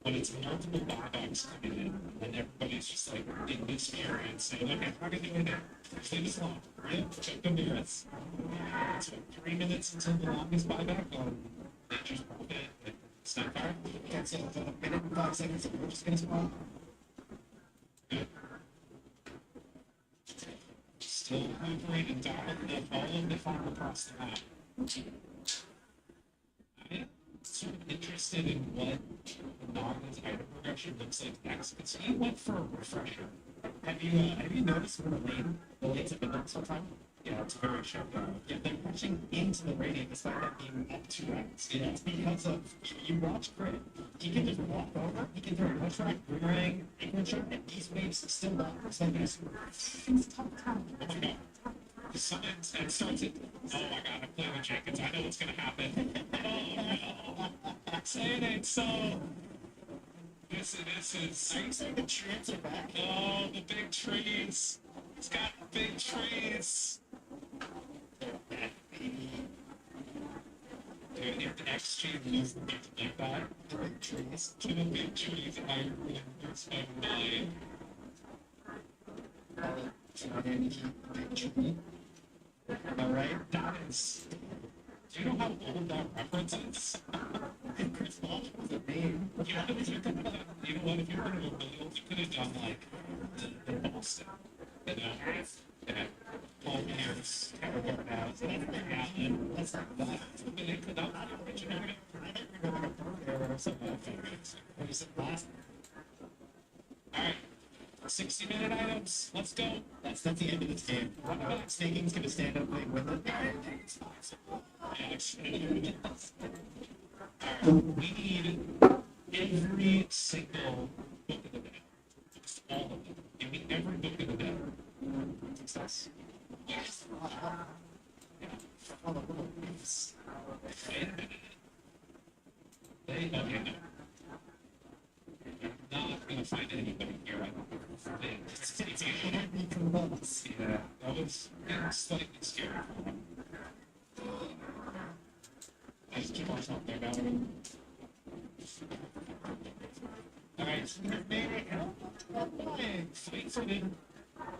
when it's multiple buybacks coming in, and everybody's just like in this area and saying, okay, how can I do it? Stay this long. Yeah, check the mirrors. It's like 3 minutes until the longest buyback on Nature's Profit and Snapfire. Okay, so a minute and 5 seconds, we're just going to spawn. Good. Still hovering and dialing up all of the farm across the map. I am sort of interested in what Naga's item progression looks like next, because he went for a refresher. Have you noticed when the lanes have been done sometime? Yeah, it's very sharp. Yeah, they're pushing into the rating despite that being up 2 rounds. Yeah, it's because of, you watch Crit, he can just walk over, he can throw a rush track, boomerang, ankle shot, and these waves still not so there's it's tough time. Oh my god. Someone starts it. Oh my god, I'm playing with Jenkins. I know what's gonna happen. Oh no. Say it ain't so. This is. Are you saying the trees are back? Oh, the big trees. It's got big trees. Dude, if the XG doesn't get like that, The big trees. to the big trees, I really lose my mind. Big tree. Am I right? That is. Do you know how old that reference is? Chris Bosh was a name. You know, if you could have done, you know what, if you were going to go middle, you could have done like the Boston. You know? Yeah. Paul Pierce, Tara Garnhouse, Allen. That's not that. But it could not be original. I think we're going to go there or something. What you said last? Alright. 60-minute items. Let's go. That's the end of this game. Staking's going to stand up and win it. We need every single book of the day. Just all of them. Give me every book of the day. Success. Yes. All the little beefs. Wait a minute. Okay, no. I'm not going to find anybody here. I don't think. It's going to be close. Yeah, that was slightly scary for him. I just keep on top there, Valerie. Alright, maybe fight for them.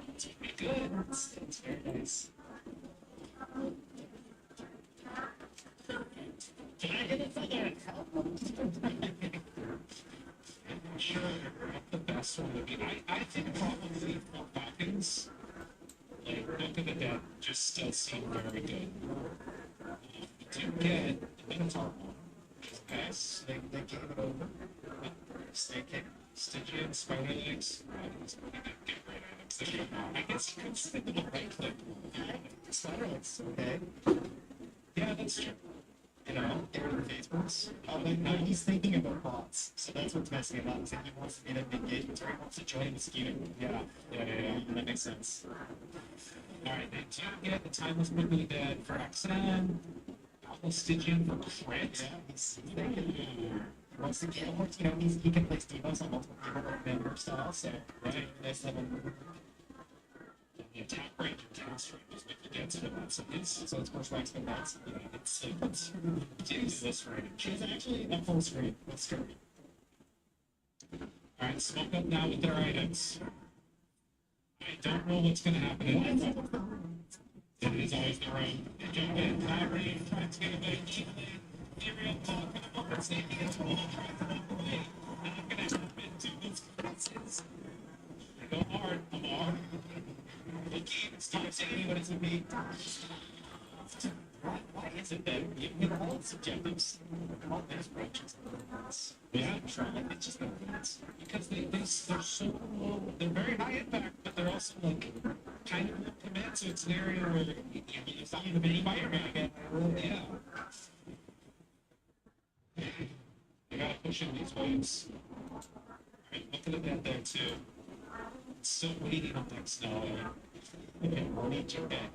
It's pretty good. It's very nice. Can I get it for their help? I'm not sure what the best one would be. I think probably for Falcons, like Book of the Dead just does seem very good. We do get the Minotaur one, which is nice. They gave it over. Staking. Stygian, Spider Legs. He's probably gonna get great items there. I guess you could stick with the right click. Spider looks okay. Yeah, that's true. You know, get rid of the Facebooks. No, he's thinking about bots. So that's what's messing him up. Is that he wants to be in engagement or he wants to join the scheming. Yeah. That makes sense. Alright, they do get the Timeless Book of the Dead for XM. The Stygian for crit. Yeah, he's thinking. wants to get more, you know, he can play Stevos on multiple people like member style, so right, nice level. The attack range and cast range is what you get to that. So it's more strikes than that. Yeah, it's this range. It's actually a full screen. Let's go. Alright, smoke up now with their items. I don't know what's gonna happen. It is always their own. They jump in, Kyrie trying to get a big evenly. Ethereal Paul kind of overstating it. Trying to walk away. Not gonna happen to those crosses. They go hard, Lamar. Looking, it's time to anyone it's with me. Why is it that you get all subjectives? All these approaches. Yeah, trying. It's just because they're so low. They're very high impact, but they're also like kind of low command. So it's an area where it's not even a mini fire again. Yeah. You gotta push in these waves. Alright, looking at that there too. Still waiting on that snow. Okay, we'll need to get.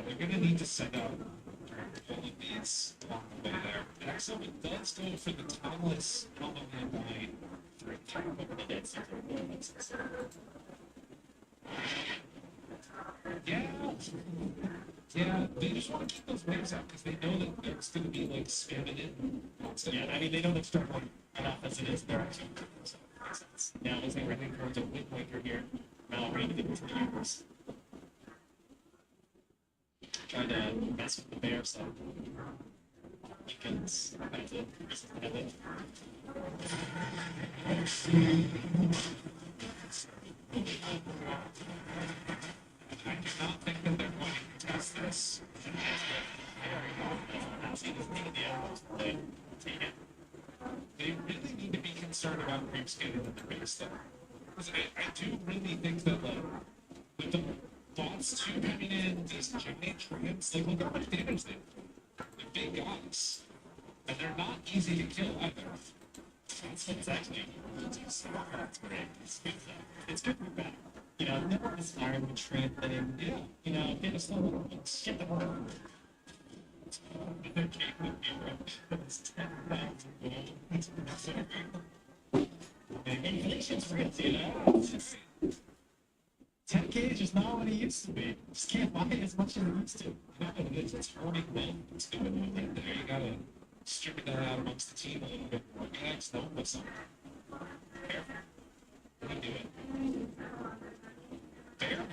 They're gonna need to send out all of these along the way there. And so it does go for the timeless combo hand line for a time over the dead center. Yeah, they just want to keep those waves out because they know that it's going to be like spamming it. Yeah, I mean, they know they're struggling enough as it is. They're actually so it makes sense. Now, as they're heading towards a wind waker here, Mallory to the years. Trying to mess with the bear, so because that's it. I do not think that they're going to test this. They really need to be concerned about creeps getting in the base though. Because I do really think that like with the bots too coming in, these giant trams, like look at how much damage they do. They're big guys. And they're not easy to kill either. It's actually that's great. It's good for bad. You know, never inspired with trend thing. Yeah, you know, get us a little bit. Get the whole. They're capable of it's 10,000 gold. Inflation's real, you know. 10K is just not what it used to be. Just can't buy it as much as it used to. You know, it's hurting them. It's doing it there. You gotta distribute that out amongst the team a little bit more. Next, don't miss something. Careful. How do you do it? Fair man.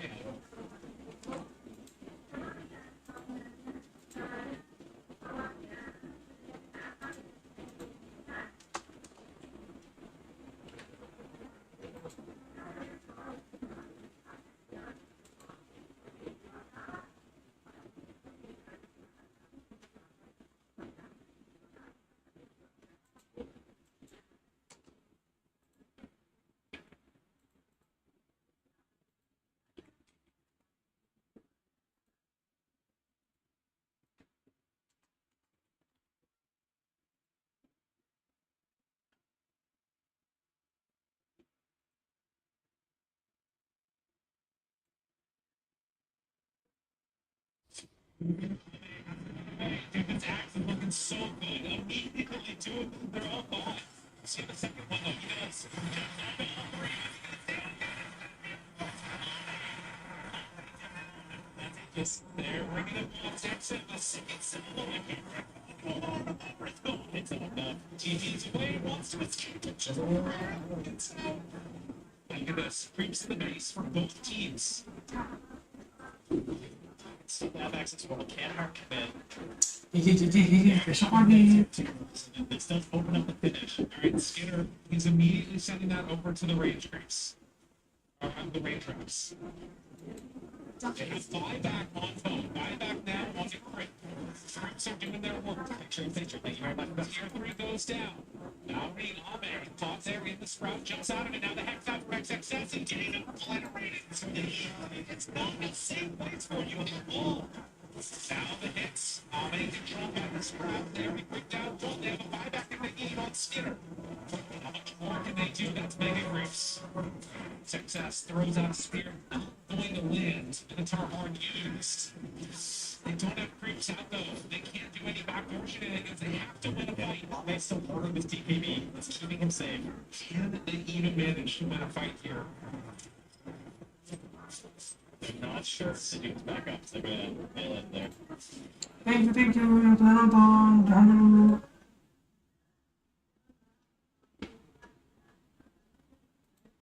Dude, this axe is looking so good. Immediately two of them, they're all gone. See the second one though, he does. Just there, bringing up one section, the second symbol. It's enough. TV's away, wants to escape it. Just look at this. Creeps in the base for both teams. So that access will can't hard command. This does open up the finish. Alright, Skinner, he's immediately sending that over to the range creeps. Or the range reps. They have buyback on phone. Buyback now on the crit. Creeps are doing their work. Picture in picture. Thank you very much. Tier 3 goes down. Now read Ame. Caught there in the sprout. Jumps out of it. Now the hex out for XXS and getting it obliterated. It's not a safe place for you on the wall. Now the hits. Ame controlled by the sprout. There we quick down. They have a buyback if they need on Skinner. How much more can they do? That's mega creeps. Success throws out a spear. Not going to land. And it's our horn used. They don't have creeps out though. shenanigans. They have to win a fight. They still part of this DKB. It's keeping him safe. Can they even manage to win a fight here? They're not sure if the dude's back up, so they're gonna nail it there. Thank you yang telah nonton. Jangan